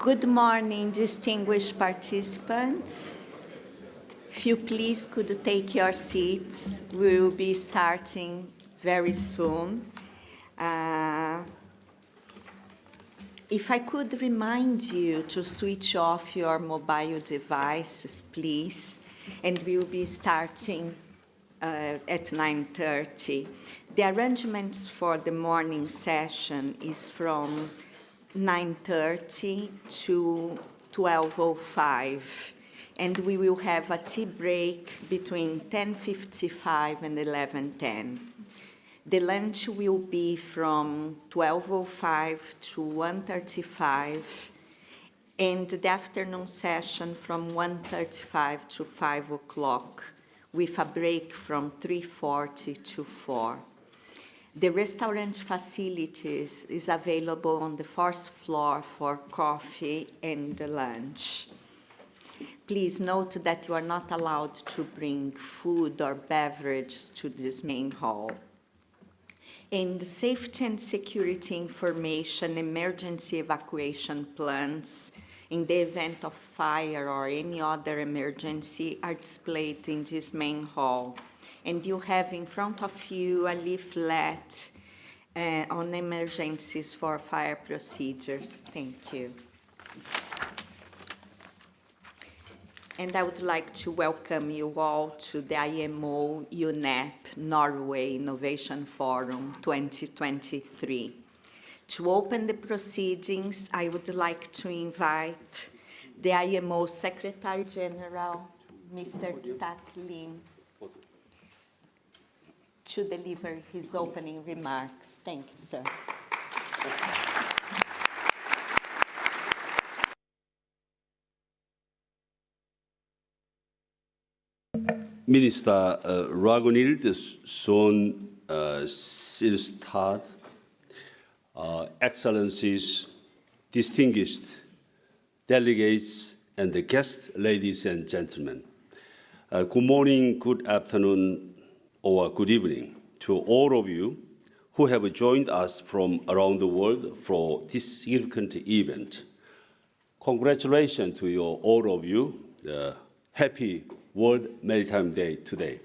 Good morning, distinguished participants. If you please could take your seats, we will be starting very soon. If I could remind you to switch off your mobile devices, please, and we will be starting at 9:30. The arrangements for the morning session is from 9:30 to 12:05, and we will have a tea break between 10:55 and 11:10. The lunch will be from 12:05 to 1:35, and the afternoon session from 1:35 to 5 o'clock, with a break from 3:40 to 4. The restaurant facilities is available on the fourth floor for coffee and lunch. Please note that you are not allowed to bring food or beverages to this main hall. And safety and security information, emergency evacuation plans in the event of fire or any other emergency are displayed in this main hall. And you have in front of you a leaflet on emergencies for fire procedures. Thank you. And I would like to welcome you all to the IMO UNEP Norway Innovation Forum 2023. To open the proceedings, I would like to invite the IMO Secretary General, Mr. Tak Lim, to deliver his opening remarks. Thank you, sir. Minister Ragnhild Sohn Silstad, Excellencies, distinguished delegates, and the guests, ladies and gentlemen. Good morning, good afternoon, or good evening to all of you who have joined us from around the world for this significant event. Congratulations to all of you. Happy World Maritime Day today.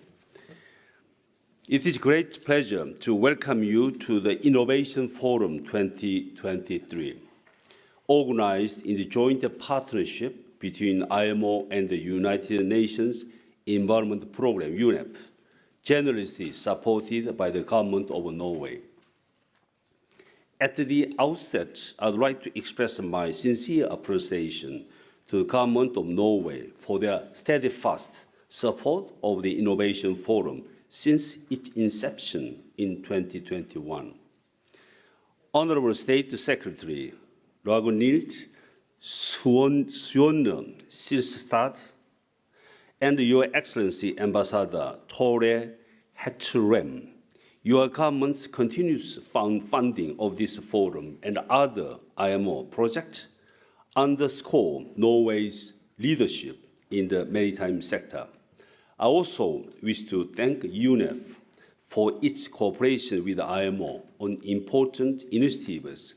It is a great pleasure to welcome you to the Innovation Forum 2023, organized in the joint partnership between IMO and the United Nations Environment Programme, UNEP, generously supported by the government of Norway. At the outset, I'd like to express my sincere appreciation to the government of Norway for their steadfast support of the Innovation Forum since its inception in 2021. Honorable State Secretary Ragnhild Sohn Silstad, and Your Excellency Ambassador Tore Hettrem, your government's continuous funding of this forum and other IMO projects underscore Norway's leadership in the maritime sector. I also wish to thank UNEP for its cooperation with IMO on important initiatives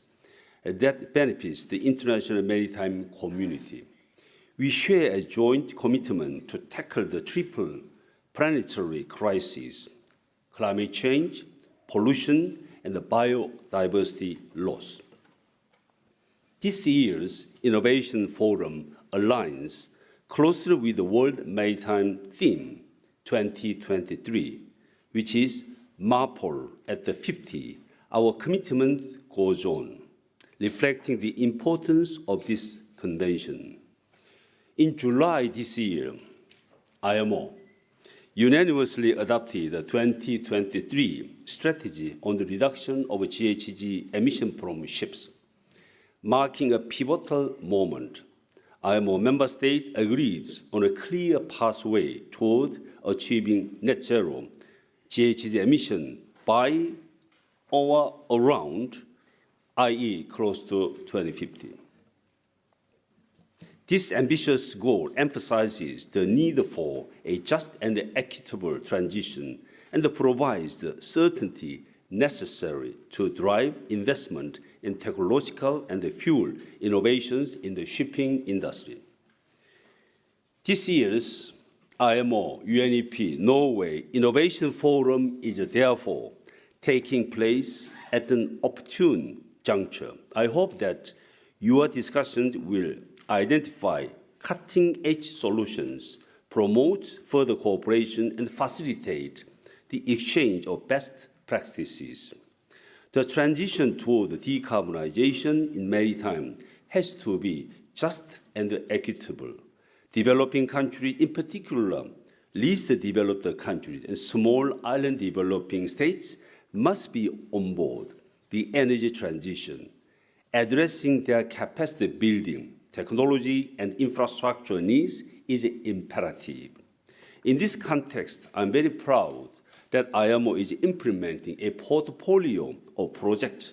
that benefits the international maritime community. We share a joint commitment to tackle the triple planetary crises: climate change, pollution, and biodiversity loss. This year's Innovation Forum aligns closely with the World Maritime Theme 2023, which is MARPOL at the 50. Our commitment goes on, reflecting the importance of this convention. In July this year, IMO unanimously adopted the 2023 strategy on the reduction of GHG emissions from ships, marking a pivotal moment. IMO member state agrees on a clear pathway toward achieving net zero GHG emission by or around, i.e. close to 2050. This ambitious goal emphasizes the need for a just and equitable transition and provides the certainty necessary to drive investment in technological and fuel innovations in the shipping industry. This year's IMO UNEP Norway Innovation Forum is therefore taking place at an opportune juncture. I hope that your discussions will identify cutting-edge solutions, promote further cooperation, and facilitate the exchange of best practices. The transition toward decarbonization in maritime has to be just and equitable. Developing countries, in particular, least developed countries and small island developing states must be on board the energy transition, addressing their capacity building, technology, and infrastructure needs is imperative. In this context, I'm very proud that IMO is implementing a portfolio of projects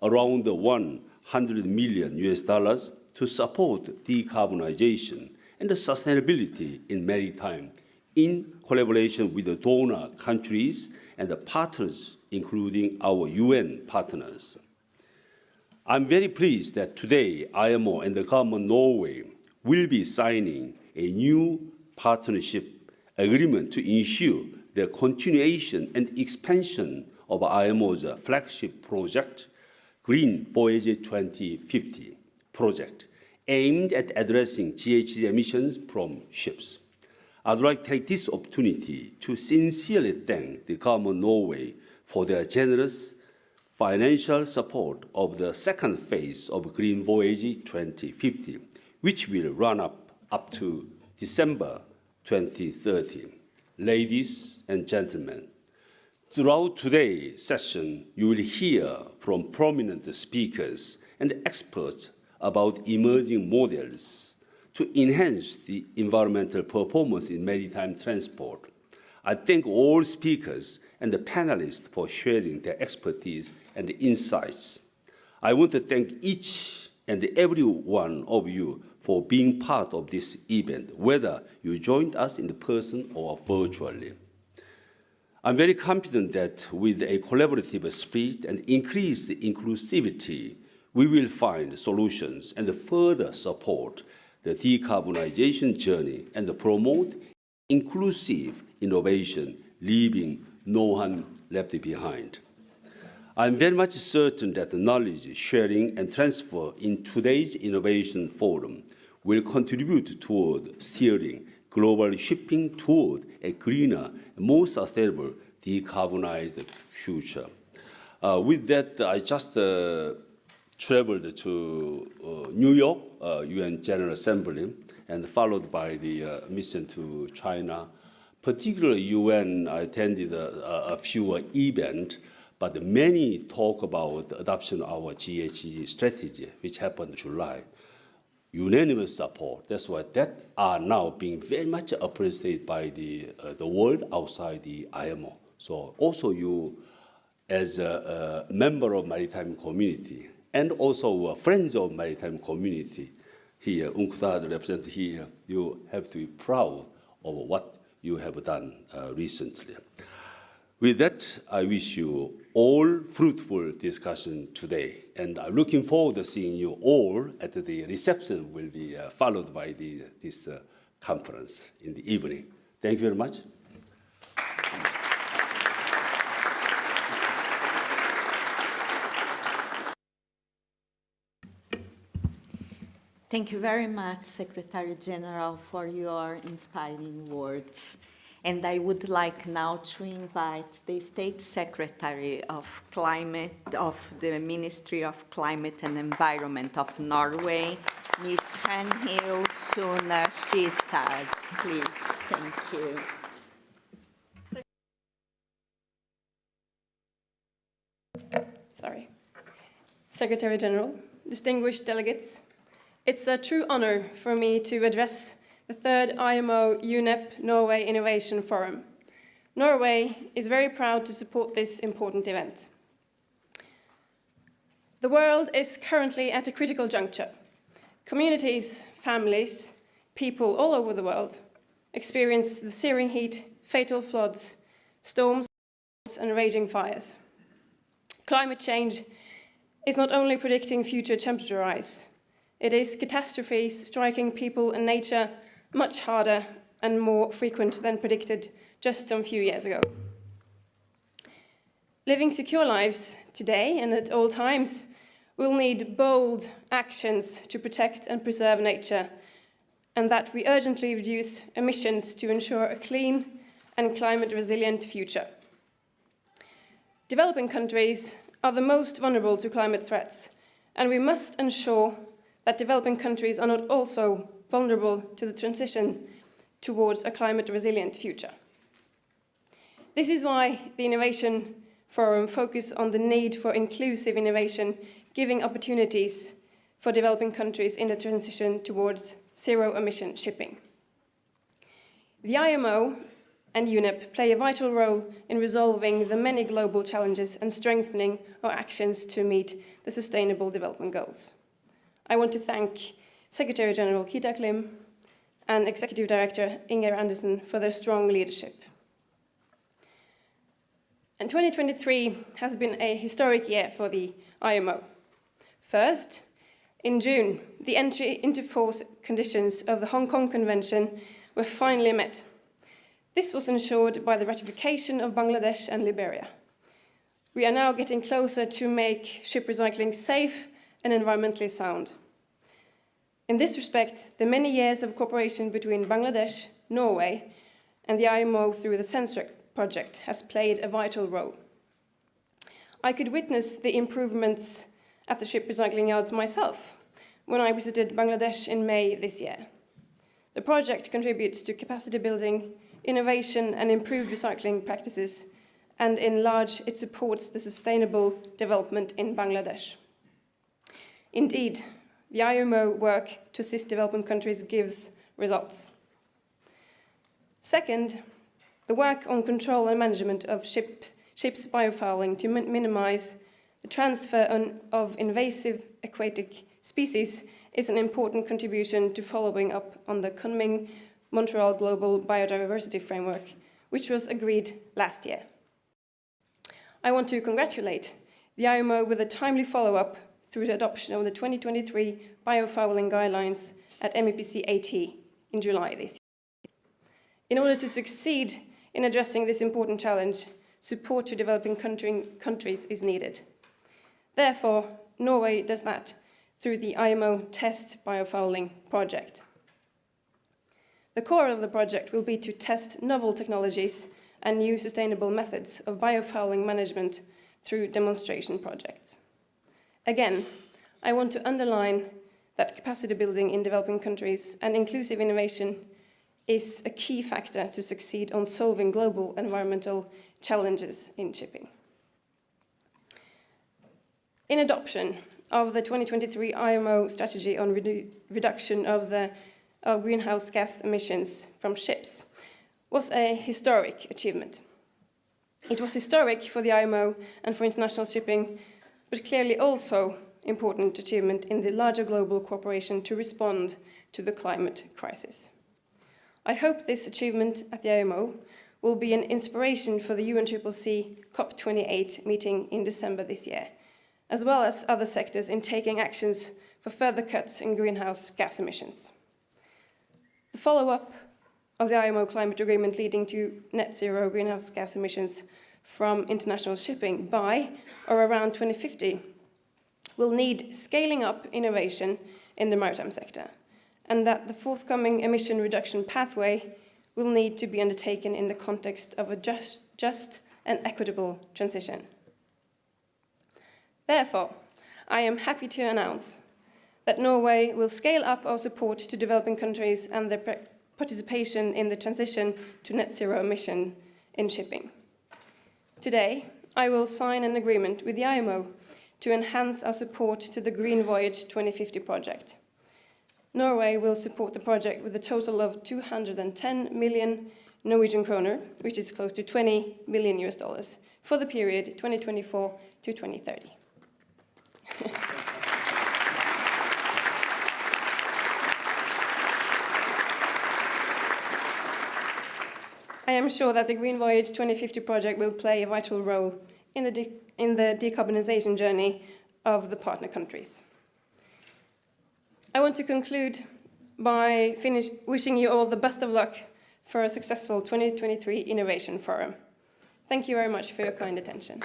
around $100 million to support decarbonization and sustainability in maritime, in collaboration with the donor countries and the partners, including our UN partners. I'm very pleased that today IMO and the government of Norway will be signing a new partnership agreement to ensure the continuation and expansion of IMO's flagship project, Green Voyage 2050 project, aimed at addressing GHG emissions from ships. I'd like to take this opportunity to sincerely thank the government of Norway for their generous financial support of the second phase of Green Voyage 2050, which will run up to December 2030. Ladies and gentlemen, throughout today's session, you will hear from prominent speakers and experts about emerging models to enhance the environmental performance in maritime transport. I thank all speakers and the panelists for sharing their expertise and insights. I want to thank each and every one of you for being part of this event, whether you joined us in person or virtually. I'm very confident that with a collaborative spirit and increased inclusivity, we will find solutions and further support the decarbonization journey and promote inclusive innovation, leaving no one left behind. I'm very much certain that the knowledge sharing and transfer in today's innovation forum will contribute toward steering global shipping toward a greener, more sustainable, decarbonized future. With that, I just traveled to New York, UN General Assembly, and followed by the mission to China. Particularly UN, I attended a few events, but many talk about the adoption of our GHG strategy, which happened in July. Unanimous support. That's why that are now being very much appreciated by the world outside the IMO. So also you, as a member of maritime community, and also friends of maritime community here, UNCTAD represent here, you have to be proud of what you have done recently. With that, I wish you all fruitful discussion today, and I'm looking forward to seeing you all at the reception will be followed by this conference in the evening. Thank you very much. Thank you very much, Secretary General, for your inspiring words. And I would like now to invite the State Secretary of Climate of the Ministry of Climate and Environment of Norway, Ms. Ragnhild Sune Skistad. Please, thank you. Sorry. Secretary General, distinguished delegates, it's a true honor for me to address the third IMO UNEP Norway Innovation Forum. Norway is very proud to support this important event. The world is currently at a critical juncture. Communities, families, people all over the world experience the searing heat, fatal floods, storms, and raging fires. Climate change is not only predicting future temperature rise, it is catastrophes striking people and nature much harder and more frequent than predicted just some few years ago. Living secure lives today and at all times will need bold actions to protect and preserve nature, and that we urgently reduce emissions to ensure a clean and climate-resilient future. Developing countries are the most vulnerable to climate threats, and we must ensure that developing countries are not also vulnerable to the transition towards a climate-resilient future. This is why the Innovation Forum focuses on the need for inclusive innovation, giving opportunities for developing countries in the transition towards zero-emission shipping. The IMO and UNEP play a vital role in resolving the many global challenges and strengthening our actions to meet the Sustainable Development Goals. I want to thank Secretary General Kita Klim and Executive Director Inger Andersen for their strong leadership. And 2023 has been a historic year for the IMO. First, in June, the entry into force conditions of the Hong Kong Convention were finally met. This was ensured by the ratification of Bangladesh and Liberia. We are now getting closer to make ship recycling safe and environmentally sound. In this respect, the many years of cooperation between Bangladesh, Norway, and the IMO through the SENSREC project has played a vital role. I could witness the improvements at the ship recycling yards myself when I visited Bangladesh in May this year. The project contributes to capacity building, innovation, and improved recycling practices, and in large, it supports the sustainable development in Bangladesh. Indeed, the IMO work to assist developing countries gives results. Second, the work on control and management of ships biofouling to minimize the transfer of invasive aquatic species is an important contribution to following up on the coming Montreal Global Biodiversity Framework, which was agreed last year. I want to congratulate the IMO with a timely follow-up through the adoption of the 2023 biofouling guidelines at MEPC 80 in July this year. In order to succeed in addressing this important challenge, support to developing countries is needed. Therefore, Norway does that through the IMO Test Biofouling project. The core of the project will be to test novel technologies and new sustainable methods of biofouling management through demonstration projects. Again, I want to underline that capacity building in developing countries and inclusive innovation is a key factor to succeed on solving global environmental challenges in shipping. In adoption of the 2023 IMO strategy on reduction of greenhouse gas emissions from ships was a historic achievement. It was historic for the IMO and for international shipping, but clearly also important achievement in the larger global cooperation to respond to the climate crisis. I hope this achievement at the IMO will be an inspiration for the UNCCC COP28 meeting in December this year, as well as other sectors in taking actions for further cuts in greenhouse gas emissions. The follow-up of the IMO climate agreement leading to net zero greenhouse gas emissions from international shipping by or around 2050 will need scaling up innovation in the maritime sector, and that the forthcoming emission reduction pathway will need to be undertaken in the context of a just and equitable transition. Therefore, I am happy to announce that Norway will scale up our support to developing countries and their participation in the transition to net zero emission in shipping. Today, I will sign an agreement with the IMO to enhance our support to the Green Voyage 2050 project. Norway will support the project with a total of 210 million Norwegian kroner, which is close to $20 million for the period 2024 to 2030. I am sure that the Green Voyage 2050 project will play a vital role in the decarbonization journey of the partner countries. I want to conclude by wishing you all the best of luck for a successful 2023 Innovation Forum. Thank you very much for your kind attention.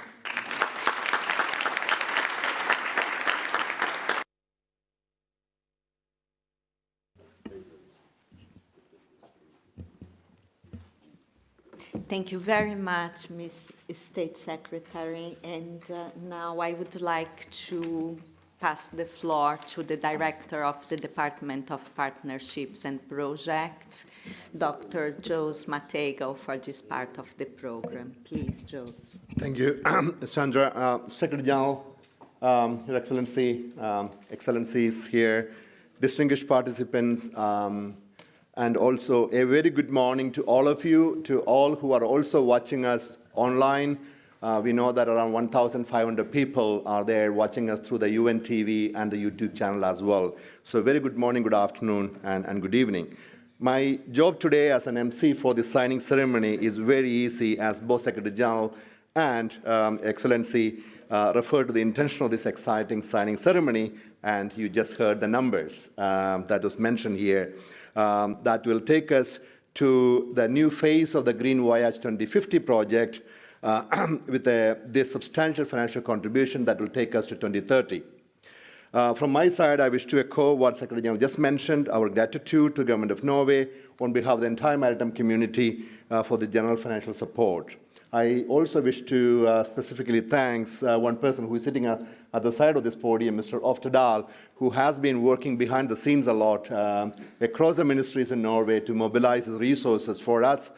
Thank you very much, Ms. State Secretary. And now I would like to pass the floor to the Director of the Department of Partnerships and Projects, Dr. Jose Matego, for this part of the program. Please, Jose. Thank you, Sandra. Secretary General, Your Excellency, Excellencies here, distinguished participants, and also a very good morning to all of you, to all who are also watching us online. We know that around 1,500 people are there watching us through the UN TV and the YouTube channel as well. So very good morning, good afternoon, and good evening. My job today as an MC for the signing ceremony is very easy, as both Secretary General and Excellency referred to the intention of this exciting signing ceremony, and you just heard the numbers that was mentioned here. That will take us to the new phase of the Green Voyage 2050 project with this substantial financial contribution that will take us to 2030. From my side, I wish to echo what Secretary General just mentioned, our gratitude to the Government of Norway on behalf of the entire maritime community for the general financial support. I also wish to specifically thank one person who is sitting at the side of this podium, Mr. Oftedal, who has been working behind the scenes a lot across the ministries in Norway to mobilize his resources for us,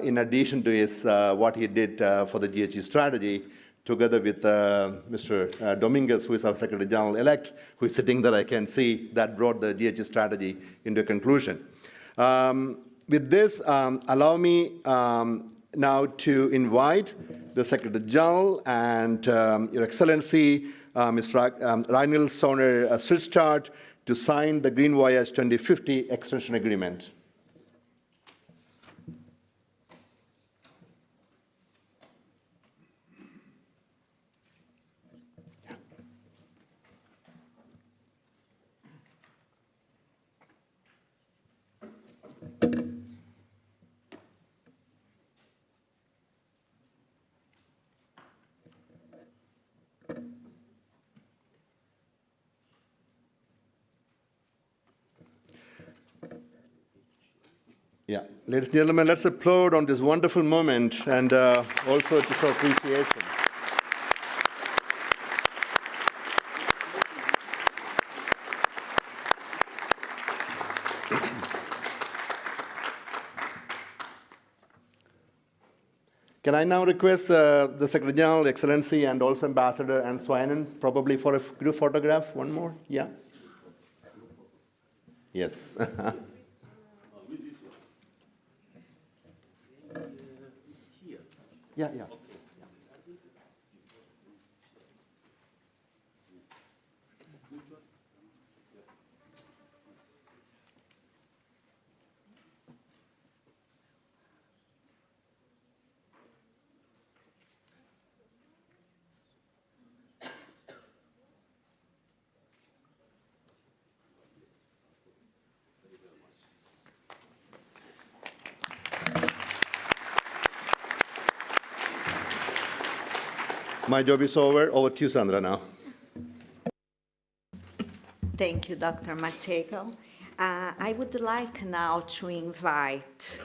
in addition to his, what he did for the GHG strategy, together with Mr. Dominguez, who is our Secretary General-elect, who is sitting there, I can see, that brought the GHG strategy into a conclusion. With this, allow me now to invite the Secretary General and Your Excellency, Mr. Reinhild Soner Sridstad, to sign the Green Voyage 2050 Extension Agreement. Yeah, ladies and gentlemen, let's applaud on this wonderful moment and also to show appreciation. Can I now request the Secretary General, Excellency, and also Ambassador and Swainen, probably for a group photograph? One more? Yeah? Yes. Yeah, yeah. My job is over. Over to you, Sandra, now. Thank you, Dr. Matego. I would like now to invite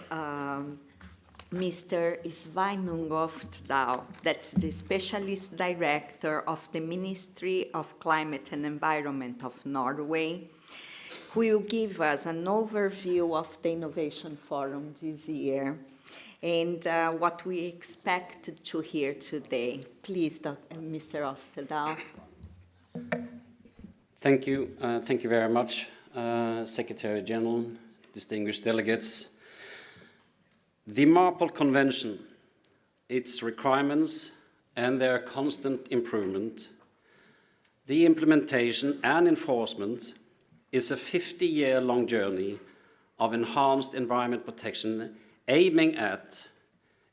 Mr. Sveinung Oftedal, that's the Specialist Director of the Ministry of Climate and Environment of Norway, who will give us an overview of the Innovation Forum this year and what we expect to hear today. Please, Mr. Oftedal. Thank you. Thank you very much, Secretary General, distinguished delegates. The MARPOL Convention, its requirements and their constant improvement, the implementation and enforcement is a 50-year-long journey of enhanced environment protection aiming at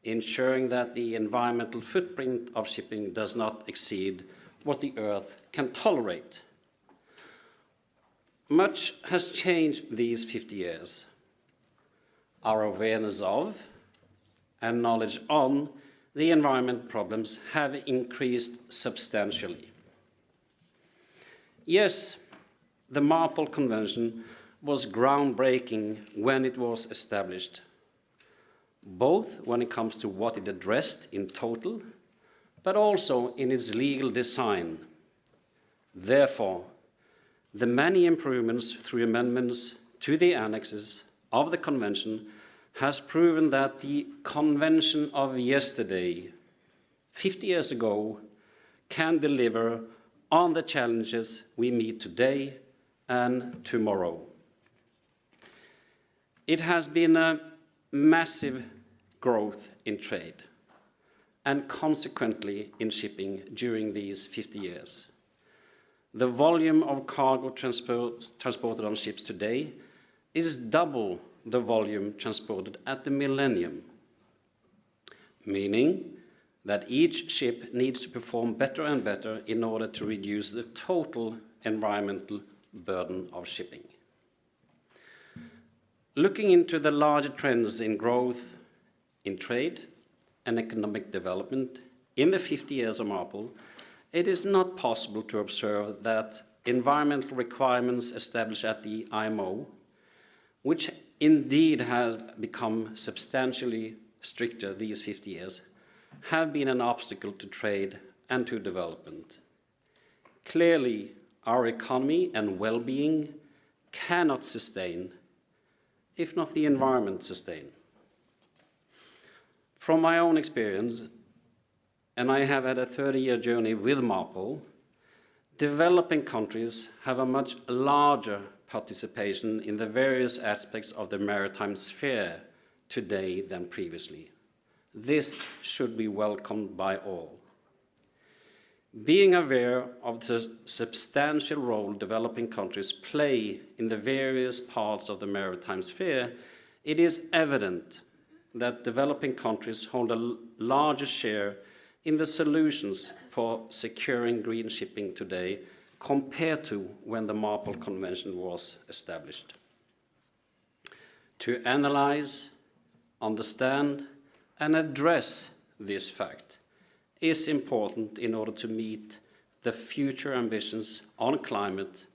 ensuring that the environmental footprint of shipping does not exceed what the Earth can tolerate. Much has changed these 50 years. Our awareness of and knowledge on the environment problems have increased substantially. Yes, the Marpol Convention was groundbreaking when it was established, both when it comes to what it addressed in total, but also in its legal design. Therefore, the many improvements through amendments to the annexes of the Convention has proven that the Convention of yesterday, 50 years ago, can deliver on the challenges we meet today and tomorrow. It has been a massive growth in trade and consequently in shipping during these 50 years. The volume of cargo transported on ships today is double the volume transported at the millennium, meaning that each ship needs to perform better and better in order to reduce the total environmental burden of shipping. Looking into the larger trends in growth, in trade, and economic development in the 50 years of Marpol, it is not possible to observe that environmental requirements established at the IMO, which indeed has become substantially stricter these 50 years, have been an obstacle to trade and to development. Clearly, our economy and well-being cannot sustain, if not the environment sustain. From my own experience, and I have had a 30-year journey with Marpol, developing countries have a much larger participation in the various aspects of the maritime sphere today than previously. This should be welcomed by all. Being aware of the substantial role developing countries play in the various parts of the maritime sphere, it is evident that developing countries hold a larger share in the solutions for securing green shipping today compared to when the Marpol Convention was established. To analyze, understand, and address this fact is important in order to meet the future ambitions on climate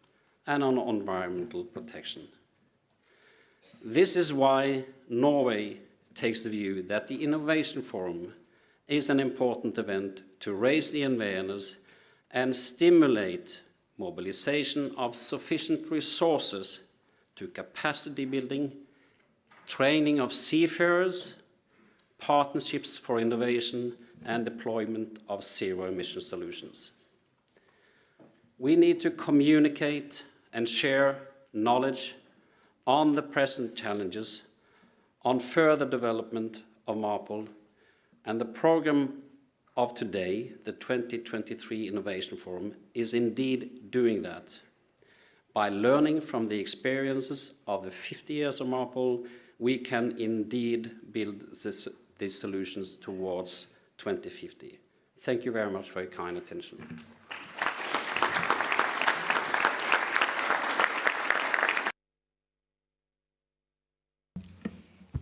and on environmental protection. This is why Norway takes the view that the Innovation Forum is an important event to raise the awareness and stimulate mobilization of sufficient resources to capacity building, training of seafarers, partnerships for innovation, and deployment of zero-emission solutions. We need to communicate and share knowledge on the present challenges, on further development of Marpol, and the program of today, the 2023 Innovation Forum, is indeed doing that. By learning from the experiences of the 50 years of Marpol, we can indeed build these solutions towards 2050. Thank you very much for your kind attention.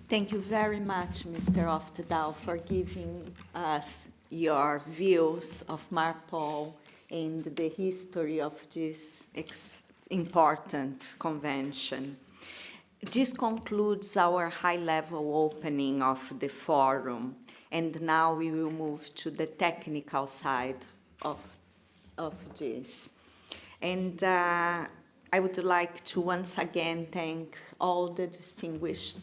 Thank you very much, Mr. Oftedal, for giving us your views of Marpol and the history of this important convention. This concludes our high-level opening of the forum, and now we will move to the technical side of this. And I would like to once again thank all the distinguished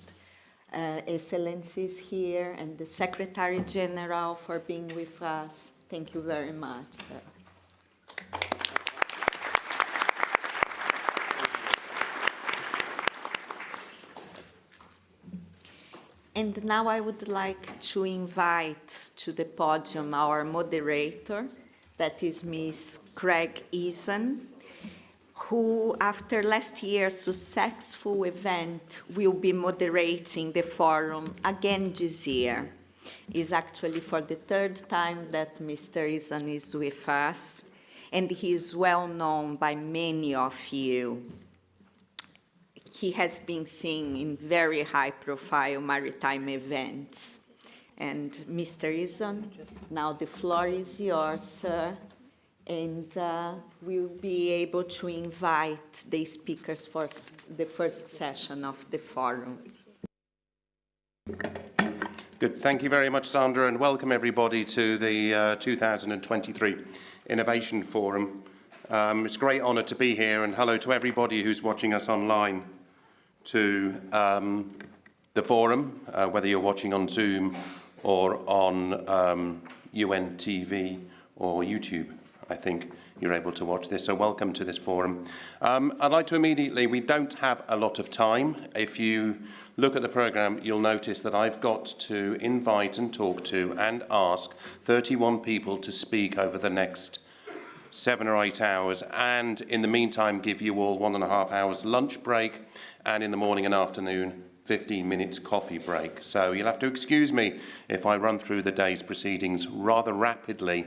excellencies here and the Secretary General for being with us. Thank you very much, sir. And now I would like to invite to the podium our moderator, that is Ms. Craig Eason, who, after last year's successful event, will be moderating the forum again this year. It's actually for the third time that Mr. Eason is with us. and he is well known by many of you. He has been seen in very high-profile maritime events. And Mr. Eason, now the floor is yours, sir, and we'll be able to invite the speakers for the first session of the forum. Good. Thank you very much, Sandra, and welcome everybody to the 2023 Innovation Forum. It's a great honour to be here, and hello to everybody who's watching us online to the forum, whether you're watching on Zoom or on UN TV or YouTube. I think you're able to watch this, so welcome to this forum. I'd like to immediately, we don't have a lot of time. If you look at the programme, you'll notice that I've got to invite and talk to and ask 31 people to speak over the next 7 or 8 hours, and in the meantime give you all 1.5 hours lunch break, and in the morning and afternoon 15 minutes coffee break. So you'll have to excuse me if I run through the day's proceedings rather rapidly,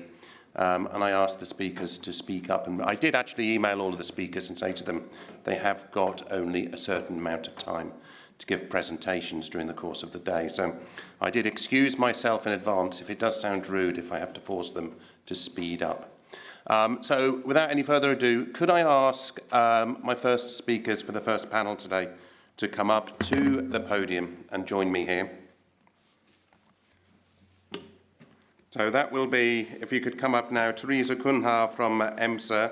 and I ask the speakers to speak up. And I did actually email all of the speakers and say to them they have got only a certain amount of time to give presentations during the course of the day. So I did excuse myself in advance if it does sound rude if I have to force them to speed up. So without any further ado, could I ask my first speakers for the first panel today to come up to the podium and join me here. So that will be, if you could come up now, Teresa Kunha from EMSA,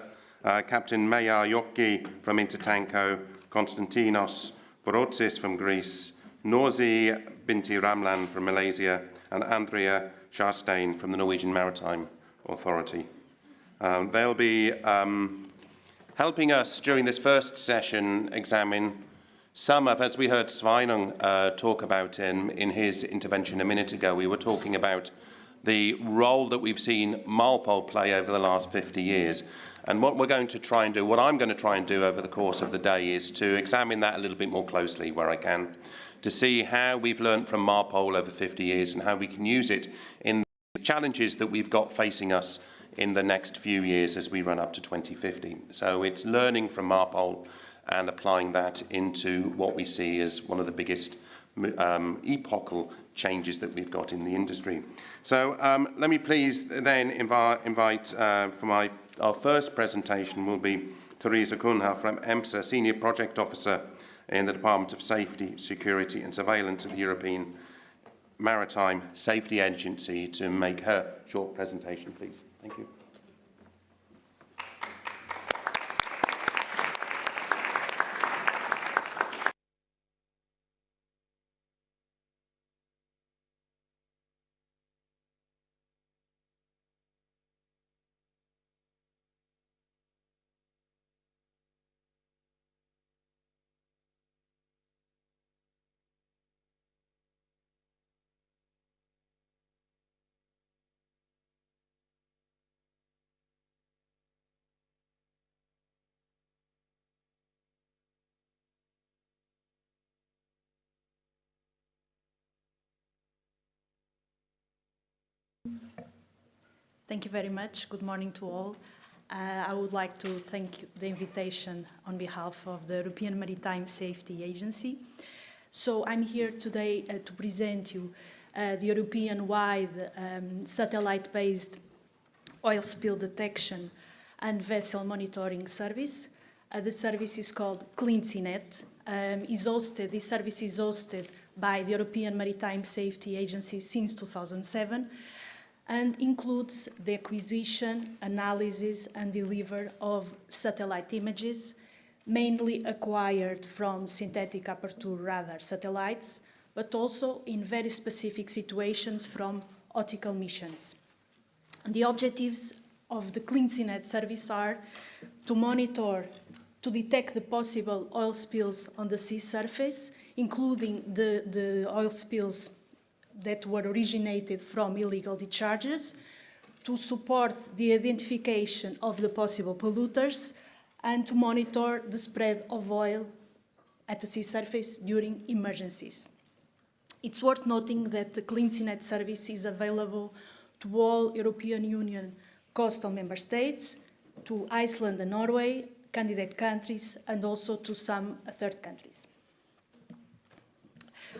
Captain Meja Jokki from Intertanko, Konstantinos Borotsis from Greece, Norzi Binti Ramlan from Malaysia, and Andrea Sharstein from the Norwegian Maritime Authority. They'll be helping us during this first session examine some of, as we heard Sveinung talk about in his intervention a minute ago, we were talking about the role that we've seen MARPOL play over the last 50 years. And what we're going to try and do, what I'm going to try and do over the course of the day is to examine that a little bit more closely where I can, to see how we've learned from MARPOL over 50 years and how we can use it in the challenges that we've got facing us in the next few years as we run up to 2050. So it's learning from MARPOL and applying that into what we see as one of the biggest epochal changes that we've got in the industry. So let me please then invite for our first presentation will be Teresa Kunha from EMSA, Senior Project Officer in the Department of Safety, Security and Surveillance of the European Maritime Safety Agency, to make her short presentation, please. Thank you. Thank you very much. Good morning to all. I would like to thank the invitation on behalf of the European Maritime Safety Agency. So I'm here today to present you the European-wide satellite-based oil spill detection and vessel monitoring service. The service is called CleanSeaNet. This service is hosted by the European Maritime Safety Agency since 2007, and includes the acquisition, analysis and delivery of satellite images, mainly acquired from synthetic aperture radar satellites, but also in very specific situations from optical missions. And the objectives of the CleanSeaNet service are to monitor, to detect the possible oil spills on the sea surface, including the oil spills that were originated from illegal discharges, to support the identification of the possible polluters, and to monitor the spread of oil at the sea surface during emergencies. It's worth noting that the CleanSeaNet service is available to all European Union coastal member states, to Iceland and Norway, candidate countries, and also to some third countries.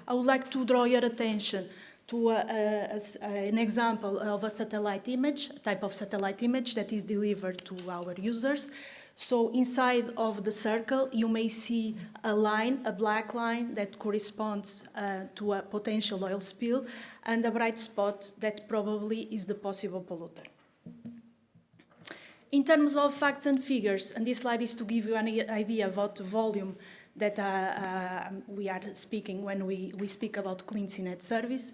I would like to draw your attention to an example of a satellite image, a type of satellite image that is delivered to our users. So inside of the circle, you may see a line, a black line that corresponds to a potential oil spill, and a bright spot that probably is the possible polluter. In terms of facts and figures, and this slide is to give you an idea about the volume that we are speaking when we speak about Clean Sea service.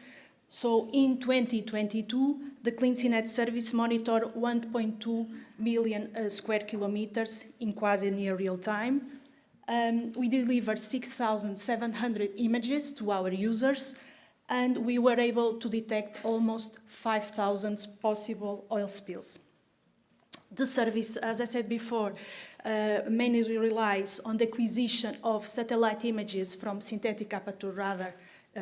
So in 2022, the Clean Sea service monitored 1.2 million square kilometers in quasi near real time. We delivered 6,700 images to our users, and we were able to detect almost 5,000 possible oil spills. The service, as I said before, mainly relies on the acquisition of satellite images from synthetic aperture radar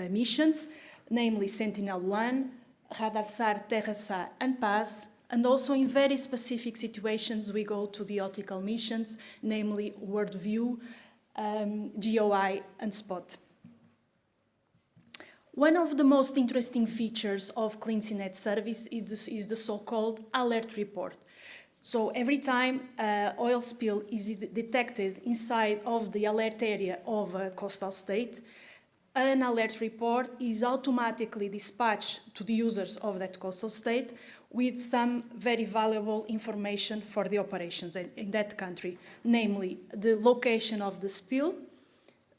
missions, namely Sentinel-1, RadarSAR, TerraSAR, and PASS, and also in very specific situations we go to the optical missions, namely WorldView, GOI, and SPOT. One of the most interesting features of Clean Sea service is the so-called alert report. So every time oil spill is detected inside of the alert area of a coastal state, an alert report is automatically dispatched to the users of that coastal state with some very valuable information for the operations in that country, namely the location of the spill,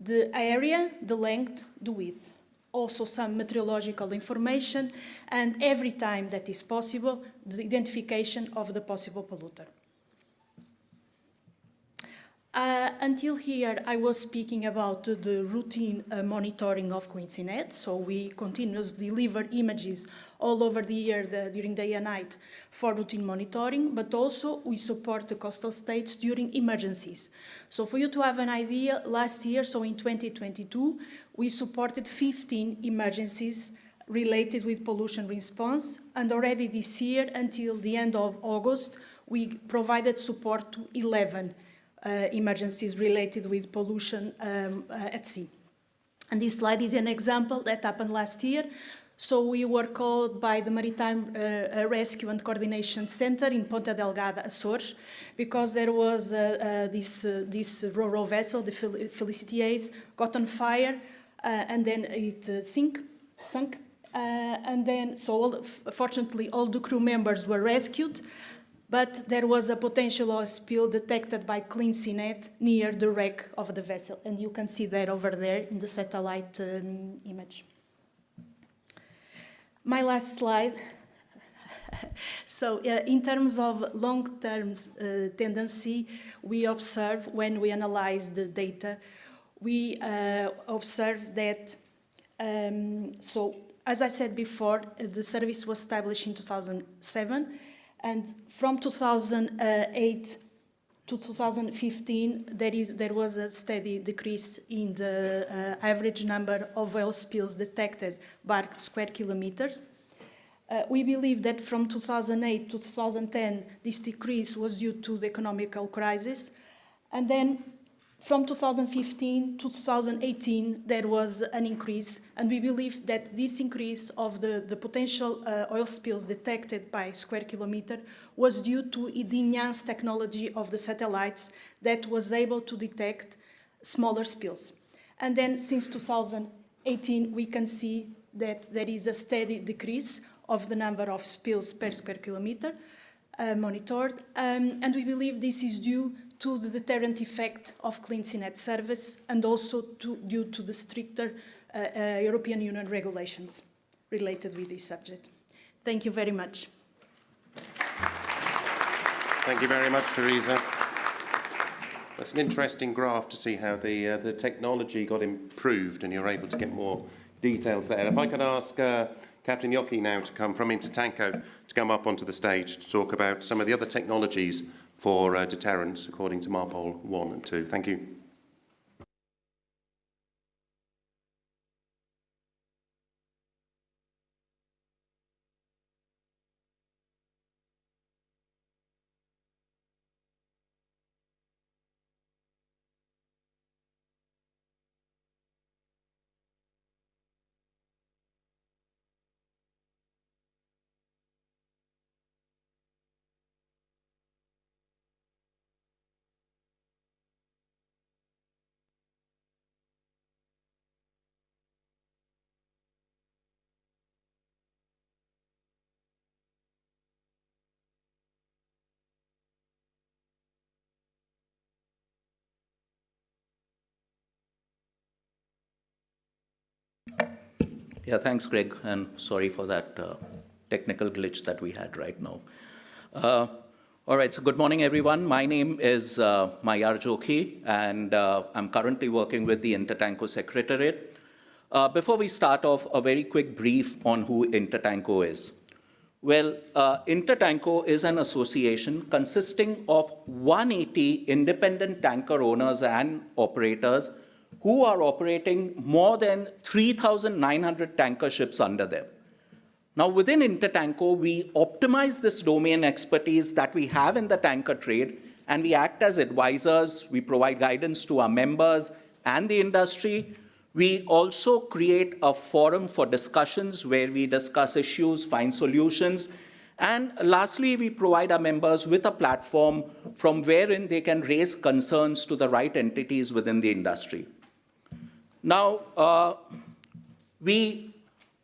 the area, the length, the width. Also some meteorological information, and every time that is possible, the identification of the possible polluter. Until here, I was speaking about the routine monitoring of Clean Sea. So we continuously deliver images all over the year during day and night for routine monitoring, but also we support the coastal states during emergencies. So for you to have an idea, last year, so in 2022, we supported 15 emergencies related with pollution response, and already this year, until the end of August, we provided support to 11 emergencies related with pollution at sea. And this slide is an example that happened last year. So we were called by the Maritime Rescue and Coordination Center in Ponta Delgada, Açores, because there was this ro-ro vessel, the Felicity Ace, got on fire, and then it sunk. And then, so fortunately, all the crew members were rescued, but there was a potential oil spill detected by Clean Sea near the wreck of the vessel, and you can see that over there in the satellite image. My last slide. So in terms of long-term tendency, we observe when we analyze the data, we observe that, so as I said before, the service was established in 2007, and from 2008 to 2015, there was a steady decrease in the average number of oil spills detected per square kilometers. We believe that from 2008 to 2010, this decrease was due to the economical crisis. And then from 2015 to 2018, there was an increase. And we believe that this increase of the potential oil spills detected by square kilometer was due to the enhanced technology of the satellites that was able to detect smaller spills. And then since 2018, we can see that there is a steady decrease of the number of spills per square kilometer monitored. And we believe this is due to the deterrent effect of Clean Sea service, and also due to the stricter European Union regulations related with this subject. Thank you very much. Thank you very much, Teresa. That's an interesting graph to see how the technology got improved and you're able to get more details there. If I could ask Captain Yockey now to come from Intertanko to come up onto the stage to talk about some of the other technologies for deterrence according to MARPOL 1 and 2. Thank you. Yeah, thanks, Greg, and sorry for that technical glitch that we had right now. All right, so good morning, everyone. My name is Mayar Jokhi, and I'm currently working with the Intertanko Secretariat. Before we start off, a very quick brief on who Intertanko is. Well, Intertanko is an association consisting of 180 independent tanker owners and operators who are operating more than 3,900 tanker ships under them. Now, within Intertanko, we optimize this domain expertise that we have in the tanker trade, and we act as advisors. We provide guidance to our members and the industry. We also create a forum for discussions where we discuss issues, find solutions. And lastly, we provide our members with a platform from wherein they can raise concerns to the right entities within the industry. Now, we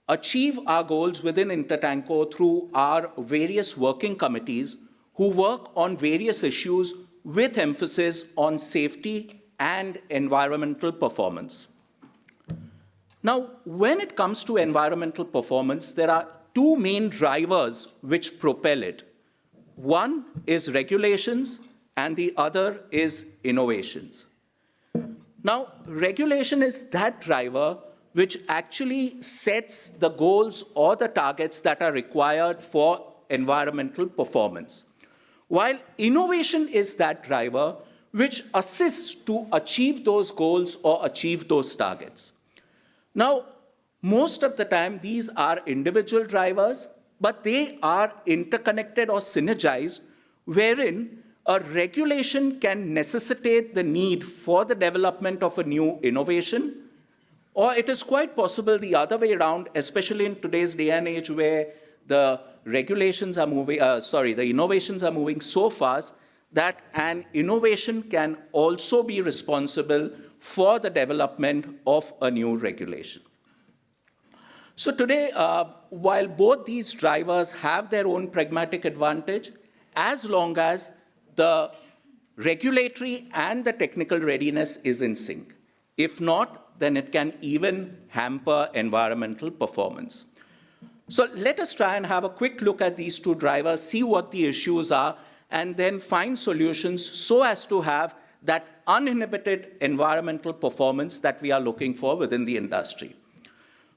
achieve our goals within Intertanko through our various working committees who work on various issues with emphasis on safety and environmental performance. Now, when it comes to environmental performance, there are two main drivers which propel it. One is regulations, and the other is innovations. Now, regulation is that driver which actually sets the goals or the targets that are required for environmental performance, while innovation is that driver which assists to achieve those goals or achieve those targets. Now, most of the time, these are individual drivers, but they are interconnected or synergized, wherein a regulation can necessitate the need for the development of a new innovation, or it is quite possible the other way around, especially in today's day and age where the regulations are moving, the innovations are moving so fast that an innovation can also be responsible for the development of a new regulation. So today, while both these drivers have their own pragmatic advantage, as long as the regulatory and the technical readiness is in sync. If not, then it can even hamper environmental performance. So let us try and have a quick look at these two drivers, see what the issues are, and then find solutions so as to have that uninhibited environmental performance that we are looking for within the industry.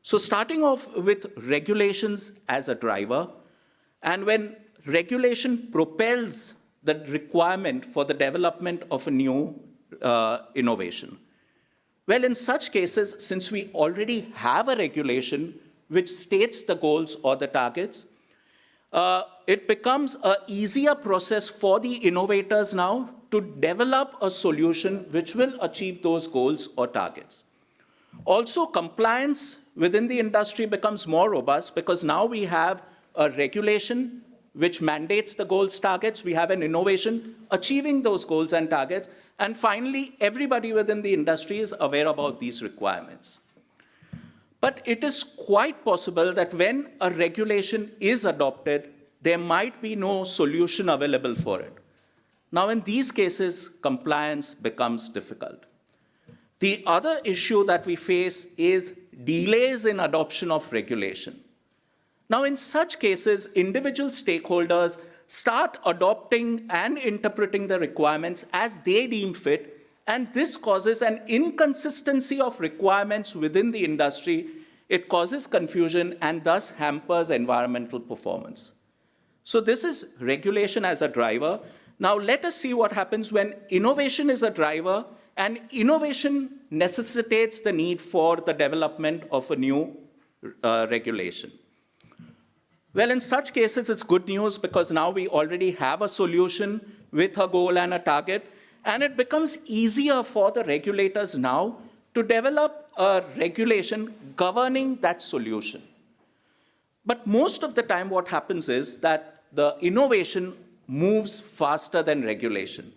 So starting off with regulations as a driver, and when regulation propels the requirement for the development of a new innovation. Well, in such cases, since we already have a regulation which states the goals or the targets, it becomes an easier process for the innovators now to develop a solution which will achieve those goals or targets. Also, compliance within the industry becomes more robust because now we have a regulation which mandates the goals, targets. We have an innovation achieving those goals and targets. And finally, everybody within the industry is aware about these requirements. But it is quite possible that when a regulation is adopted, there might be no solution available for it. Now, in these cases, compliance becomes difficult. The other issue that we face is delays in adoption of regulation. Now, in such cases, individual stakeholders start adopting and interpreting the requirements as they deem fit, and this causes an inconsistency of requirements within the industry. It causes confusion and thus hampers environmental performance. So this is regulation as a driver. Now let us see what happens when innovation is a driver and innovation necessitates the need for the development of a new regulation. Well, in such cases, it's good news because now we already have a solution with a goal and a target, and it becomes easier for the regulators now to develop a regulation governing that solution. But most of the time what happens is that the innovation moves faster than regulation.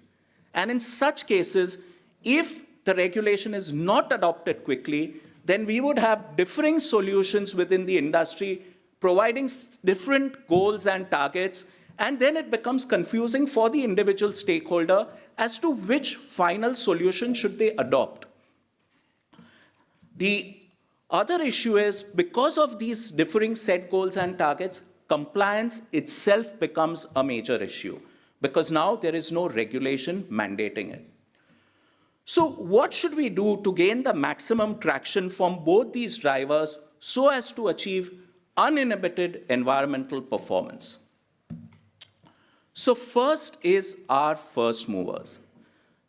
And in such cases, if the regulation is not adopted quickly, then we would have differing solutions within the industry providing different goals and targets, and then it becomes confusing for the individual stakeholder as to which final solution should they adopt. The Other issue is, because of these differing set goals and targets, compliance itself becomes a major issue, because now there is no regulation mandating it. So what should we do to gain the maximum traction from both these drivers so as to achieve uninhibited environmental performance? So first is our first movers.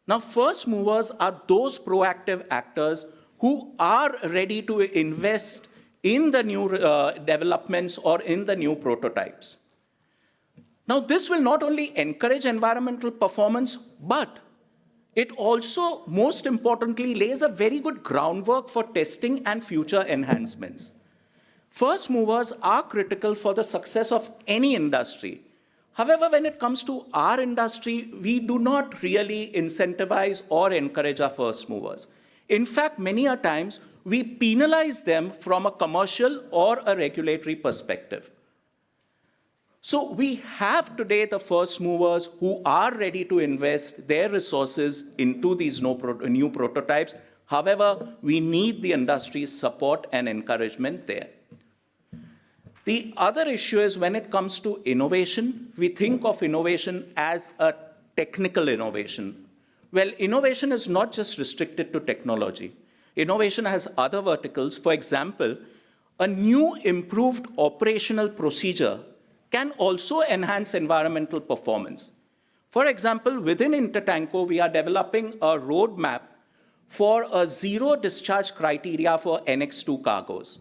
Now, first movers are those proactive actors who are ready to invest in the new developments or in the new prototypes. Now, this will not only encourage environmental performance, but it also, most importantly, lays a very good groundwork for testing and future enhancements. First movers are critical for the success of any industry. However, when it comes to our industry, we do not really incentivize or encourage our first movers. In fact, many a times, we penalize them from a commercial or a regulatory perspective. So we have today the first movers who are ready to invest their resources into these new prototypes. However, we need the industry's support and encouragement there. The other issue is, when it comes to innovation, we think of innovation as a technical innovation. Well, innovation is not just restricted to technology. Innovation has other verticals. For example, a new improved operational procedure can also enhance environmental performance. For example, within Intertanko, we are developing a roadmap for a zero discharge criteria for Annex IV cargoes.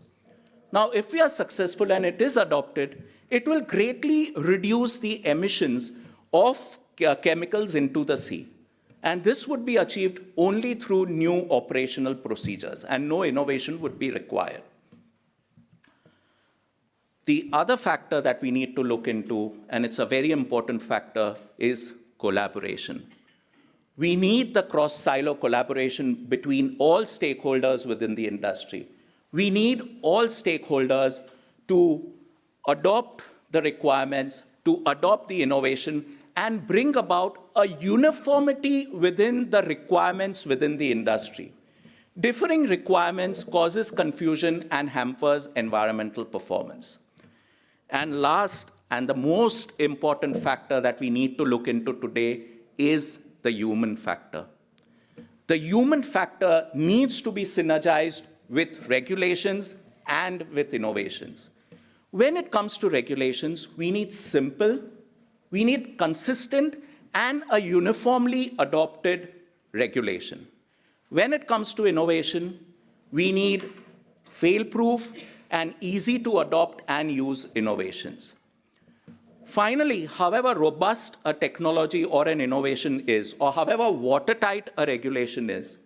Now, if we are successful and it is adopted, it will greatly reduce the emissions of chemicals into the sea. And this would be achieved only through new operational procedures, and no innovation would be required. The other factor that we need to look into, and it's a very important factor, is collaboration. We need the cross-silo collaboration between all stakeholders within the industry. We need all stakeholders to adopt the requirements, to adopt the innovation, and bring about a uniformity within the requirements within the industry. Differing requirements causes confusion and hampers environmental performance. And last, and the most important factor that we need to look into today is the human factor. The human factor needs to be synergized with regulations and with innovations. When it comes to regulations, we need simple, we need consistent, and a uniformly adopted regulation. When it comes to innovation, we need fail-proof and easy to adopt and use innovations. Finally, however robust a technology or an innovation is, or however watertight a regulation is,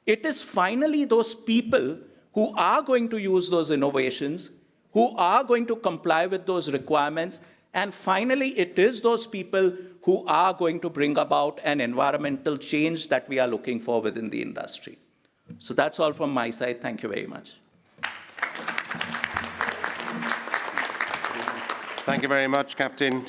it is finally those people who are going to use those innovations, who are going to comply with those requirements, and finally, it is those people who are going to bring about an environmental change that we are looking for within the industry. So that's all from my side. Thank you very much. Thank you very much, Captain.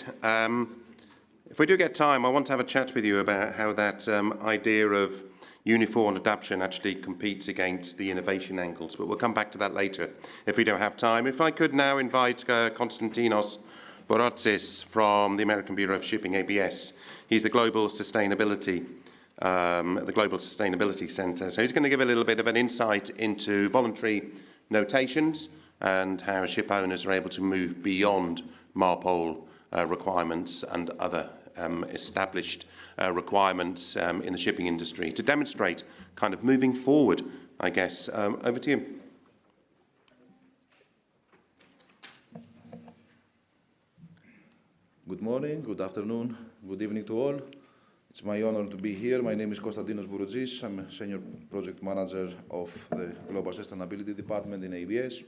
If we do get time, I want to have a chat with you about how that idea of uniform adoption actually competes against the innovation angles, but we'll come back to that later if we don't have time. If I could now invite Konstantinos Voratsis from the American Bureau of Shipping, ABS. He's the Global Sustainability Centre. So he's going to give a little bit of an insight into voluntary notations and how ship owners are able to move beyond MARPOL requirements and other established requirements in the shipping industry to demonstrate kind of moving forward, I guess. Over to you. Good morning, good afternoon, good evening to all. It's my honor to be here. My name is Konstantinos Voratsis. I'm a Senior Project Manager of the Global Sustainability Department in ABS.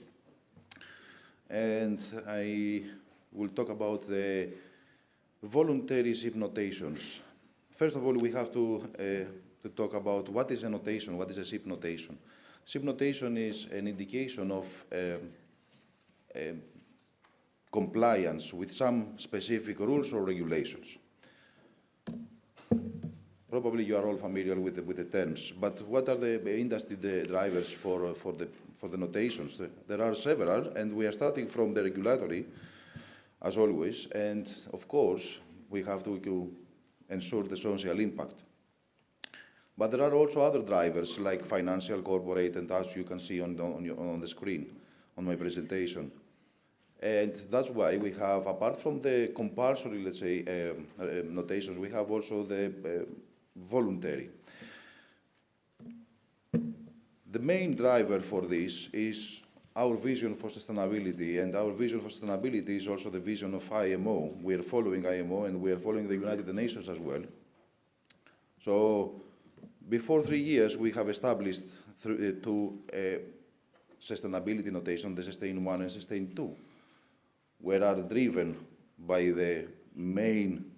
And I will talk about the voluntary ship notations. First of all, we have to talk about what is a notation, what is a ship notation. Ship notation is an indication of compliance with some specific rules or regulations. Probably you are all familiar with the terms, but what are the industry drivers for the notations? There are several, and we are starting from the regulatory, as always, and of course, we have to ensure the social impact. But there are also other drivers like financial, corporate, and as you can see on the screen on my presentation. And that's why we have, apart from the compulsory, let's say, notations, we have also the voluntary. The main driver for this is our vision for sustainability, and our vision for sustainability is also the vision of IMO. We are following IMO, and we are following the United Nations as well. So, before 3 years, we have established two sustainability notation, the Sustain 1 and Sustain 2, which are driven by the main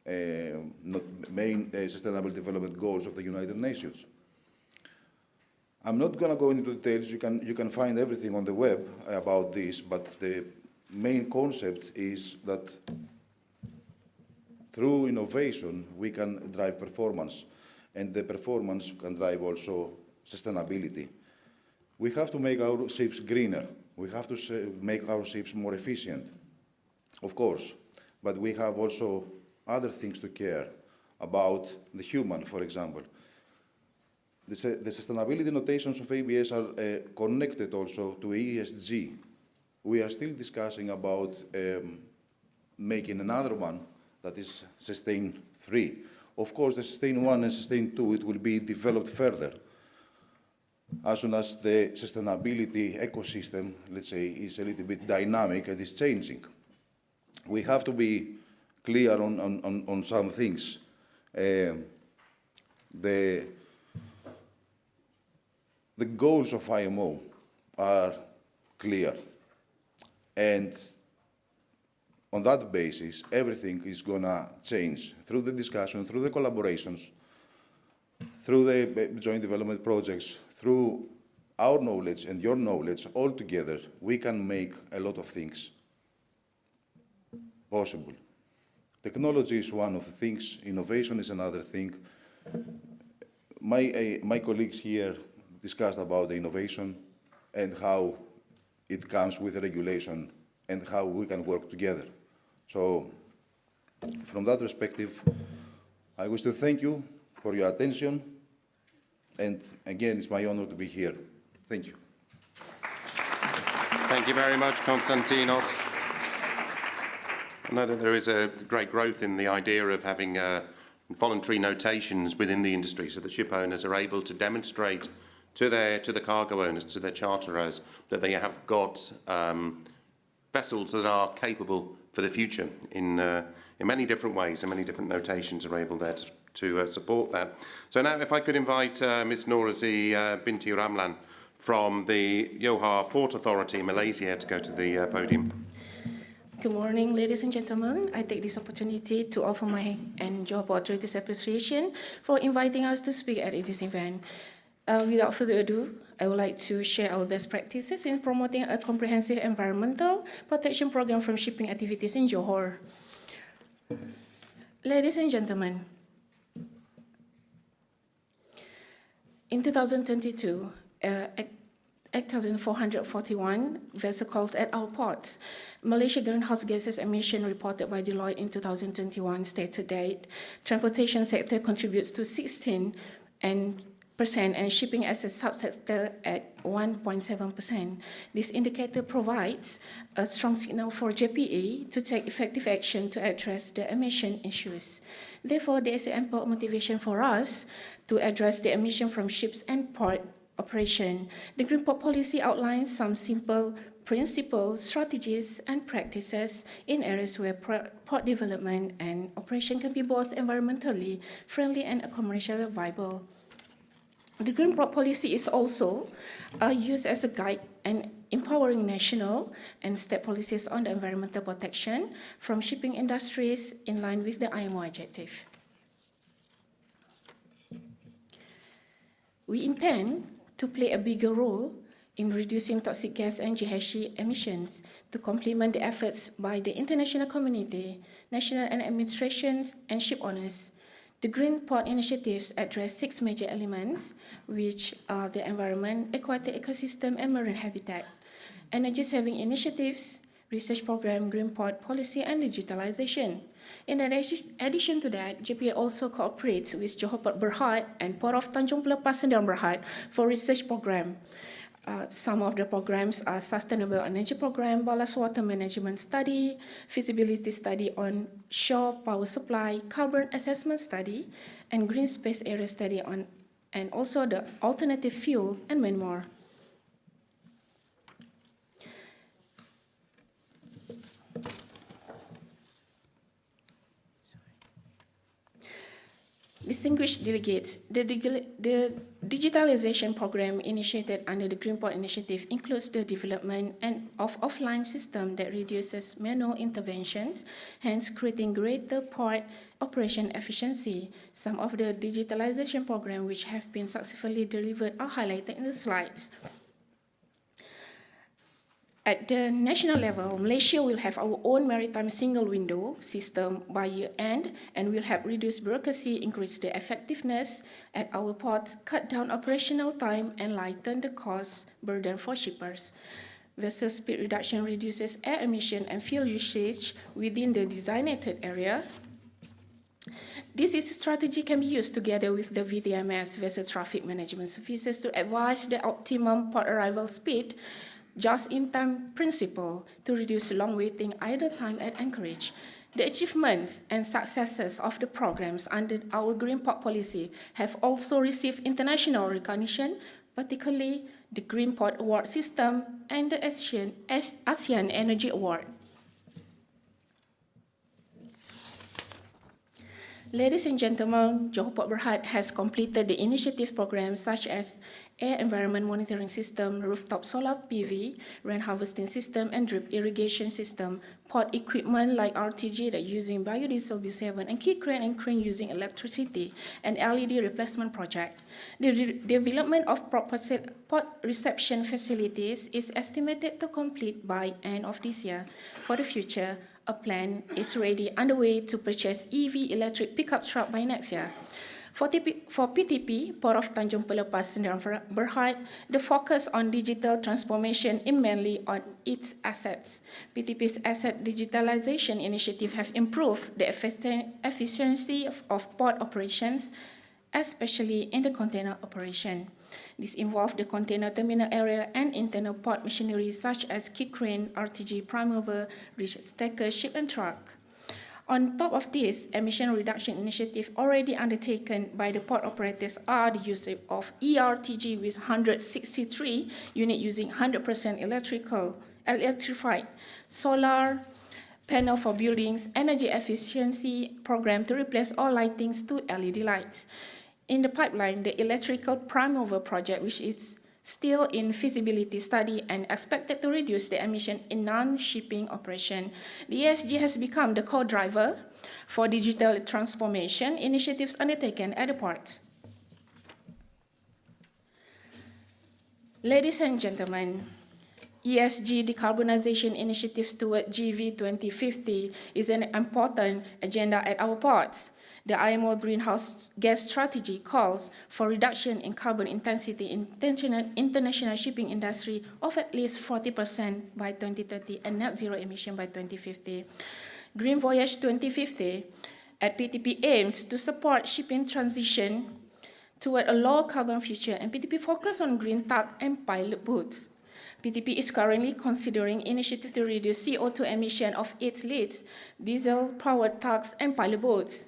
Sustainable Development Goals of the United Nations. I'm not going to go into details. You can find everything on the web about this, but the main concept is that through innovation, we can drive performance, and the performance can drive also sustainability. We have to make our ships greener. We have to make our ships more efficient, of course, but we have also other things to care about, the human, for example. The sustainability notations of ABS are connected also to ESG. We are still discussing about making another one that is Sustain 3. Of course, the Sustain 1 and Sustain 2, it will be developed further as soon as the sustainability ecosystem, let's say, is a little bit dynamic and is changing. We have to be clear on some things. The goals of IMO are clear, and on that basis, everything is going to change through the discussion, through the collaborations, through the joint development projects, through our knowledge and your knowledge, all together, we can make a lot of things possible. Technology is one of the things, innovation is another thing. My colleagues here discussed about the innovation and how it comes with regulation and how we can work together. So, from that perspective, I wish to thank you for your attention, and again, it's my honor to be here. Thank you. Thank you very much, Konstantinos. I know that there is a great growth in the idea of having voluntary notations within the industry, so the ship owners are able to demonstrate to the cargo owners, to their charterers, that they have got vessels that are capable for the future in many different ways, and many different notations are able there to support that. So now, if I could invite Ms. Norazi Binti Ramlan from the Johor Port Authority, Malaysia, to go to the podium. Good morning, ladies and gentlemen. I take this opportunity to offer my and Johor Port Authority's appreciation for inviting us to speak at this event. Without further ado, I would like to share our best practices in promoting a comprehensive environmental protection program from shipping activities in Johor. Ladies and gentlemen, in 2022, Act 1441 vessel calls at our ports. Malaysia greenhouse gases emission reported by Deloitte in 2021 stated that transportation sector contributes to 16% and shipping as a subsector at 1.7%. This indicator provides a strong signal for JPA to take effective action to address the emission issues. Therefore, there is ample motivation for us to address the emission from ships and port operation. The Green Port Policy outlines some simple principles, strategies, and practices in areas where port development and operation can be both environmentally friendly and commercially viable. The Green Port Policy is also used as a guide and empowering national and state policies on the environmental protection from shipping industries in line with the IMO objective. We intend to play a bigger role in reducing toxic gas and GHG emissions to complement the efforts by the international community, national and administrations, and ship owners. The Green Port initiatives address 6 major elements, which are the environment, aquatic ecosystem, and marine habitat, energy-saving initiatives, research program, green port policy, and digitalization. In addition to that, JPA also cooperates with Johor Port Berhad and Port of Tanjung Pelepas Sendirian Berhad for research program. Some of the programs are Sustainable Energy Program, Ballast Water Management Study, Feasibility Study on Shore Power Supply, Carbon Assessment Study, and Green Space Area Study on, and also the Alternative Fuel, and many more. Distinguished delegates, the digitalization program initiated under the Green Port Initiative includes the development of offline system that reduces manual interventions, hence creating greater port operation efficiency. Some of the digitalization program which have been successfully delivered are highlighted in the slides. At the national level, Malaysia will have our own maritime single window system by year-end and will help reduce bureaucracy, increase the effectiveness at our ports, cut down operational time, and lighten the cost burden for shippers. Vessel speed reduction reduces air emission and fuel usage within the designated area. This strategy can be used together with the VTMS, Vessel Traffic Management Services, to advise the optimum port arrival speed, just-in-time principle to reduce long waiting idle time at anchorage. The achievements and successes of the programs under our Green Port policy have also received international recognition, particularly the Green Port Award System and the ASEAN Energy Award. Ladies and gentlemen, Johor Port Berhad has completed the initiative programs such as air environment monitoring system, rooftop solar PV, rain harvesting system, and drip irrigation system, port equipment like RTG that using biodiesel B7, and key crane and crane using electricity, and LED replacement project. The development of port reception facilities is estimated to complete by end of this year. For the future, a plan is already underway to purchase EV electric pickup truck by next year. For PTP, Port of Tanjung Pelepas Sendirian Berhad, the focus on digital transformation is mainly on its assets. PTP's asset digitalization initiative have improved the efficiency of port operations, especially in the container operation. This involved the container terminal area and internal port machinery such as key crane, RTG, prime mover, reach stacker, ship and truck. On top of this, emission reduction initiative already undertaken by the port operators are the use of ERTG with 163 units using 100% electrified, solar panel for buildings, energy efficiency program to replace all lightings to LED lights. In the pipeline, the electrical prime mover project, which is still in feasibility study and expected to reduce the emission in non-shipping operation. The ESG has become the core driver for digital transformation initiatives undertaken at the ports. Ladies and gentlemen, ESG decarbonization initiatives toward GV 2050 is an important agenda at our ports. The IMO greenhouse gas strategy calls for reduction in carbon intensity in international shipping industry of at least 40% by 2030 and net zero emission by 2050. Green Voyage 2050 at PTP aims to support shipping transition toward a low carbon future, and PTP focus on green tug and pilot boats. PTP is currently considering initiatives to reduce CO2 emission of its leads, diesel-powered tugs and pilot boats.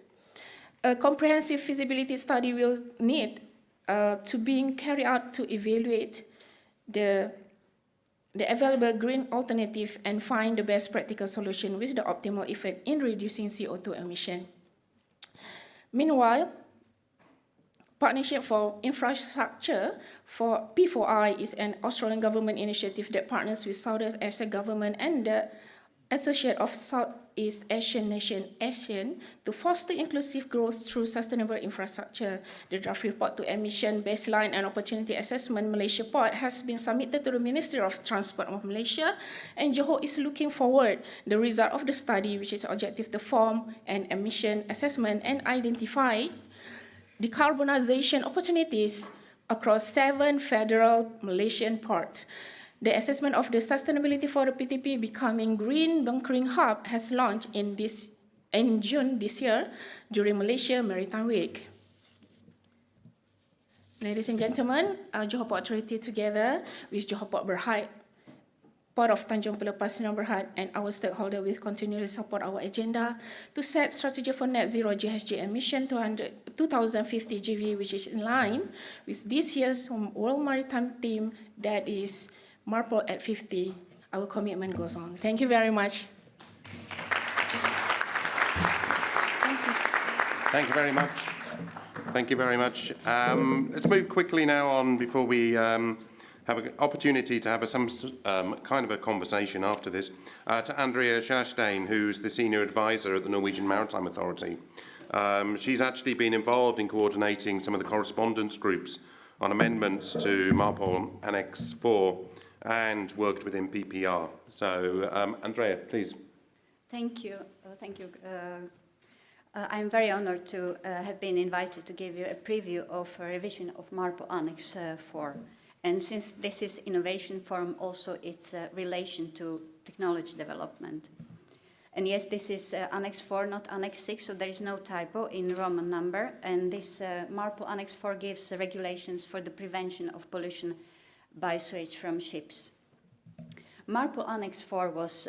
A comprehensive feasibility study will need to be carried out to evaluate the available green alternative and find the best practical solution with the optimal effect in reducing CO2 emission. Meanwhile, Partnership for Infrastructure for P4I is an Australian government initiative that partners with Southeast Asia government and the Association of East Asian nation, ASEAN, to foster inclusive growth through sustainable infrastructure. The draft report to emission baseline and opportunity assessment Malaysia Port has been submitted to the Ministry of Transport of Malaysia, and Johor is looking forward the result of the study, which is objective to form an emission assessment and identify decarbonization opportunities across 7 federal Malaysian ports. The assessment of the sustainability for the PTP becoming green bunkering hub has launched in June this year during Malaysia Maritime Week. Ladies and gentlemen, Johor Port Authority together with Johor Port Berhad, Port of Tanjung Pelepas Sdn Bhd, and our stakeholder will continually support our agenda to set strategy for net zero GHG emission 2050 GV, which is in line with this year's World Maritime theme, that is MARPOL at 50. Our commitment goes on. Thank you very much. Thank you very much. Thank you very much. Let's move quickly now on before we have an opportunity to have some kind of a conversation after this, to Andrea Scherstein, who's the Senior Advisor at the Norwegian Maritime Authority. She's actually been involved in coordinating some of the correspondence groups on amendments to MARPOL Annex IV and worked within PPR. So, Andrea, please. Thank you. I'm very honoured to have been invited to give you a preview of a revision of MARPOL Annex IV. And since this is Innovation Forum, also its relation to technology development. And yes, this is Annex 4, not Annex 6, so there is no typo in Roman number. And this MARPOL Annex 4 gives regulations for the prevention of pollution by sewage from ships. MARPOL Annex 4 was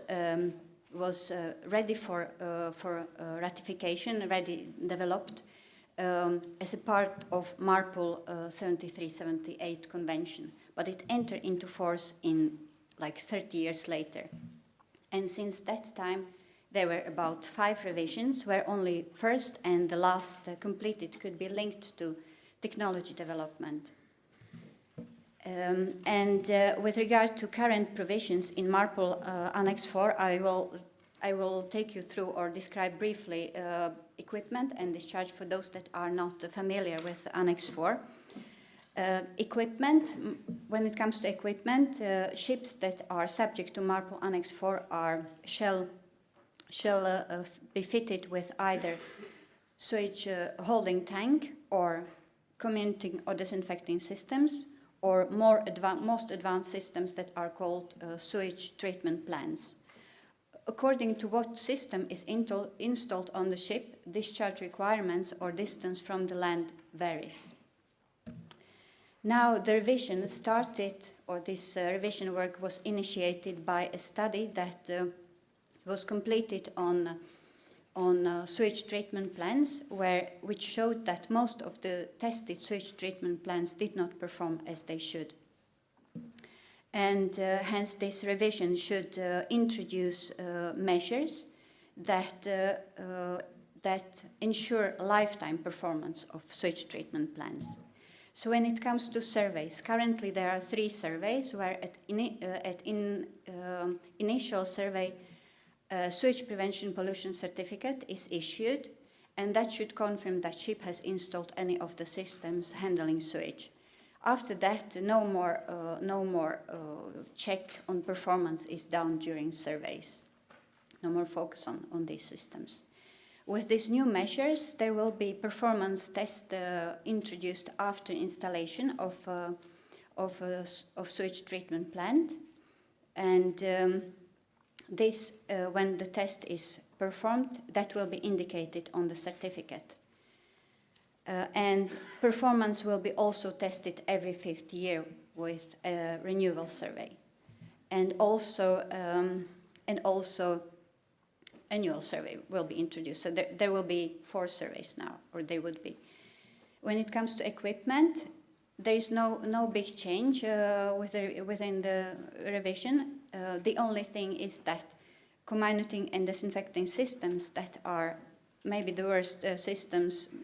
ready for ratification, developed as a part of MARPOL 73-78 convention, but it entered into force in like 30 years later. And since that time, there were about 5 revisions where only first and the last completed could be linked to technology development. With regard to current provisions in MARPOL Annex 4, I will take you through or describe briefly equipment and discharge for those that are not familiar with Annex 4. Equipment, when it comes to equipment, ships that are subject to MARPOL Annex 4 shall be fitted with either sewage holding tank or commuting or disinfecting systems, or most advanced systems that are called sewage treatment plants. According to what system is installed on the ship, discharge requirements or distance from the land varies. Now, the revision started, or this revision work was initiated by a study that was completed on sewage treatment plants, which showed that most of the tested sewage treatment plants did not perform as they should. And hence this revision should introduce measures that ensure lifetime performance of sewage treatment plants. So when it comes to surveys, currently there are 3 surveys where at initial survey, sewage prevention pollution certificate is issued, and that should confirm that ship has installed any of the systems handling sewage. After that, no more check on performance is done during surveys. No more focus on these systems. With these new measures, there will be performance tests introduced after installation of sewage treatment plant, and this, when the test is performed, that will be indicated on the certificate. And performance will be also tested every 5th year with a renewal survey, and also annual survey will be introduced. So there will be 4 surveys now, or there would be. When it comes to equipment, there is no big change within the revision. The only thing is that comminuting and disinfecting systems that are maybe the worst systems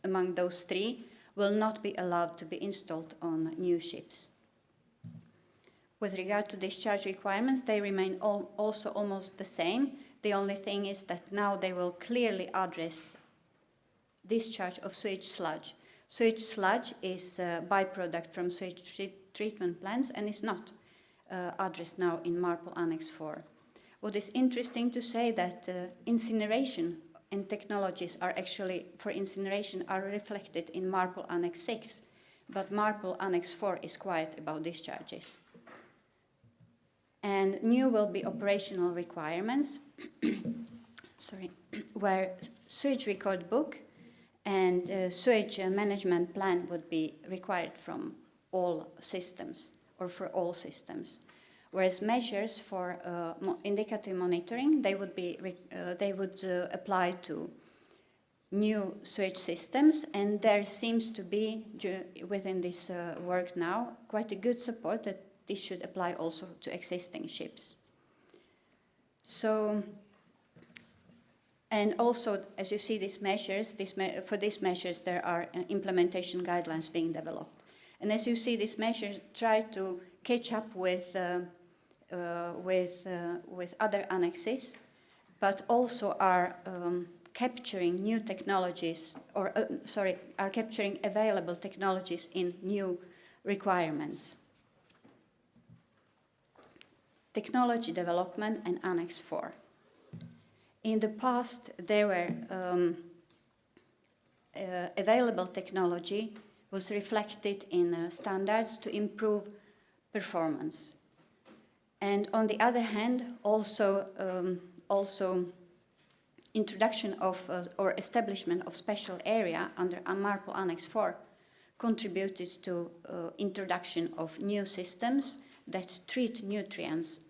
among those 3 will not be allowed to be installed on new ships. With regard to discharge requirements, they remain also almost the same. The only thing is that now they will clearly address discharge of sewage sludge. Sewage sludge is a byproduct from sewage treatment plants and is not addressed now in MARPOL Annex IV. What is interesting to say that incineration and technologies are actually, for incineration, are reflected in MARPOL Annex VI, but MARPOL Annex IV is quiet about discharges. And new will be operational requirements, where sewage record book and sewage management plan would be required from all systems, or for all systems. Whereas measures for indicative monitoring, they would apply to new sewage systems, and there seems to be, within this work now, quite a good support that this should apply also to existing ships. So, and also, as you see these measures, for these measures there are implementation guidelines being developed. And as you see, these measures try to catch up with other annexes, but also are capturing new technologies, or are capturing available technologies in new requirements. Technology development and Annex IV. In the past, there were available technology was reflected in standards to improve performance. And on the other hand, also introduction of or establishment of special area under MARPOL Annex IV contributed to introduction of new systems that treat nutrients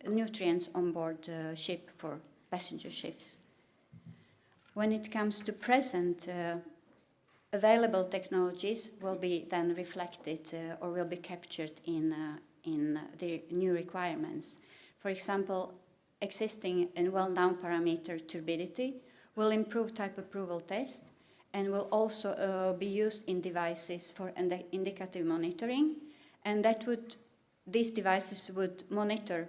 on board ship for passenger ships. When it comes to present, available technologies will be then reflected or will be captured in the new requirements. For example, existing and well-known parameter turbidity will improve type approval test and will also be used in devices for indicative monitoring, and these devices would monitor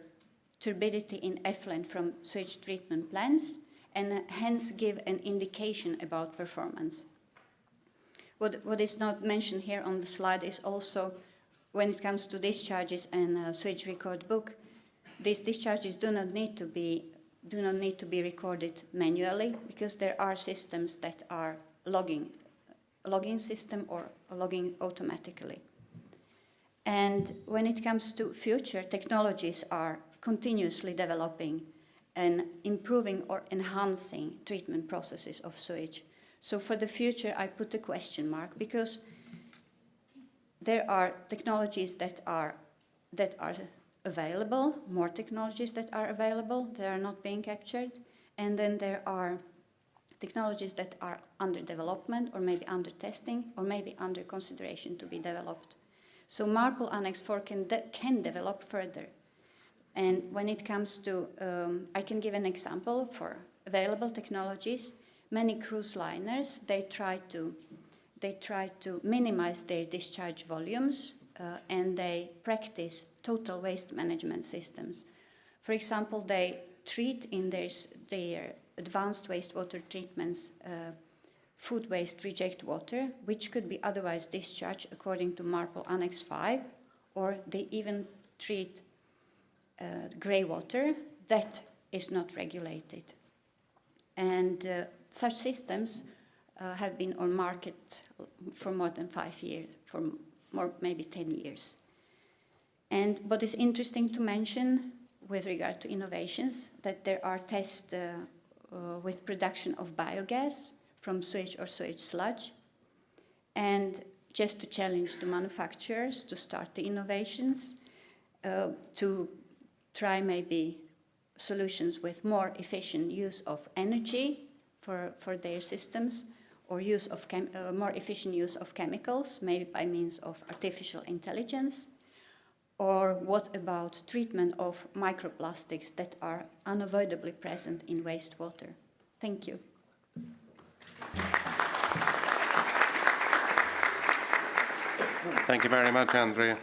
turbidity in effluent from sewage treatment plants and hence give an indication about performance. What is not mentioned here on the slide is also, when it comes to discharges and sewage record book, these discharges do not need to be recorded manually, because there are systems that are logging system or logging automatically. And when it comes to future, technologies are continuously developing and improving or enhancing treatment processes of sewage. So for the future, I put a question mark, because there are technologies that are available, more technologies that are available, that are not being captured, and then there are technologies that are under development or maybe under testing or maybe under consideration to be developed. So MARPOL Annex IV can develop further. And when it comes to, I can give an example for available technologies. Many cruise liners, they try to minimize their discharge volumes and they practice total waste management systems. For example, they treat in their advanced wastewater treatments food waste reject water, which could be otherwise discharged according to MARPOL Annex V, or they even treat grey water that is not regulated. And such systems have been on market for more than 5 years, for maybe 10 years. And what is interesting to mention with regard to innovations, that there are tests with production of biogas from sewage or sewage sludge, and just to challenge the manufacturers to start the innovations, to try maybe solutions with more efficient use of energy for their systems, or use of more efficient use of chemicals, maybe by means of artificial intelligence. Or what about treatment of microplastics that are unavoidably present in wastewater? Thank you. Thank you very much, Andrea.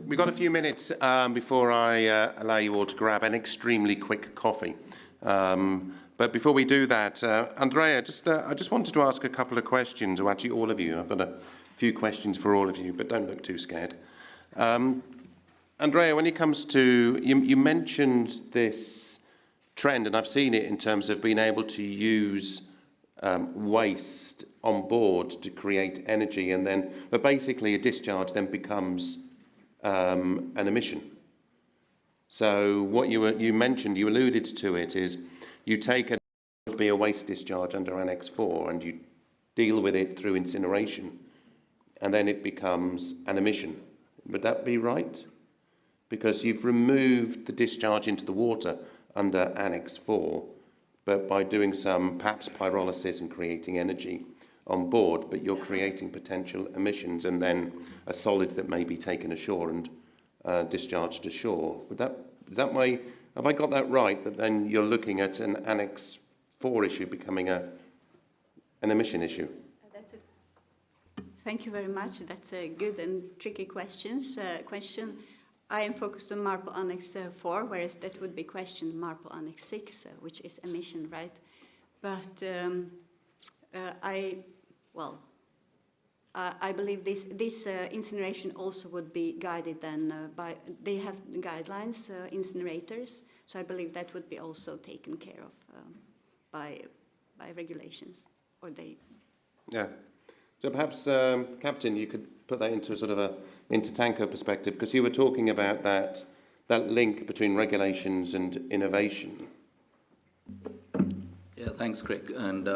We've got a few minutes before I allow you all to grab an extremely quick coffee. But before we do that, Andrea, I just wanted to ask a couple of questions, or actually all of you. I've got a few questions for all of you, but don't look too scared. Andrea, when it comes to, you mentioned this trend, and I've seen it in terms of being able to use waste on board to create energy, and then, but basically a discharge then becomes an emission. So what you mentioned, you alluded to it, is you take a waste discharge under Annex IV and you deal with it through incineration, and then it becomes an emission. Would that be right? Because you've removed the discharge into the water under Annex IV, but by doing some perhaps pyrolysis and creating energy on board, but you're creating potential emissions and then a solid that may be taken ashore and discharged ashore. Have I got that right, that then you're looking at an Annex IV issue becoming an emission issue? Thank you very much. That's a good and tricky question. I am focused on MARPOL Annex IV, whereas that would be questioned MARPOL Annex VI, which is emission, right? But I believe this incineration also would be guided then by, they have guidelines, incinerators, so I believe that would be also taken care of by regulations, or they. Yeah. So perhaps, Captain, you could put that into a sort of a inter-tanker perspective, because you were talking about that link between regulations and innovation. Yeah, thanks, Craig. And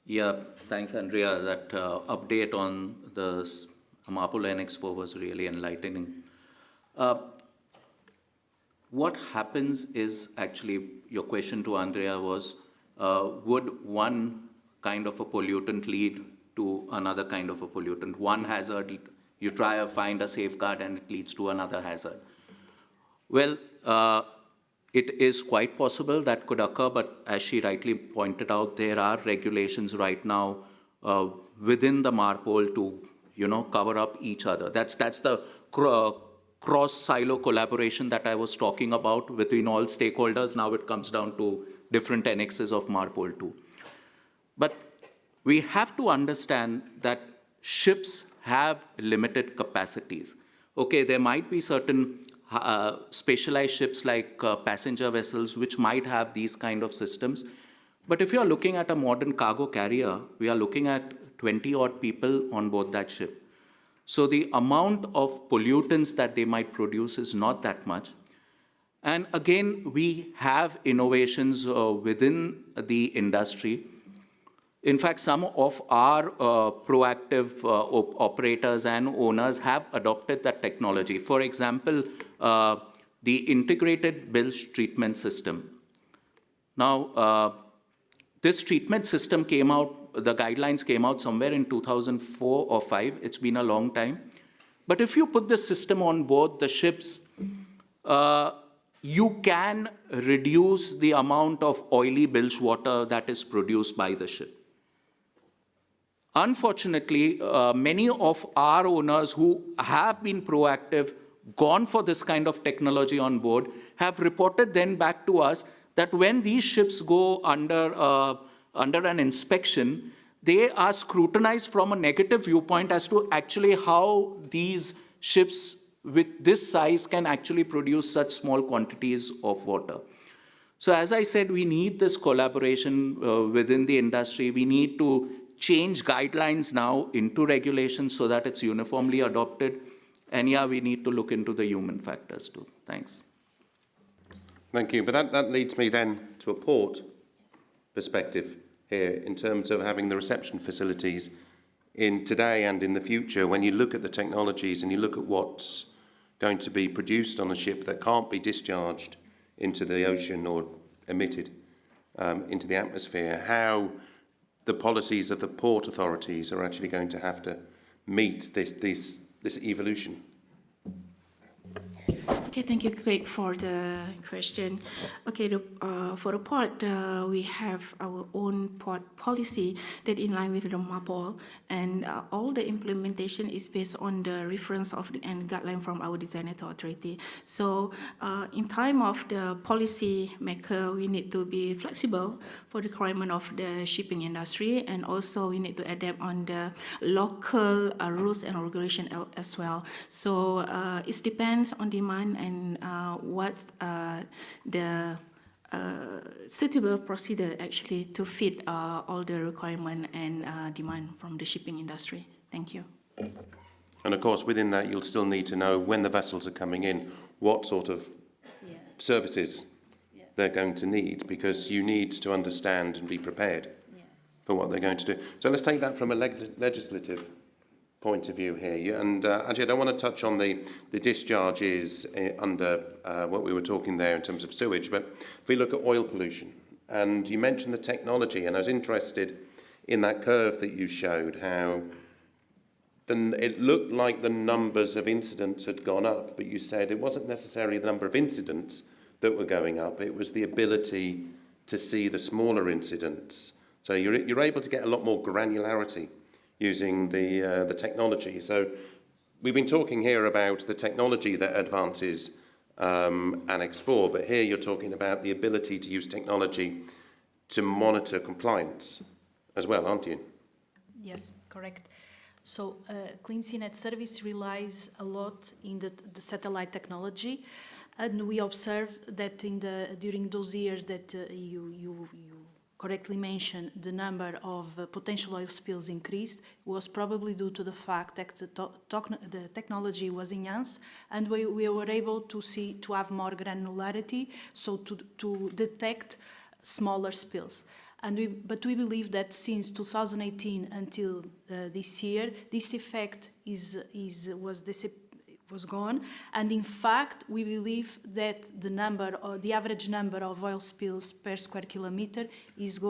yeah, thanks, Andrea. That update on the MARPOL Annex IV was really enlightening. What happens is, actually, your question to Andrea was, would one kind of a pollutant lead to another kind of a pollutant? One hazard, you try to find a safeguard and it leads to another hazard. Well, it is quite possible that could occur, but as she rightly pointed out, there are regulations right now within the MARPOL to, cover up each other. That's the cross-silo collaboration that I was talking about between all stakeholders. Now it comes down to different annexes of MARPOL 2. But we have to understand that ships have limited capacities. Okay, there might be certain specialized ships like passenger vessels which might have these kind of systems. But if you're looking at a modern cargo carrier, we are looking at 20-odd people on board that ship. So the amount of pollutants that they might produce is not that much. And again, we have innovations within the industry. In fact, some of our proactive operators and owners have adopted that technology. For example, the integrated bilge treatment system. Now, this treatment system came out, the guidelines came out somewhere in 2004 or 5. It's been a long time. But if you put this system on board the ships, you can reduce the amount of oily bilge water that is produced by the ship. Unfortunately, many of our owners who have been proactive, gone for this kind of technology on board, have reported then back to us that when these ships go under an inspection, they are scrutinized from a negative viewpoint as to actually how these ships with this size can actually produce such small quantities of water. So as I said, we need this collaboration within the industry. We need to change guidelines now into regulations so that it's uniformly adopted. And yeah, we need to look into the human factors too. Thanks. Thank you. But that leads me then to a port perspective here in terms of having the reception facilities in today and in the future. When you look at the technologies and you look at what's going to be produced on a ship that can't be discharged into the ocean or emitted into the atmosphere, how the policies of the port authorities are actually going to have to meet this evolution. Okay, thank you, Craig, for the question. Okay, for the port, we have our own port policy that in line with the MAPOL, and all the implementation is based on the reference of and guideline from our designator authority. So, in time of the policy maker, we need to be flexible for the requirement of the shipping industry, and also we need to adapt on the local rules and regulation as well. So, it depends on demand and what's the suitable procedure actually to fit all the requirement and demand from the shipping industry. Thank you. And of course, within that, you'll still need to know when the vessels are coming in, what sort of services they're going to need, because you need to understand and be prepared for what they're going to do. So let's take that from a legislative point of view here. And actually, I don't want to touch on the discharges under what we were talking there in terms of sewage, but if we look at oil pollution, and you mentioned the technology, and I was interested in that curve that you showed, how it looked like the numbers of incidents had gone up, but you said it wasn't necessarily the number of incidents that were going up, it was the ability to see the smaller incidents. So you're able to get a lot more granularity using the technology. So we've been talking here about the technology that advances Annex IV, but here you're talking about the ability to use technology to monitor compliance as well, aren't you? Yes, correct. So Clean Sea-Net service relies a lot in the satellite technology, and we observe that during those years that you correctly mentioned, the number of potential oil spills increased was probably due to the fact that the technology was enhanced, and we were able to have more granularity, so to detect smaller spills. But we believe that since 2018 until this year, this effect was gone, and in fact we believe that the average number of oil spills per square kilometer is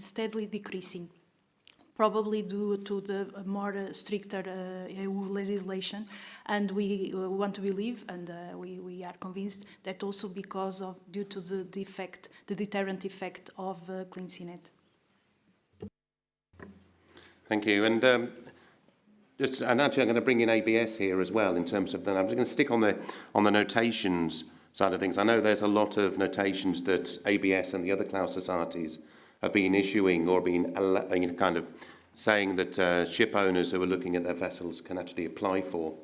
steadily decreasing, probably due to the more stricter EU legislation, and we want to believe, and we are convinced that also due to the deterrent effect of Clean Sea-Net. Thank you. And and actually, I'm going to bring in ABS here as well in terms of that. I'm just going to stick on the notations side of things. I know there's a lot of notations that ABS and the other cloud societies have been issuing or been kind of saying that ship owners who are looking at their vessels can actually apply for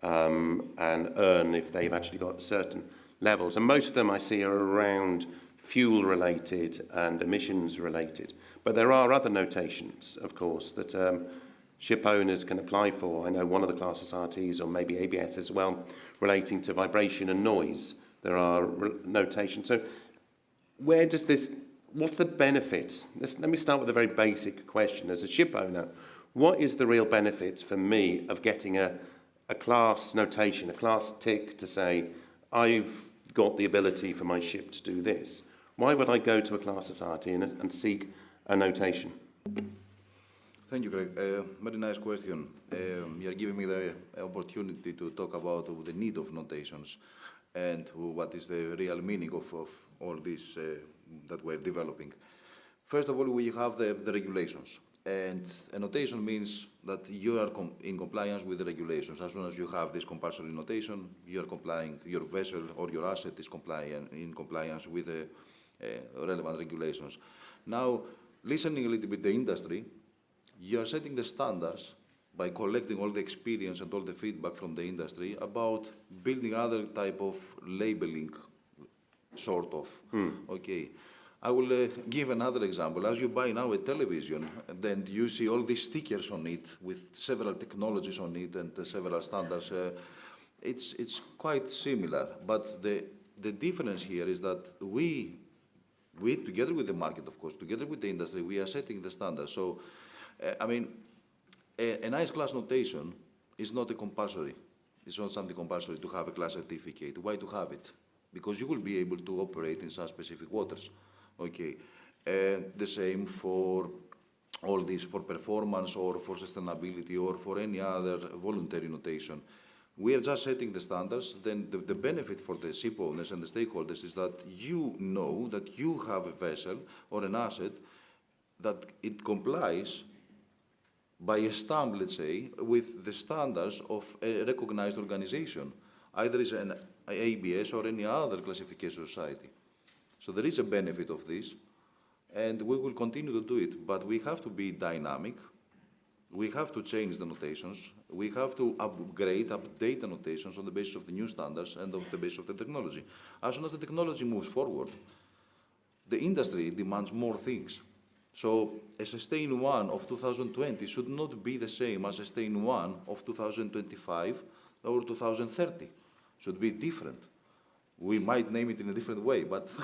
and earn if they've actually got certain levels. And most of them I see are around fuel related and emissions related. But there are other notations, of course, that ship owners can apply for. I know one of the class societies, or maybe ABS as well, relating to vibration and noise. There are notations. So where does what's the benefit? Let me start with a very basic question. As a ship owner, what is the real benefit for me of getting a class notation, a class tick to say, I've got the ability for my ship to do this? Why would I go to a class society and seek a notation? Thank you, Greg. Very nice question. You're giving me the opportunity to talk about the need of notations and what is the real meaning of all this that we're developing. First of all, we have the regulations. And a notation means that you are in compliance with the regulations. As soon as you have this compulsory notation, you are complying, your vessel or your asset is in compliance with the relevant regulations. Now, listening a little bit to the industry, you are setting the standards by collecting all the experience and all the feedback from the industry about building other type of labeling, sort of. Okay. I will give another example. As you buy now a television, then you see all these stickers on it with several technologies on it and several standards. It's quite similar, but the difference here is that we, together with the market, of course, together with the industry, we are setting the standards. So, I mean, a nice class notation is not a compulsory. It's not something compulsory to have a class certificate. Why to have it? Because you will be able to operate in some specific waters. Okay. The same for all this, for performance or for sustainability or for any other voluntary notation. We are just setting the standards. Then the benefit for the ship owners and the stakeholders is that you know that you have a vessel or an asset that it complies by a stamp, let's say, with the standards of a recognized organization, either is an ABS or any other classification society. So there is a benefit of this, and we will continue to do it, but we have to be dynamic. We have to change the notations. We have to upgrade, update the notations on the basis of the new standards and on the basis of the technology. As soon as the technology moves forward, the industry demands more things. So a sustain one of 2020 should not be the same as a sustain one of 2025 or 2030. Should be different. We might name it in a different way, but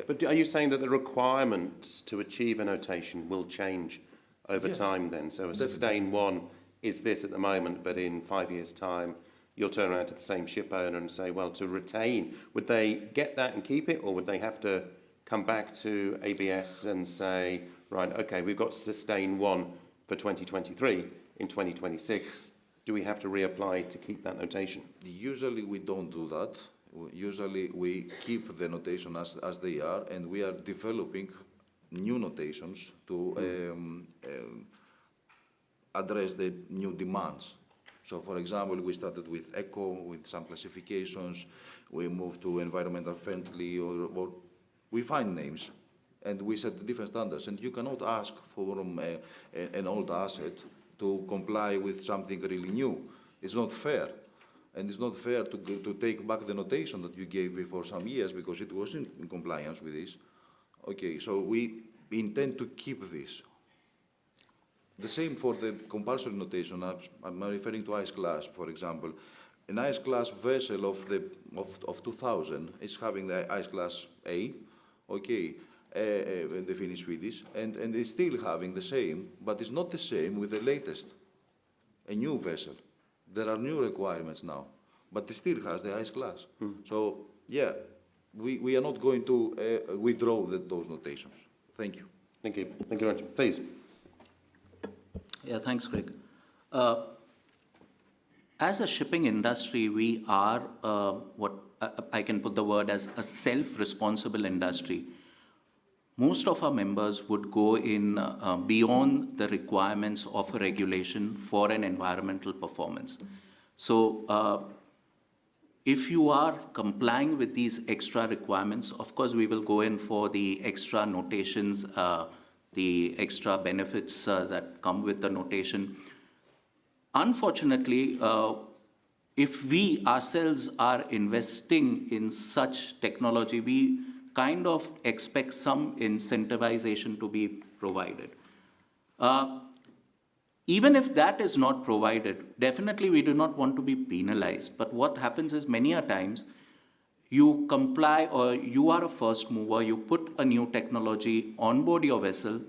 But are you saying that the requirements to achieve a notation will change over time then? So a sustain one is this at the moment, but in 5 years' time, you'll turn around to the same ship owner and say, well, to retain, would they get that and keep it, or would they have to come back to ABS and say, right, okay, we've got sustain one for 2023, in 2026, do we have to reapply to keep that notation? Usually we don't do that. Usually we keep the notation as they are, and we are developing new notations to address the new demands. So, for example, we started with eco, with some classifications. We moved to environmental friendly, or we find names, and we set different standards. And you cannot ask for an old asset to comply with something really new. It's not fair. And it's not fair to take back the notation that you gave me for some years because it wasn't in compliance with this. Okay, so we intend to keep this. The same for the compulsory notation. I'm referring to ice class, for example. An ice class vessel of 2000 is having the ice class A, okay, the Finnish Swedish, and it's still having the same, but it's not the same with the latest, a new vessel. There are new requirements now, but it still has the ice class. So, yeah, we are not going to withdraw those notations. Thank you. Thank you. Thank you very much. Please. Yeah, thanks, Greg. As a shipping industry, we are what I can put the word as a self-responsible industry. Most of our members would go in beyond the requirements of a regulation for an environmental performance. So if you are complying with these extra requirements, of course, we will go in for the extra notations, the extra benefits that come with the notation. Unfortunately, if we ourselves are investing in such technology, we kind of expect some incentivization to be provided. Even if that is not provided, definitely we do not want to be penalized. But what happens is many a times you comply or you are a first mover, you put a new technology on board your vessel,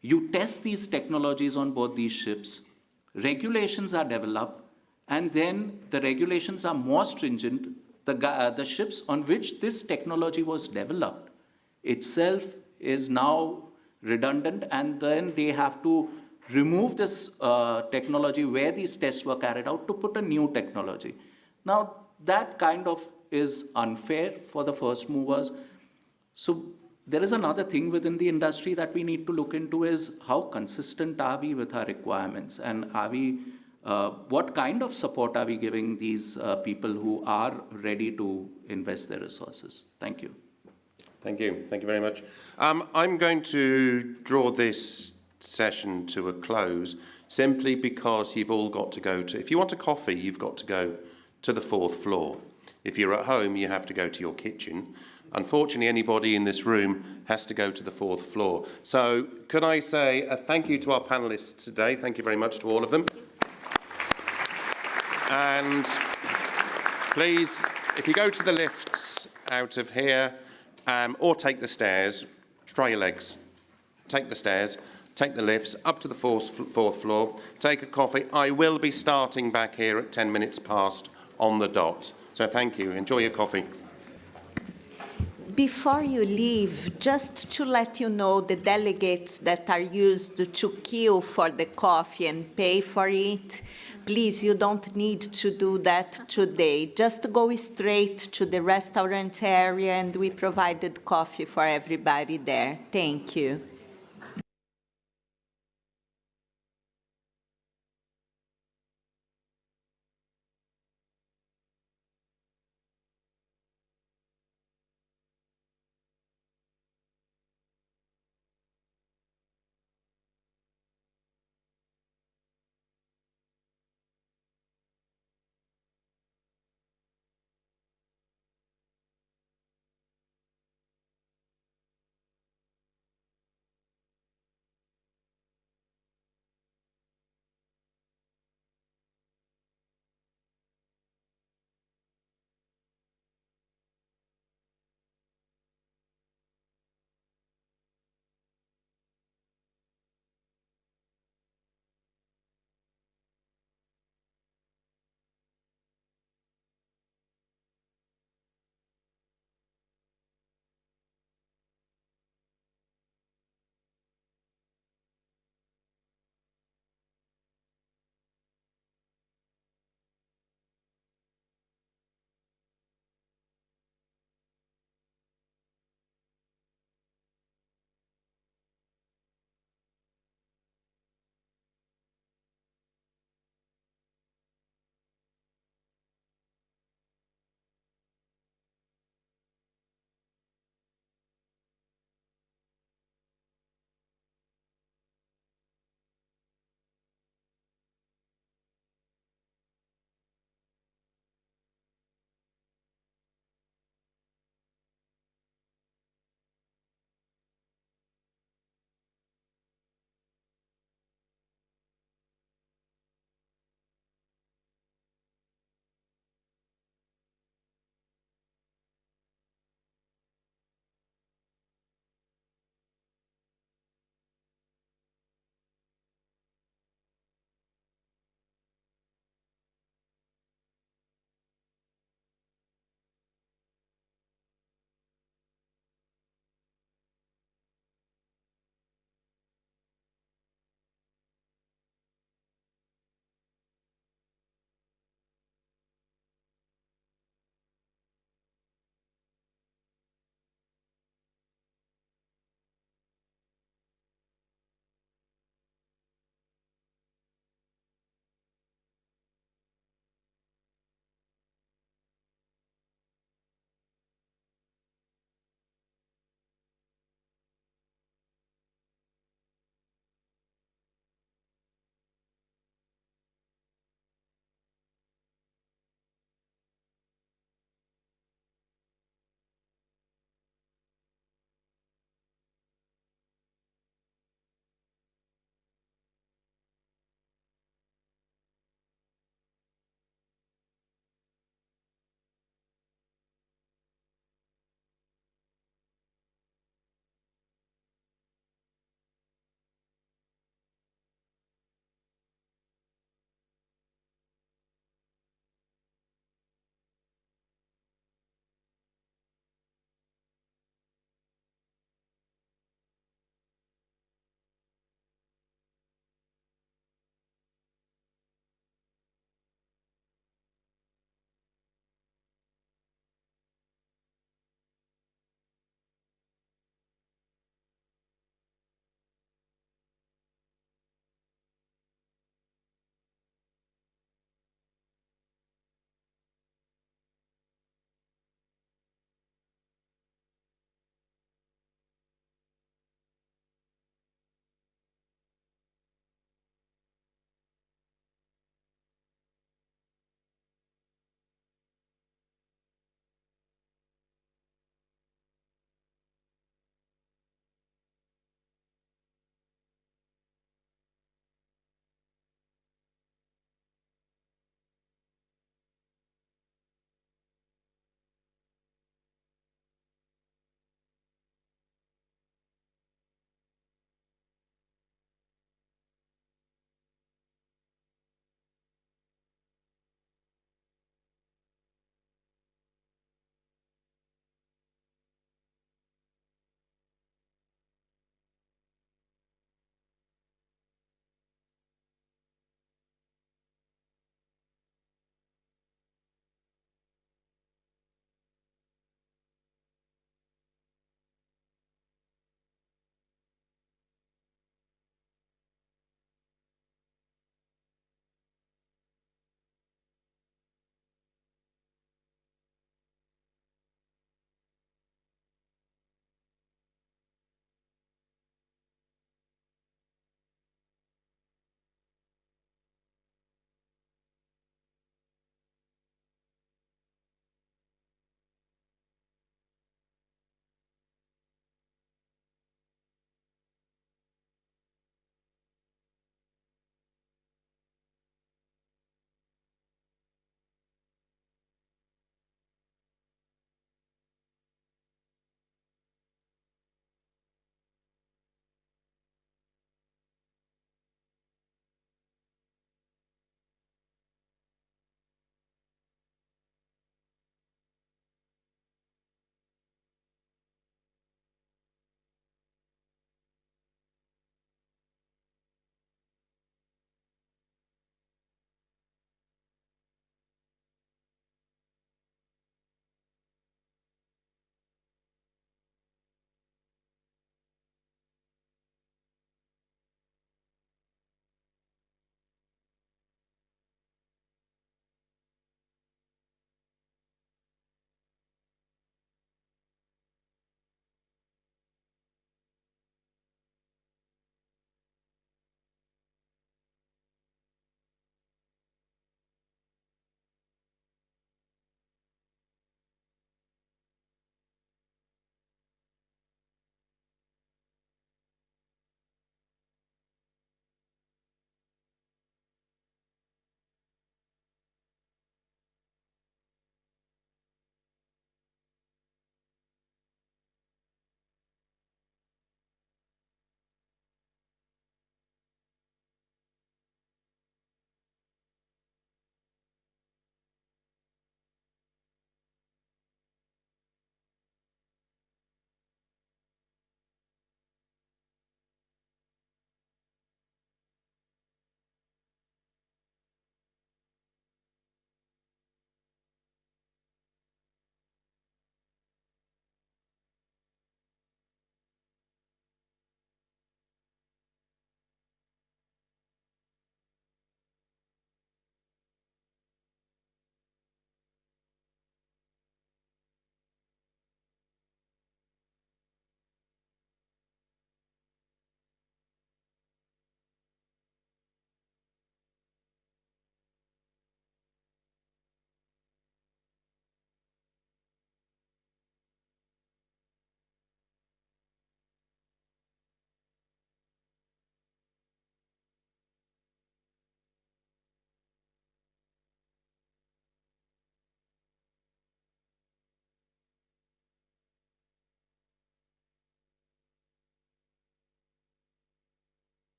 you test these technologies on board these ships, regulations are developed, and then the regulations are more stringent. The ships on which this technology was developed itself is now redundant, and then they have to remove this technology where these tests were carried out to put a new technology. Now, that kind of is unfair for the first movers. So there is another thing within the industry that we need to look into is how consistent are we with our requirements, and are we what kind of support are we giving these people who are ready to invest their resources? Thank you. Thank you. Thank you very much. I'm going to draw this session to a close simply because you've all got to go to, if you want a coffee, you've got to go to the 4th floor. If you're at home, you have to go to your kitchen. Unfortunately, anybody in this room has to go to the 4th floor. So could I say a thank you to our panellists today? Thank you very much to all of them. And please, if you go to the lifts out of here, or take the stairs, try your legs, take the stairs, take the lifts up to the 4th floor, take a coffee. I will be starting back here at 10 minutes past on the dot. So thank you. Enjoy your coffee. Before you leave, just to let you know, the delegates that are used to queue for the coffee and pay for it, please, you don't need to do that today. Just go straight to the restaurant area, and we provided coffee for everybody there. Thank you.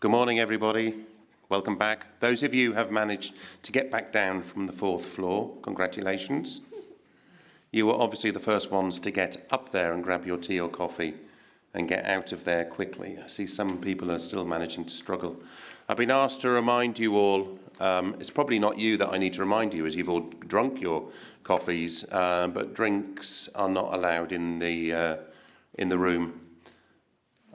Good morning, everybody. Welcome back. Those of you who have managed to get back down from the 4th floor, congratulations. You were obviously the first ones to get up there and grab your tea or coffee and get out of there quickly. I see some people are still managing to struggle. I've been asked to remind you all, it's probably not you that I need to remind you, as you've all drunk your coffees, but drinks are not allowed in the room.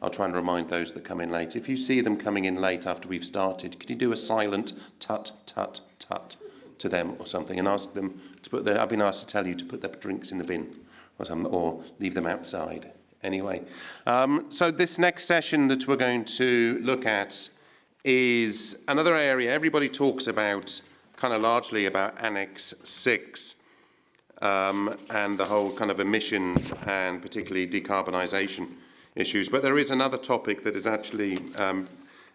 I'll try and remind those that come in late. If you see them coming in late after we've started, could you do a silent tut, tut, tut to them or something, and ask them to put their, I've been asked to tell you to put their drinks in the bin or something, or leave them outside. Anyway, so this next session that we're going to look at is another area. Everybody talks about, kind of largely about Annex IV and the whole kind of emissions and particularly decarbonisation issues. But there is another topic that is actually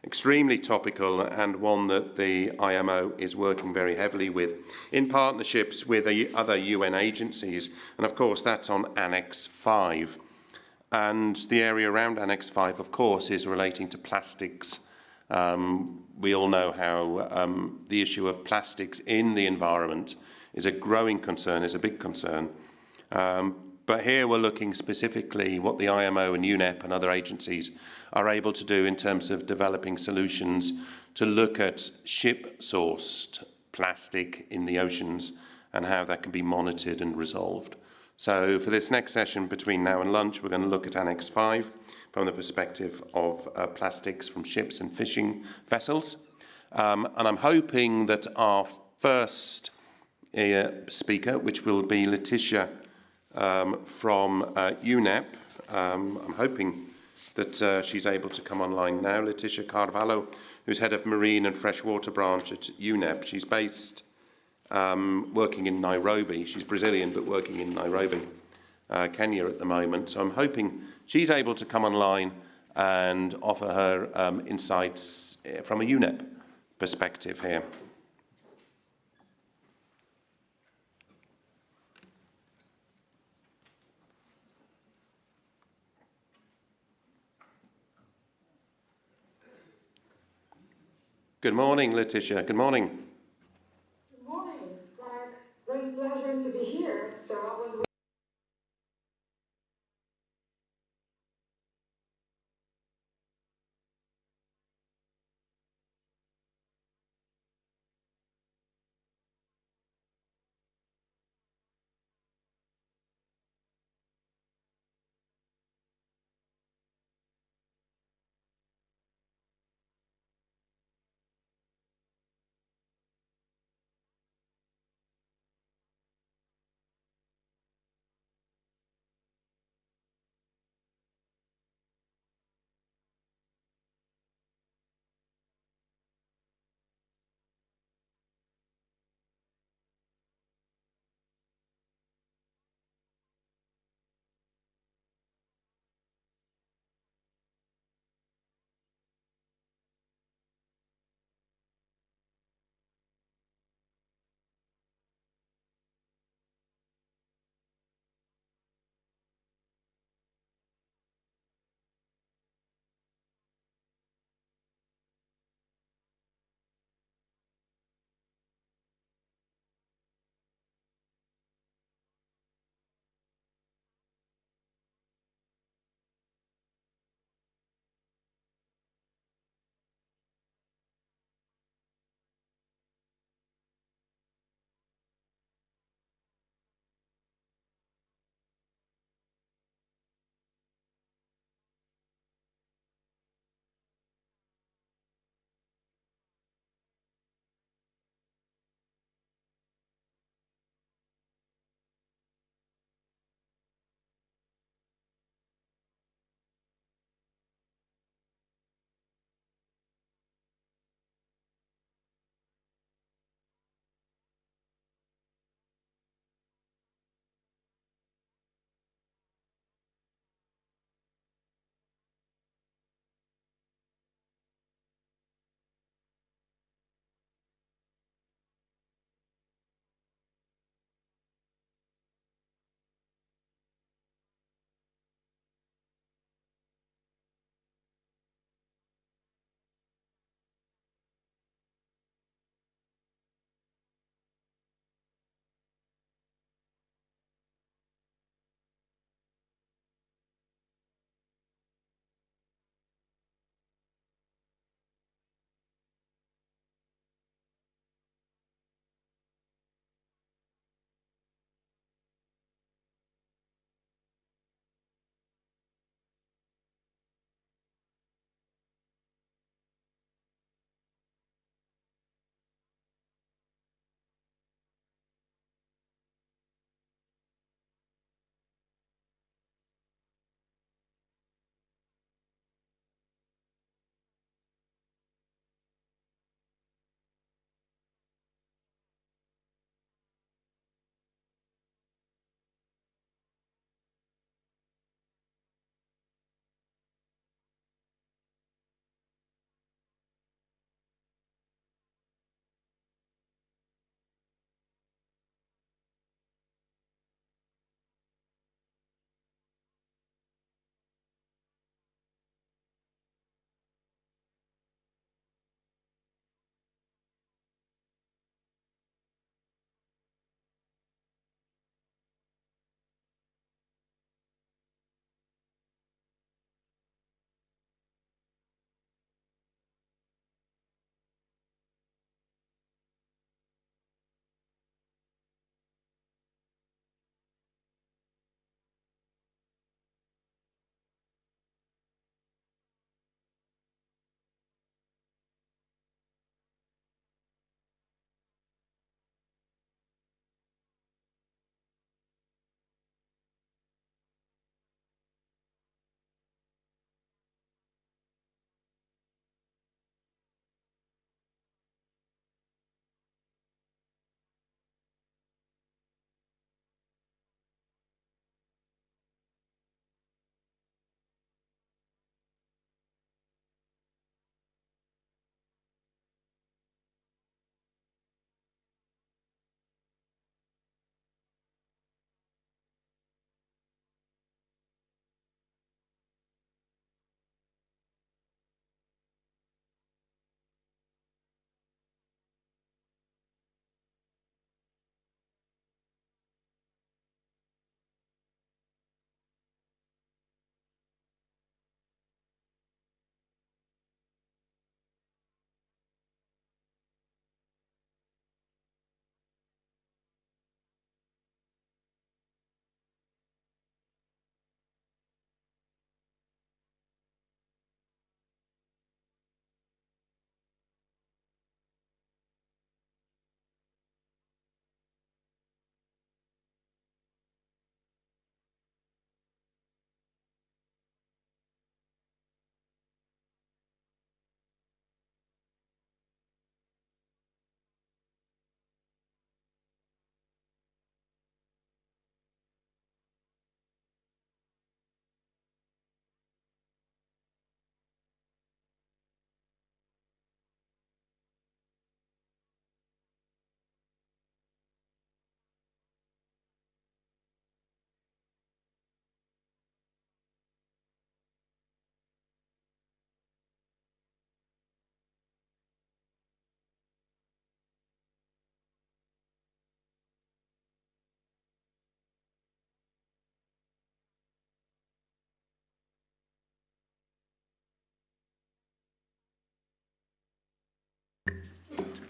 extremely topical and one that the IMO is working very heavily with in partnerships with other UN agencies. And of course, that's on Annex V. And the area around Annex V, of course, is relating to plastics. We all know how the issue of plastics in the environment is a growing concern, is a big concern. But here we're looking specifically what the IMO and UNEP and other agencies are able to do in terms of developing solutions to look at ship-sourced plastic in the oceans and how that can be monitored and resolved. So for this next session between now and lunch, we're going to look at Annex V from the perspective of plastics from ships and fishing vessels. And I'm hoping that our first speaker, which will be Letitia from UNEP, I'm hoping that she's able to come online now. Letitia Carvalho, who's head of Marine and Freshwater Branch at UNEP. She's based working in Nairobi. She's Brazilian, but working in Nairobi, Kenya at the moment. So I'm hoping she's able to come online and offer her insights from a UNEP perspective here. Good morning, Letitia. Good morning. Good morning. Great pleasure to be here. So I was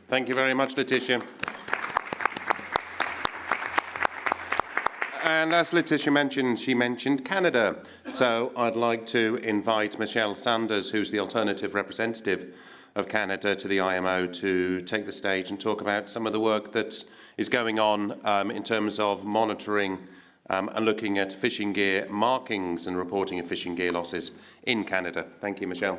Thank you very much, Letitia. And as Letitia mentioned, she mentioned Canada. So I'd like to invite Michelle Sanders, who's the alternative representative of Canada to the IMO, to take the stage and talk about some of the work that is going on in terms of monitoring and looking at fishing gear markings and reporting of fishing gear losses in Canada. Thank you, Michelle.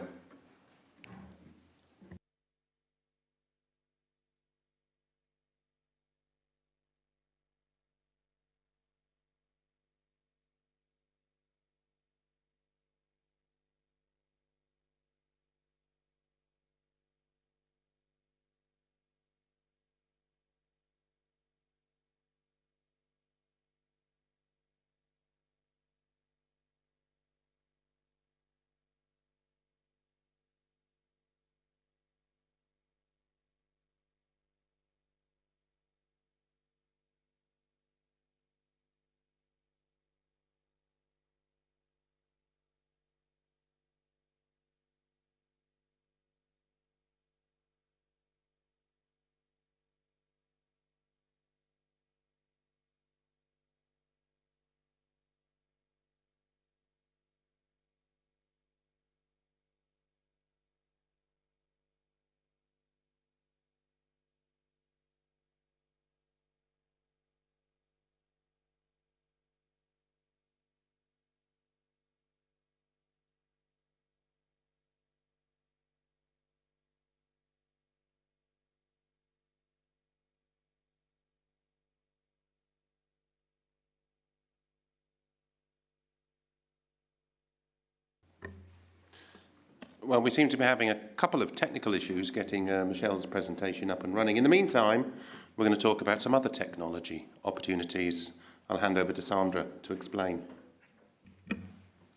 Well, we seem to be having a couple of technical issues getting Michelle's presentation up and running. In the meantime, we're going to talk about some other technology opportunities. I'll hand over to Sandra to explain.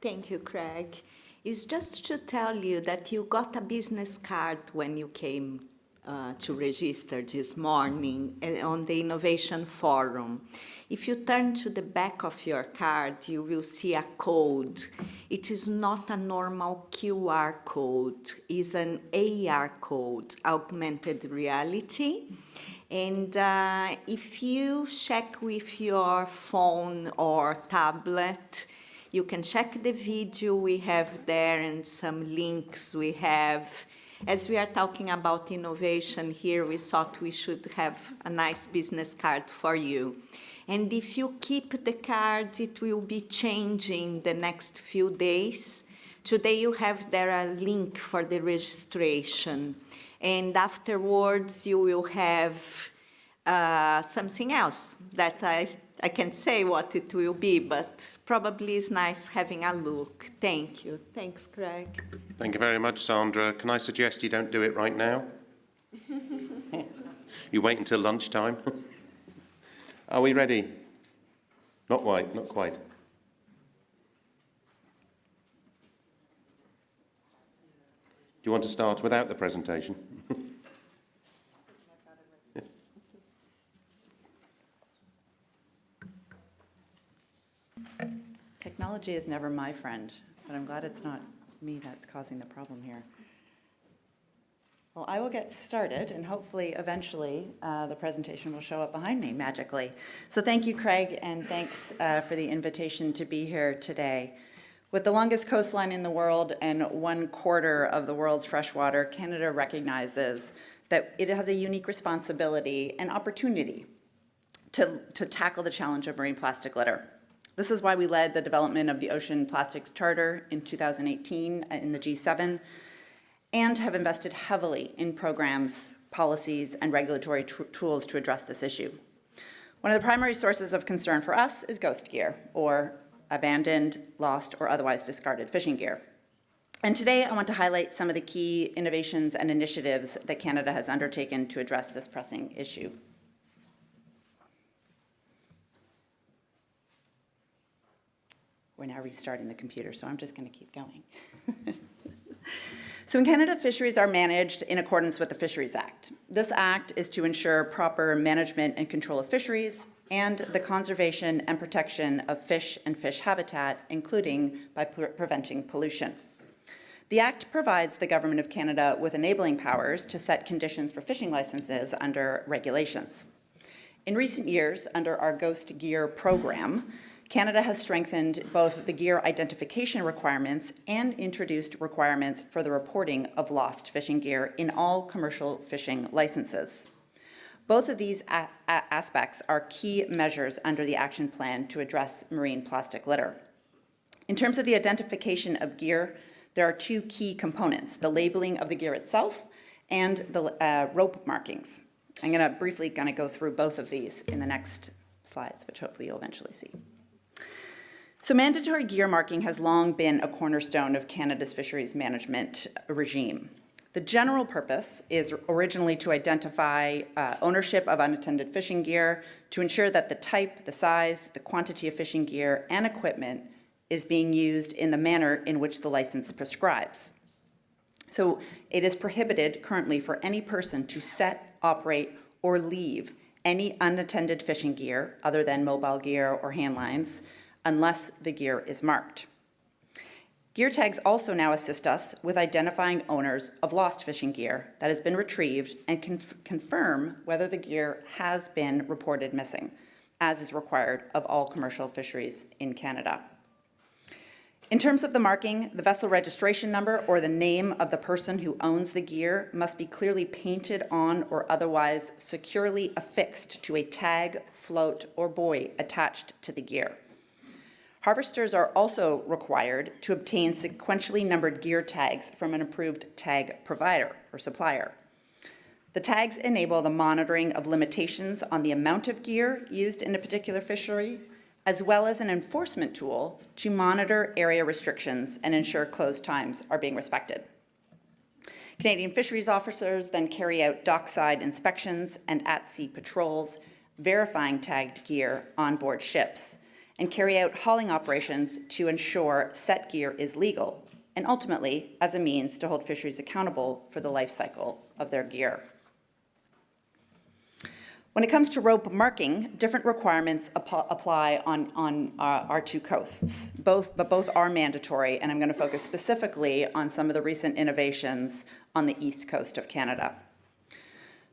Thank you, Craig. It's just to tell you that you got a business card when you came to register this morning on the Innovation Forum. If you turn to the back of your card, you will see a code. It is not a normal QR code. It's an AR code, augmented reality. And if you check with your phone or tablet, you can check the video we have there and some links we have. As we are talking about innovation here, we thought we should have a nice business card for you. And if you keep the card, it will be changing the next few days. Today you have there a link for the registration. And afterwards you will have something else that I can't say what it will be, but probably it's nice having a look. Thank you. Thanks, Craig. Thank you very much, Sandra. Can I suggest you don't do it right now? You wait until lunchtime. Are we ready? Not quite, not quite. Do you want to start without the presentation? Technology is never my friend, but I'm glad it's not me that's causing the problem here. Well, I will get started, and hopefully, eventually, the presentation will show up behind me magically. So thank you, Craig, and thanks for the invitation to be here today. With the longest coastline in the world and 1/4 of the world's freshwater, Canada recognizes that it has a unique responsibility and opportunity to tackle the challenge of marine plastic litter. This is why we led the development of the Ocean Plastics Charter in 2018 in the G7, and have invested heavily in programs, policies, and regulatory tools to address this issue. One of the primary sources of concern for us is ghost gear, or abandoned, lost, or otherwise discarded fishing gear. And today I want to highlight some of the key innovations and initiatives that Canada has undertaken to address this pressing issue. We're now restarting the computer, so I'm just going to keep going. So in Canada, fisheries are managed in accordance with the Fisheries Act. This act is to ensure proper management and control of fisheries and the conservation and protection of fish and fish habitat, including by preventing pollution. The Act provides the Government of Canada with enabling powers to set conditions for fishing licenses under regulations. In recent years, under our Ghost Gear program, Canada has strengthened both the gear identification requirements and introduced requirements for the reporting of lost fishing gear in all commercial fishing licenses. Both of these aspects are key measures under the action plan to address marine plastic litter. In terms of the identification of gear, there are two key components: the labeling of the gear itself and the rope markings. I'm going to briefly go through both of these in the next slides, which hopefully you'll eventually see. So mandatory gear marking has long been a cornerstone of Canada's fisheries management regime. The general purpose is originally to identify ownership of unattended fishing gear, to ensure that the type, the size, the quantity of fishing gear, and equipment is being used in the manner in which the license prescribes. So it is prohibited currently for any person to set, operate, or leave any unattended fishing gear other than mobile gear or hand lines unless the gear is marked. Gear tags also now assist us with identifying owners of lost fishing gear that has been retrieved and confirm whether the gear has been reported missing, as is required of all commercial fisheries in Canada. In terms of the marking, the vessel registration number or the name of the person who owns the gear must be clearly painted on or otherwise securely affixed to a tag, float, or buoy attached to the gear. Harvesters are also required to obtain sequentially numbered gear tags from an approved tag provider or supplier. The tags enable the monitoring of limitations on the amount of gear used in a particular fishery, as well as an enforcement tool to monitor area restrictions and ensure closed times are being respected. Canadian fisheries officers then carry out dockside inspections and at-sea patrols, verifying tagged gear on board ships, and carry out hauling operations to ensure set gear is legal, and ultimately as a means to hold fisheries accountable for the life cycle of their gear. When it comes to rope marking, different requirements apply on our two coasts. But both are mandatory, and I'm going to focus specifically on some of the recent innovations on the east coast of Canada.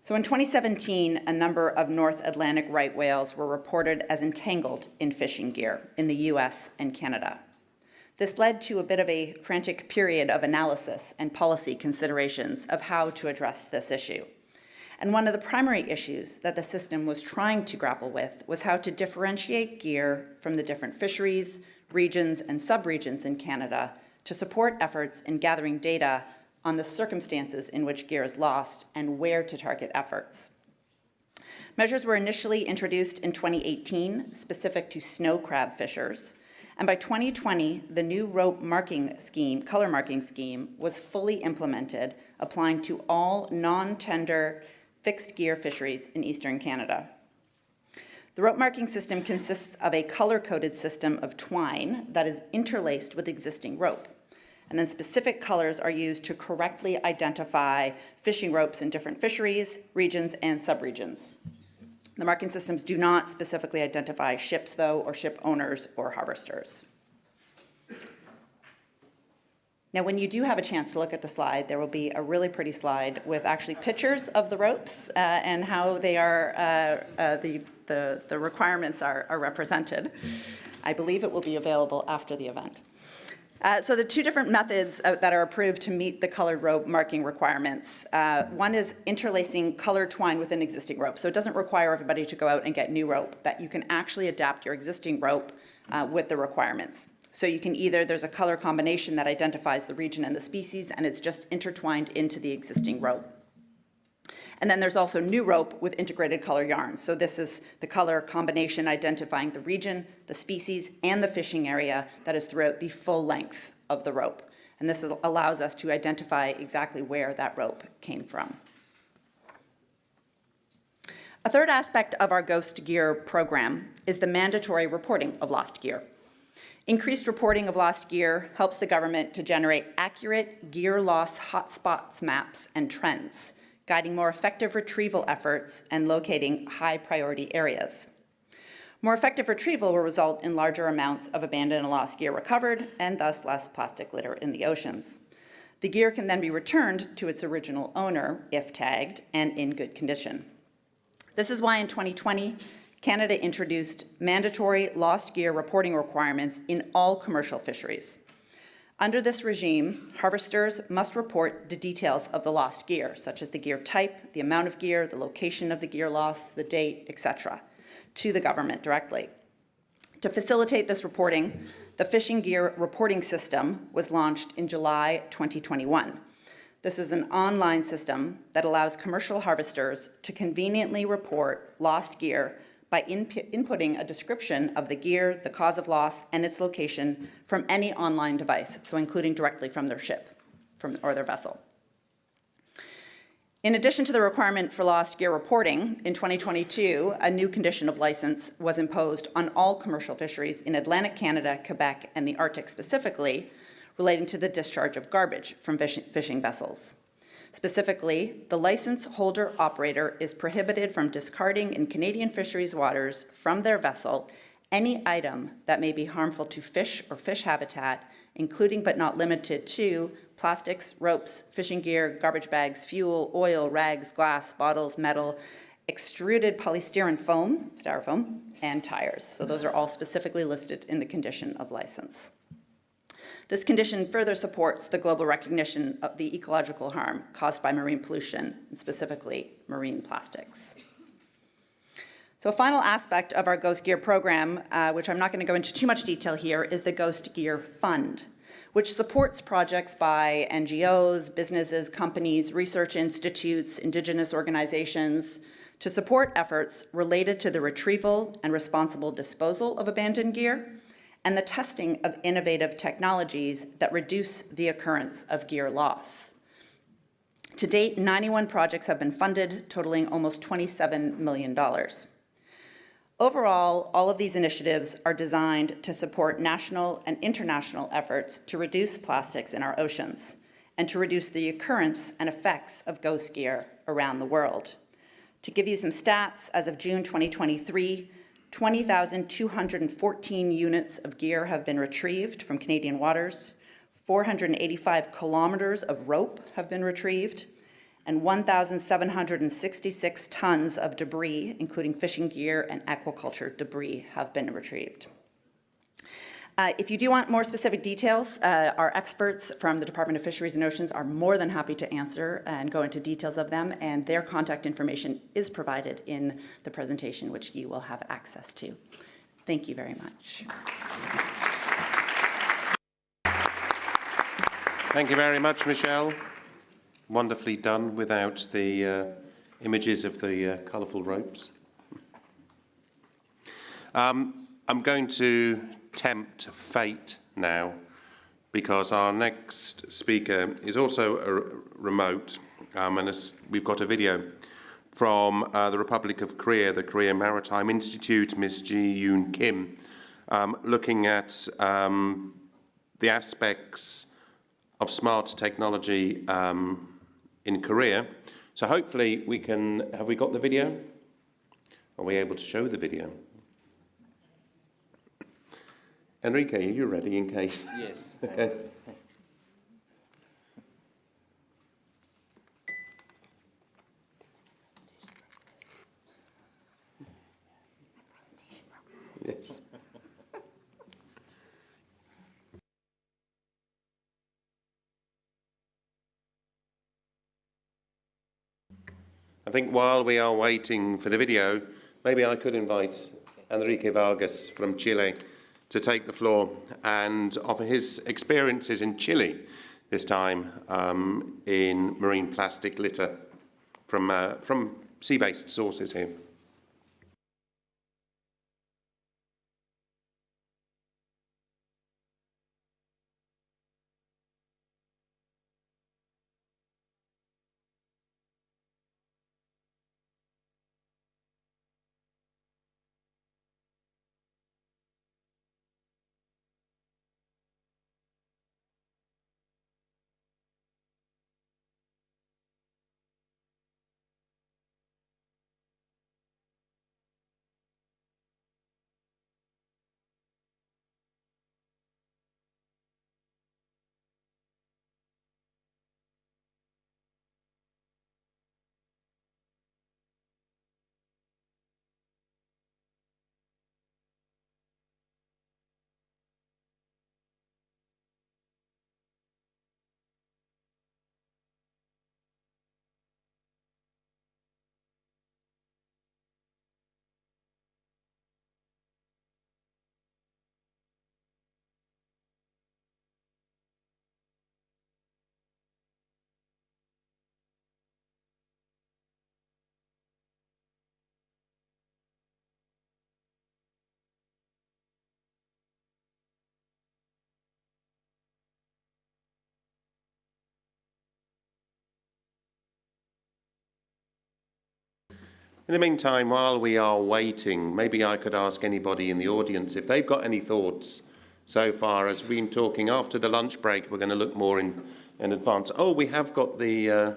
So in 2017, a number of North Atlantic right whales were reported as entangled in fishing gear in the US and Canada. This led to a bit of a frantic period of analysis and policy considerations of how to address this issue. And one of the primary issues that the system was trying to grapple with was how to differentiate gear from the different fisheries, regions, and subregions in Canada to support efforts in gathering data on the circumstances in which gear is lost and where to target efforts. Measures were initially introduced in 2018, specific to snow crab fishers, and by 2020, the new rope marking scheme, color marking scheme, was fully implemented, applying to all non-tender fixed gear fisheries in eastern Canada. The rope marking system consists of a color-coded system of twine that is interlaced with existing rope. And then specific colors are used to correctly identify fishing ropes in different fisheries, regions, and subregions. The marking systems do not specifically identify ships, though, or ship owners or harvesters. Now, when you do have a chance to look at the slide, there will be a really pretty slide with actually pictures of the ropes and how they are, the requirements are represented. I believe it will be available after the event. So the two different methods that are approved to meet the colored rope marking requirements. One is interlacing colored twine with an existing rope. So it doesn't require everybody to go out and get new rope, that you can actually adapt your existing rope with the requirements. So you can either, there's a color combination that identifies the region and the species, and it's just intertwined into the existing rope. And then there's also new rope with integrated color yarns. So this is the color combination identifying the region, the species, and the fishing area that is throughout the full length of the rope. And this allows us to identify exactly where that rope came from. A third aspect of our Ghost Gear program is the mandatory reporting of lost gear. Increased reporting of lost gear helps the government to generate accurate gear loss hotspots maps and trends, guiding more effective retrieval efforts and locating high-priority areas. More effective retrieval will result in larger amounts of abandoned and lost gear recovered, and thus less plastic litter in the oceans. The gear can then be returned to its original owner, if tagged, and in good condition. This is why in 2020, Canada introduced mandatory lost gear reporting requirements in all commercial fisheries. Under this regime, harvesters must report the details of the lost gear, such as the gear type, the amount of gear, the location of the gear loss, the date, etc., to the government directly. To facilitate this reporting, the Fishing Gear Reporting System was launched in July 2021. This is an online system that allows commercial harvesters to conveniently report lost gear by inputting a description of the gear, the cause of loss, and its location from any online device, so including directly from their ship or their vessel. In addition to the requirement for lost gear reporting, in 2022, a new condition of license was imposed on all commercial fisheries in Atlantic Canada, Quebec, and the Arctic specifically, relating to the discharge of garbage from fishing vessels. Specifically, the license holder operator is prohibited from discarding in Canadian fisheries waters from their vessel any item that may be harmful to fish or fish habitat, including but not limited to plastics, ropes, fishing gear, garbage bags, fuel, oil, rags, glass, bottles, metal, extruded polystyrene foam, styrofoam, and tires. So those are all specifically listed in the condition of license. This condition further supports the global recognition of the ecological harm caused by marine pollution, and specifically marine plastics. So a final aspect of our Ghost Gear program, which I'm not going to go into too much detail here, is the Ghost Gear Fund, which supports projects by NGOs, businesses, companies, research institutes, Indigenous organizations, to support efforts related to the retrieval and responsible disposal of abandoned gear, and the testing of innovative technologies that reduce the occurrence of gear loss. To date, 91 projects have been funded, totaling almost $27 million. Overall, all of these initiatives are designed to support national and international efforts to reduce plastics in our oceans and to reduce the occurrence and effects of ghost gear around the world. To give you some stats, as of June 2023, 20,214 units of gear have been retrieved from Canadian waters, 485 kilometers of rope have been retrieved, and 1,766 tons of debris, including fishing gear and aquaculture debris, have been retrieved. If you do want more specific details, our experts from the Department of Fisheries and Oceans are more than happy to answer and go into details of them, and their contact information is provided in the presentation, which you will have access to. Thank you very much. Thank you very much, Michelle. Wonderfully done without the images of the colourful ropes. I'm going to tempt fate now, because our next speaker is also a remote, and we've got a video from the Republic of Korea, the Korea Maritime Institute, Ms. Ji-yoon Kim, looking at the aspects of smart technology in Korea. So hopefully we can, have we got the video? Are we able to show the video? Enrique, are you ready in case? Yes. Okay. Yes. I think while we are waiting for the video, maybe I could invite Enrique Vargas from Chile to take the floor and offer his experiences in Chile, this time in marine plastic litter from sea-based sources here. In the meantime, while we are waiting, maybe I could ask anybody in the audience if they've got any thoughts so far as we've been talking. After the lunch break, we're going to look more in advance. Oh, we have got the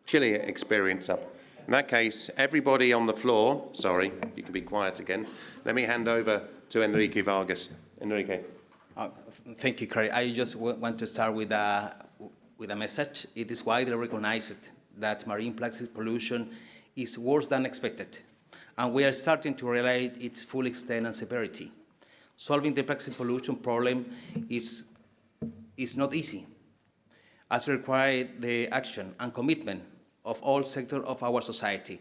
Chile experience up. In that case, everybody on the floor, sorry, you can be quiet again. Let me hand over to Enrique Vargas. Enrique. Thank you, Craig. I just want to start with a message. It is widely recognized that marine plastic pollution is worse than expected, and we are starting to realize its full extent and severity. Solving the plastic pollution problem is not easy, as it requires the action and commitment of all sectors of our society.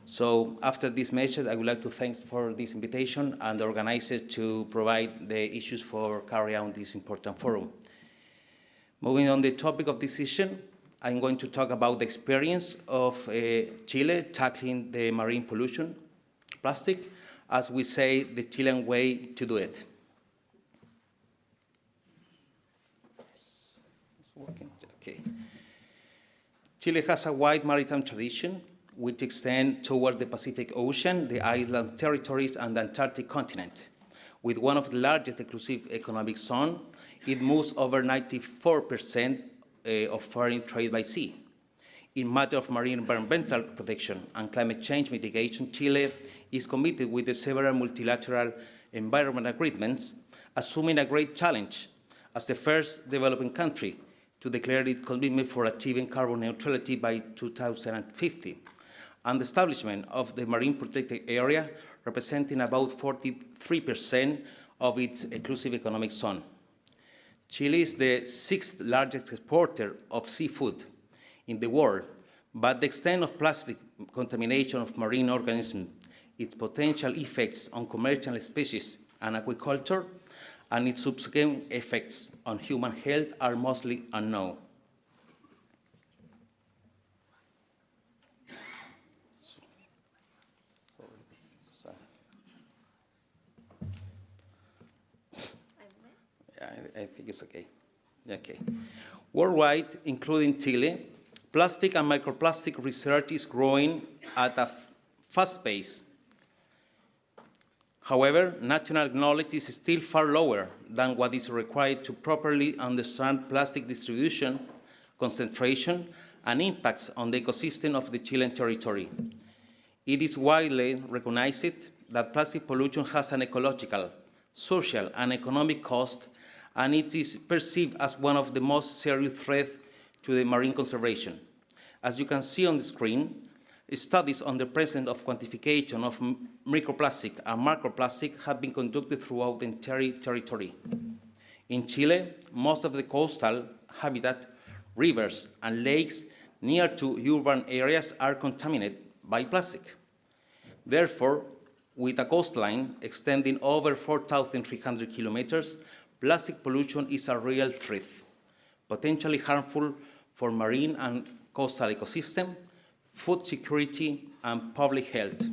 So after this message, I would like to thank for this invitation and the organizers to provide the issues for carry out this important forum. Moving on the topic of this session, I'm going to talk about the experience of Chile tackling the marine pollution, plastic, as we say, the Chilean way to do it. Okay. Chile has a wide maritime tradition, which extends toward the Pacific Ocean, the island territories, and the Antarctic continent. With one of the largest exclusive economic zones, it moves over 94% of foreign trade by sea. In matter of marine environmental protection and climate change mitigation, Chile is committed with the several multilateral environment agreements, assuming a great challenge as the first developing country to declare its commitment for achieving carbon neutrality by 2050, and the establishment of the marine protected area representing about 43% of its exclusive economic zone. Chile is the 6th largest exporter of seafood in the world, but the extent of plastic contamination of marine organisms, its potential effects on commercial species and aquaculture, and its subsequent effects on human health are mostly unknown. I think it's okay. Okay. Worldwide, including Chile, plastic and microplastic research is growing at a fast pace. However, national knowledge is still far lower than what is required to properly understand plastic distribution, concentration, and impacts on the ecosystem of the Chilean territory. It is widely recognized that plastic pollution has an ecological, social, and economic cost, and it is perceived as one of the most serious threats to the marine conservation. As you can see on the screen, studies on the presence of quantification of microplastic and macroplastic have been conducted throughout the entire territory. In Chile, most of the coastal habitat, rivers, and lakes near to urban areas are contaminated by plastic. Therefore, with a coastline extending over 4,300 kilometers, plastic pollution is a real threat, potentially harmful for marine and coastal ecosystem, food security, and public health.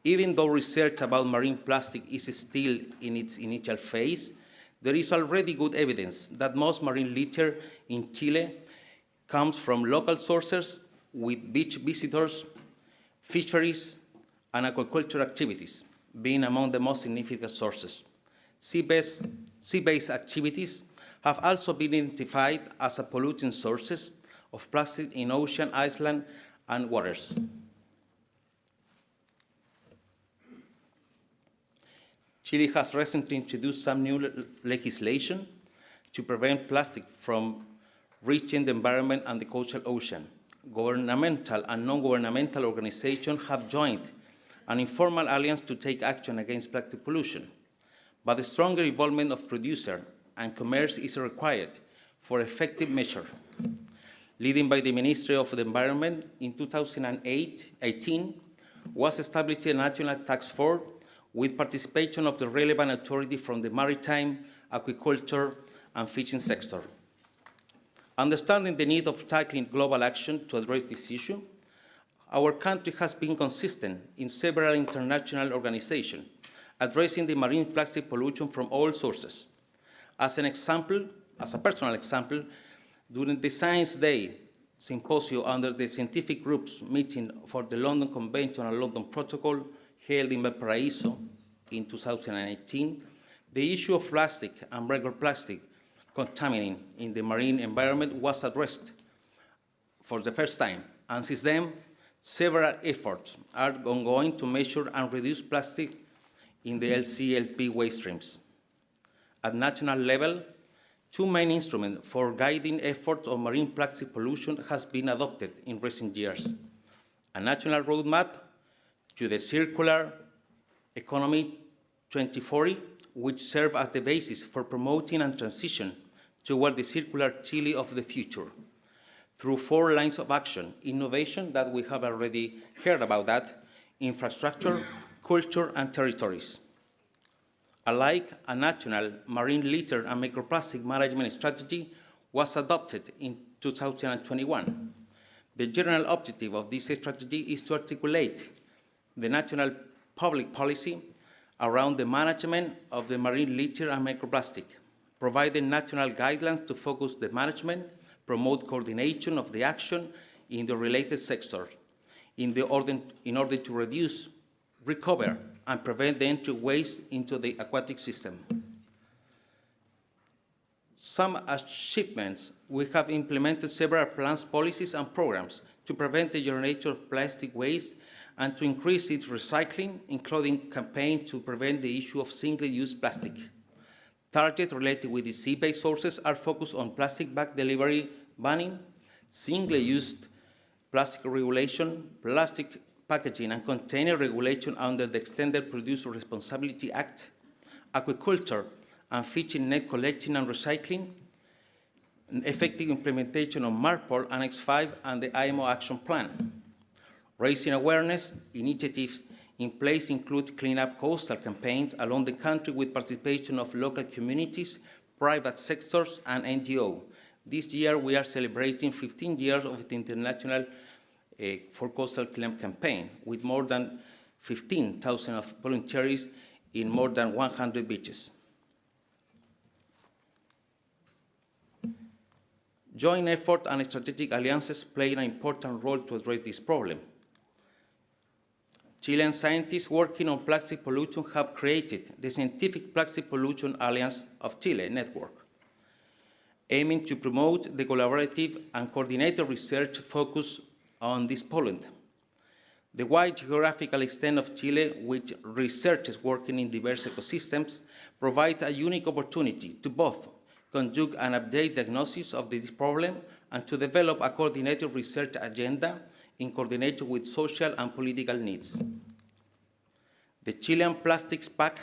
Even though research about marine plastic is still in its initial phase, there is already good evidence that most marine litter in Chile comes from local sources with beach visitors, fisheries, and aquaculture activities being among the most significant sources. Sea-based activities have also been identified as polluting sources of plastic in ocean, island, and waters. Chile has recently introduced some new legislation to prevent plastic from reaching the environment and the coastal ocean. Governmental and non-governmental organizations have joined an informal alliance to take action against plastic pollution, but a stronger involvement of producers and commerce is required for effective measure. Leading by the Ministry of the Environment, in 2018 was established a national task force with participation of the relevant authority from the maritime, aquaculture, and fishing sector. Understanding the need of tackling global action to address this issue, our country has been consistent in several international organizations addressing the marine plastic pollution from all sources. As an example, as a personal example, during the Science Day symposium under the scientific groups meeting for the London Convention and London Protocol held in Valparaiso in 2018, the issue of plastic and regular plastic contaminating in the marine environment was addressed for the first time, and since then, several efforts are ongoing to measure and reduce plastic in the LCLP waste streams. At national level, two main instruments for guiding efforts on marine plastic pollution has been adopted in recent years. A national roadmap to the Circular Economy 2040, which serves as the basis for promoting and transition toward the circular Chile of the future, through 4 lines of action: innovation, that we have already heard about that, infrastructure, culture, and territories. Alike, a national marine litter and microplastic management strategy was adopted in 2021. The general objective of this strategy is to articulate the national public policy around the management of the marine litter and microplastic, providing national guidelines to focus the management, promote coordination of the action in the related sectors, in order to reduce, recover, and prevent the entry of waste into the aquatic system. Some achievements: we have implemented several plans, policies, and programs to prevent the generation of plastic waste and to increase its recycling, including campaigns to prevent the issue of single-use plastic. Targets related with the sea-based sources are focused on plastic bag delivery banning, single-use plastic regulation, plastic packaging and container regulation under the Extended Producer Responsibility Act, aquaculture and fishing net collecting and recycling, effective implementation of MARPOL Annex IV and the IMO Action Plan. Raising awareness, initiatives in place include clean-up coastal campaigns along the country with participation of local communities, private sectors, and NGOs. This year we are celebrating 15 years of the International for Coastal Cleanup campaign, with more than 15,000 of volunteers in more than 100 beaches. Joint effort and strategic alliances play an important role to address this problem. Chilean scientists working on plastic pollution have created the Scientific Plastic Pollution Alliance of Chile network, aiming to promote the collaborative and coordinated research focused on this pollutant. The wide geographical extent of Chile, with researchers working in diverse ecosystems, provides a unique opportunity to both conduct an updated diagnosis of this problem and to develop a coordinated research agenda in coordination with social and political needs. The Chilean Plastics Pact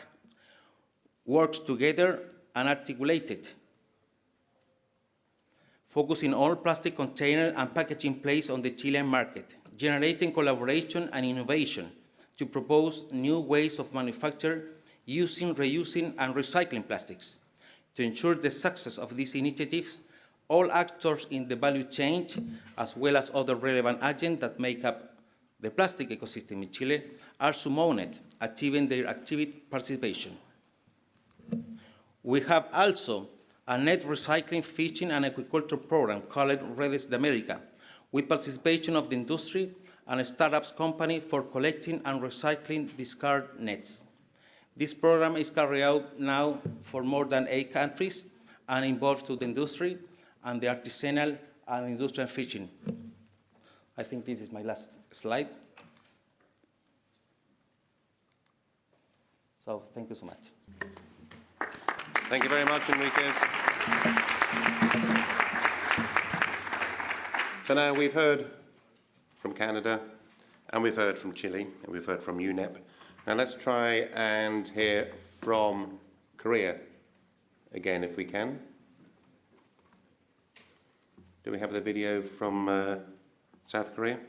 works together and articulated, focusing all plastic container and packaging placed on the Chilean market, generating collaboration and innovation to propose new ways of manufacture, using, reusing, and recycling plastics. To ensure the success of these initiatives, all actors in the value chain, as well as other relevant agents that make up the plastic ecosystem in Chile, are summoned, achieving their active participation. We have also a net recycling, fishing, and aquaculture program called Redes de America, with participation of the industry and a startups company for collecting and recycling discard nets. This program is carried out now for more than 8 countries and involves to the industry and the artisanal and industrial fishing. I think this is my last slide. So thank you so much. Thank you very much, Enriquez. So now we've heard from Canada, and we've heard from Chile, and we've heard from UNEP. Now let's try and hear from Korea again, if we can. Do we have the video from South Korea?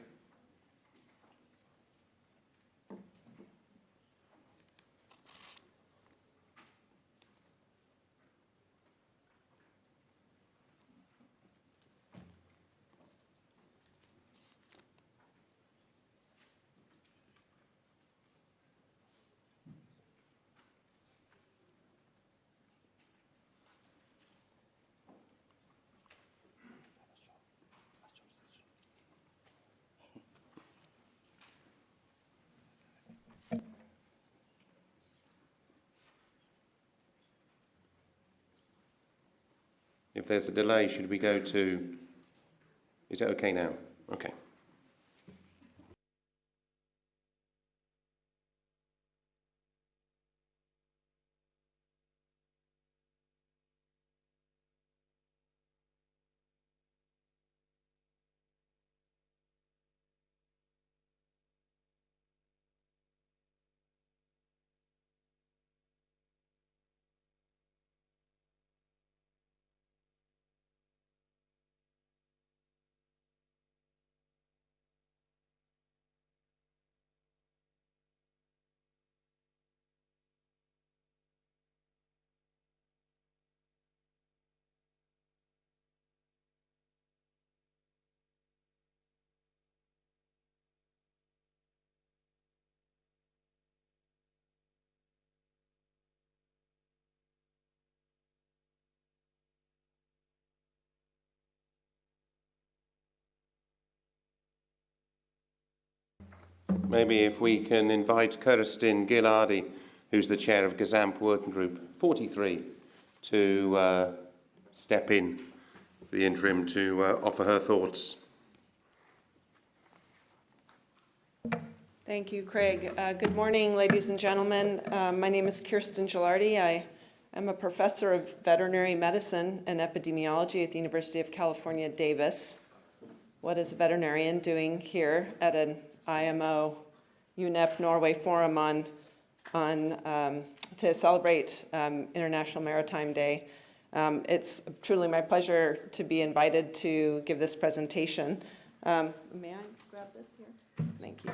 If there's a delay, should we go to... Is it okay now? Okay. Maybe if we can invite Kirstin Gillardi, who's the chair of GAZAMP Working Group 43, to step in, the interim, to offer her thoughts. Thank you, Craig. Good morning, ladies and gentlemen. My name is Kirstin Gillardi. I am a professor of veterinary medicine and epidemiology at the University of California, Davis. What is a veterinarian doing here at an IMO UNEP Norway forum to celebrate International Maritime Day? It's truly my pleasure to be invited to give this presentation. May I grab this here? Thank you.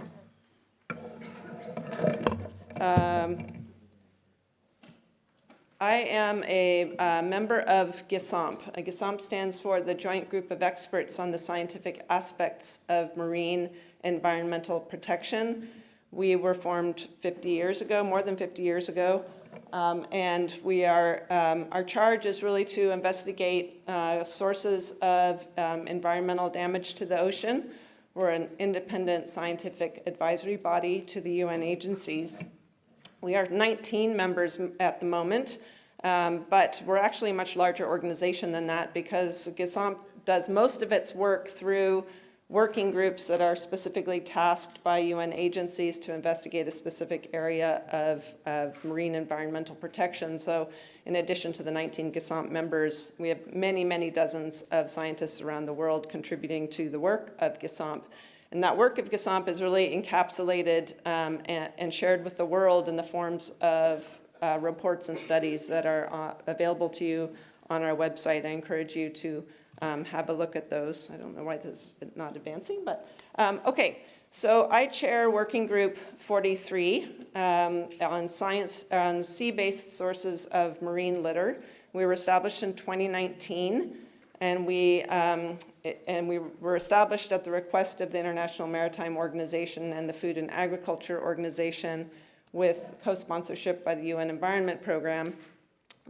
I am a member of GAZAMP. GAZAMP stands for the Joint Group of Experts on the Scientific Aspects of Marine Environmental Protection. We were formed 50 years ago, more than 50 years ago, and we are, our charge is really to investigate sources of environmental damage to the ocean. We're an independent scientific advisory body to the UN agencies. We are 19 members at the moment, but we're actually a much larger organization than that because GAZAMP does most of its work through working groups that are specifically tasked by UN agencies to investigate a specific area of marine environmental protection. So in addition to the 19 GAZAMP members, we have many, many dozens of scientists around the world contributing to the work of GAZAMP. And that work of GAZAMP is really encapsulated and shared with the world in the forms of reports and studies that are available to you on our website. I encourage you to have a look at those. I don't know why this is not advancing, but okay. So I chair Working Group 43 on sea-based sources of marine litter. We were established in 2019, and we were established at the request of the International Maritime Organization and the Food and Agriculture Organization, with co-sponsorship by the UN Environment Program,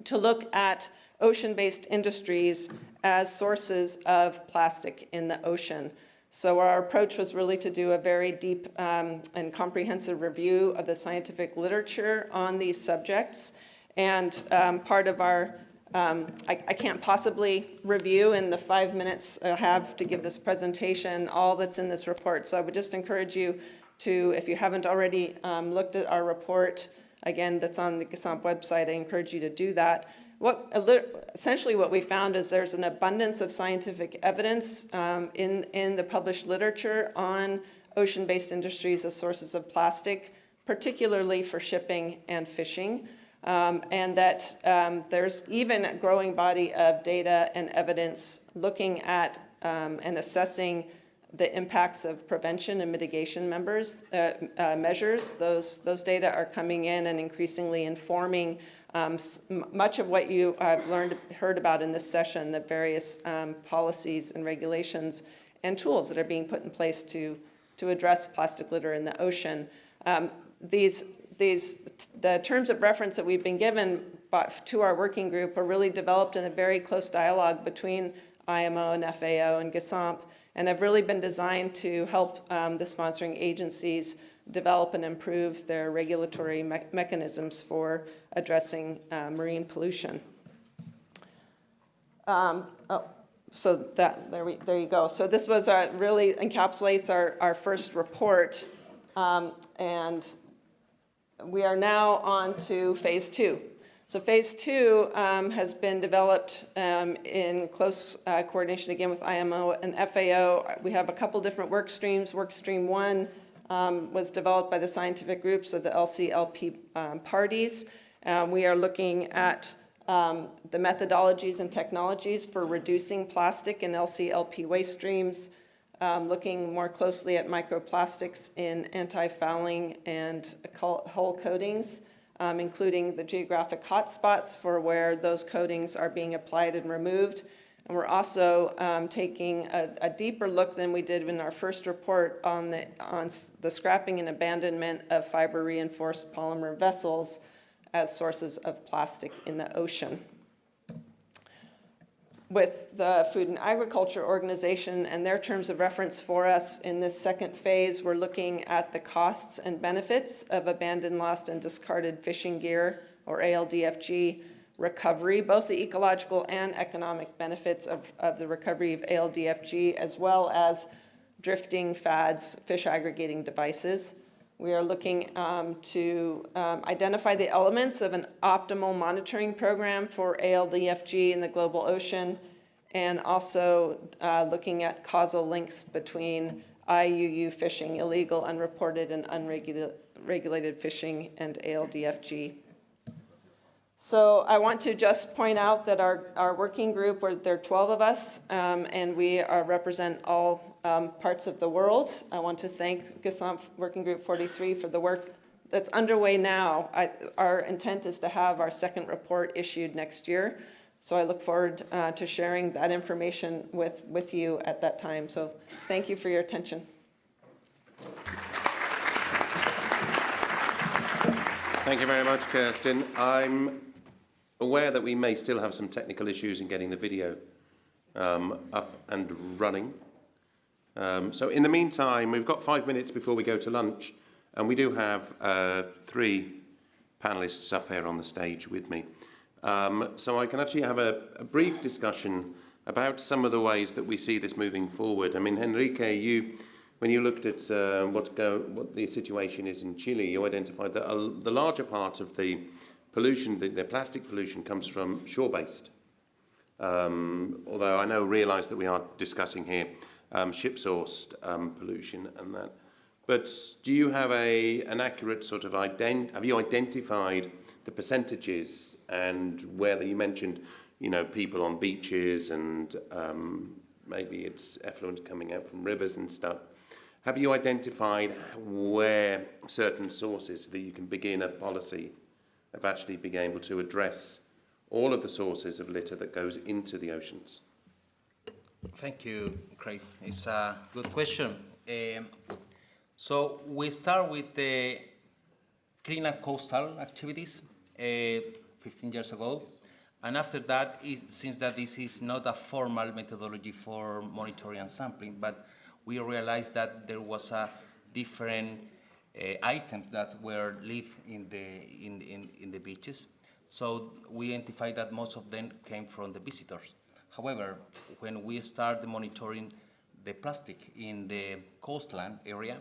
to look at ocean-based industries as sources of plastic in the ocean. So our approach was really to do a very deep and comprehensive review of the scientific literature on these subjects. And part of our, I can't possibly review in the 5 minutes I have to give this presentation all that's in this report. So I would just encourage you to, if you haven't already looked at our report, again, that's on the GAZAMP website, I encourage you to do that. Essentially what we found is there's an abundance of scientific evidence in the published literature on ocean-based industries as sources of plastic, particularly for shipping and fishing, and that there's even a growing body of data and evidence looking at and assessing the impacts of prevention and mitigation measures. Those data are coming in and increasingly informing much of what you have heard about in this session, the various policies and regulations and tools that are being put in place to address plastic litter in the ocean. The terms of reference that we've been given to our working group are really developed in a very close dialogue between IMO and FAO and GAZAMP, and have really been designed to help the sponsoring agencies develop and improve their regulatory mechanisms for addressing marine pollution. So there you go. So this was really encapsulates our first report, and we are now on to phase 2. So phase 2 has been developed in close coordination again with IMO and FAO. We have a couple different work streams. Work stream 1 was developed by the scientific groups of the LCLP parties. We are looking at the methodologies and technologies for reducing plastic in LCLP waste streams, looking more closely at microplastics in anti-fouling and hull coatings, including the geographic hotspots for where those coatings are being applied and removed. And we're also taking a deeper look than we did in our first report on the scrapping and abandonment of fiber-reinforced polymer vessels as sources of plastic in the ocean. With the Food and Agriculture Organization and their terms of reference for us in this second phase, we're looking at the costs and benefits of abandoned, lost, and discarded fishing gear, or ALDFG, recovery, both the ecological and economic benefits of the recovery of ALDFG, as well as drifting fads, fish aggregating devices. We are looking to identify the elements of an optimal monitoring program for ALDFG in the global ocean, and also looking at causal links between IUU fishing, illegal, unreported, and unregulated fishing, and ALDFG. So I want to just point out that our working group, there are 12 of us, and we represent all parts of the world. I want to thank GSOMP Working Group 43 for the work that's underway now. Our intent is to have our second report issued next year. So I look forward to sharing that information with you at that time. So thank you for your attention. Thank you very much, Kirsten. I'm aware that we may still have some technical issues in getting the video up and running. So in the meantime, we've got 5 minutes before we go to lunch, and we do have 3 panelists up here on the stage with me. So I can actually have a brief discussion about some of the ways that we see this moving forward. I mean, Enrique, when you looked at what the situation is in Chile, you identified that the larger part of the pollution, the plastic pollution, comes from shore-based. Although I realise that we are discussing here ship-sourced pollution and that. But do you have an accurate sort of have you identified the percentages and whether you mentioned, people on beaches and maybe it's effluent coming out from rivers and stuff. Have you identified where certain sources that you can begin a policy of actually being able to address all of the sources of litter that goes into the oceans? Thank you, Craig. It's a good question. So we start with the cleanup coastal activities 15 years ago. And after that, since that this is not a formal methodology for monitoring and sampling, but we realized that there was a different items that were left in the beaches. So we identified that most of them came from the visitors. However, when we started monitoring the plastic in the coastline area,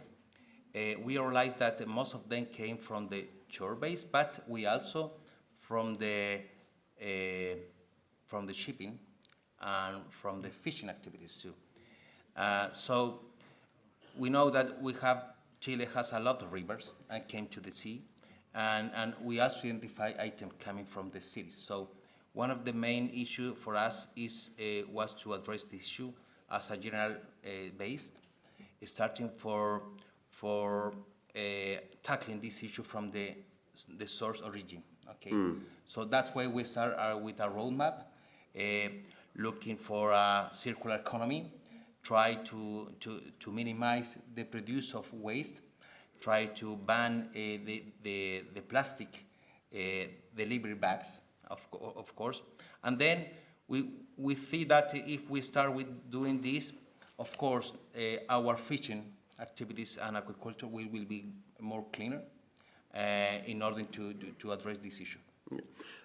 we realized that most of them came from the shore base, but we also from the shipping and from the fishing activities too. So we know that Chile has a lot of rivers and came to the sea, and we also identify items coming from the cities. So one of the main issues for us was to address the issue as a general base, starting for tackling this issue from the source origin. Okay, so that's why we start with a roadmap, looking for a circular economy, try to minimize the produce of waste, try to ban the plastic delivery bags, of course, and then we see that if we start with doing this, of course, our fishing activities and aquaculture will be more cleaner in order to address this issue.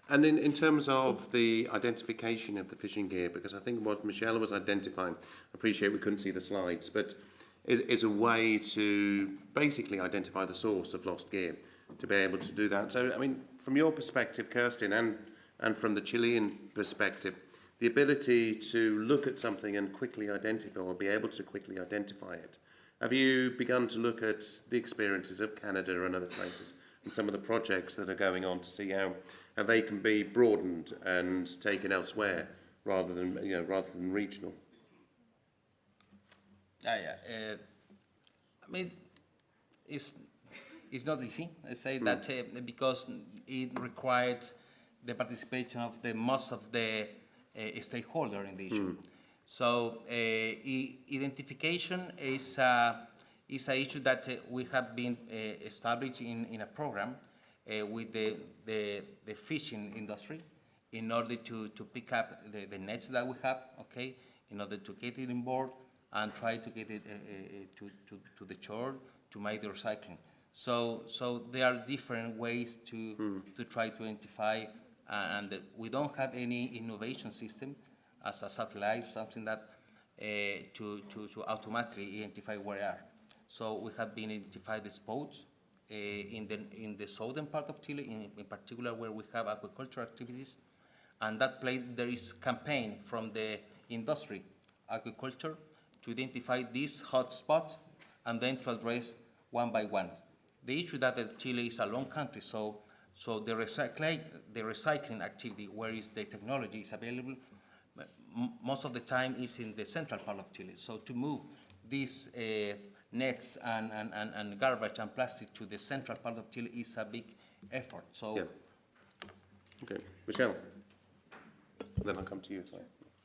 And in terms of the identification of the fishing gear, because I think what Michelle was identifying, I appreciate we couldn't see the slides, but is a way to basically identify the source of lost gear, to be able to do that. So, I mean, from your perspective, Kirsten, and from the Chilean perspective, the ability to look at something and quickly identify, or be able to quickly identify it. Have you begun to look at the experiences of Canada and other places and some of the projects that are going on to see how they can be broadened and taken elsewhere rather than regional? I mean, it's not easy. I say that because it required the participation of most of the stakeholders in the issue. So identification is an issue that we have been established in a program with the fishing industry in order to pick up the nets that we have, okay, in order to get it on board and try to get it to the shore to make the recycling. So there are different ways to try to identify, and we don't have any innovation system as a satellite, something that to automatically identify where they are. So we have been identified the spots in the southern part of Chile, in particular where we have aquaculture activities, and that place there is campaign from the industry, agriculture, to identify these hot spots and then to address one by one. The issue that Chile is a long country, so the recycling activity, where is the technology is available, most of the time is in the central part of Chile. So to move these nets and garbage and plastic to the central part of Chile is a big effort. So, yeah. Okay, Michelle. Then I'll come to you. Sorry.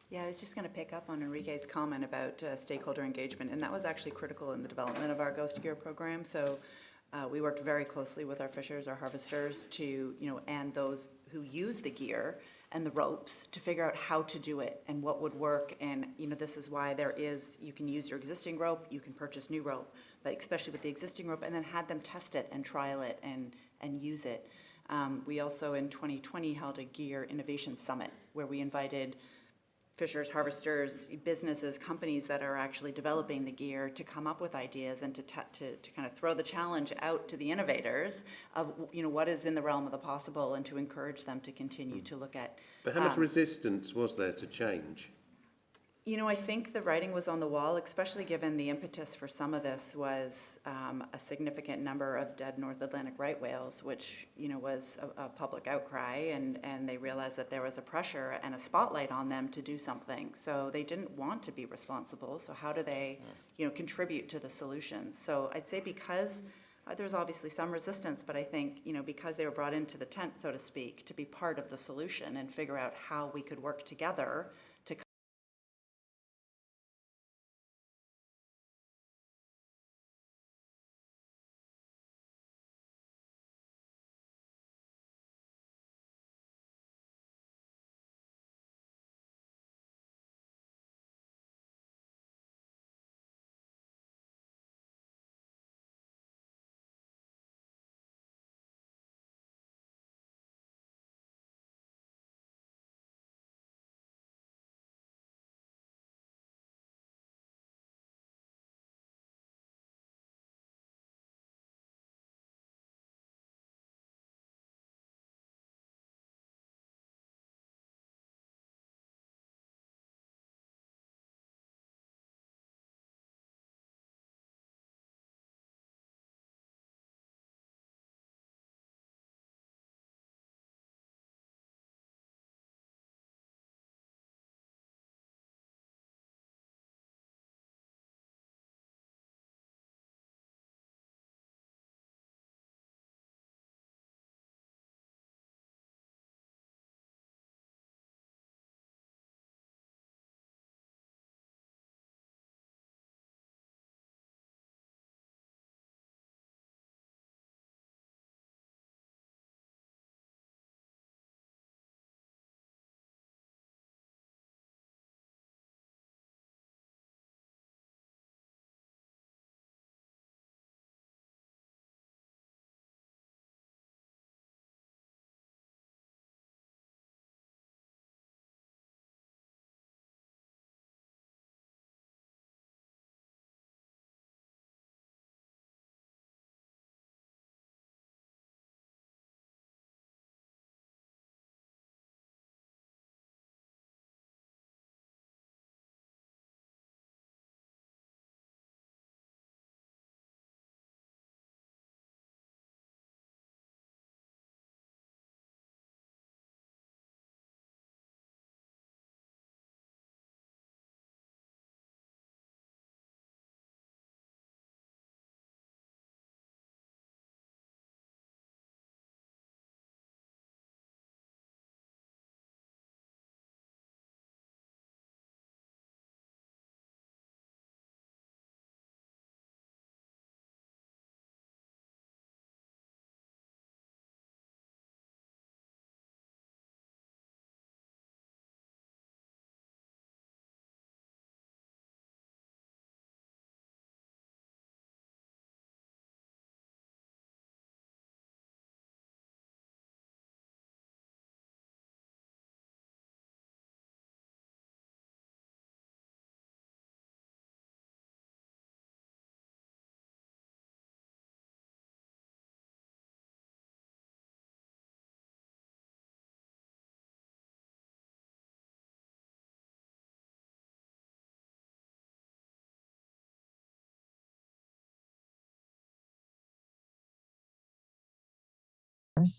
Yeah, I was just going to pick up on Enrique's comment about stakeholder engagement, and that was actually critical in the development of our Ghost Gear program. So we worked very closely with our fishers, our harvesters, to and those who use the gear and the ropes to figure out how to do it and what would work. And this is why you can use your existing rope, you can purchase new rope, but especially with the existing rope, and then had them test it and trial it and use it. We also in 2020 held a Gear Innovation Summit where we invited fishers, harvesters, businesses, companies that are actually developing the gear to come up with ideas and to kind of throw the challenge out to the innovators of what is in the realm of the possible, and to encourage them to continue to look at. But how much resistance was there to change? I think the writing was on the wall, especially given the impetus for some of this was a significant number of dead North Atlantic right whales, which was a public outcry, and they realized that there was a pressure and a spotlight on them to do something. So they didn't want to be responsible. So how do they, contribute to the solutions? So I'd say because there's obviously some resistance, but I think because they were brought into the tent, so to speak, to be part of the solution and figure out how we could work together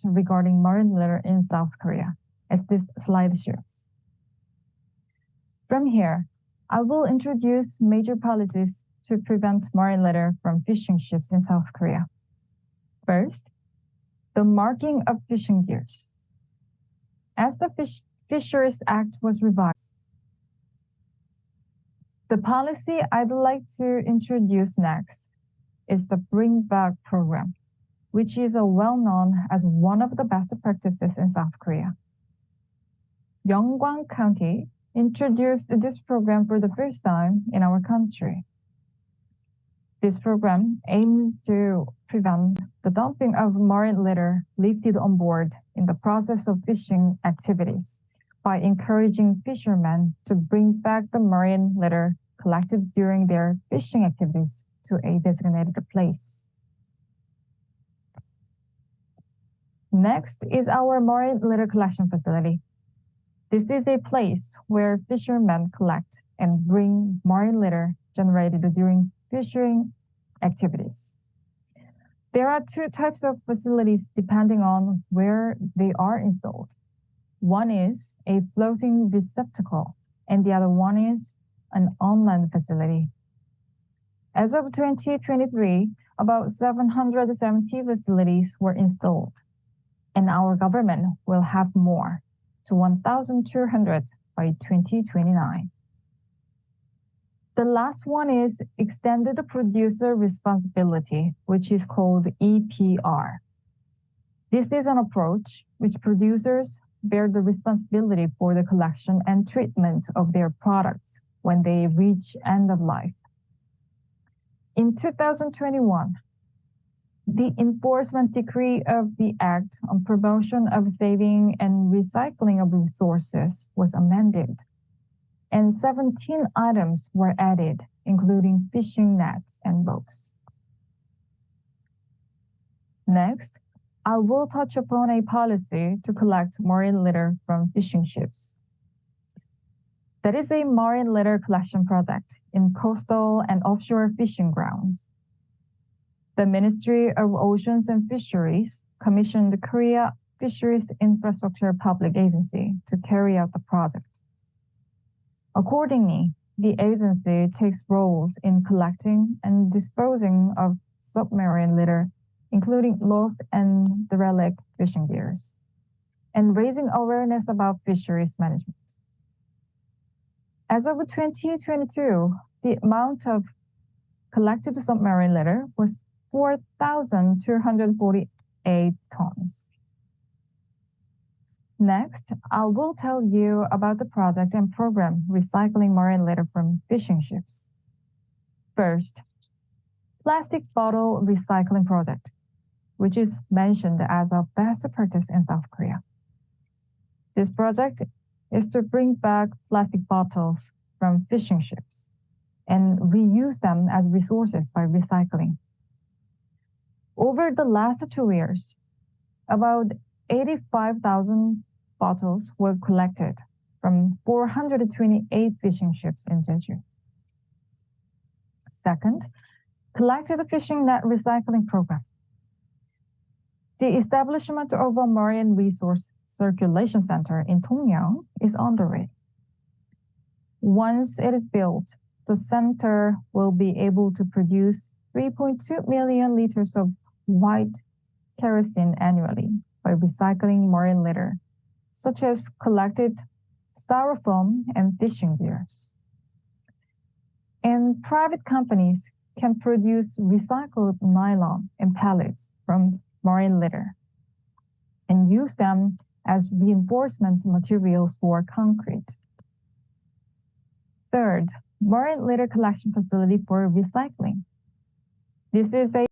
regarding marine litter in South Korea, as this slide shows. From here, I will introduce major policies to prevent marine litter from fishing ships in South Korea. First, the marking of fishing gears. As the Fisheries Act was revised, the policy I'd like to introduce next is the Bring Back program, which is well-known as one of the best practices in South Korea. Yeonggwang County introduced this program for the first time in our country. This program aims to prevent the dumping of marine litter lifted on board in the process of fishing activities by encouraging fishermen to bring back the marine litter collected during their fishing activities to a designated place. Next is our marine litter collection facility. This is a place where fishermen collect and bring marine litter generated during fishing activities. There are two types of facilities depending on where they are installed. One is a floating receptacle, and the other one is an on-land facility. As of 2023, about 770 facilities were installed, and our government will have more, to 1,200 by 2029. The last one is Extended Producer Responsibility, which is called EPR. This is an approach which producers bear the responsibility for the collection and treatment of their products when they reach end of life. In 2021, the enforcement decree of the Act on Promotion of Saving and Recycling of Resources was amended, and 17 items were added, including fishing nets and ropes. Next, I will touch upon a policy to collect marine litter from fishing ships. That is a marine litter collection project in coastal and offshore fishing grounds. The Ministry of Oceans and Fisheries commissioned the Korea Fisheries Infrastructure Public Agency to carry out the project. Accordingly, the agency takes roles in collecting and disposing of submarine litter, including lost and derelict fishing gears, and raising awareness about fisheries management. As of 2022, the amount of collected submarine litter was 4,248 tons. Next, I will tell you about the project and program recycling marine litter from fishing ships. First, plastic bottle recycling project, which is mentioned as a best practice in South Korea. This project is to bring back plastic bottles from fishing ships and reuse them as resources by recycling. Over the last 2 years, about 85,000 bottles were collected from 428 fishing ships in Jeju. Second, collected fishing net recycling program. The establishment of a marine resource circulation center in Tongyang is underway. Once it is built, the center will be able to produce 3.2 million liters of white kerosene annually by recycling marine litter, such as collected styrofoam and fishing gears. And private companies can produce recycled nylon and pellets from marine litter and use them as reinforcement materials for concrete. Third, marine litter collection facility for recycling. This is a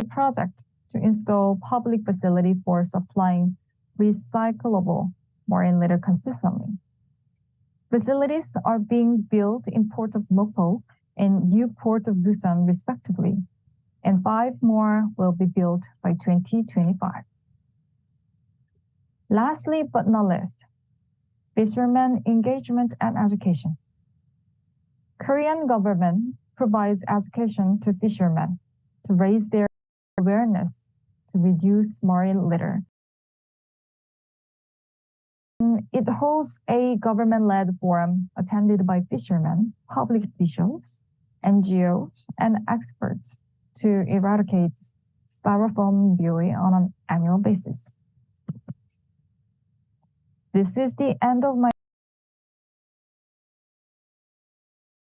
project to install public facility for supplying recyclable marine litter consistently. Facilities are being built in Port of Mokpo and New Port of Busan respectively, and 5 more will be built by 2025. Lastly but not least, fishermen engagement and education. Korean government provides education to fishermen to raise their awareness to reduce marine litter. It hosts a government-led forum attended by fishermen, public officials, NGOs, and experts to eradicate styrofoam buoy on an annual basis. This is the end of my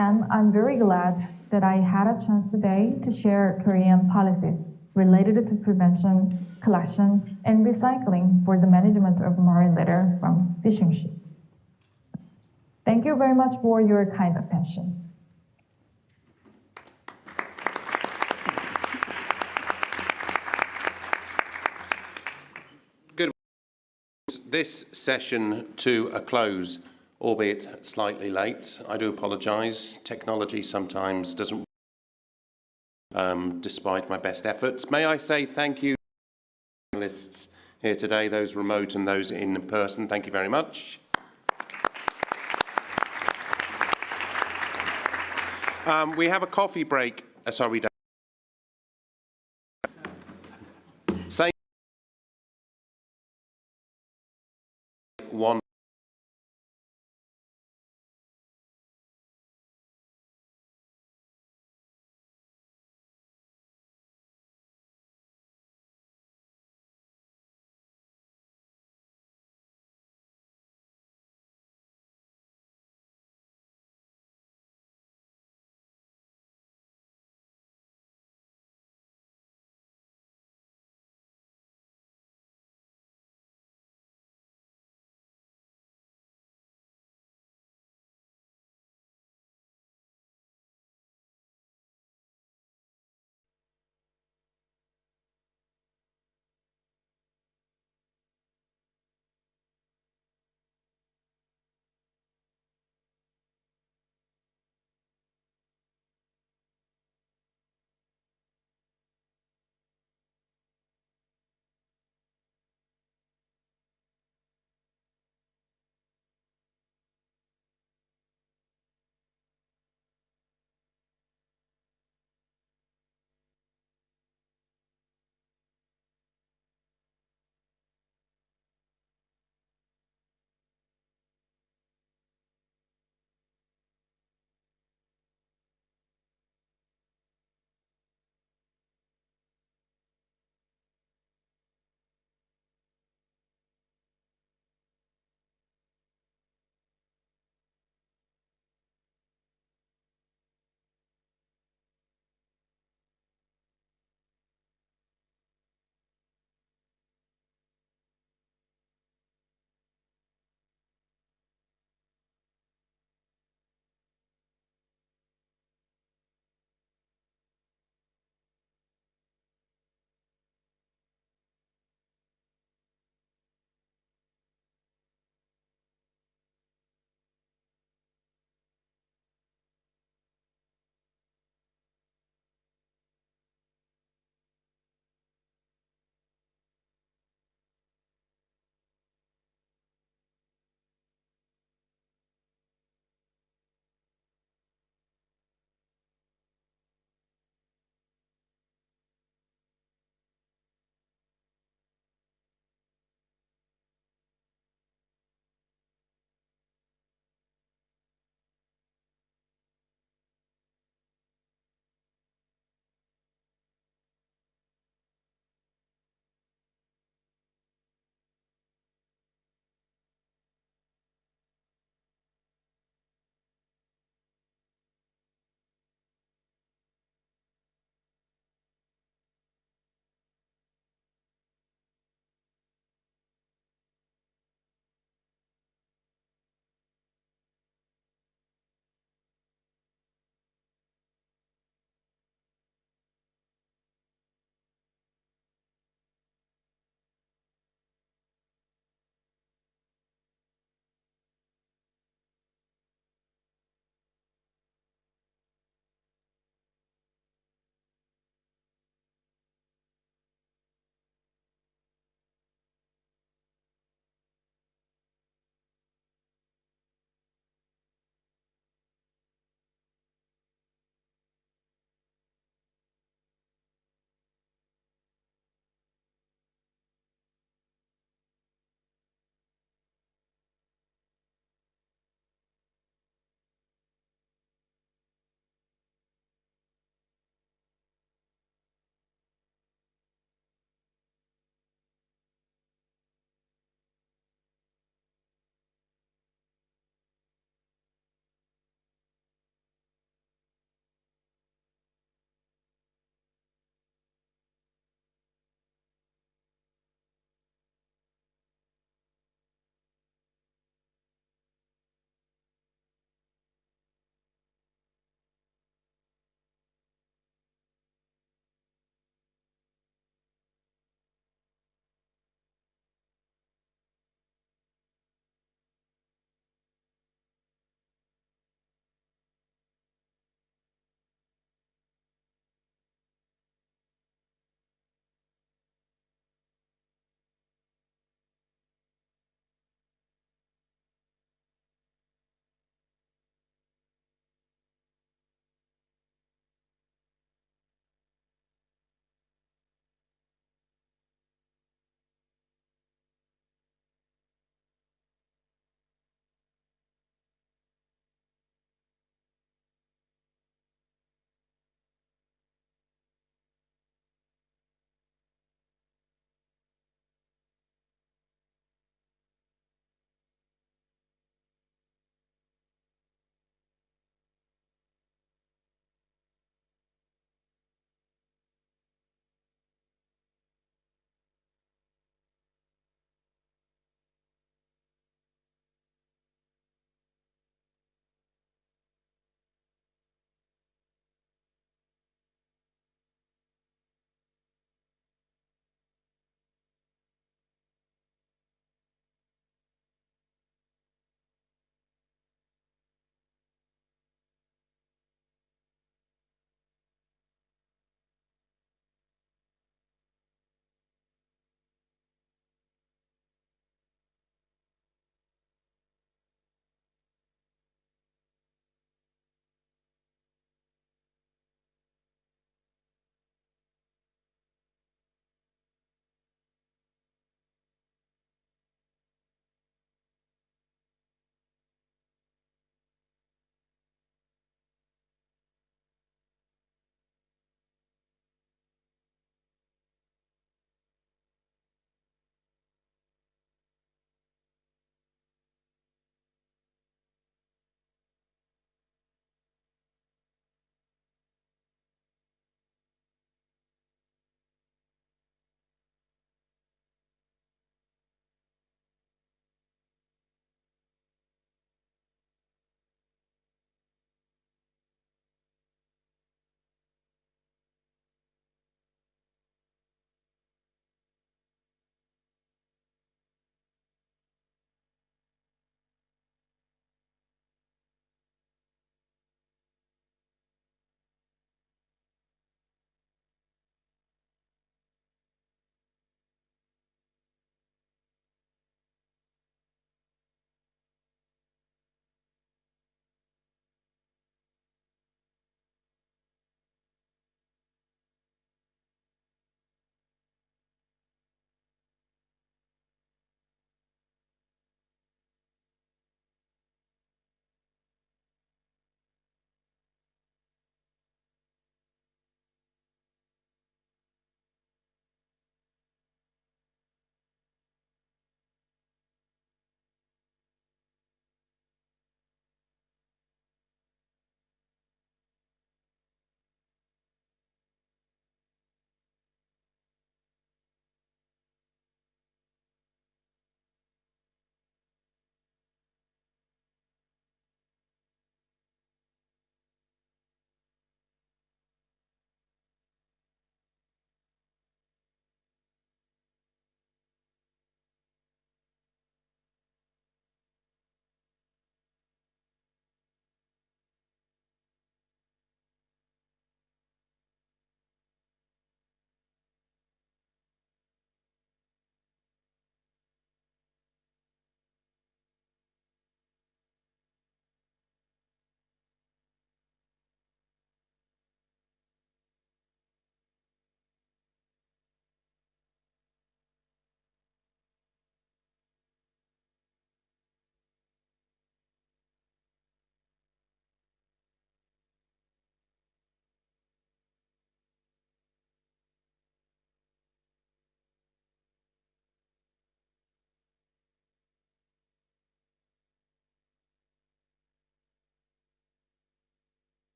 and I'm very glad that I had a chance today to share Korean policies related to prevention, collection, and recycling for the management of marine litter from fishing ships. Thank you very much for your kind attention. Good. This session to a close, albeit slightly late. I do apologise. Technology sometimes doesn't despite my best efforts. May I say thank you to the panellists here today, those remote and those in person. Thank you very much. We have a coffee break. Sorry, we don't. Say one.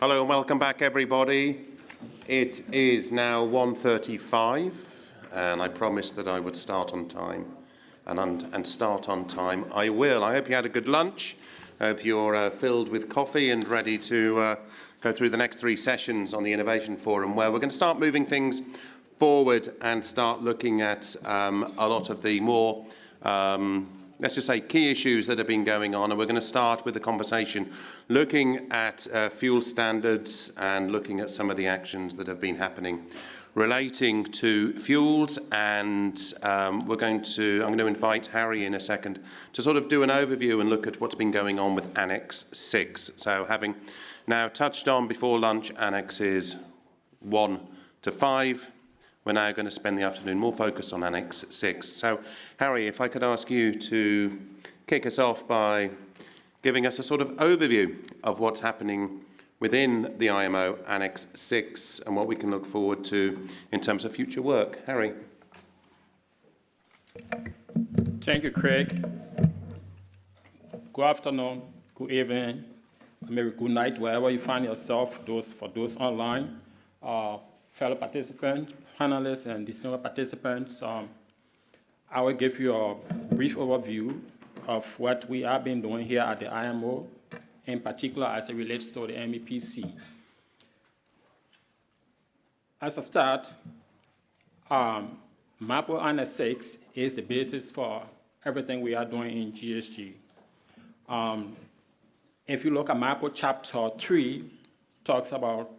Hello and welcome back, everybody. It is now 1:35, and I promised that I would start on time, and start on time I will. I hope you had a good lunch. I hope you're filled with coffee and ready to go through the next 3 sessions on the Innovation Forum, where we're going to start moving things forward and start looking at a lot of the more let's just say key issues that have been going on, and we're going to start with the conversation looking at fuel standards and looking at some of the actions that have been happening relating to fuels. And I'm going to invite Harry in a second to sort of do an overview and look at what's been going on with Annex 6. So having now touched on before lunch Annexes 1 to 5, we're now going to spend the afternoon more focused on Annex 6. So, Harry, if I could ask you to kick us off by giving us a sort of overview of what's happening within the IMO Annex 6 and what we can look forward to in terms of future work. Harry. Thank you, Craig. Good afternoon, good evening, maybe good night, wherever you find yourself, for those online, fellow participants, panelists, and distinguished participants. I will give you a brief overview of what we have been doing here at the IMO, in particular as it relates to the MEPC. As a start, MARPO Annex 6 is the basis for everything we are doing in GHG. If you look at MARPO Chapter 3, talks about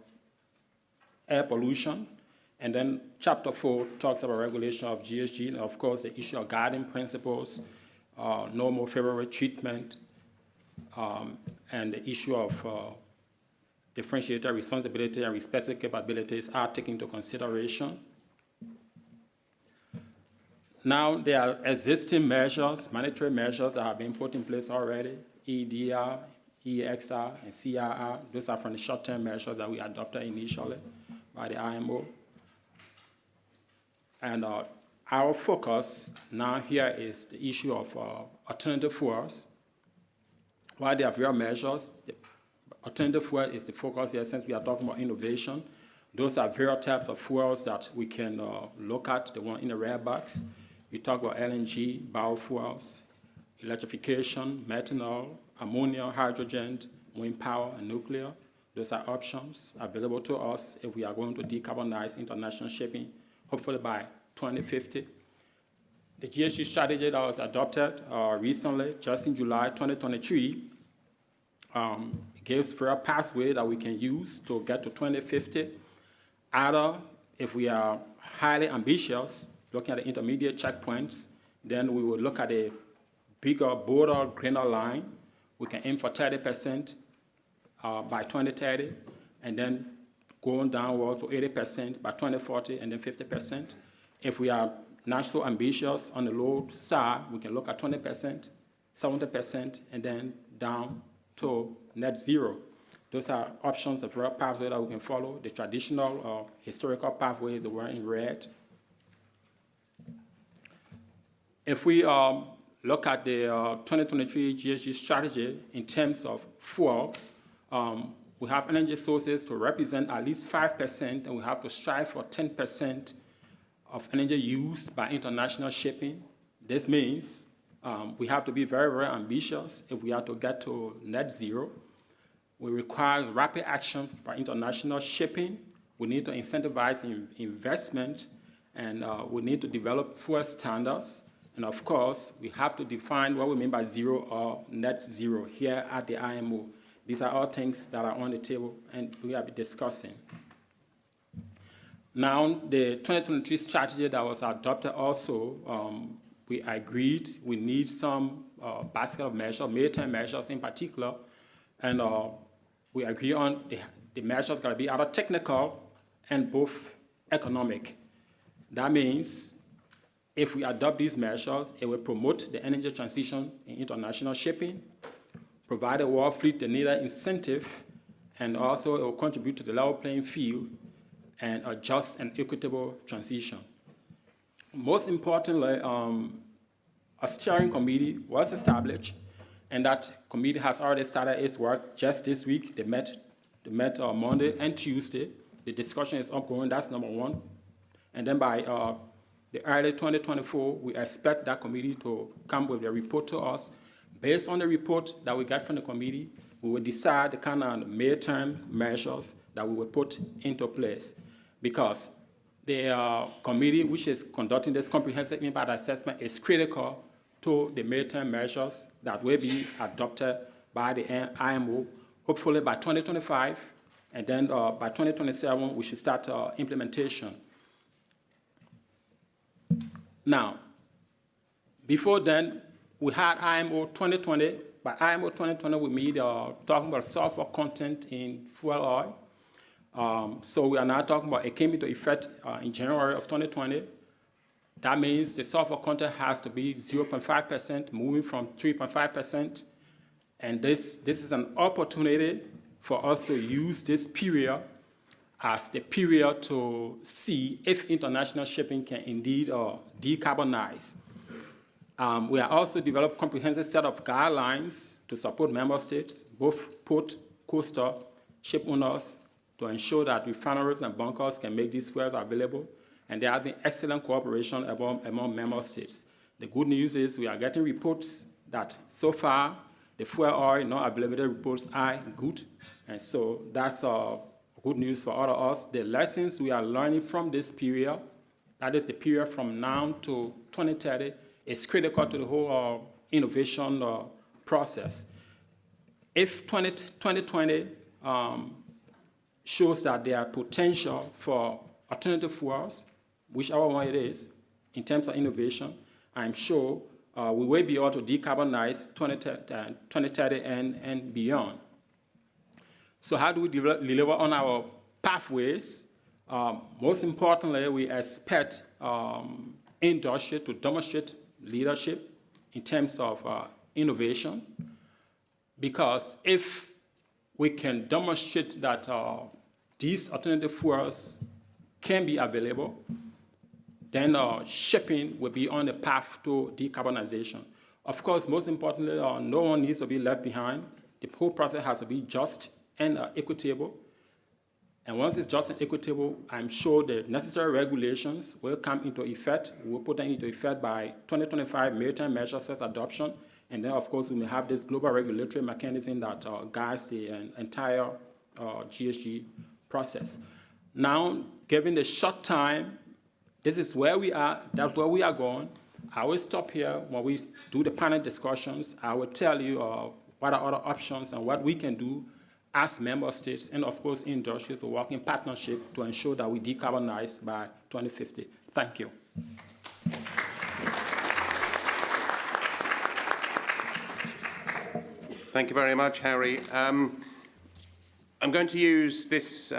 air pollution, and then Chapter 4 talks about regulation of GHG, and of course the issue of guiding principles, no more favorable treatment, and the issue of differentiated responsibility and respective capabilities are taken into consideration. Now there are existing measures, mandatory measures that have been put in place already, EDR, EXR, and CRR. Those are from the short-term measures that we adopted initially by the IMO. And our focus now here is the issue of alternative fuels. While there are various measures, the alternative fuel is the focus here since we are talking about innovation. Those are various types of fuels that we can look at, the one in the red box. We talk about LNG, biofuels, electrification, methanol, ammonia, hydrogen, wind power, and nuclear. Those are options available to us if we are going to decarbonize international shipping, hopefully by 2050. The GHG strategy that was adopted recently, just in July 2023, gives for a pathway that we can use to get to 2050. Either if we are highly ambitious, looking at the intermediate checkpoints, then we will look at a bigger, bolder, greener line. We can aim for 30% by 2030, and then going downward to 80% by 2040, and then 50%. If we are not so ambitious on the low side, we can look at 20%, 70%, and then down to net zero. Those are options of real pathway that we can follow. The traditional historical pathways that were in red. If we look at the 2023 GHG strategy in terms of fuel, we have energy sources to represent at least 5%, and we have to strive for 10% of energy used by international shipping. This means we have to be very, very ambitious if we are to get to net zero. We require rapid action by international shipping. We need to incentivize investment, and we need to develop fuel standards. And of course, we have to define what we mean by zero or net zero here at the IMO. These are all things that are on the table and we have been discussing. Now, the 2023 strategy that was adopted also, we agreed we need some basket of measures, maritime measures in particular, and we agree on the measures got to be either technical and both economic. That means if we adopt these measures, it will promote the energy transition in international shipping, provide the world fleet the needed incentive, and also it will contribute to the level playing field and a just and equitable transition. Most importantly, a steering committee was established, and that committee has already started its work just this week. They met They met Monday and Tuesday. The discussion is ongoing, that's number one. And then by the early 2024, we expect that committee to come with a report to us. Based on the report that we get from the committee, we will decide the kind of midterm measures that we will put into place. Because the committee which is conducting this comprehensive impact assessment is critical to the midterm measures that will be adopted by the IMO, hopefully by 2025, and then by 2027, we should start implementation. Now, before then, we had IMO 2020. By IMO 2020, we made talking about sulfur content in fuel oil. So we are now talking about, it came into effect in January of 2020. That means the sulfur content has to be 0.5%, moving from 3.5%. And this is an opportunity for us to use this period as the period to see if international shipping can indeed decarbonize. We have also developed a comprehensive set of guidelines to support member states, both port, coastal, ship owners, to ensure that refineries and bunkers can make these fuels available. And there has been excellent cooperation among member states. The good news is we are getting reports that so far the fuel oil non-availability reports are good. And so that's good news for all of us. The lessons we are learning from this period, that is the period from now to 2030, is critical to the whole innovation process. If 2020 shows that there are potential for alternative fuels, whichever one it is, in terms of innovation, I'm sure we will be able to decarbonize 2030 and beyond. So how do we deliver on our pathways? Most importantly, we expect industry to demonstrate leadership in terms of innovation, because if we can demonstrate that these alternative fuels can be available, then shipping will be on the path to decarbonization. Of course, most importantly, no one needs to be left behind. The whole process has to be just and equitable. And once it's just and equitable, I'm sure the necessary regulations will come into effect. We'll put them into effect by 2025 maritime measures adoption. And then, of course, we may have this global regulatory mechanism that guides the entire GHG process. Now, given the short time, this is where we are, that's where we are going. I will stop here. When we do the panel discussions, I will tell you what are other options and what we can do as member states and, of course, industry to work in partnership to ensure that we decarbonize by 2050. Thank you. Thank you very much, Harry. I'm going to use this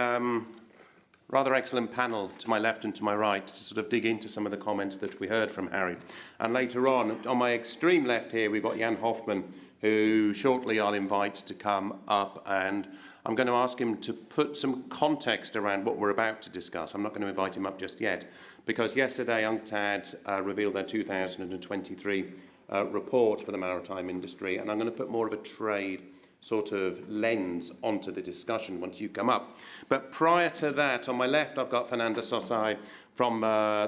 rather excellent panel to my left and to my right to sort of dig into some of the comments that we heard from Harry. And later on my extreme left here, we've got Jan Hoffman, who shortly I'll invite to come up, and I'm going to ask him to put some context around what we're about to discuss. I'm not going to invite him up just yet, because yesterday UNCTAD revealed their 2023 report for the maritime industry, and I'm going to put more of a trade sort of lens onto the discussion once you come up. But prior to that, on my left, I've got Fernanda Sosai from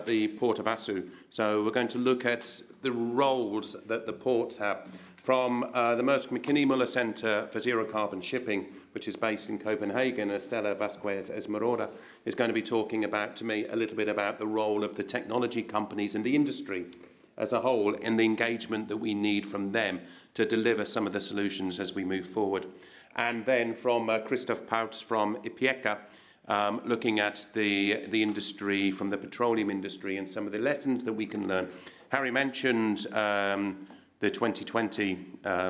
the Port of Asu. So we're going to look at the roles that the ports have. From the Maersk McKinney Muller Centre for Zero Carbon Shipping, which is based in Copenhagen, Estela Vasquez Esmeralda is going to be talking about, to me, a little bit about the role of the technology companies and the industry as a whole in the engagement that we need from them to deliver some of the solutions as we move forward. And then from Christoph Pautz from IPECA, looking at the industry, from the petroleum industry, and some of the lessons that we can learn. Harry mentioned the 2020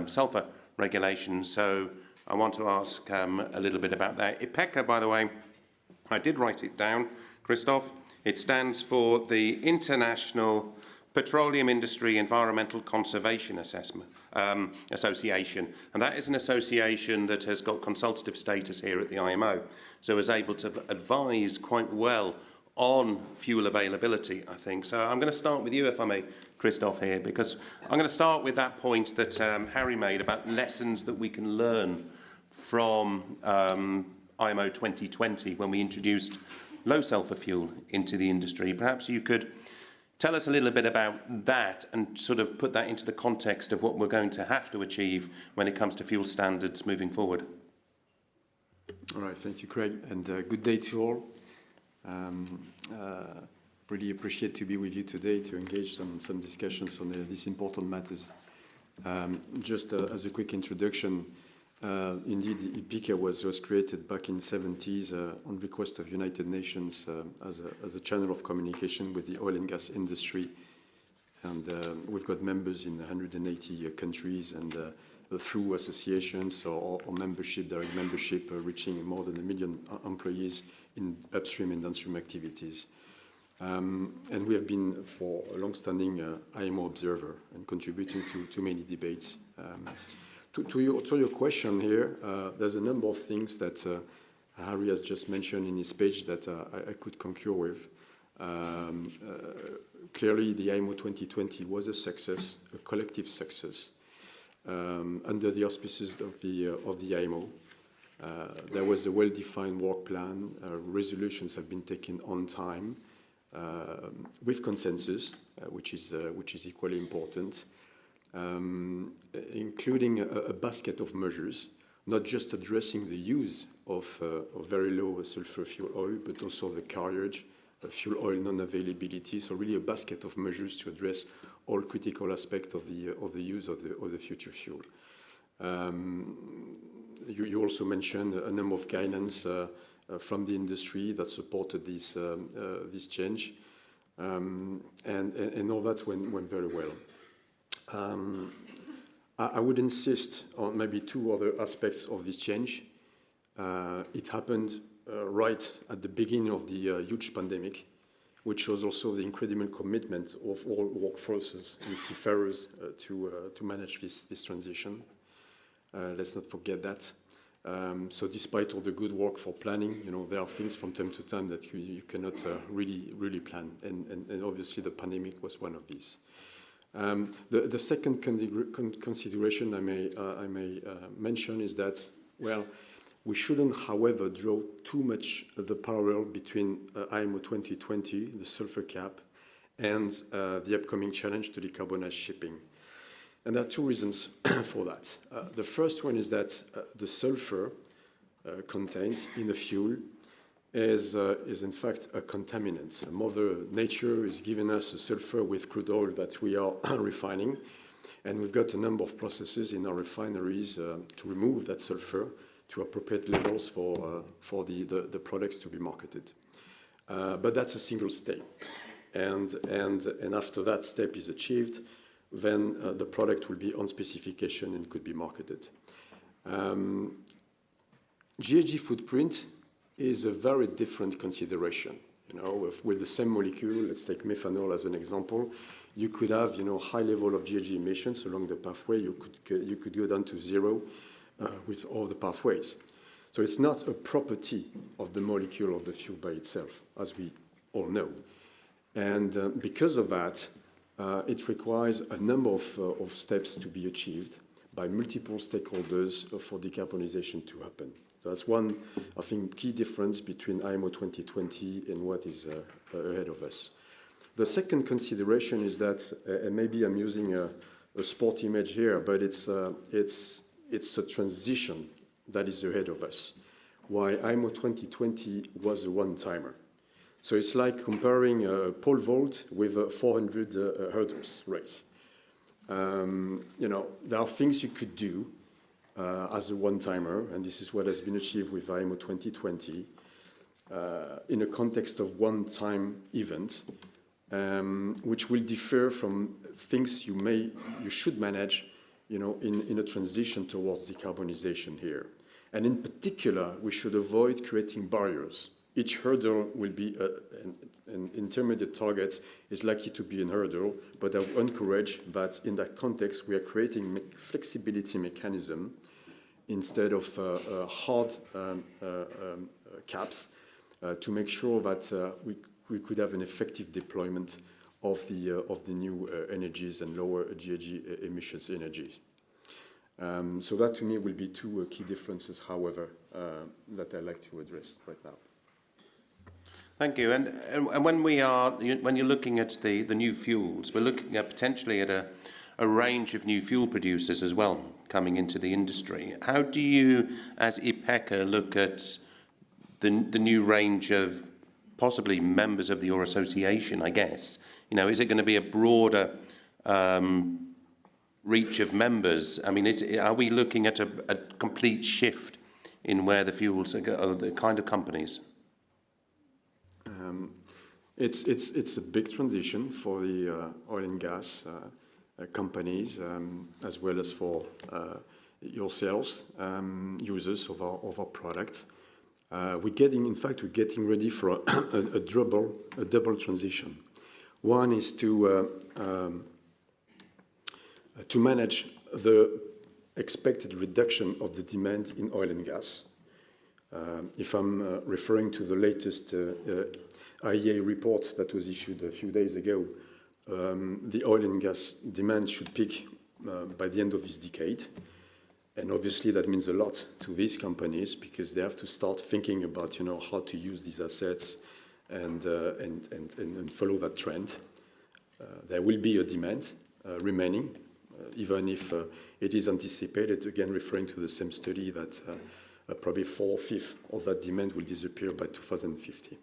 sulfur regulations, so I want to ask a little bit about that. IPECA, by the way, I did write it down, Christoph. It stands for the International Petroleum Industry Environmental Conservation Association, and that is an association that has got consultative status here at the IMO, so is able to advise quite well on fuel availability, I think. So I'm going to start with you, if I may, Christoph, here, because I'm going to start with that point that Harry made about lessons that we can learn from IMO 2020 when we introduced low sulphur fuel into the industry. Perhaps you could tell us a little bit about that and sort of put that into the context of what we're going to have to achieve when it comes to fuel standards moving forward. All right, thank you, Craig, and good day to all. Really appreciate to be with you today to engage some discussions on these important matters. Just as a quick introduction, indeed, IPICA was created back in the 70s on request of United Nations as a channel of communication with the oil and gas industry. And we've got members in 180 countries and through associations or membership, direct membership, reaching more than 1 million employees in upstream and downstream activities. And we have been for a long-standing IMO observer and contributing to many debates. To your question here, there's a number of things that Harry has just mentioned in his speech that I could concur with. Clearly, the IMO 2020 was a success, a collective success, under the auspices of the IMO. There was a well-defined work plan. Resolutions have been taken on time, with consensus, which is equally important, including a basket of measures, not just addressing the use of very low sulfur fuel oil, but also the carriage, fuel oil non-availability. So really a basket of measures to address all critical aspects of the use of the future fuel. You also mentioned a number of guidance from the industry that supported this change, and all that went very well. I would insist on maybe two other aspects of this change. It happened right at the beginning of the huge pandemic, which shows also the incredible commitment of all workforces and seafarers to manage this transition. Let's not forget that. So despite all the good work for planning, there are things from time to time that you cannot really plan, and obviously the pandemic was one of these. The second consideration I may mention is that, well, we shouldn't, however, draw too much the parallel between IMO 2020, the sulfur cap, and the upcoming challenge to decarbonize shipping. And there are two reasons for that. The first one is that the sulfur contained in the fuel is in fact a contaminant. Mother Nature is giving us a sulfur with crude oil that we are refining, and we've got a number of processes in our refineries to remove that sulfur to appropriate levels for the products to be marketed. But that's a single step, and after that step is achieved, then the product will be on specification and could be marketed. GHG footprint is a very different consideration. With the same molecule, let's take methanol as an example, you could have high level of GHG emissions along the pathway. You could go down to zero with all the pathways. So it's not a property of the molecule of the fuel by itself, as we all know. And because of that, it requires a number of steps to be achieved by multiple stakeholders for decarbonization to happen. So that's one, I think, key difference between IMO 2020 and what is ahead of us. The second consideration is that, and maybe I'm using a sport image here, but it's a transition that is ahead of us. Why IMO 2020 was a one-timer. So it's like comparing a pole vault with a 400 hurdles race. There are things you could do as a one-timer, and this is what has been achieved with IMO 2020, in a context of one-time event, which will differ from things you should manage, in a transition towards decarbonization here. And in particular, we should avoid creating barriers. Each hurdle will be an intermediate target is likely to be a hurdle, but I would encourage that in that context, we are creating flexibility mechanism instead of hard caps to make sure that we could have an effective deployment of the new energies and lower GHG emissions energies. So that to me will be two key differences, however, that I'd like to address right now. Thank you. And when you're looking at the new fuels, we're looking at potentially at a range of new fuel producers as well coming into the industry. How do you, as IPECA, look at the new range of possibly members of your association, I guess? You know, is it going to be a broader reach of members? I mean, are we looking at a complete shift in where the fuels are the kind of companies? It's a big transition for the oil and gas companies, as well as for yourselves, users of our product. We're getting ready for a double transition. One is to manage the expected reduction of the demand in oil and gas. If I'm referring to the latest IEA report that was issued a few days ago, the oil and gas demand should peak by the end of this decade. And obviously that means a lot to these companies because they have to start thinking about, how to use these assets and follow that trend. There will be a demand remaining, even if it is anticipated, again referring to the same study, that probably 4/5 of that demand will disappear by 2050.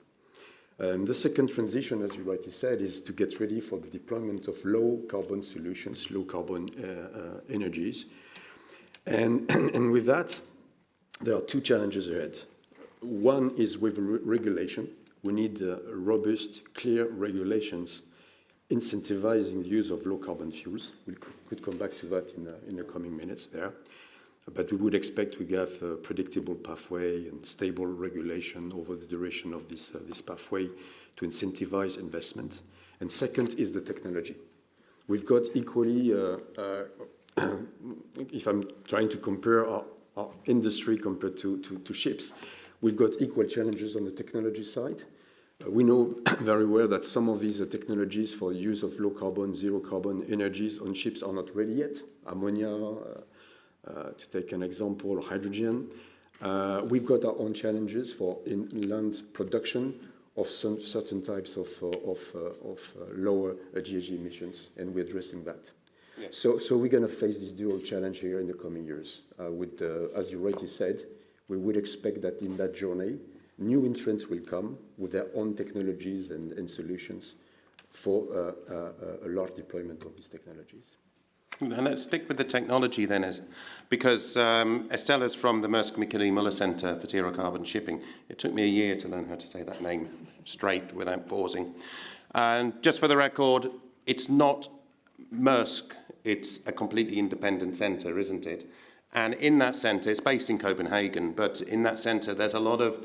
The second transition, as you rightly said, is to get ready for the deployment of low carbon solutions, low carbon energies. And with that, there are two challenges ahead. One is with regulation. We need robust, clear regulations incentivizing the use of low carbon fuels. We could come back to that in the coming minutes there. But we would expect we have a predictable pathway and stable regulation over the duration of this pathway to incentivize investment. And second is the technology. We've got equally, if I'm trying to compare our industry compared to ships, we've got equal challenges on the technology side. We know very well that some of these technologies for the use of low carbon, zero carbon energies on ships are not ready yet. Ammonia, to take an example, hydrogen. We've got our own challenges for inland production of some certain types of lower GHG emissions, and we're addressing that. Yeah. So we're going to face this dual challenge here in the coming years. As you rightly said, we would expect that in that journey, new entrants will come with their own technologies and solutions for a large deployment of these technologies. And let's stick with the technology then, because Estella's from the Maersk Mc-Kinney Møller Center for Zero Carbon Shipping. It took me a year to learn how to say that name straight without pausing. And just for the record, it's not Maersk, it's a completely independent center, isn't it? And in that center, it's based in Copenhagen, but in that center there's a lot of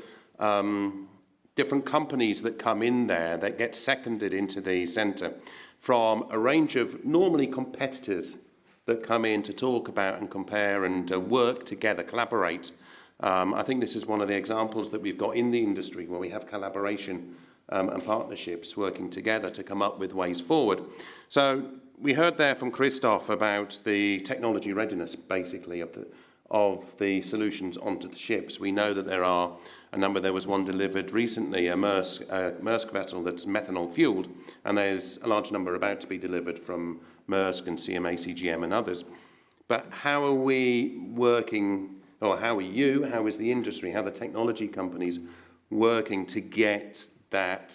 different companies that come in there that get seconded into the center from a range of normally competitors that come in to talk about and compare and work together, collaborate. I think this is one of the examples that we've got in the industry where we have collaboration and partnerships working together to come up with ways forward. So we heard there from Christoph about the technology readiness, basically, of the solutions onto the ships. We know that there are a number. There was one delivered recently, a Maersk vessel that's methanol fueled, and there's a large number about to be delivered from Maersk and CMA CGM and others. But how are we working, or how is the industry, how are the technology companies working to get that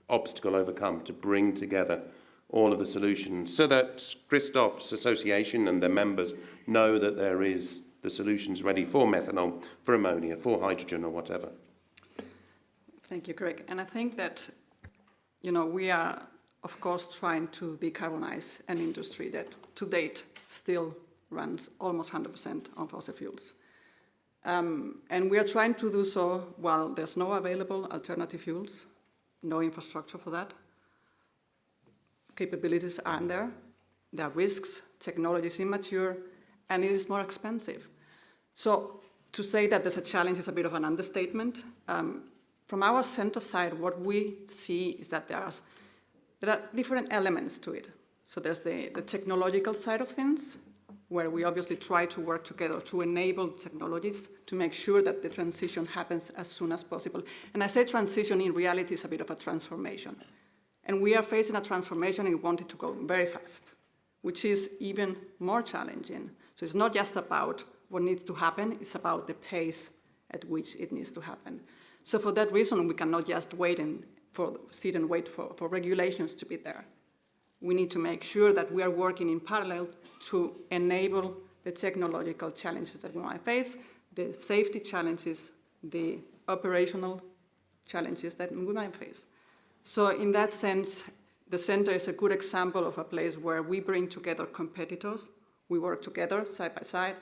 obstacle overcome, to bring together all of the solutions so that Christoph's association and their members know that there is the solutions ready for methanol, for ammonia, for hydrogen or whatever? Thank you, Greg. And I think that, we are, of course, trying to decarbonize an industry that to date still runs almost 100% on fossil fuels. And we are trying to do so while there's no available alternative fuels, no infrastructure for that. Capabilities aren't there. There are risks, technology is immature, and it is more expensive. So to say that there's a challenge is a bit of an understatement. From our center side, what we see is that there are different elements to it. So there's the technological side of things, where we obviously try to work together to enable technologies to make sure that the transition happens as soon as possible. And I say transition, in reality, is a bit of a transformation. And we are facing a transformation and we want it to go very fast, which is even more challenging. So it's not just about what needs to happen, it's about the pace at which it needs to happen. So for that reason, we cannot just sit and wait for regulations to be there. We need to make sure that we are working in parallel to enable the technological challenges that we might face, the safety challenges, the operational challenges that we might face. So in that sense, the center is a good example of a place where we bring together competitors, we work together side by side,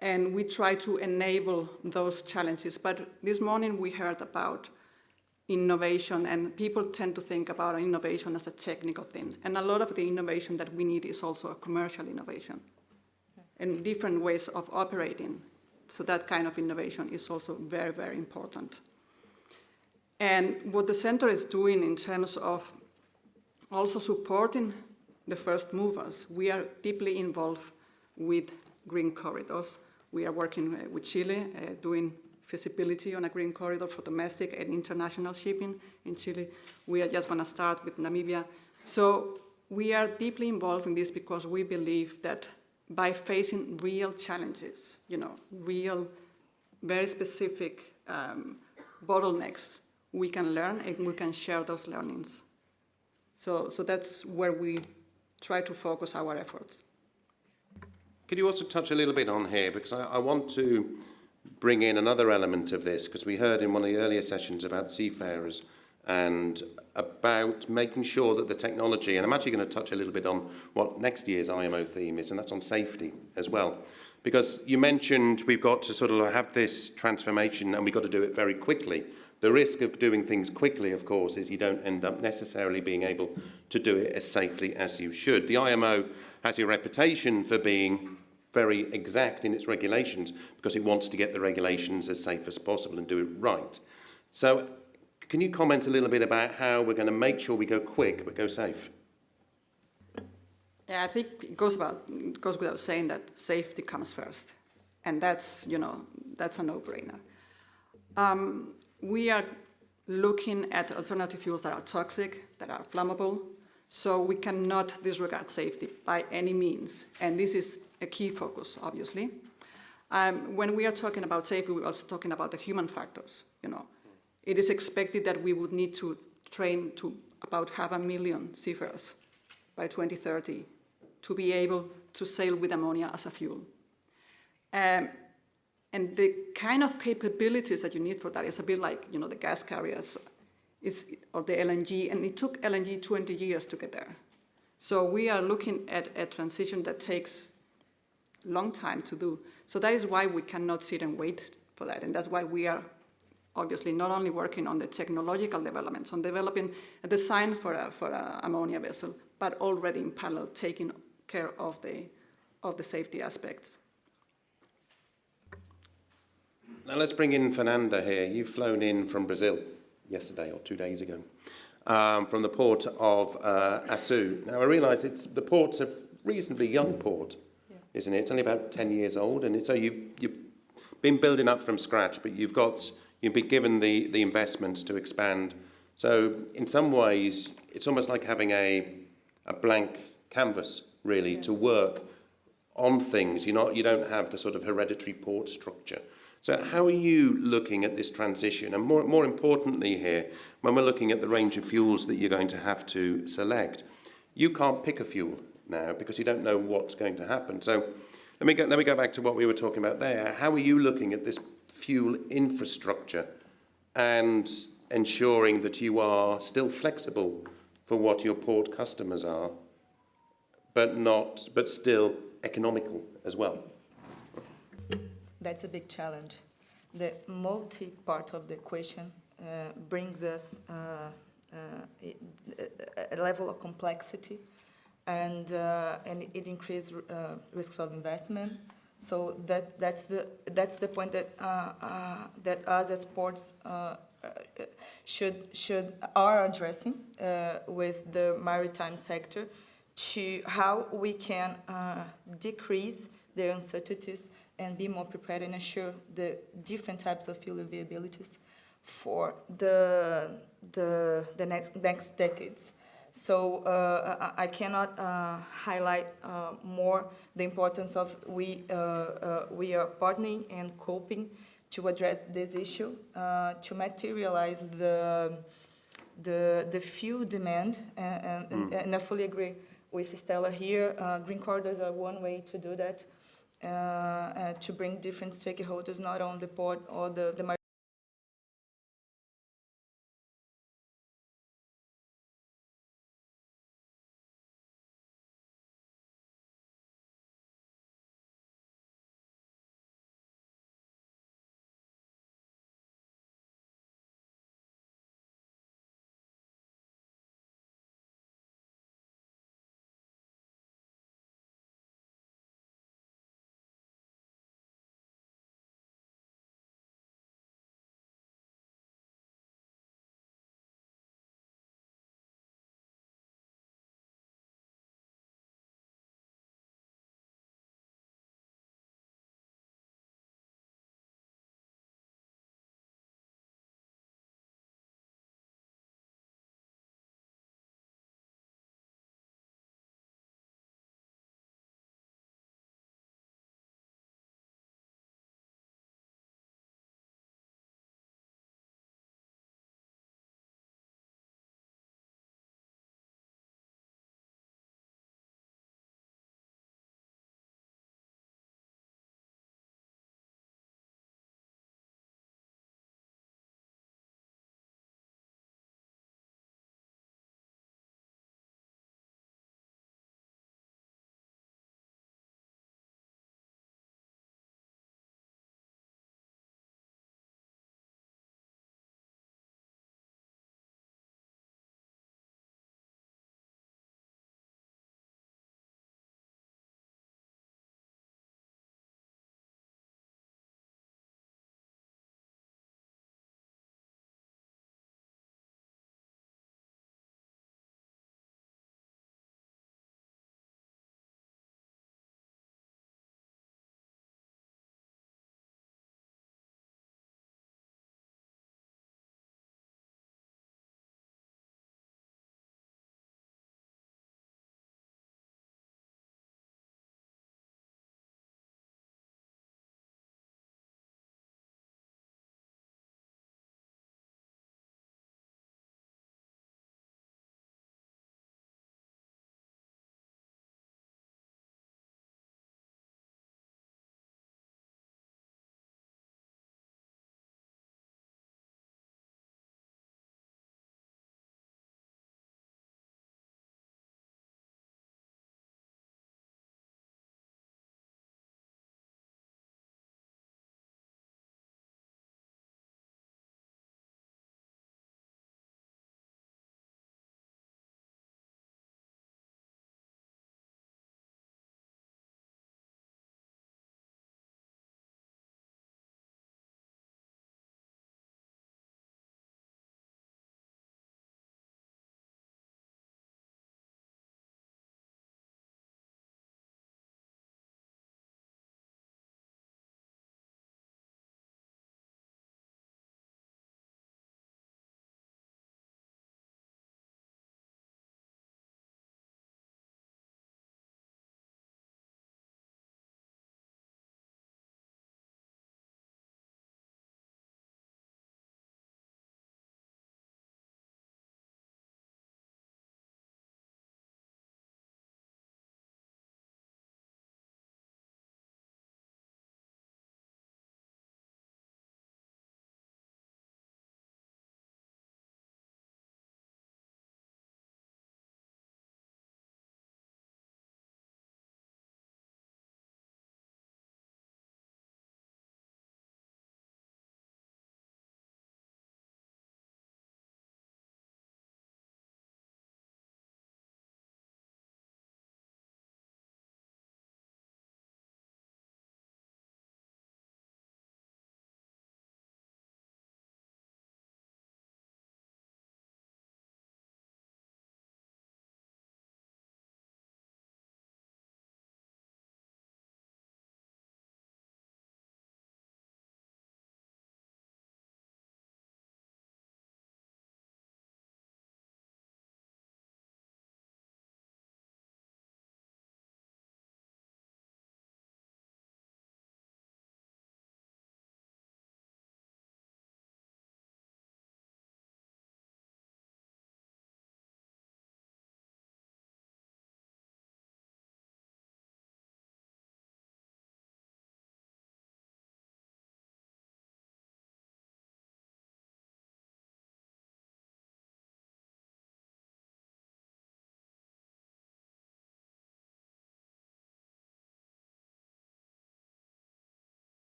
and we try to enable those challenges. But this morning we heard about innovation, and people tend to think about innovation as a technical thing. And a lot of the innovation that we need is also a commercial innovation and different ways of operating. So that kind of innovation is also very, very important. And what the center is doing in terms of also supporting the first movers, we are deeply involved with green corridors. We are working with Chile, doing feasibility on a green corridor for domestic and international shipping in Chile. We are just going to start with Namibia. So we are deeply involved in this because we believe that by facing real challenges, real, very specific bottlenecks, we can learn and we can share those learnings. So that's where we try to focus our efforts. Could you also touch a little bit on here, because I want to bring in another element of this, because we heard in one of the earlier sessions about seafarers and about making sure that the technology, and I'm actually going to touch a little bit on what next year's IMO theme is, and that's on safety as well. Because you mentioned we've got to sort of have this transformation and we've got to do it very quickly. The risk of doing things quickly, of course, is you don't end up necessarily being able to do it as safely as you should. The IMO has a reputation for being very exact in its regulations because it wants to get the regulations as safe as possible and do it right. So can you comment a little bit about how we're going to make sure we go quick but go safe? Yeah, I think it goes without saying that safety comes first. And that's, that's a no-brainer. We are looking at alternative fuels that are toxic, that are flammable, so we cannot disregard safety by any means. And this is a key focus, obviously. When we are talking about safety, we're also talking about the human factors. It is expected that we would need to train to about 500,000 seafarers by 2030 to be able to sail with ammonia as a fuel. And the kind of capabilities that you need for that is a bit like, the gas carriers or the LNG, and it took LNG 20 years to get there. So we are looking at a transition that takes a long time to do. So that is why we cannot sit and wait for that, and that's why we are obviously not only working on the technological developments, on developing a design for an ammonia vessel, but already in parallel taking care of the safety aspects. Now let's bring in Fernanda here. You've flown in from Brazil yesterday or 2 days ago, from the port of Açu. Now I realise the port's a reasonably young port, isn't it? It's only about 10 years old, and so you've been building up from scratch, but you've been given the investments to expand. So in some ways, it's almost like having a blank canvas, really, to work on things. You don't have the sort of hereditary port structure. So how are you looking at this transition? And more importantly here, when we're looking at the range of fuels that you're going to have to select, you can't pick a fuel now because you don't know what's going to happen. So let me go back to what we were talking about there. How are you looking at this fuel infrastructure and ensuring that you are still flexible for what your port customers are, but still economical as well? That's a big challenge. The multi-part of the equation brings us a level of complexity, and it increases risks of investment. So that's the point that us as ports are addressing with the maritime sector, to how we can decrease their uncertainties and be more prepared and assure the different types of fuel availabilities for the next decades. So I cannot highlight more the importance of we are partnering and coping to address this issue, to materialize the fuel demand, and I fully agree with Stella here. Green corridors are one way to do that, to bring different stakeholders, not only the port or the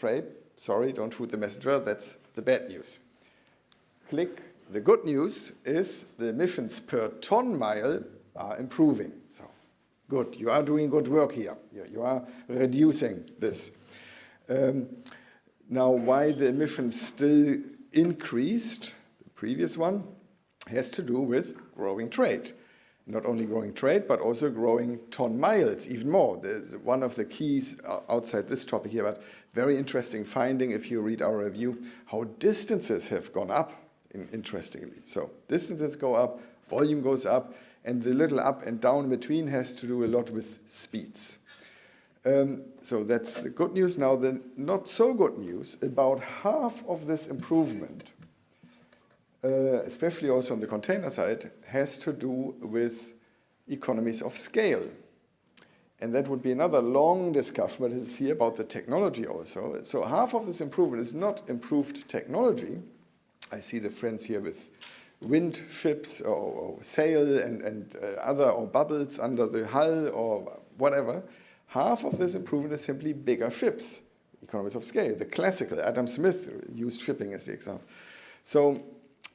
trade. Sorry, don't shoot the messenger. That's the bad news. Click. The good news is the emissions per ton mile are improving. So good. You are doing good work here. You are reducing this. Now, why the emissions still increased, the previous one, has to do with growing trade. Not only growing trade, but also growing ton miles, even more. There's one of the keys outside this topic here, but very interesting finding if you read our review, how distances have gone up, interestingly. So distances go up, volume goes up, and the little up and down between has to do a lot with speeds. So that's the good news. Now, the not so good news, about half of this improvement, especially also on the container side, has to do with economies of scale. And that would be another long discussion, but it's here about the technology also. So half of this improvement is not improved technology. I see the friends here with wind ships or sail and other, or bubbles under the hull or whatever. Half of this improvement is simply bigger ships, economies of scale. The classical, Adam Smith used shipping as the example. So,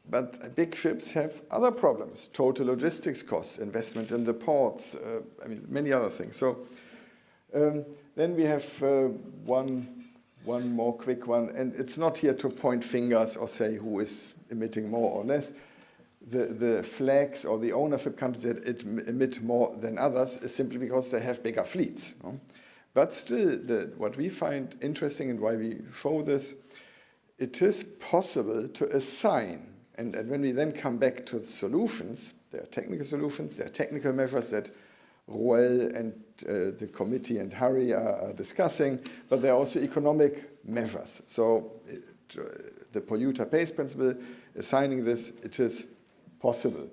but big ships have other problems, total logistics costs, investments in the ports, I mean, many other things. So then we have one more quick one, and it's not here to point fingers or say who is emitting more or less. The flags or the ownership countries that emit more than others is simply because they have bigger fleets. No? But still, what we find interesting and why we show this, it is possible to assign, and when we then come back to the solutions, there are technical solutions, there are technical measures that Roel and the committee and Harry are discussing, but there are also economic measures. So the polluter pays principle, assigning this, it is possible.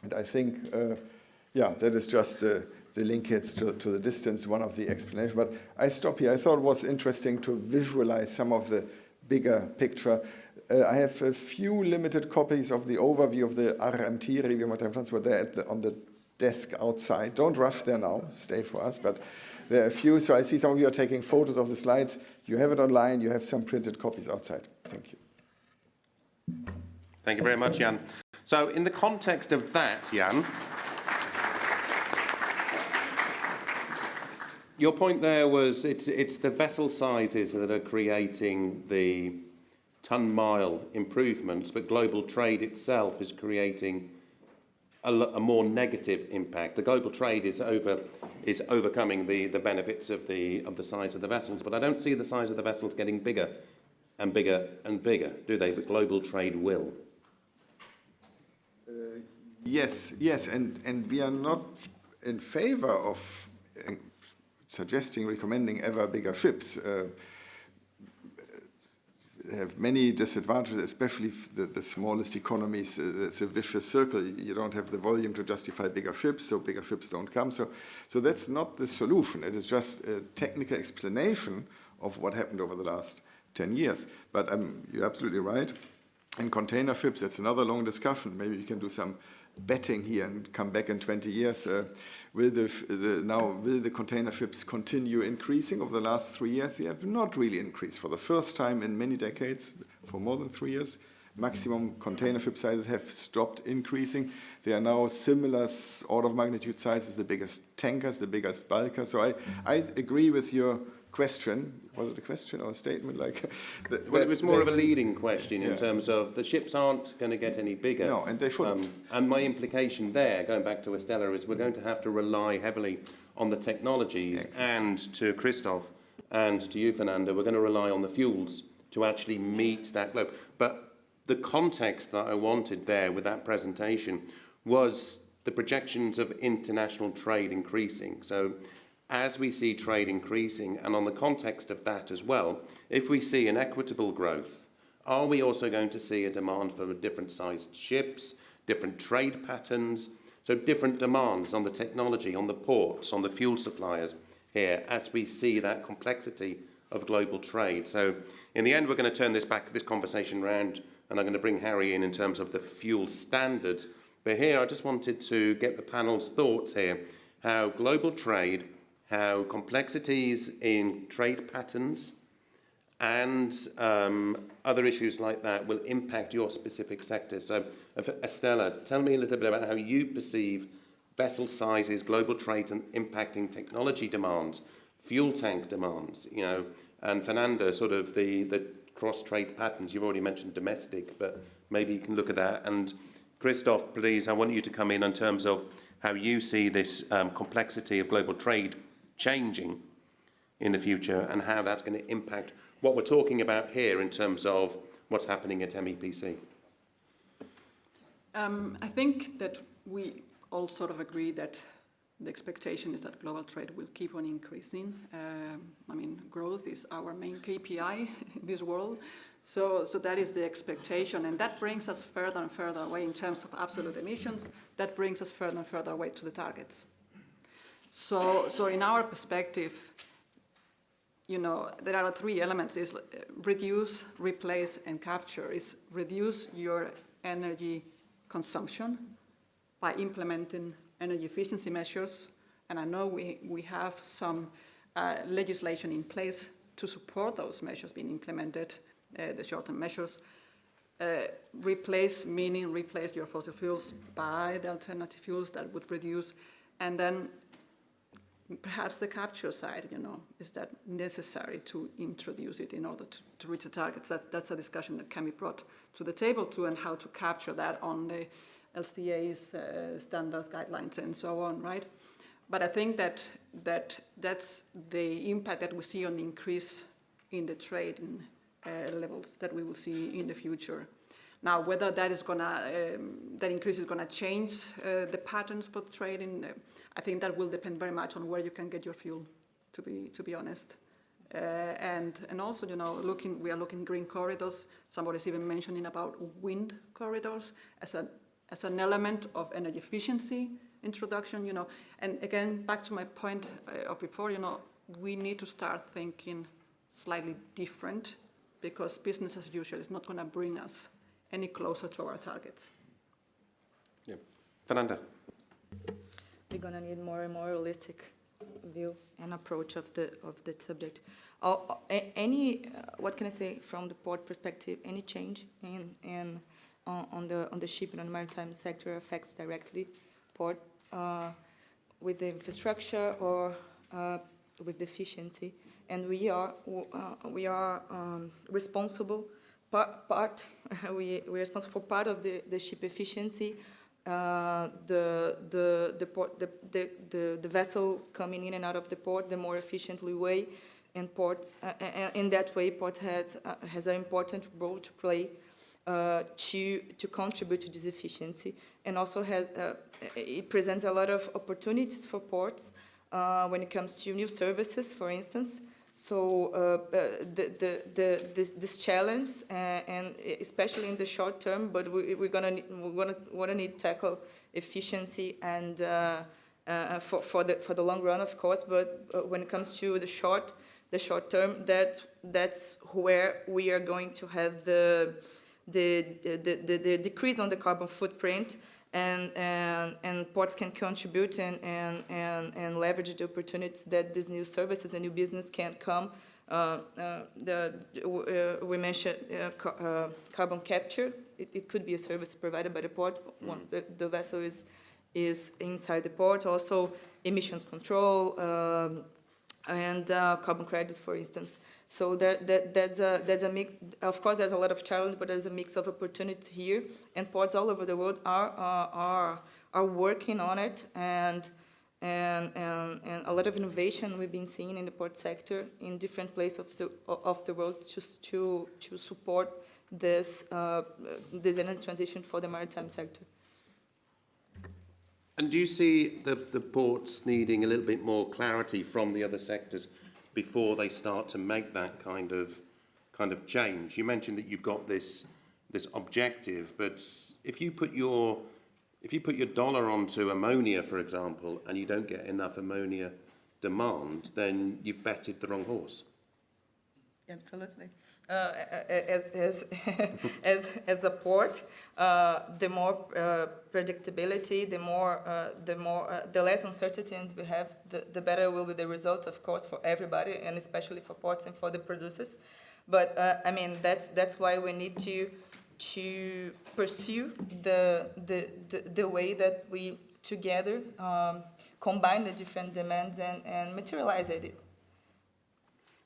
And I think, that is just the linkage to the distance, one of the explanations. But I stop here. I thought it was interesting to visualize some of the bigger picture. I have a few limited copies of the overview of the RMT, Review of Maritime Transport, there on the desk outside. Don't rush there now, stay for us. But there are a few, so I see some of you are taking photos of the slides. You have it online, you have some printed copies outside. Thank you. Thank you very much, Jan. So in the context of that, Jan, your point there was it's the vessel sizes that are creating the ton-mile improvements, but global trade itself is creating a more negative impact. The global trade is overcoming the benefits of the size of the vessels, but I don't see the size of the vessels getting bigger and bigger and bigger, do they? But global trade will. Yes, and we are not in favor of recommending ever bigger ships. They have many disadvantages, especially the smallest economies. It's a vicious circle. You don't have the volume to justify bigger ships, so bigger ships don't come. So that's not the solution. It is just a technical explanation of what happened over the last 10 years. But you're absolutely right. And container ships, that's another long discussion. Maybe we can do some betting here and come back in 20 years. Will the container ships continue increasing? Over the last 3 years, they have not really increased. For the first time in many decades, for more than 3 years, maximum container ship sizes have stopped increasing. They are now similar order of magnitude sizes, the biggest tankers, the biggest bulkers. So I agree with your question. Was it a question or a statement? Well, it was more of a leading question in terms of the ships aren't going to get any bigger. No, and they shouldn't. And my implication there, going back to Estella, is we're going to have to rely heavily on the technologies. Excellent. And to Christoph and to you, Fernando, we're going to rely on the fuels to actually meet that globe. But the context that I wanted there with that presentation was the projections of international trade increasing. So as we see trade increasing, and on the context of that as well, if we see an equitable growth, are we also going to see a demand for different sized ships, different trade patterns, so different demands on the technology, on the ports, on the fuel suppliers here, as we see that complexity of global trade? So in the end, we're going to turn this conversation around, and I'm going to bring Harry in terms of the fuel standard. But here, I just wanted to get the panel's thoughts here, how global trade, how complexities in trade patterns and other issues like that will impact your specific sector. So, Estella, tell me a little bit about how you perceive vessel sizes, global trade, and impacting technology demands, fuel tank demands, you know, and Fernanda, sort of the cross-trade patterns. You've already mentioned domestic, but maybe you can look at that. And Christoph, please, I want you to come in terms of how you see this complexity of global trade changing in the future and how that's going to impact what we're talking about here in terms of what's happening at MEPC. I think that we all sort of agree that the expectation is that global trade will keep on increasing. I mean, growth is our main KPI in this world. So that is the expectation, and that brings us further and further away in terms of absolute emissions. That brings us further and further away to the targets. So in our perspective, you know, there are three elements: is reduce, replace, and capture. Is reduce your energy consumption by implementing energy efficiency measures, and I know we have some legislation in place to support those measures being implemented, the short-term measures. Replace, meaning replace your fossil fuels by the alternative fuels that would reduce, and then perhaps the capture side, you know, is that necessary to introduce it in order to reach the targets? That's a discussion that can be brought to the table too, and how to capture that on the LCA's standards, guidelines, and so on, right? But I think that's the impact that we see on the increase in the trade levels that we will see in the future. Now, whether that is gonna, that increase is gonna change the patterns for trading, I think that will depend very much on where you can get your fuel, to be honest. And also, you know, we are looking green corridors. Somebody's even mentioning about wind corridors as an element of energy efficiency introduction, you know. And again, back to my point of before, you know, we need to start thinking slightly different, because business as usual is not going to bring us any closer to our targets. Yeah. Fernanda. We're going to need more and more holistic view and approach of the subject. What can I say from the port perspective? Any change on the shipping and maritime sector affects directly port with the infrastructure or with the efficiency, and we are responsible we're responsible for part of the ship efficiency. The vessel coming in and out of the port, the more efficiently way, and ports in that way, port has an important role to play to contribute to this efficiency, and also it presents a lot of opportunities for ports when it comes to new services, for instance. So this challenge, and especially in the short term, but we're gonna need to tackle efficiency and for the long run, of course. But when it comes to the short term, that's where we are going to have the decrease on the carbon footprint, and ports can contribute and leverage the opportunities that these new services and new business can come. We mentioned carbon capture. It could be a service provided by the port once the vessel is inside the port. Also emissions control and carbon credits, for instance. So that's a mix. Of course, there's a lot of challenge, but there's a mix of opportunities here, and ports all over the world are working on it, and a lot of innovation we've been seeing in the port sector in different places of the world to support this energy transition for the maritime sector. And do you see the ports needing a little bit more clarity from the other sectors before they start to make that kind of change? You mentioned that you've got this objective, but if you put your dollar onto ammonia, for example, and you don't get enough ammonia demand, then you've betted the wrong horse. Absolutely. As a port, the more predictability, the less uncertainties we have, the better will be the result, of course, for everybody, and especially for ports and for the producers. But I mean, that's why we need to pursue the way that we together combine the different demands and materialize it.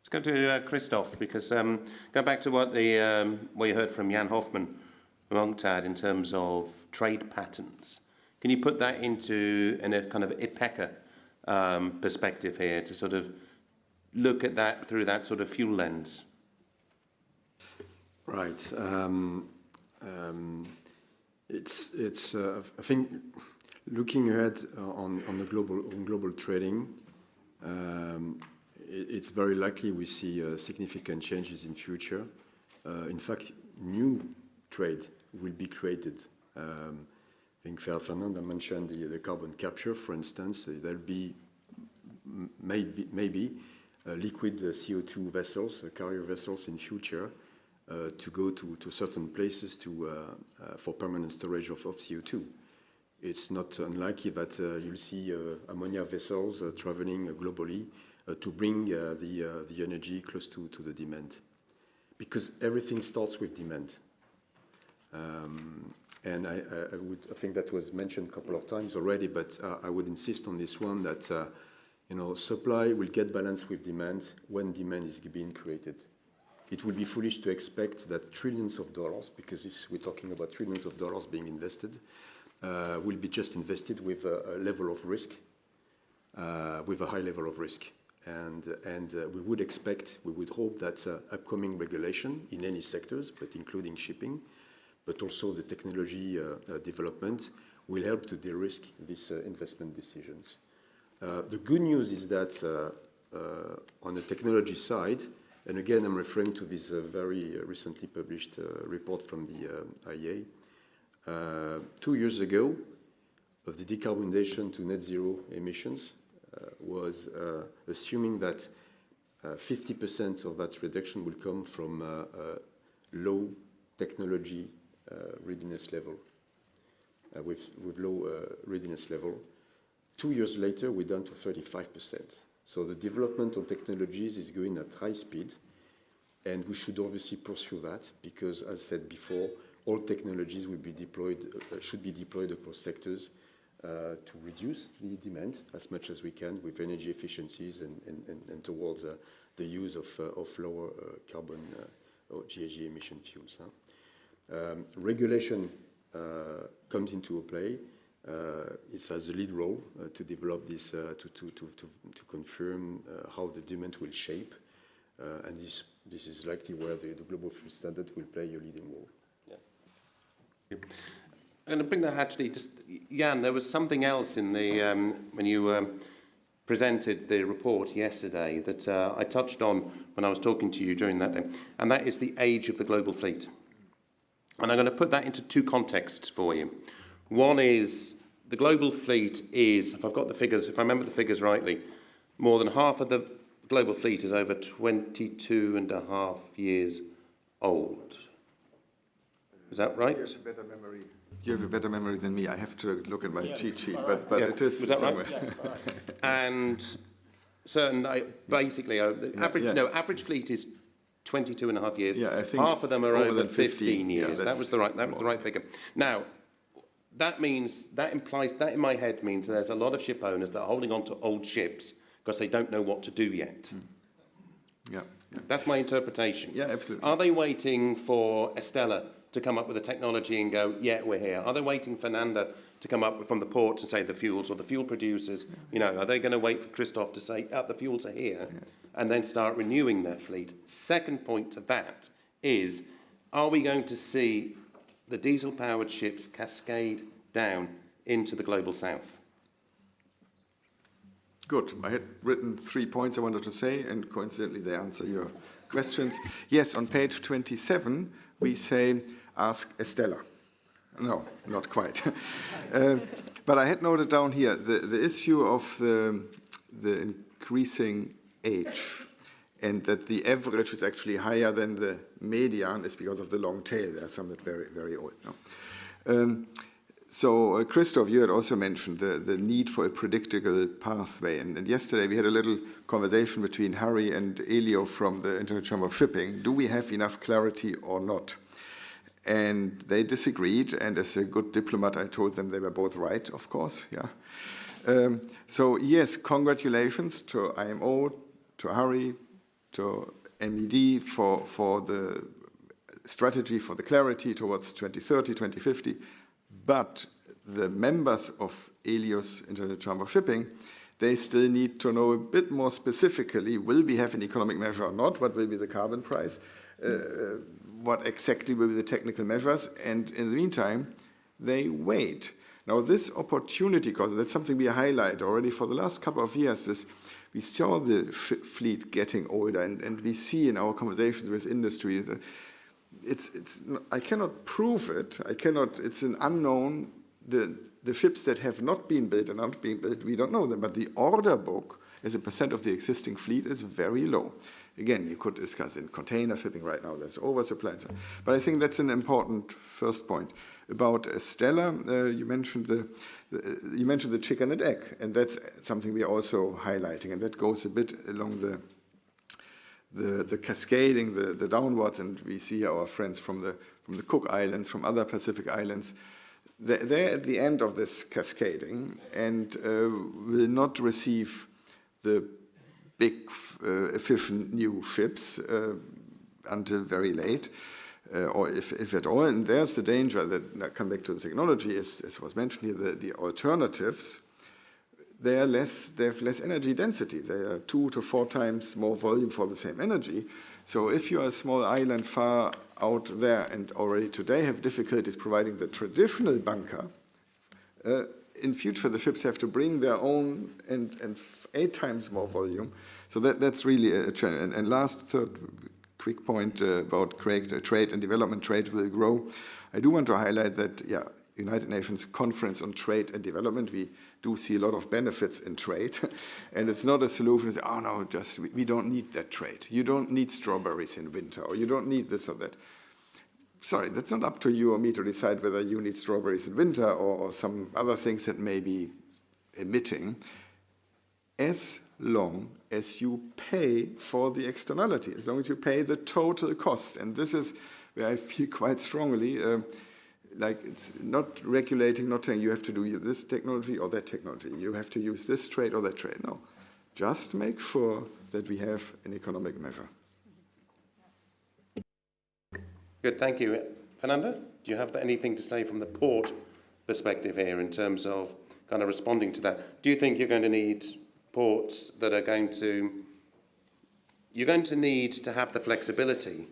Let's go to Christoph, because go back to what we heard from Jan Hoffman from UNCTAD in terms of trade patterns. Can you put that in a kind of IPECA perspective here to sort of look at that through that sort of fuel lens? Right. It's I think looking ahead on the global trading, it's very likely we see significant changes in future. In fact, new trade will be created. I think Fernanda mentioned the carbon capture, for instance. There'll be maybe liquid CO2 vessels, carrier vessels in future, to go to certain places for permanent storage of CO2. It's not unlikely that you'll see ammonia vessels traveling globally to bring the energy close to the demand, because everything starts with demand. And I think that was mentioned a couple of times already, but I would insist on this one that supply will get balanced with demand when demand is being created. It would be foolish to expect that trillions of dollars, because we're talking about trillions of dollars being invested, will be just invested with a level of risk, with a high level of risk. And we would hope that upcoming regulation in any sectors, but including shipping, but also the technology development, will help to de-risk these investment decisions. The good news is that on the technology side, and again, I'm referring to this very recently published report from the IEA. 2 years ago, of the decarbonization to net zero emissions was assuming that 50% of that reduction will come from low technology readiness level, with low readiness level. 2 years later, we're down to 35%. So the development of technologies is going at high speed, and we should obviously pursue that, because, as said before, all technologies will be deployed, should be deployed across sectors to reduce the demand as much as we can with energy efficiencies and towards the use of lower carbon or GHG emission fuels. Regulation comes into play. It has a lead role to develop this, to confirm how the demand will shape, and this is likely where the global fuel standard will play a leading role. Yeah. I'm going to bring that actually, just Jan, there was something else in the when you presented the report yesterday that I touched on when I was talking to you during that day, and that is the age of the global fleet. And I'm going to put that into two contexts for you. One is the global fleet is, if I've got the figures, if I remember the figures rightly, more than half of the global fleet is over 22 and a half years old. Is that right? You have a better memory. You have a better memory than me. I have to look at my cheat sheet, but yeah. it is was that somewhere. Right? Yes, and certain, basically, average fleet is 22 and a half years. Yeah, I think half of them are over 15 years. Yeah, that was the right figure. Now, that implies that in my head means there's a lot of ship owners that are holding on to old ships because they don't know what to do yet. Yeah. That's my interpretation. Yeah, absolutely. Are they waiting for Estella to come up with the technology and go, yeah, we're here? Are they waiting for Nanda to come up from the port and say the fuels, or the fuel producers, are they going to wait for Christoph to say, the fuels are here, and then start renewing their fleet? Second point to that is, are we going to see the diesel-powered ships cascade down into the global south? Good. I had written 3 points I wanted to say, and coincidentally they answer your questions. Yes, on page 27, we say, ask Estella. No, not quite. But I had noted down here the issue of the increasing age, and that the average is actually higher than the median is because of the long tail. There are some that are very, very old. No? So, Christoph, you had also mentioned the need for a predictable pathway. And yesterday we had a little conversation between Harry and Elio from the International Chamber of Shipping. Do we have enough clarity or not? And they disagreed. And as a good diplomat, I told them they were both right, of course. Yeah. So, yes, congratulations to IMO, to Harry, to MED for the strategy, for the clarity towards 2030, 2050. But the members of ELIOS, International Chamber of Shipping, they still need to know a bit more specifically, will we have an economic measure or not? What will be the carbon price? What exactly will be the technical measures? And in the meantime, they wait. Now, this opportunity cost, that's something we highlight already for the last couple of years. We saw the ship fleet getting older, and we see in our conversations with industry that I cannot prove it. It's an unknown. The ships that have not been built and aren't being built, we don't know them. But the order book as a percent of the existing fleet is very low. Again, you could discuss in container shipping right now, there's oversupply. But I think that's an important first point. About Stella, you mentioned the chicken and egg, and that's something we are also highlighting, and that goes a bit along the cascading, the downwards, and we see our friends from the Cook Islands, from other Pacific islands. They're at the end of this cascading and will not receive the big, efficient new ships until very late, or if at all. And there's the danger that, I come back to the technology, as was mentioned here, the alternatives, they have less energy density. They are 2 to 4 times more volume for the same energy. So if you are a small island far out there and already today have difficulties providing the traditional bunker, in future the ships have to bring their own and 8 times more volume. So that's really a challenge. And last, third quick point about trade and development. Trade will grow. I do want to highlight that, United Nations Conference on Trade and Development, we do see a lot of benefits in trade. And it's not a solution to say, oh no, we don't need that trade. You don't need strawberries in winter, or you don't need this or that. Sorry, that's not up to you or me to decide whether you need strawberries in winter or some other things that may be emitting, as long as you pay for the externality, as long as you pay the total cost. And this is where I feel quite strongly, like it's not regulating, not saying you have to do this technology or that technology, you have to use this trade or that trade. No, just make sure that we have an economic measure. Good, thank you. Fernanda, do you have anything to say from the port perspective here in terms of kind of responding to that? Do you think you're going to need ports that are you're going to need to have the flexibility,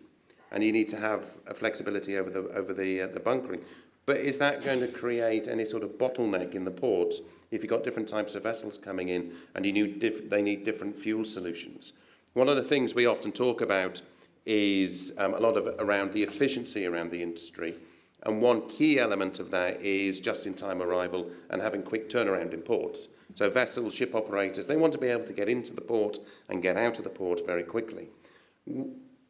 and you need to have a flexibility over the bunkering. But is that going to create any sort of bottleneck in the ports if you've got different types of vessels coming in and they need different fuel solutions? One of the things we often talk about is a lot of around the efficiency around the industry. And one key element of that is just-in-time arrival and having quick turnaround in ports. So vessels, ship operators, they want to be able to get into the port and get out of the port very quickly.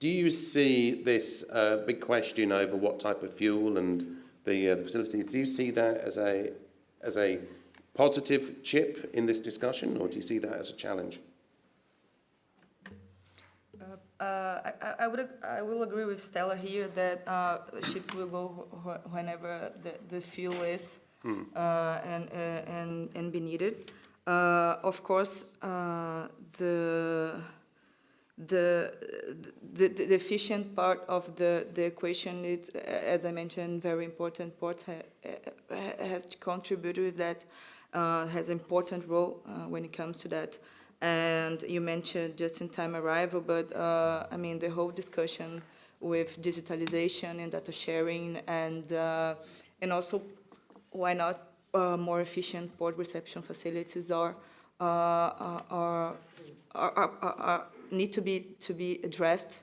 Do you see this big question over what type of fuel and the facilities, do you see that as a positive chip in this discussion, or do you see that as a challenge? I will agree with Stella here that ships will go whenever the fuel is and be needed. Of course, the efficient part of the equation is, as I mentioned, very important. Ports have contributed with that, has an important role when it comes to that. And you mentioned just-in-time arrival, but I mean the whole discussion with digitalization and data sharing, and also why not more efficient port reception facilities need to be addressed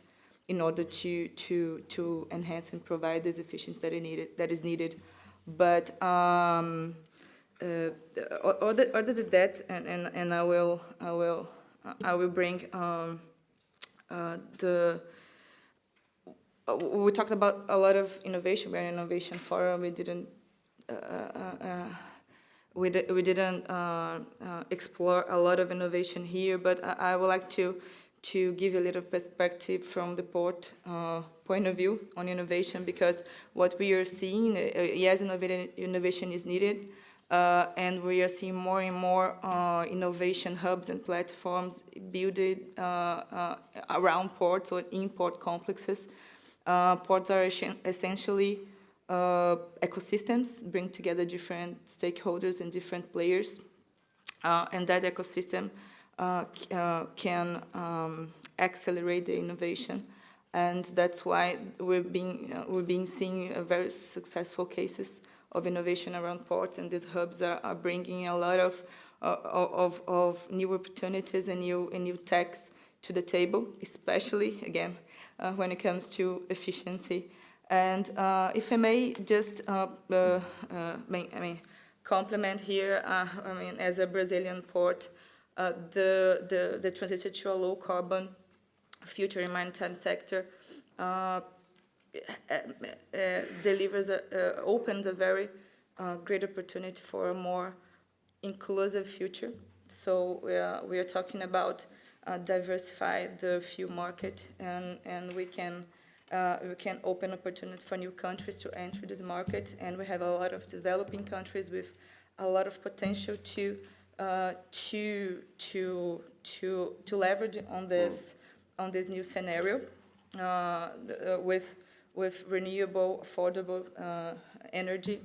in order to enhance and provide this efficiency that is needed. But other than that, and I will bring we talked about a lot of innovation. We're an innovation forum. We didn't we didn't explore a lot of innovation here, but I would like to give you a little perspective from the port point of view on innovation, because what we are seeing, yes, innovation is needed, and we are seeing more and more innovation hubs and platforms built around ports or in port complexes. Ports are essentially ecosystems, bring together different stakeholders and different players, and that ecosystem can accelerate the innovation, and that's why we've been seeing very successful cases of innovation around ports, and these hubs are bringing a lot of new opportunities and new techs to the table, especially again when it comes to efficiency. And if I may just compliment here, as a Brazilian port, the transition to a low carbon future in maritime sector opens a very great opportunity for a more inclusive future. So we are talking about diversify the fuel market, and we can open opportunity for new countries to enter this market, and we have a lot of developing countries with a lot of potential to leverage on this new scenario with renewable, affordable energy,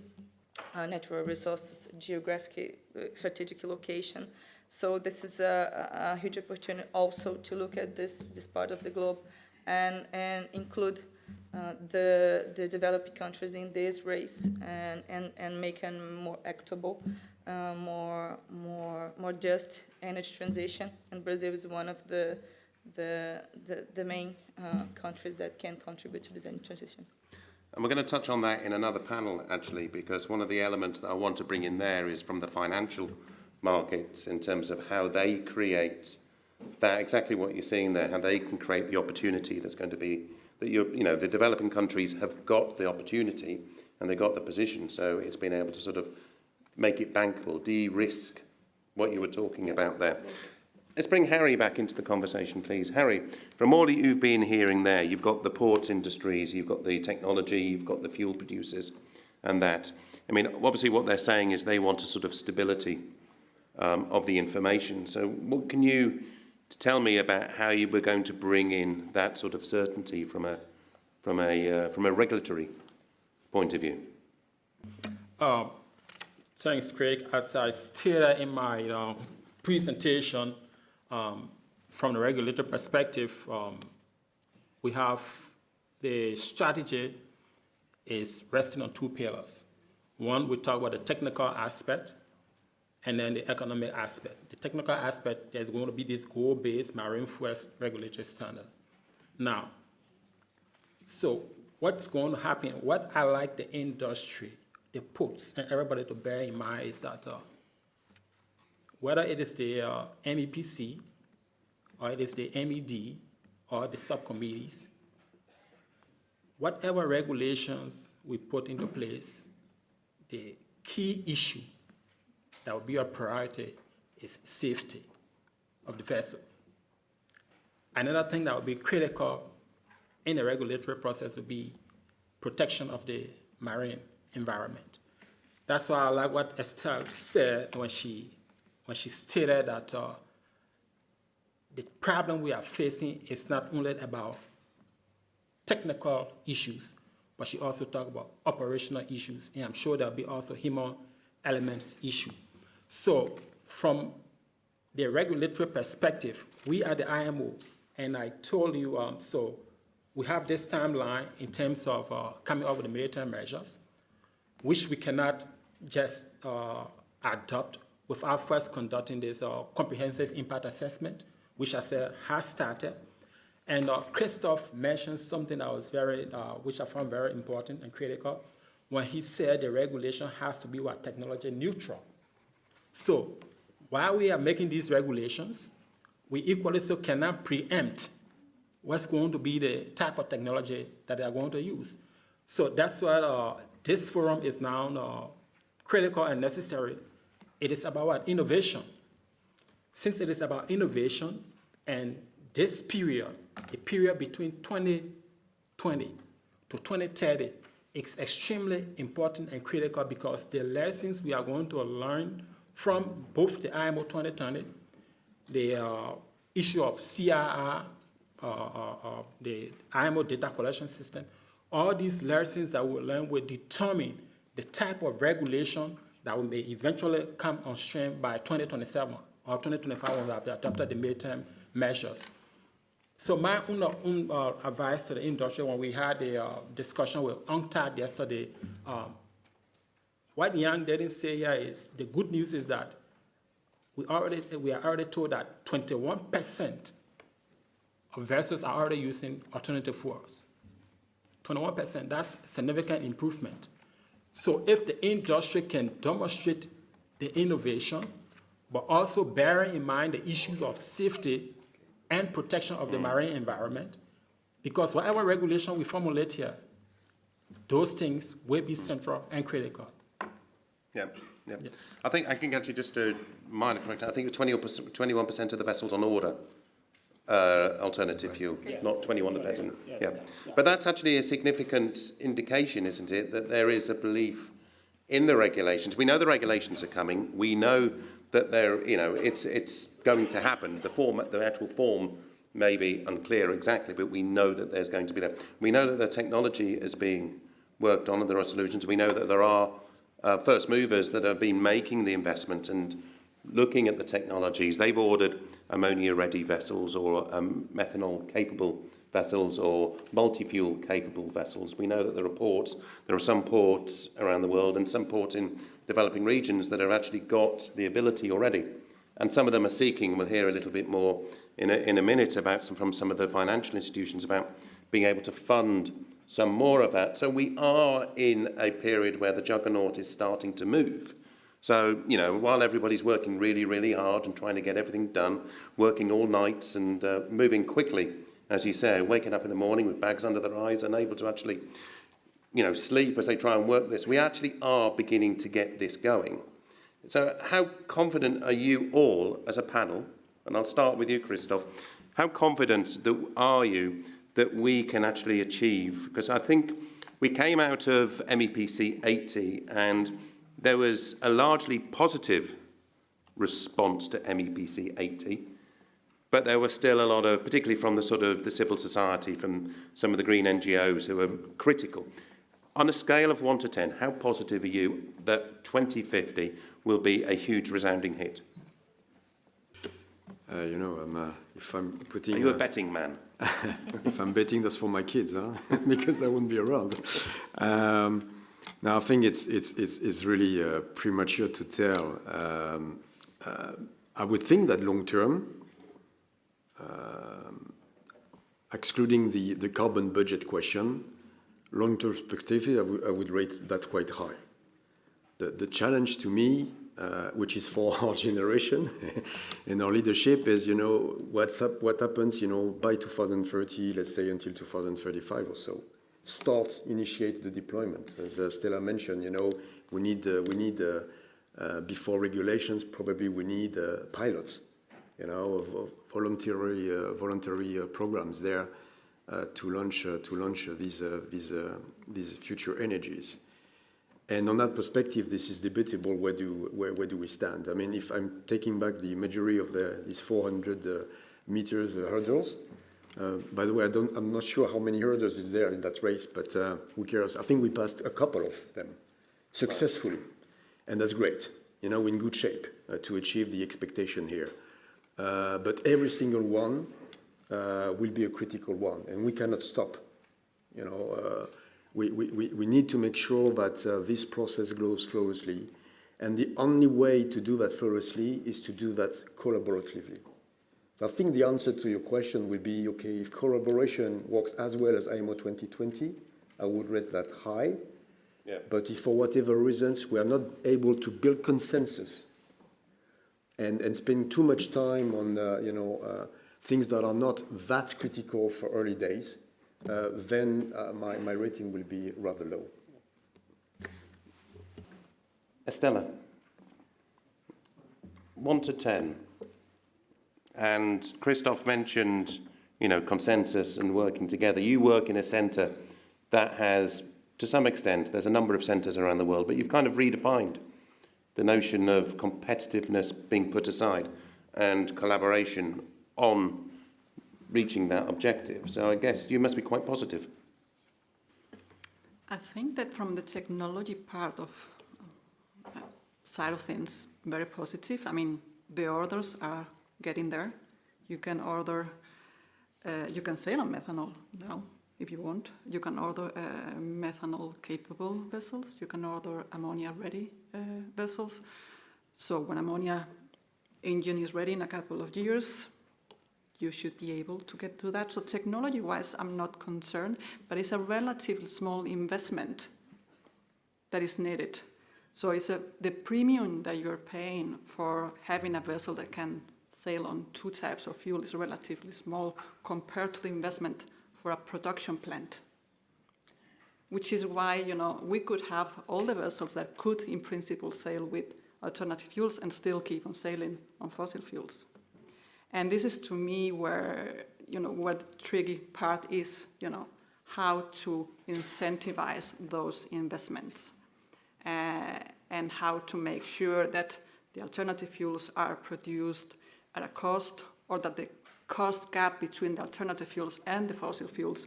natural resources, geographic, strategic location. So this is a huge opportunity also to look at this part of the globe and include the developing countries in this race and make them more equitable, more just energy transition. And Brazil is one of the main countries that can contribute to this energy transition. And we're going to touch on that in another panel, actually, because one of the elements that I want to bring in there is from the financial markets in terms of how they create that, exactly what you're seeing there, how they can create the opportunity that's going to be, that the developing countries have got the opportunity and they've got the position, so it's been able to sort of make it bankable, de-risk what you were talking about there. Let's bring Harry back into the conversation, please. Harry, from all that you've been hearing there, you've got the ports industries, you've got the technology, you've got the fuel producers and that. I mean, obviously what they're saying is they want a sort of stability of the information. So what can you tell me about how you were going to bring in that sort of certainty from a regulatory point of view? Thanks, Craig. As I stated in my presentation, from the regulatory perspective, we have the strategy is resting on two pillars. One, we talk about the technical aspect, and then the economic aspect. The technical aspect, there's going to be this goal-based marine fuels regulatory standard. Now, so what's going to happen, what I like the industry, the ports, and everybody to bear in mind is that whether it is the MEPC, or it is the MED, or the subcommittees, whatever regulations we put into place, the key issue that will be our priority is safety of the vessel. Another thing that will be critical in the regulatory process will be protection of the marine environment. That's why I like what Estelle said when she stated that the problem we are facing is not only about technical issues, but she also talked about operational issues, and I'm sure there'll be also human elements issue. So from the regulatory perspective, we are the IMO, and I told you, so we have this timeline in terms of coming up with the maritime measures, which we cannot just adopt without first conducting this comprehensive impact assessment, which I said has started. And Christoph mentioned something that was which I found very important and critical, when he said the regulation has to be technology neutral. So while we are making these regulations, we equally so cannot preempt what's going to be the type of technology that they are going to use. So that's what this forum is now critical and necessary, it is about what? Innovation. Since it is about innovation, and this period, the period between 2020 to 2030, is extremely important and critical because the lessons we are going to learn from both the IMO 2020, the issue of CIR, the IMO data collection system, all these lessons that we'll learn will determine the type of regulation that may eventually come on stream by 2027 or 2025 when we have adopted the midterm measures. So my own advice to the industry when we had a discussion with UNCTAD yesterday, what Yang didn't say here is the good news is that we are already told that 21% of vessels are already using alternative fuels. 21%, that's significant improvement. So if the industry can demonstrate the innovation, but also bearing in mind the issues of safety and protection of the marine environment, because whatever regulation we formulate here, those things will be central and critical. Yeah. I think I can actually just a minor correction. I think it's 21% of the vessels on order alternative fuel, not 21%. Yeah. But that's actually a significant indication, isn't it, that there is a belief in the regulations. We know the regulations are coming. We know that they're, it's going to happen. The actual form may be unclear exactly, but we know that there's going to be that. We know that the technology is being worked on and there are solutions. We know that there are first movers that have been making the investment and looking at the technologies. They've ordered ammonia-ready vessels or methanol-capable vessels or multi-fuel capable vessels. We know that there are some ports around the world and some ports in developing regions that have actually got the ability already. And some of them are seeking, we'll hear a little bit more in a minute about from some of the financial institutions about being able to fund some more of that. So we are in a period where the juggernaut is starting to move. So, while everybody's working really, really hard and trying to get everything done, working all nights and moving quickly, as you say, waking up in the morning with bags under their eyes, unable to actually, sleep as they try and work this, we actually are beginning to get this going. So how confident are you all as a panel, and I'll start with you, Christoph, how confident are you that we can actually achieve, because I think we came out of MEPC 80 and there was a largely positive response to MEPC 80, but there was still a lot of, particularly from the civil society, from some of the green NGOs who were critical. On a scale of 1 to 10, how positive are you that 2050 will be a huge resounding hit? If I'm putting... Are you a betting man? If I'm betting, that's for my kids, because I won't be around. Now, I think it's really premature to tell. I would think that long term, excluding the carbon budget question, long-term perspective, I would rate that quite high. The challenge to me, which is for our generation and our leadership, is what happens by 2030, let's say until 2035 or so. Initiate the deployment. As Stella mentioned, we need before regulations, probably we need pilots, of voluntary programs there to launch these future energies. And on that perspective, this is debatable. Where do we stand? I mean, if I'm taking back the imagery of these 400 meters hurdles. By the way, I'm not sure how many hurdles is there in that race, but who cares? I think we passed a couple of them successfully, and that's great. We're in good shape to achieve the expectation here. But every single one will be a critical one, and we cannot stop. We need to make sure that this process goes flawlessly, and the only way to do that flawlessly is to do that collaboratively. I think the answer to your question would be, okay, if collaboration works as well as IMO 2020, I would rate that high. Yeah. But if for whatever reasons we are not able to build consensus and spend too much time on things that are not that critical for early days, then my rating will be rather low. Estella, 1 to 10. And Christoph mentioned, you know, consensus and working together. You work in a centre that has, to some extent, there's a number of centres around the world, but you've kind of redefined the notion of competitiveness being put aside and collaboration on reaching that objective. So I guess you must be quite positive. I think that from the technology part of side of things, very positive. I mean, the orders are getting there. You can order, you can sail on methanol now if you want. You can order methanol-capable vessels. You can order ammonia-ready vessels. So when ammonia engine is ready in a couple of years, you should be able to get to that. So technology-wise, I'm not concerned, but it's a relatively small investment that is needed. So it's the premium that you're paying for having a vessel that can sail on 2 types of fuel is relatively small compared to the investment for a production plant. Which is why, you know, we could have all the vessels that could, in principle, sail with alternative fuels and still keep on sailing on fossil fuels. And this is, to me, where, you know, where the tricky part is, you know, how to incentivize those investments and how to make sure that the alternative fuels are produced at a cost, or that the cost gap between the alternative fuels and the fossil fuels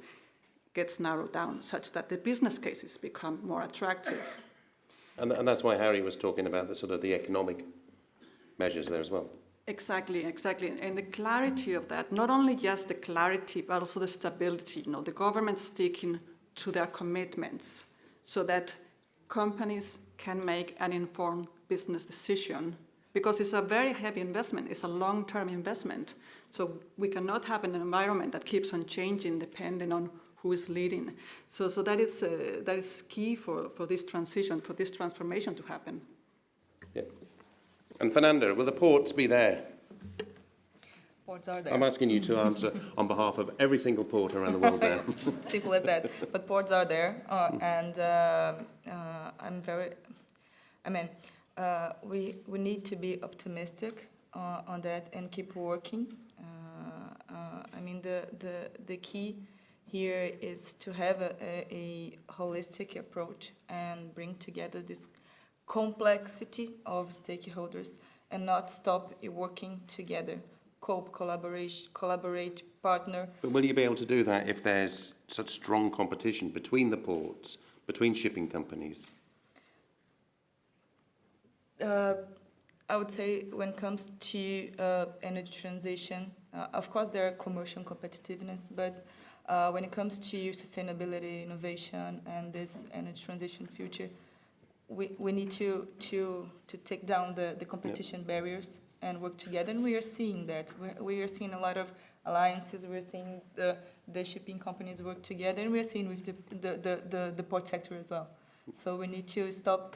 gets narrowed down, such that the business cases become more attractive. And that's why Harry was talking about the sort of the economic measures there as well. Exactly, exactly. And the clarity of that, not only just the clarity, but also the stability, you know, the government sticking to their commitments so that companies can make an informed business decision, because it's a very heavy investment, it's a long-term investment. So we cannot have an environment that keeps on changing depending on who is leading. So that is key for this transition, for this transformation to happen. Yeah. And Fernanda, will the ports be there? Ports are there. I'm asking you to answer on behalf of every single port around the world there. Simple as that. But ports are there, and I'm very, I mean, we need to be optimistic on that and keep working. I mean, the key here is to have a holistic approach and bring together this complexity of stakeholders and not stop working together, collaborate, partner. But will you be able to do that if there's such strong competition between the ports, between shipping companies? I would say when it comes to energy transition, of course there are commercial competitiveness, but when it comes to sustainability, innovation, and this energy transition future, we need to take down the competition barriers and work together, and we are seeing that. We are seeing a lot of alliances. We're seeing the shipping companies work together, and we're seeing with the port sector as well. So we need to stop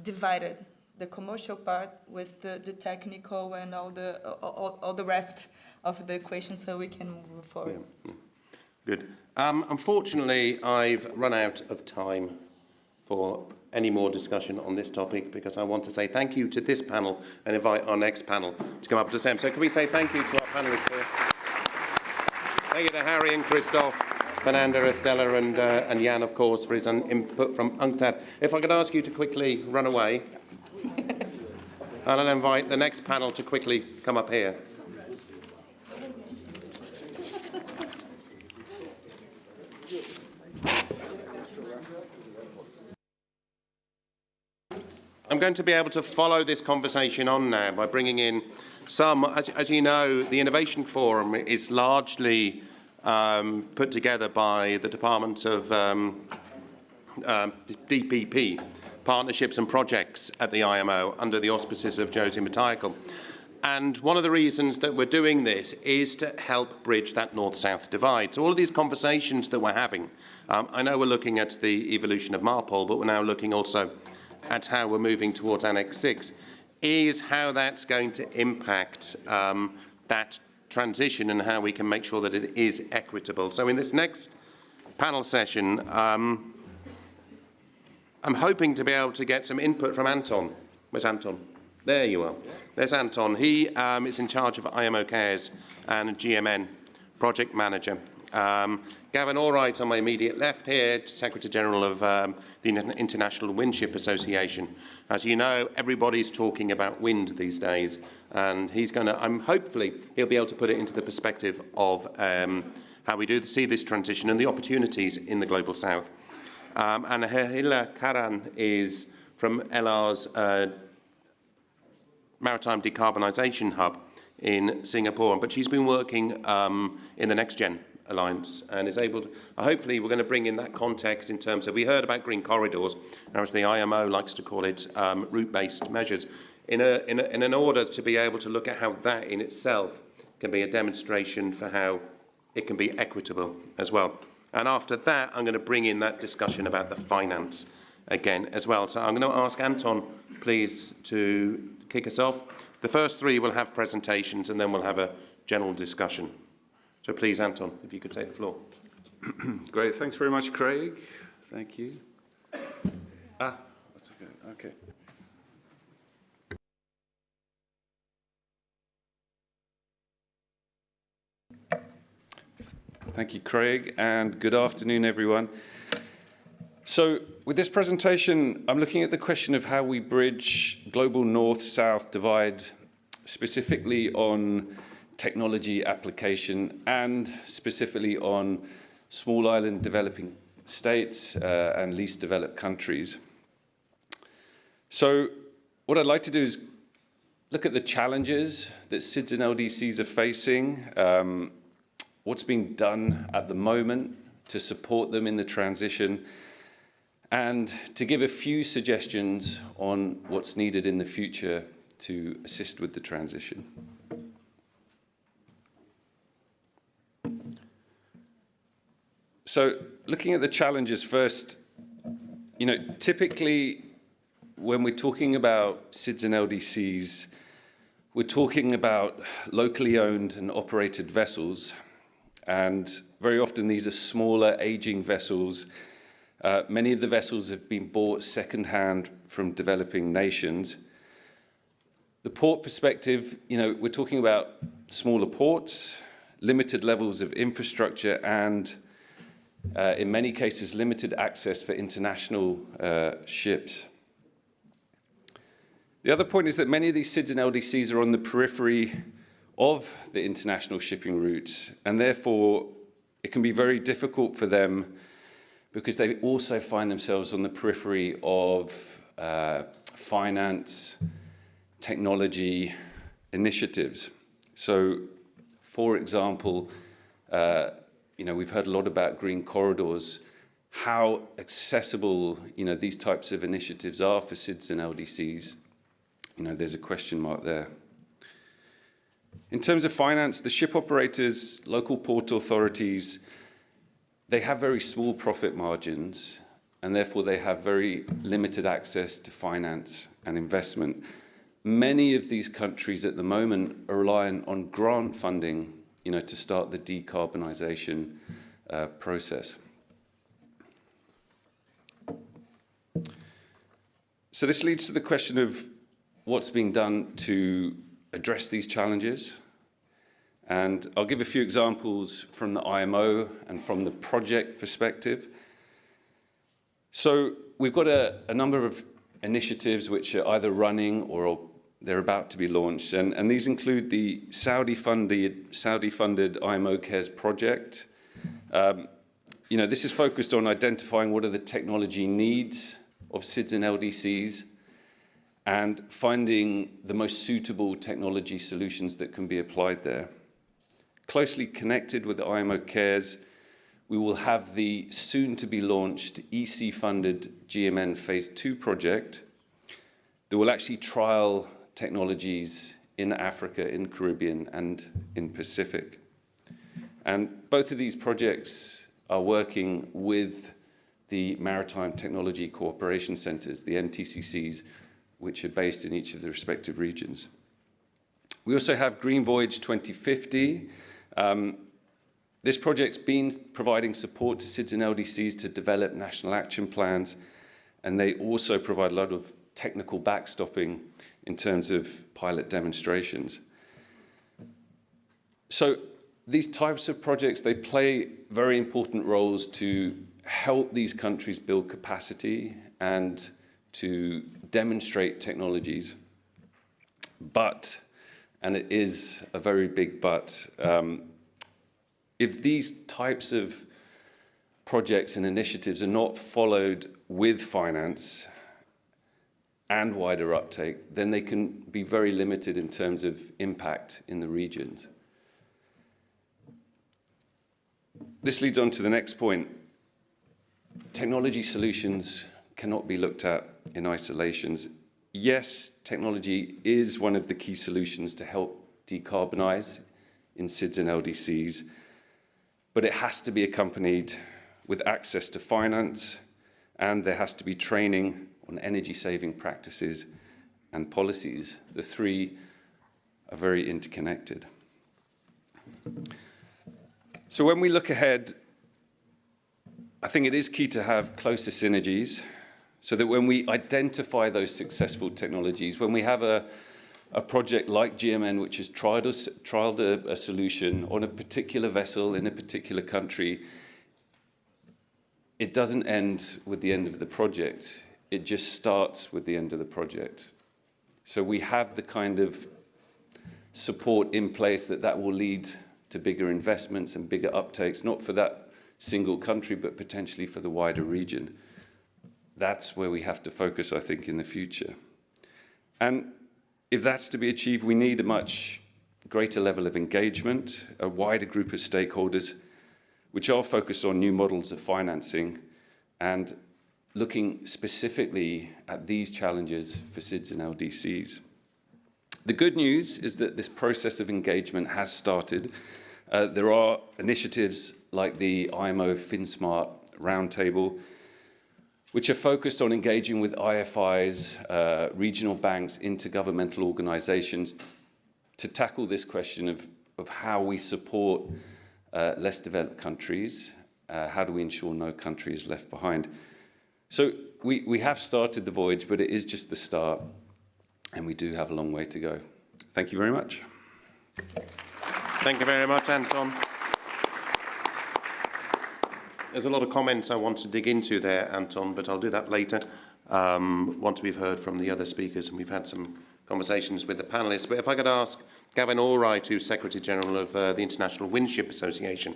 divided the commercial part with the technical and all the rest of the equation, so we can move forward. Yeah. Good. Unfortunately, I've run out of time for any more discussion on this topic, because I want to say thank you to this panel and invite our next panel to come up to Sam. So can we say thank you to our panellists here? Thank you to Harry and Christoph, Fernanda, Estella and Jan, of course, for his input from UNCTAD. If I could ask you to quickly run away, and I'll invite the next panel to quickly come up here. I'm going to be able to follow this conversation on now by bringing in some, as you know, the Innovation Forum is largely put together by the Department of DPP, Partnerships and Projects at the IMO, under the auspices of Josie Matayakal. And one of the reasons that we're doing this is to help bridge that north-south divide. So all of these conversations that we're having, I know we're looking at the evolution of MARPOL, but we're now looking also at how we're moving towards Annex VI, is how that's going to impact that transition and how we can make sure that it is equitable. So in this next panel session, I'm hoping to be able to get some input from Anton. Where's Anton? There you are. There's Anton. He is in charge of IMO Cares and GMN, project manager. Gavin Allwright on my immediate left here, Secretary General of the International Windship Association. As you know, everybody's talking about wind these days, and he's going to, hopefully, he'll be able to put it into the perspective of how we do see this transition and the opportunities in the Global South. And Hila Karan is from LR's Maritime Decarbonization Hub in Singapore, but she's been working in the Next Gen Alliance and is able to, hopefully we're going to bring in that context in terms of, we heard about green corridors, or as the IMO likes to call it, route-based measures, in an order to be able to look at how that in itself can be a demonstration for how it can be equitable as well. And after that, I'm going to bring in that discussion about the finance again as well. So I'm going to ask Anton, please, to kick us off. The first three will have presentations and then we'll have a general discussion. So please, Anton, if you could take the floor. Great. Thanks very much, Craig. Thank you. That's okay. Thank you, Craig, and good afternoon, everyone. So with this presentation, I'm looking at the question of how we bridge global north-south divide, specifically on technology application and specifically on small island developing states and least developed countries. So what I'd like to do is look at the challenges that SIDS and LDCs are facing, what's being done at the moment to support them in the transition, and to give a few suggestions on what's needed in the future to assist with the transition. So looking at the challenges first, typically when we're talking about SIDS and LDCs, we're talking about locally owned and operated vessels, and very often these are smaller, aging vessels. Many of the vessels have been bought second-hand from developing nations. The port perspective, we're talking about smaller ports, limited levels of infrastructure, and in many cases, limited access for international ships. The other point is that many of these SIDS and LDCs are on the periphery of the international shipping routes, and therefore it can be very difficult for them because they also find themselves on the periphery of finance, technology initiatives. So, for example, we've heard a lot about green corridors, how accessible, these types of initiatives are for SIDS and LDCs. There's a question mark there. In terms of finance, the ship operators, local port authorities, they have very small profit margins, and therefore they have very limited access to finance and investment. Many of these countries at the moment are relying on grant funding, to start the decarbonization process. So this leads to the question of what's being done to address these challenges. And I'll give a few examples from the IMO and from the project perspective. So we've got a number of initiatives which are either running or they're about to be launched. And these include the Saudi-funded IMO Cares project. This is focused on identifying what are the technology needs of SIDS and LDCs and finding the most suitable technology solutions that can be applied there. Closely connected with the IMO Cares, we will have the soon-to-be-launched EC-funded GMN Phase 2 project that will actually trial technologies in Africa, in Caribbean, and in Pacific. And both of these projects are working with the Maritime Technology Cooperation Centres, the MTCCs, which are based in each of the respective regions. We also have Green Voyage 2050. This project's been providing support to SIDS and LDCs to develop national action plans and they also provide a lot of technical backstopping in terms of pilot demonstrations. So these types of projects, they play very important roles to help these countries build capacity and to demonstrate technologies. But, and it is a very big but, if these types of projects and initiatives are not followed with finance and wider uptake, then they can be very limited in terms of impact in the regions. This leads on to the next point. Technology solutions cannot be looked at in isolations. Yes, technology is one of the key solutions to help decarbonize in SIDS and LDCs, but it has to be accompanied with access to finance, and there has to be training on energy-saving practices and policies. The three are very interconnected. So when we look ahead, I think it is key to have closer synergies so that when we identify those successful technologies, when we have a project like GMN, which has trialed a solution on a particular vessel in a particular country, it doesn't end with the end of the project. It just starts with the end of the project. So we have the kind of support in place that will lead to bigger investments and bigger uptakes, not for that single country, but potentially for the wider region. That's where we have to focus, I think, in the future. And if that's to be achieved, we need a much greater level of engagement, a wider group of stakeholders, which are focused on new models of financing and looking specifically at these challenges for SIDS and LDCs. The good news is that this process of engagement has started. There are initiatives like the IMO FinSmart Roundtable, which are focused on engaging with IFIs, regional banks, intergovernmental organizations to tackle this question of how we support less developed countries. How do we ensure no country is left behind? So we have started the Voyage, but it is just the start, and we do have a long way to go. Thank you very much. Thank you very much, Anton. There's a lot of comments I want to dig into there, Anton, but I'll do that later, once we've heard from the other speakers and we've had some conversations with the panellists. But if I could ask Gavin Allwright, who's Secretary General of the International Windship Association,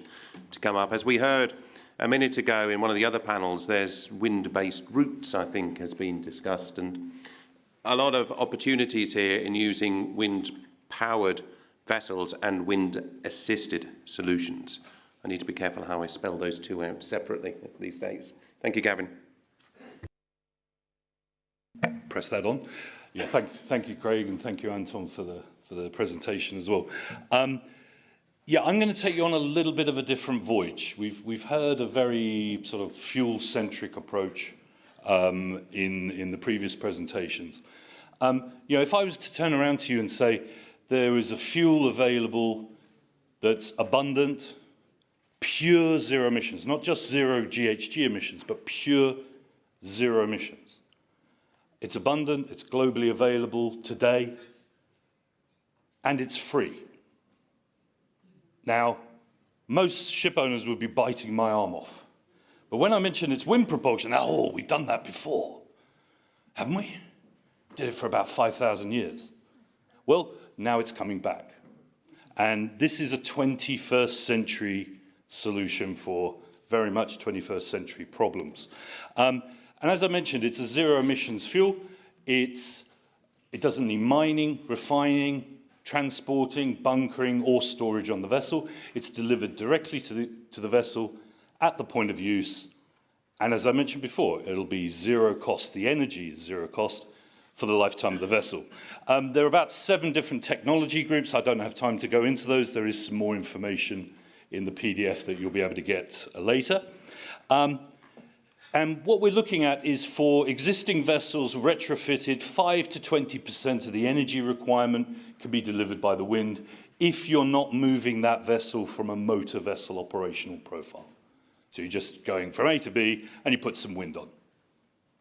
to come up. As we heard a minute ago in one of the other panels, there's wind-based routes, I think, has been discussed, and a lot of opportunities here in using wind-powered vessels and wind-assisted solutions. I need to be careful how I spell those two out separately these days. Thank you, Gavin. Press that on. Yeah, thank you, Craig, and thank you, Anton, for the presentation as well. Yeah, I'm going to take you on a little bit of a different voyage. We've heard a very sort of fuel-centric approach in the previous presentations. You know, if I was to turn around to you and say there is a fuel available that's abundant, pure zero emissions, not just zero GHG emissions, but pure zero emissions. It's abundant, it's globally available today, and it's free. Now, most ship owners would be biting my arm off. But when I mention it's wind propulsion, oh, we've done that before, haven't we? Did it for about 5,000 years. Well, now it's coming back. And this is a 21st century solution for very much 21st century problems. And as I mentioned, it's a zero emissions fuel. It doesn't need mining, refining, transporting, bunkering, or storage on the vessel. It's delivered directly to the vessel at the point of use. And as I mentioned before, it'll be zero cost. The energy is zero cost for the lifetime of the vessel. There are about 7 different technology groups. I don't have time to go into those. There is some more information in the PDF that you'll be able to get later. And what we're looking at is for existing vessels retrofitted, 5 to 20% of the energy requirement can be delivered by the wind if you're not moving that vessel from a motor vessel operational profile. So you're just going from A to B and you put some wind on.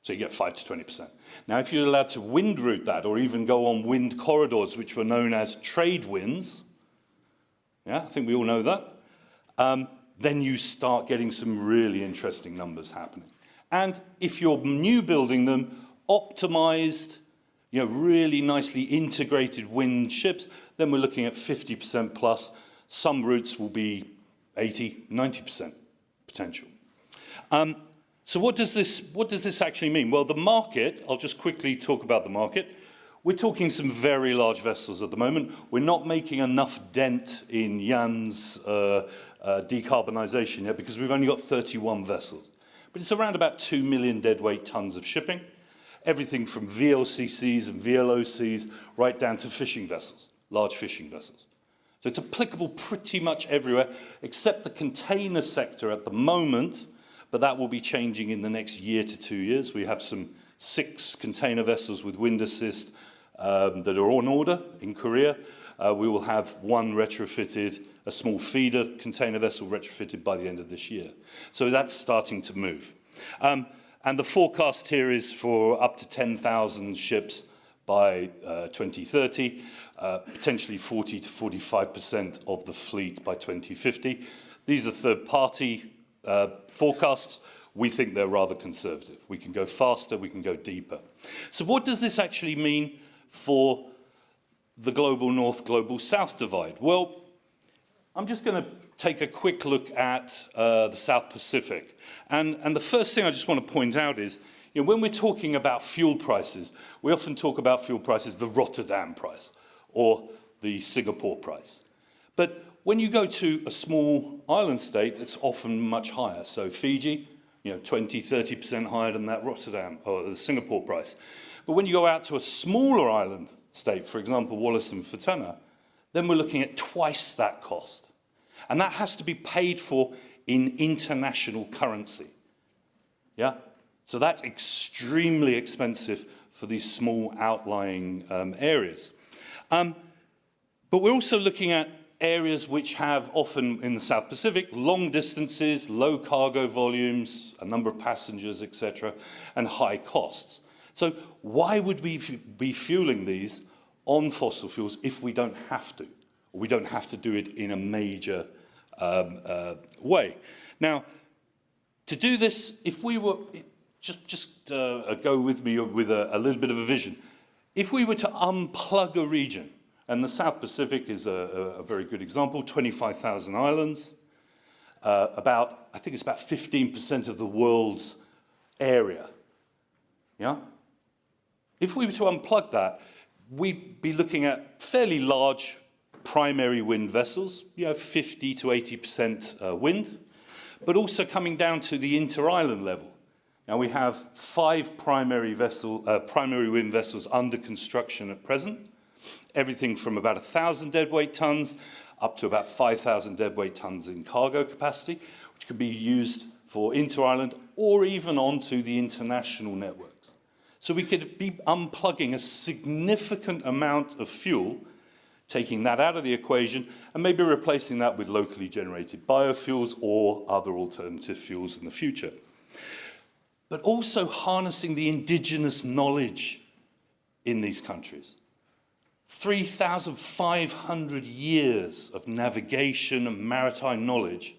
So you get 5 to 20%. Now, if you're allowed to wind route that, or even go on wind corridors, which were known as trade winds, yeah, I think we all know that, then you start getting some really interesting numbers happening. And if you're new building them, optimized, really nicely integrated wind ships, then we're looking at 50% plus. Some routes will be 80, 90% potential. So what does this actually mean? Well, the market, I'll just quickly talk about the market. We're talking some very large vessels at the moment. We're not making enough dent in Jan's decarbonisation yet because we've only got 31 vessels. But it's around about 2 million deadweight tons of shipping, everything from VLCCs and VLOCs right down to fishing vessels, large fishing vessels. So it's applicable pretty much everywhere, except the container sector at the moment, but that will be changing in the next year to 2 years. We have some 6 container vessels with wind assist that are on order in Korea. We will have 1 retrofitted, a small feeder container vessel retrofitted by the end of this year. So that's starting to move. And the forecast here is for up to 10,000 ships by 2030, potentially 40 to 45% of the fleet by 2050. These are third-party forecasts. We think they're rather conservative. We can go faster, we can go deeper. So what does this actually mean for the global north, global south divide? Well, I'm just going to take a quick look at the South Pacific. And the first thing I just want to point out is, when we're talking about fuel prices, we often talk about fuel prices, the Rotterdam price or the Singapore price. But when you go to a small island state, it's often much higher. So Fiji, 20, 30% higher than that Rotterdam or the Singapore price. But when you go out to a smaller island state, for example, Wallis and Futuna, then we're looking at twice that cost. And that has to be paid for in international currency. Yeah? So that's extremely expensive for these small outlying areas. But we're also looking at areas which have often in the South Pacific long distances, low cargo volumes, a number of passengers, etc., and high costs. So why would we be fueling these on fossil fuels if we don't have to? Or we don't have to do it in a major way. Now, to do this, if we were, just go with me with a little bit of a vision. If we were to unplug a region, and the South Pacific is a very good example, 25,000 islands, I think it's about 15% of the world's area. Yeah? If we were to unplug that, we'd be looking at fairly large primary wind vessels, 50 to 80% wind, but also coming down to the inter-island level. Now we have 5 primary wind vessels under construction at present, everything from about 1,000 deadweight tons up to about 5,000 deadweight tons in cargo capacity, which could be used for inter-island or even onto the international networks. So we could be unplugging a significant amount of fuel, taking that out of the equation, and maybe replacing that with locally generated biofuels or other alternative fuels in the future. But also harnessing the indigenous knowledge in these countries. 3,500 years of navigation and maritime knowledge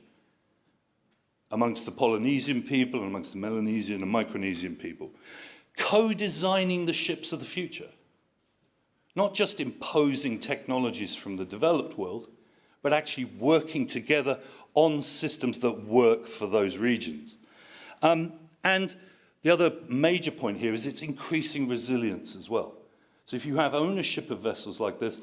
amongst the Polynesian people and amongst the Melanesian and Micronesian people, co-designing the ships of the future. Not just imposing technologies from the developed world, but actually working together on systems that work for those regions. And the other major point here is it's increasing resilience as well. So if you have ownership of vessels like this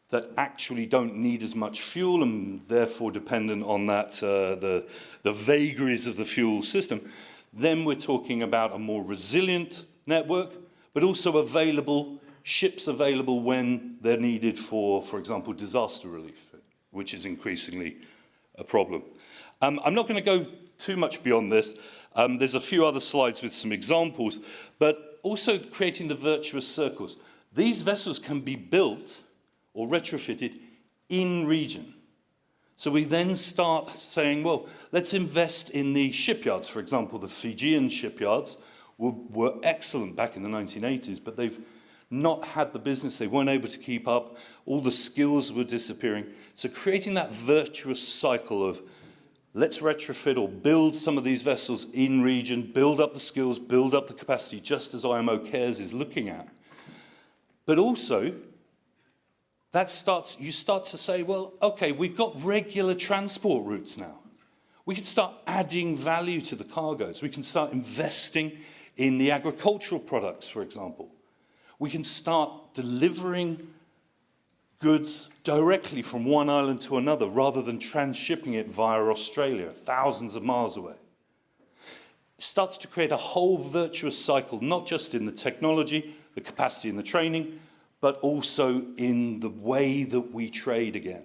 that actually don't need as much fuel and therefore dependent on that, the vagaries of the fuel system, then we're talking about a more resilient network, but also ships available when they're needed for example, disaster relief, which is increasingly a problem. I'm not going to go too much beyond this. There's a few other slides with some examples, but also creating the virtuous circles. These vessels can be built or retrofitted in region. So we then start saying, well, let's invest in the shipyards. For example, the Fijian shipyards were excellent back in the 1980s, but they've not had the business. They weren't able to keep up. All the skills were disappearing. So creating that virtuous cycle of let's retrofit or build some of these vessels in region, build up the skills, build up the capacity, just as IMO Cares is looking at. But also, you start to say, well, okay, we've got regular transport routes now. We can start adding value to the cargoes. We can start investing in the agricultural products, for example. We can start delivering goods directly from one island to another rather than transshipping it via Australia, thousands of miles away. It starts to create a whole virtuous cycle, not just in the technology, the capacity and the training, but also in the way that we trade again,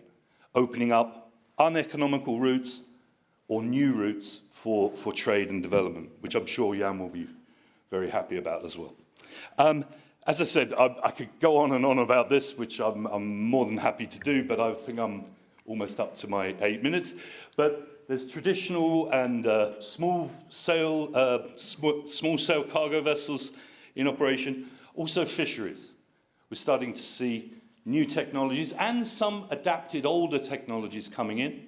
opening up uneconomical routes or new routes for trade and development, which I'm sure Jan will be very happy about as well. As I said, I could go on and on about this, which I'm more than happy to do, but I think I'm almost up to my 8 minutes. But there's traditional and small sail cargo vessels in operation, also fisheries. We're starting to see new technologies and some adapted older technologies coming in,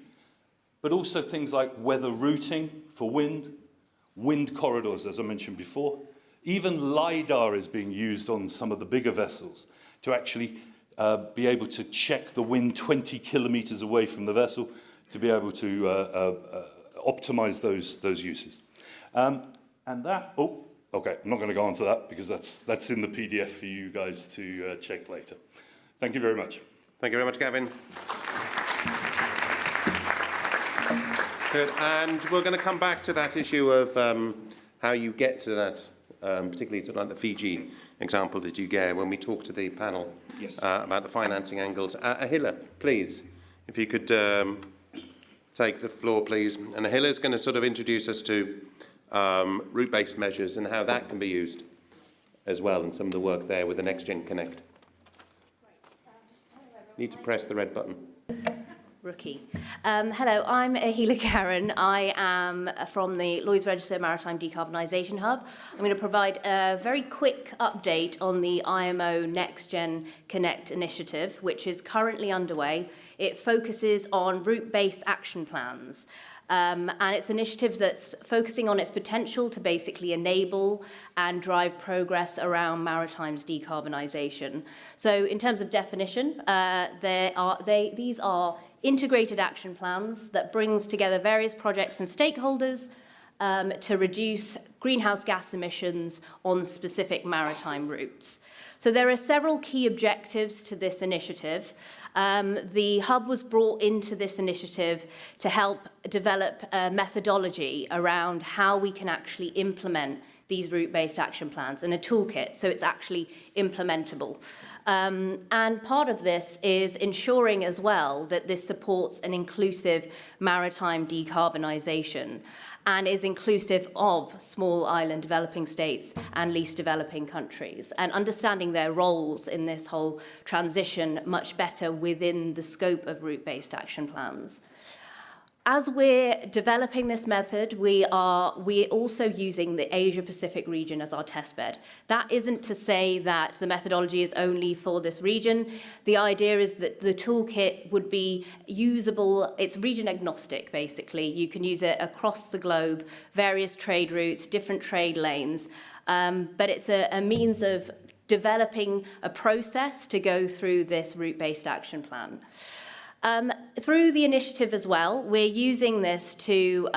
but also things like weather routing for wind corridors, as I mentioned before. Even LiDAR is being used on some of the bigger vessels to actually be able to check the wind 20 kilometers away from the vessel to be able to optimize those uses. And that, okay, I'm not going to go on to that because that's in the PDF for you guys to check later. Thank you very much. Thank you very much, Gavin. Good. And we're going to come back to that issue of how you get to that, particularly to like the Fiji example that you gave when we talk to the panel about the financing angles. Ahila, please, if you could take the floor, please. And Ahila is going to sort of introduce us to route-based measures and how that can be used as well, and some of the work there with the Next Gen Connect. Need to press the red button. Rookie. Hello, I'm Ahila Karen. I am from the Lloyd's Register Maritime Decarbonisation Hub. I'm going to provide a very quick update on the IMO Next Gen Connect initiative, which is currently underway. It focuses on route-based action plans. And it's an initiative that's focusing on its potential to basically enable and drive progress around maritime's decarbonisation. So in terms of definition, these are integrated action plans that brings together various projects and stakeholders to reduce greenhouse gas emissions on specific maritime routes. So there are several key objectives to this initiative. The hub was brought into this initiative to help develop a methodology around how we can actually implement these route-based action plans and a toolkit so it's actually implementable. And part of this is ensuring as well that this supports an inclusive maritime decarbonisation and is inclusive of small island developing states and least developing countries, and understanding their roles in this whole transition much better within the scope of route-based action plans. As we're developing this method, we're also using the Asia-Pacific region as our testbed. That isn't to say that the methodology is only for this region. The idea is that the toolkit would be usable. It's region agnostic, basically. You can use it across the globe, various trade routes, different trade lanes. But it's a means of developing a process to go through this route-based action plan. Through the initiative as well, we're using this to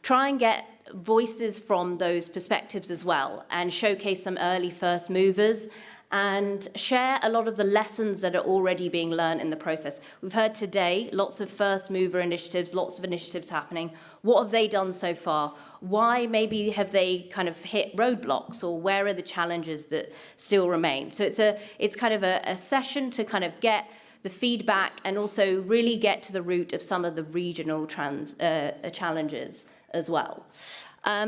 try and get voices from those perspectives as well and showcase some early first movers and share a lot of the lessons that are already being learned in the process. We've heard today lots of first mover initiatives, lots of initiatives happening. What have they done so far? Why maybe have they kind of hit roadblocks, or where are the challenges that still remain? So it's kind of a session to kind of get the feedback and also really get to the root of some of the regional challenges as well.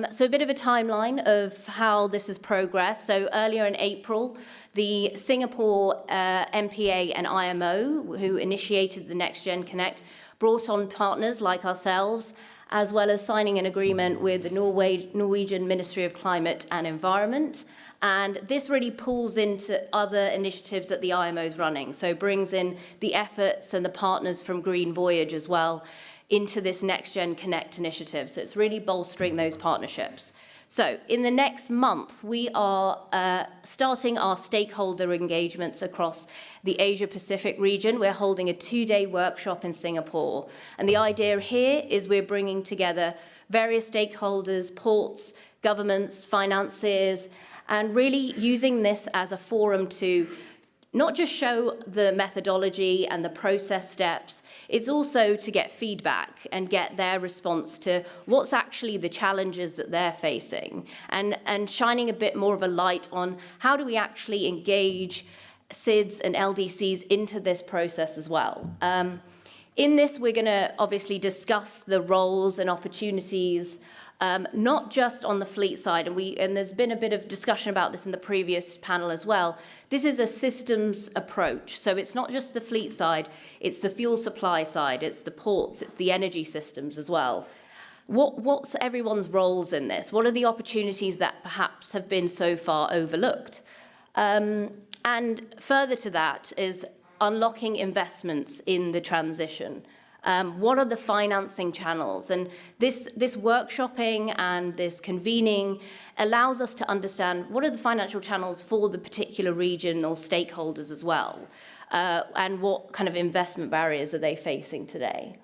So a bit of a timeline of how this has progressed. So earlier in April, the Singapore MPA and IMO, who initiated the Next Gen Connect, brought on partners like ourselves as well as signing an agreement with the Norwegian Ministry of Climate and Environment. And this really pulls into other initiatives that the IMO is running, so brings in the efforts and the partners from Green Voyage as well into this Next Gen Connect initiative. So it's really bolstering those partnerships. So in the next month, we are starting our stakeholder engagements across the Asia-Pacific region. We're holding a 2-day workshop in Singapore. And the idea here is we're bringing together various stakeholders, ports, governments, financiers, and really using this as a forum to not just show the methodology and the process steps, it's also to get feedback and get their response to what's actually the challenges that they're facing, and shining a bit more of a light on how do we actually engage SIDS and LDCs into this process as well. In this, we're going to obviously discuss the roles and opportunities, not just on the fleet side, and there's been a bit of discussion about this in the previous panel as well. This is a systems approach, so it's not just the fleet side, it's the fuel supply side, it's the ports, it's the energy systems as well. What's everyone's roles in this? What are the opportunities that perhaps have been so far overlooked? And further to that is unlocking investments in the transition. What are the financing channels? And this workshopping and this convening allows us to understand what are the financial channels for the particular region or stakeholders as well, and what kind of investment barriers are they facing today.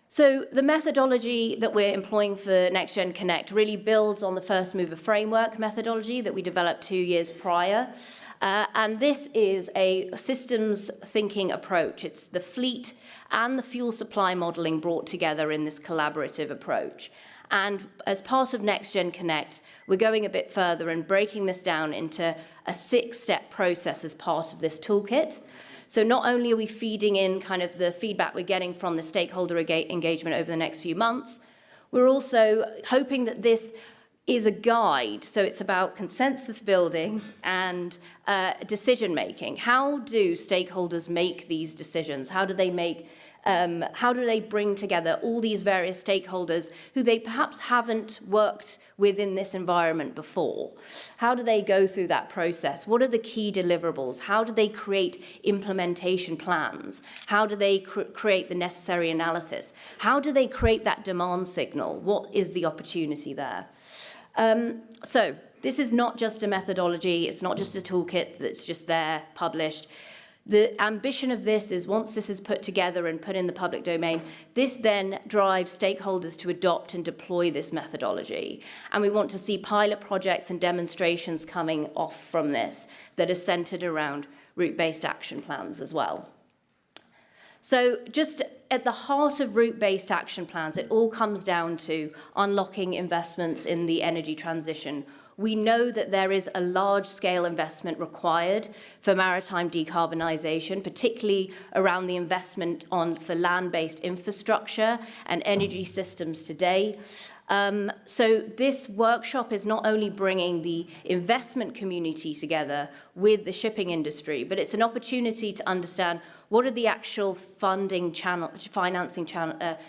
So the methodology that we're employing for Next Gen Connect really builds on the first mover framework methodology that we developed 2 years prior. And this is a systems thinking approach. It's the fleet and the fuel supply modelling brought together in this collaborative approach. And as part of Next Gen Connect, we're going a bit further and breaking this down into a 6-step process as part of this toolkit. So not only are we feeding in kind of the feedback we're getting from the stakeholder engagement over the next few months, we're also hoping that this is a guide. So it's about consensus building and decision making. How do stakeholders make these decisions? How do they bring together all these various stakeholders who they perhaps haven't worked within this environment before? How do they go through that process? What are the key deliverables? How do they create implementation plans? How do they create the necessary analysis? How do they create that demand signal? What is the opportunity there? So this is not just a methodology. It's not just a toolkit that's just there, published. The ambition of this is once this is put together and put in the public domain, this then drives stakeholders to adopt and deploy this methodology. And we want to see pilot projects and demonstrations coming off from this that are centered around route-based action plans as well. So just at the heart of route-based action plans, it all comes down to unlocking investments in the energy transition. We know that there is a large-scale investment required for maritime decarbonisation, particularly around the investment for land-based infrastructure and energy systems today. So this workshop is not only bringing the investment community together with the shipping industry, but it's an opportunity to understand what are the actual financing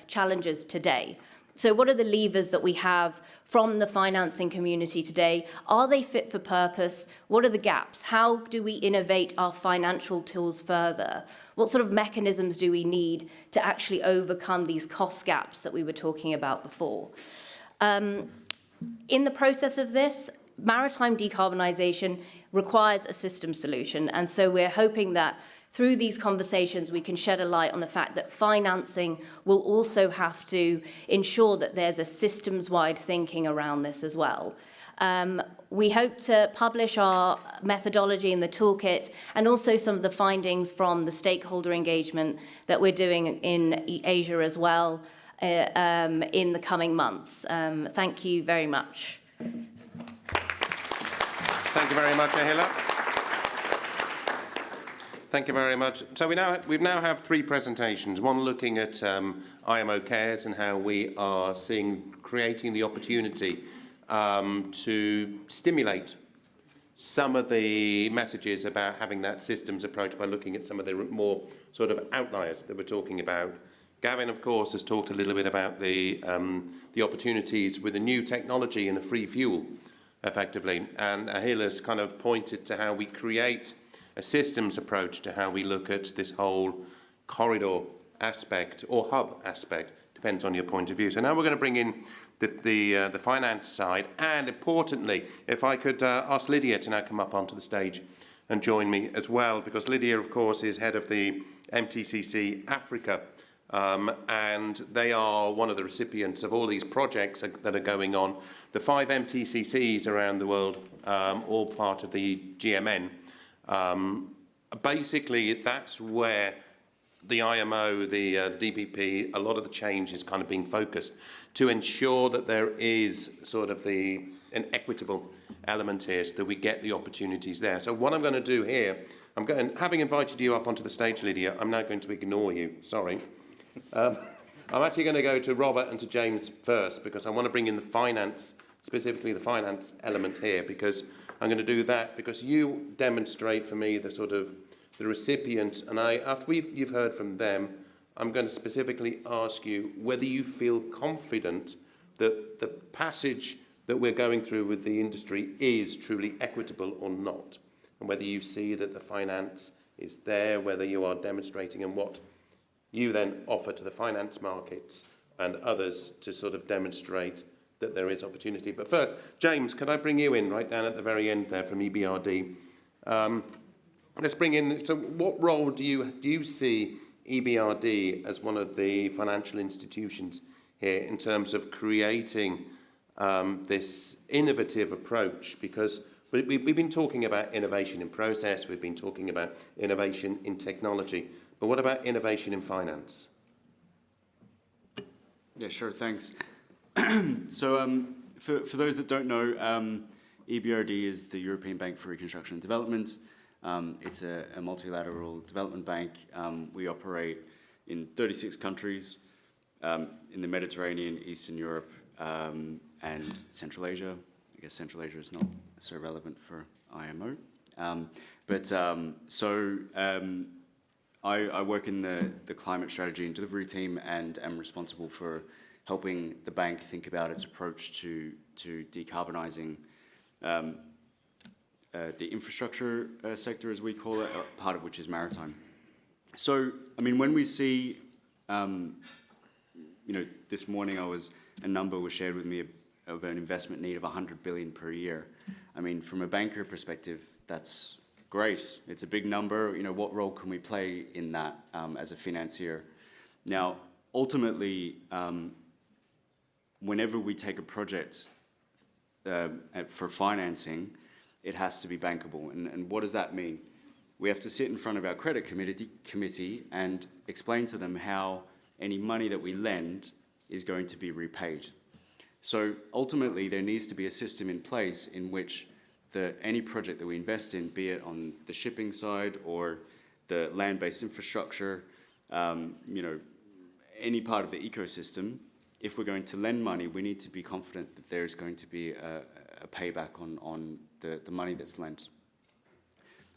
challenges today. So what are the levers that we have from the financing community today? Are they fit for purpose? What are the gaps? How do we innovate our financial tools further? What sort of mechanisms do we need to actually overcome these cost gaps that we were talking about before? In the process of this, maritime decarbonisation requires a system solution. And so we're hoping that through these conversations, we can shed a light on the fact that financing will also have to ensure that there's a systems-wide thinking around this as well. We hope to publish our methodology in the toolkit and also some of the findings from the stakeholder engagement that we're doing in Asia as well in the coming months. Thank you very much. Thank you very much, Ahila. Thank you very much. So we now have 3 presentations. One looking at IMO Cares and how we are creating the opportunity to stimulate some of the messages about having that systems approach by looking at some of the more sort of outliers that we're talking about Gavin, of course, has talked a little bit about the opportunities with the new technology and the free fuel, effectively. And Ahil has kind of pointed to how we create a systems approach to how we look at this whole corridor aspect or hub aspect, depends on your point of view. So now we're going to bring in the finance side, and importantly, if I could ask Lydia to now come up onto the stage and join me as well, because Lydia, of course, is head of the MTCC Africa, and they are one of the recipients of all these projects that are going on. The 5 MTCCs around the world, all part of the GMN. Basically, that's where the IMO, the DPP, a lot of the change is kind of being focused to ensure that there is sort of an equitable element here so that we get the opportunities there. So what I'm going to do here, having invited you up onto the stage, Lydia, I'm now going to ignore you, sorry. I'm actually going to go to Robert and to James first, because I want to bring in the finance, specifically the finance element here, because I'm going to do that because you demonstrate for me the sort of the recipients, and after you've heard from them, I'm going to specifically ask you whether you feel confident that the passage that we're going through with the industry is truly equitable or not, and whether you see that the finance is there, whether you are demonstrating, and what you then offer to the finance markets and others to sort of demonstrate that there is opportunity. But first, James, could I bring you in right down at the very end there from EBRD? Let's bring in, so what role do you see EBRD as one of the financial institutions here in terms of creating this innovative approach? Because we've been talking about innovation in process, we've been talking about innovation in technology, but what about innovation in finance? Yeah, sure, thanks. So for those that don't know, EBRD is the European Bank for Reconstruction and Development. It's a multilateral development bank. We operate in 36 countries in the Mediterranean, Eastern Europe, and Central Asia. I guess Central Asia is not so relevant for IMO. I work in the climate strategy and delivery team and am responsible for helping the bank think about its approach to decarbonising the infrastructure sector, as we call it, part of which is maritime. So, I mean, when we see, this morning a number was shared with me of an investment need of 100 billion per year. I mean, from a banker perspective, that's great. It's a big number. What role can we play in that as a financier? Now, ultimately, whenever we take a project for financing, it has to be bankable. And what does that mean? We have to sit in front of our credit committee and explain to them how any money that we lend is going to be repaid. So ultimately, there needs to be a system in place in which any project that we invest in, be it on the shipping side or the land-based infrastructure, any part of the ecosystem, if we're going to lend money, we need to be confident that there's going to be a payback on the money that's lent.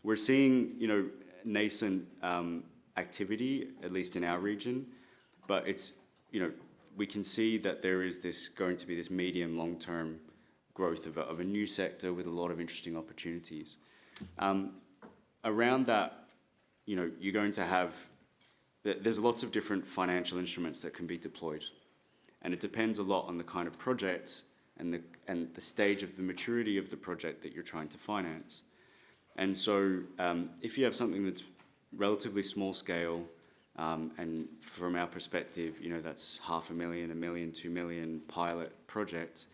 We're seeing, nascent activity, at least in our region, but it's, we can see that there is going to be this medium, long-term growth of a new sector with a lot of interesting opportunities. Around that, you're going to have, there's lots of different financial instruments that can be deployed, and it depends a lot on the kind of projects and the stage of the maturity of the project that you're trying to finance. And so if you have something that's relatively small scale, and from our perspective, that's 500,000, 1 million, 2 million pilot project,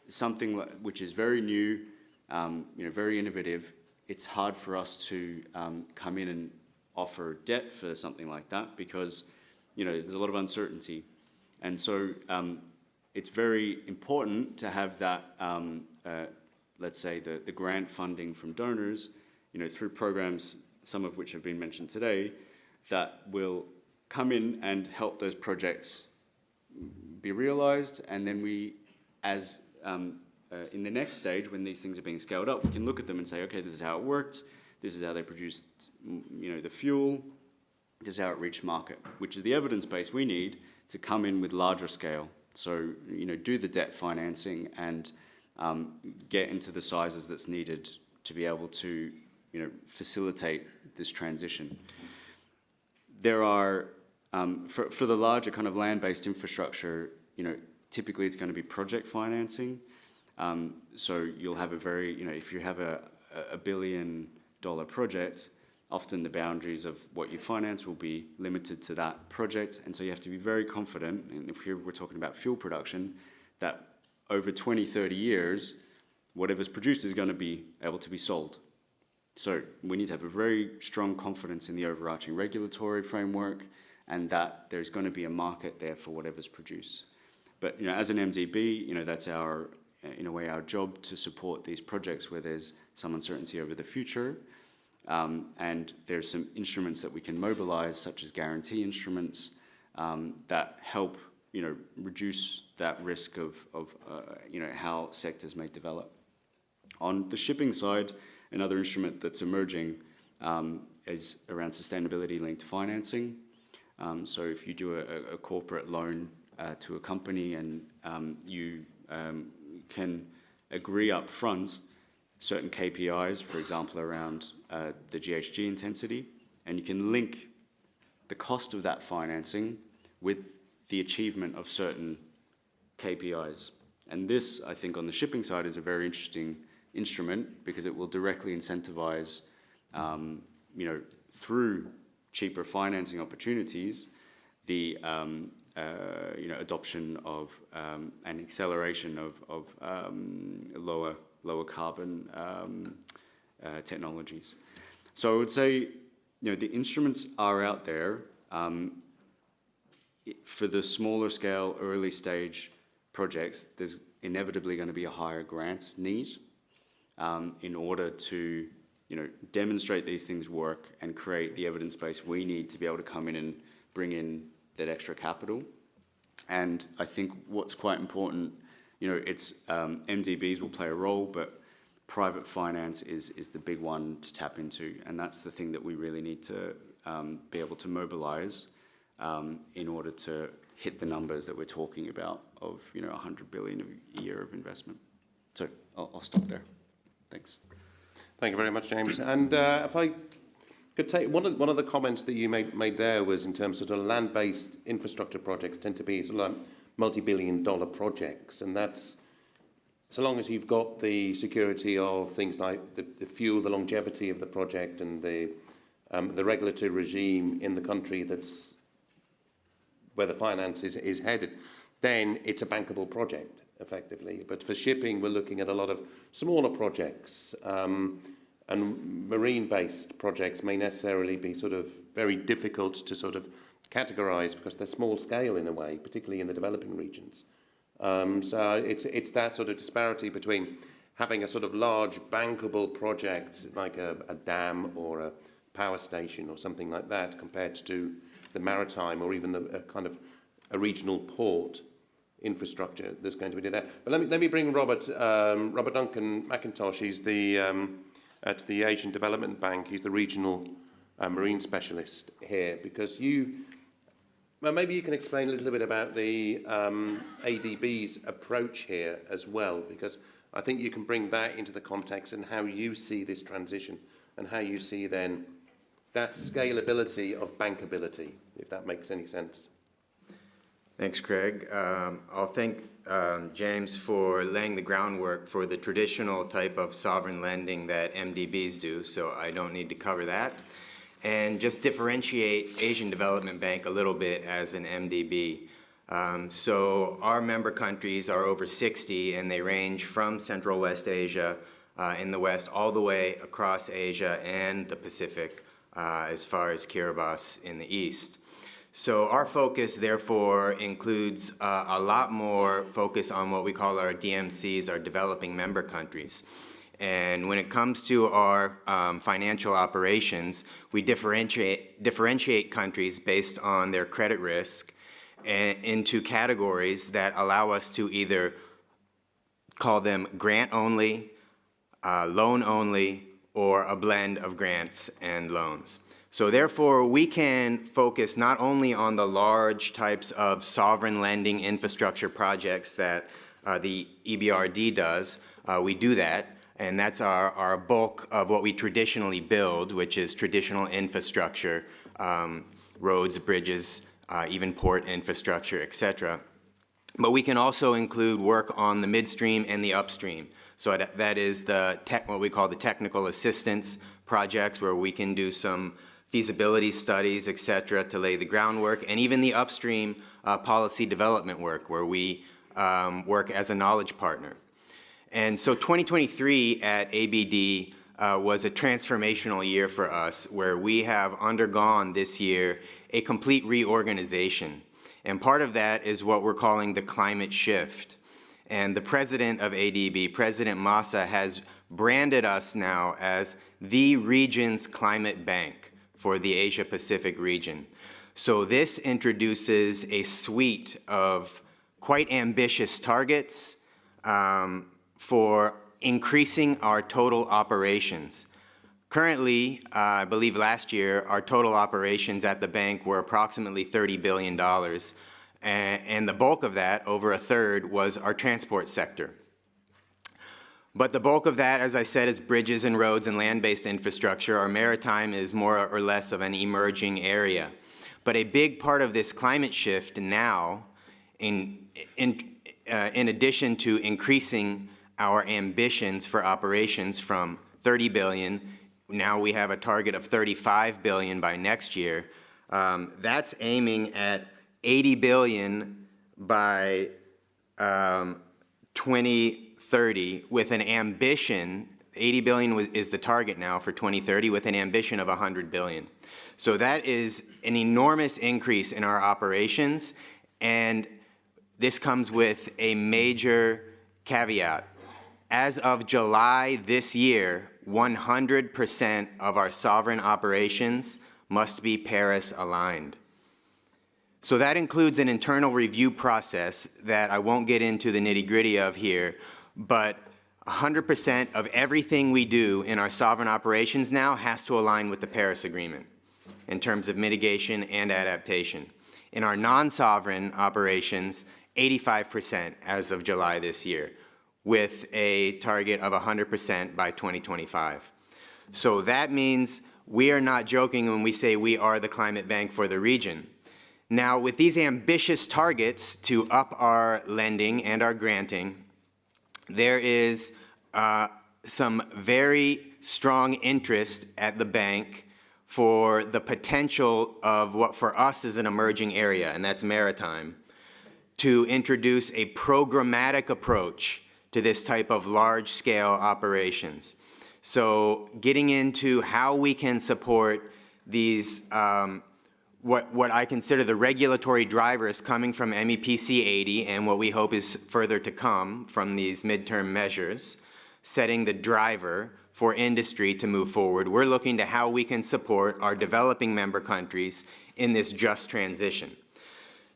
something which is very new, very innovative, it's hard for us to come in and offer debt for something like that because, there's a lot of uncertainty. And so it's very important to have that, let's say, the grant funding from donors, through programs, some of which have been mentioned today, that will come in and help those projects be realized. And then we, as in the next stage, when these things are being scaled up, we can look at them and say, okay, this is how it worked. This is how they produced, the fuel. this outreach market, which is the evidence base we need to come in with larger scale. So, do the debt financing and get into the sizes that's needed to be able to, facilitate this transition. There are, for the larger kind of land-based infrastructure, typically it's going to be project financing. So you'll have a very, if you have a $1 billion project, often the boundaries of what you finance will be limited to that project. And so you have to be very confident, and if here we're talking about fuel production, that over 20, 30 years, whatever's produced is going to be able to be sold. So we need to have a very strong confidence in the overarching regulatory framework and that there's going to be a market there for whatever's produced. But as an MDB, that's our, in a way, our job to support these projects where there's some uncertainty over the future. And there's some instruments that we can mobilize, such as guarantee instruments, that help, reduce that risk of how sectors may develop. On the shipping side, another instrument that's emerging is around sustainability-linked financing. So if you do a corporate loan to a company and you can agree up front certain KPIs, for example, around the GHG intensity, and you can link the cost of that financing with the achievement of certain KPIs. And this, I think, on the shipping side is a very interesting instrument because it will directly incentivize, through cheaper financing opportunities, the adoption of and acceleration of lower carbon technologies. So I would say, the instruments are out there. For the smaller scale, early stage projects, there's inevitably going to be a higher grants need in order to, demonstrate these things work and create the evidence base we need to be able to come in and bring in that extra capital. And I think what's quite important, it's MDBs will play a role, but private finance is the big one to tap into, and that's the thing that we really need to be able to mobilize in order to hit the numbers that we're talking about of 100 billion a year of investment. So I'll stop there. Thanks. Thank you very much, James. And if I could take one of the comments that you made there was in terms of land-based infrastructure projects tend to be sort of like multi-billion-dollar projects, and that's so long as you've got the security of things like the fuel, the longevity of the project, and the regulatory regime in the country that's where the finance is headed, then it's a bankable project, effectively. But for shipping, we're looking at a lot of smaller projects, and marine-based projects may necessarily be sort of very difficult to sort of categorise because they're small scale in a way, particularly in the developing regions. So it's that sort of disparity between having a sort of large bankable project like a dam or a power station or something like that compared to the maritime or even a kind of a regional port infrastructure that's going to be there. But let me bring Robert Duncan McIntosh. He's at the Asian Development Bank. He's the regional marine specialist here because well, maybe you can explain a little bit about the ADB's approach here as well, because I think you can bring that into the context and how you see this transition and how you see then that scalability of bankability, if that makes any sense. Thanks, Craig. I'll thank James for laying the groundwork for the traditional type of sovereign lending that MDBs do, so I don't need to cover that. And just differentiate Asian Development Bank a little bit as an MDB. So our member countries are over 60, and they range from Central West Asia in the West all the way across Asia and the Pacific as far as Kiribati in the East. So our focus, therefore, includes a lot more focus on what we call our DMCs, our developing member countries. And when it comes to our financial operations, we differentiate countries based on their credit risk into categories that allow us to either call them grant only, loan only, or a blend of grants and loans. So therefore, we can focus not only on the large types of sovereign lending infrastructure projects that the EBRD does, we do that, and that's our bulk of what we traditionally build, which is traditional infrastructure, roads, bridges, even port infrastructure, et cetera. But we can also include work on the midstream and the upstream. So that is what we call the technical assistance projects, where we can do some feasibility studies, et cetera, to lay the groundwork, and even the upstream policy development work, where we work as a knowledge partner. And so 2023 at ABD was a transformational year for us, where we have undergone this year a complete reorganization. And part of that is what we're calling the climate shift. And the president of ADB, President Massa, has branded us now as the region's climate bank for the Asia-Pacific region. So this introduces a suite of quite ambitious targets for increasing our total operations. Currently, I believe last year, our total operations at the bank were approximately $30 billion. And the bulk of that, over a third, was our transport sector. But the bulk of that, as I said, is bridges and roads and land-based infrastructure. Our maritime is more or less of an emerging area. But a big part of this climate shift now, in addition to increasing our ambitions for operations from 30 billion, now we have a target of 35 billion by next year. That's aiming at 80 billion by 2030 with an ambition, 80 billion is the target now for 2030 with an ambition of 100 billion. So that is an enormous increase in our operations, and this comes with a major caveat. As of July this year, 100% of our sovereign operations must be Paris aligned. So that includes an internal review process that I won't get into the nitty-gritty of here, but 100% of everything we do in our sovereign operations now has to align with the Paris Agreement in terms of mitigation and adaptation. In our non-sovereign operations, 85% as of July this year, with a target of 100% by 2025. So that means we are not joking when we say we are the climate bank for the region. Now, with these ambitious targets to up our lending and our granting, there is some very strong interest at the bank for the potential of what for us is an emerging area, and that's maritime, to introduce a programmatic approach to this type of large-scale operations. So getting into how we can support these, what I consider the regulatory drivers coming from MEPC 80 and what we hope is further to come from these midterm measures, setting the driver for industry to move forward. We're looking to how we can support our developing member countries in this just transition.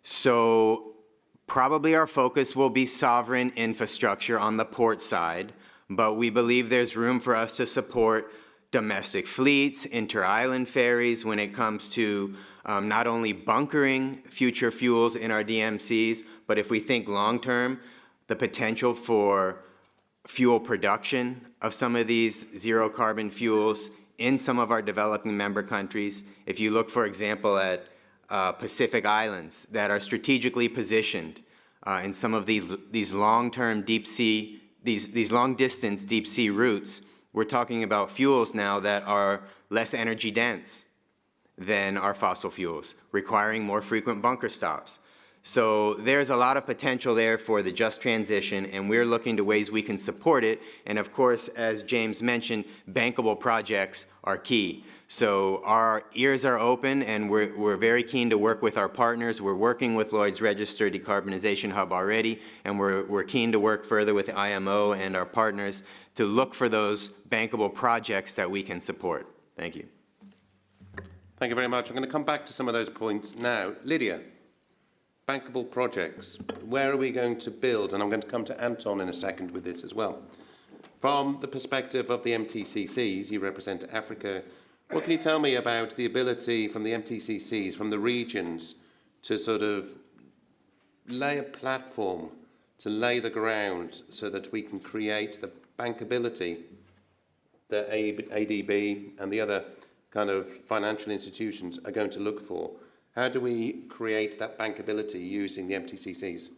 So probably our focus will be sovereign infrastructure on the port side, but we believe there's room for us to support domestic fleets, inter-island ferries when it comes to not only bunkering future fuels in our DMCs, but if we think long-term, the potential for fuel production of some of these zero-carbon fuels in some of our developing member countries. If you look, for example, at Pacific Islands that are strategically positioned in some of these long-term deep sea, these long-distance deep sea routes, we're talking about fuels now that are less energy dense than our fossil fuels, requiring more frequent bunker stops. So there's a lot of potential there for the just transition, and we're looking to ways we can support it. And of course, as James mentioned, bankable projects are key. So our ears are open, and we're very keen to work with our partners. We're working with Lloyd's Register Decarbonization Hub already, and we're keen to work further with IMO and our partners to look for those bankable projects that we can support. Thank you. Thank you very much. I'm going to come back to some of those points now. Lydia, bankable projects, where are we going to build? And I'm going to come to Anton in a second with this as well. From the perspective of the MTCCs, you represent Africa, What can you tell me about the ability from the MTCCs, from the regions, to sort of lay a platform, to lay the ground so that we can create the bankability that ADB and the other kind of financial institutions are going to look for? How do we create that bankability using the MTCCs?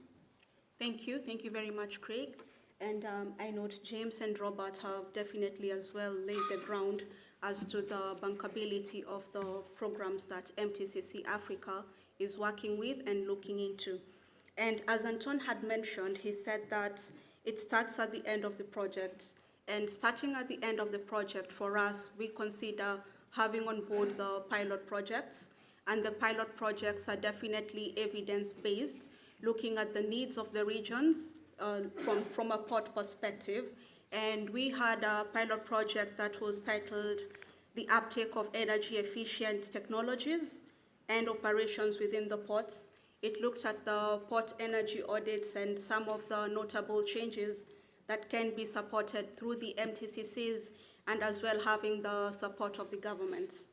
Thank you very much, Craig. And I know James and Robert have definitely as well laid the ground as to the bankability of the programs that MTCC Africa is working with and looking into. And as Anton had mentioned, he said that it starts at the end of the project. And starting at the end of the project, for us, we consider having on board the pilot projects. And the pilot projects are definitely evidence-based, looking at the needs of the regions from a port perspective. And we had a pilot project that was titled The Uptake of Energy Efficient Technologies and Operations Within the Ports. It looked at the port energy audits and some of the notable changes that can be supported through the MTCCs and as well having the support of the governments.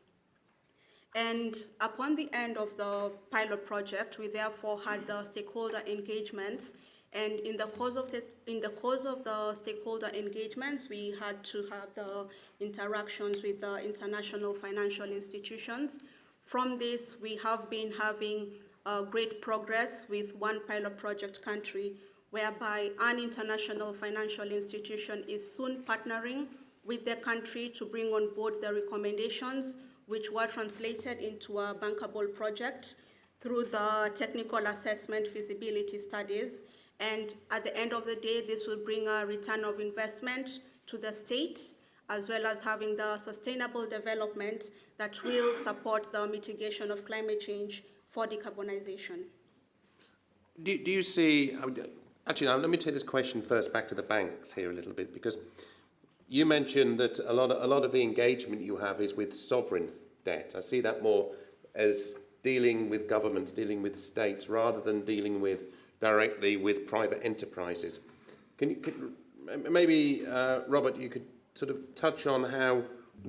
And upon the end of the pilot project, we therefore had the stakeholder engagements. And in the course of the stakeholder engagements, we had to have the interactions with the international financial institutions. From this, we have been having great progress with one pilot project country, whereby an international financial institution is soon partnering with the country to bring on board the recommendations, which were translated into a bankable project through the technical assessment feasibility studies. And at the end of the day, this will bring a return of investment to the state, as well as having the sustainable development that will support the mitigation of climate change for decarbonization. Do you see, actually, now let me take this question first back to the banks here a little bit, because you mentioned that a lot of the engagement you have is with sovereign debt. I see that more as dealing with governments, dealing with states, rather than dealing with directly with private enterprises. Maybe, Robert, you could sort of touch on how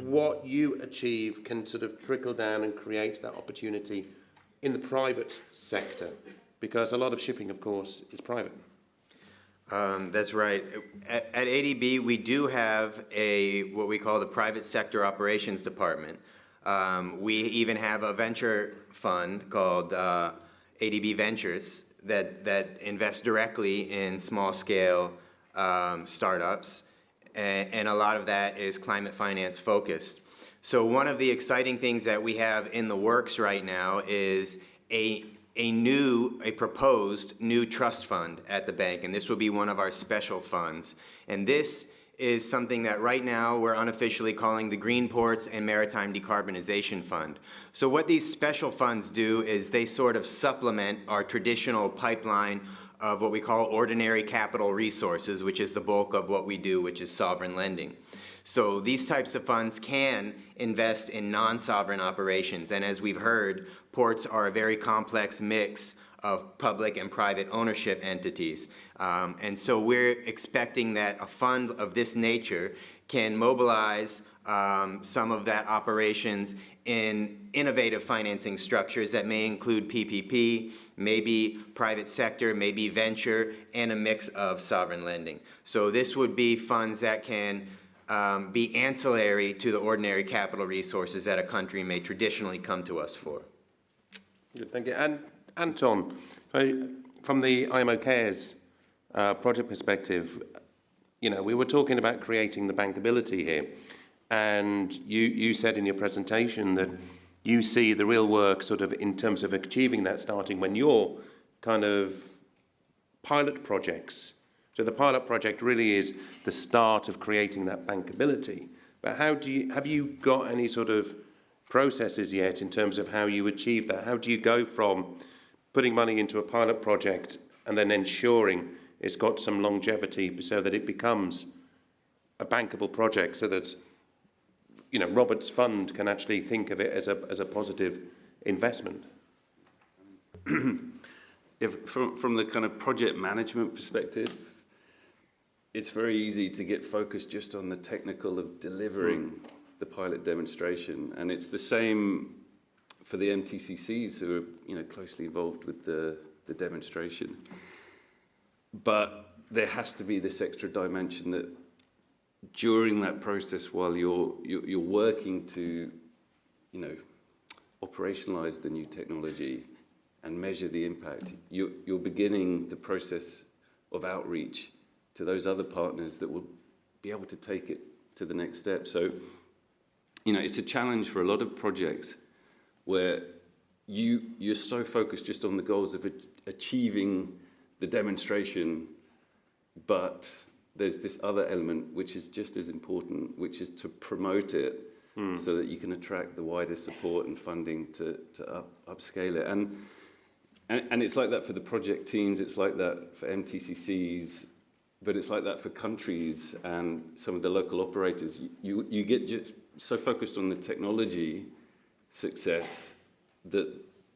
what you achieve can sort of trickle down and create that opportunity in the private sector, because a lot of shipping, of course, is private. That's right. At ADB, we do have what we call the Private Sector Operations Department. We even have a venture fund called ADB Ventures that invests directly in small-scale startups, and a lot of that is climate finance focused. So one of the exciting things that we have in the works right now is a proposed new trust fund at the bank, and this will be one of our special funds. And this is something that right now we're unofficially calling the Green Ports and Maritime Decarbonization Fund. So what these special funds do is they sort of supplement our traditional pipeline of what we call ordinary capital resources, which is the bulk of what we do, which is sovereign lending. So these types of funds can invest in non-sovereign operations, and as we've heard, ports are a very complex mix of public and private ownership entities. And so we're expecting that a fund of this nature can mobilize some of that operations in innovative financing structures that may include PPP, maybe private sector, maybe venture, and a mix of sovereign lending. So this would be funds that can be ancillary to the ordinary capital resources that a country may traditionally come to us for. Good, thank you. And Anton, from the IMO Cares project perspective, you know, we were talking about creating the bankability here, and you said in your presentation that you see the real work sort of in terms of achieving that starting when you're kind of pilot projects. So the pilot project really is the start of creating that bankability. But have you got any sort of processes yet in terms of how you achieve that? How do you go from putting money into a pilot project and then ensuring it's got some longevity so that it becomes a bankable project, so that, you know, Robert's fund can actually think of it as a positive investment? From the kind of project management perspective, it's very easy to get focused just on the technical of delivering the pilot demonstration. And it's the same for the MTCCs who are, you know, closely involved with the demonstration. But there has to be this extra dimension that during that process, while you're working to, you know, operationalize the new technology and measure the impact, you're beginning the process of outreach to those other partners that will be able to take it to the next step. So, you know, it's a challenge for a lot of projects where you're so focused just on the goals of achieving the demonstration, but there's this other element which is just as important, which is to promote it so that you can attract the wider support and funding to upscale it. And it's like that for the project teams, it's like that for MTCCs, but it's like that for countries and some of the local operators. You get just so focused on the technology success that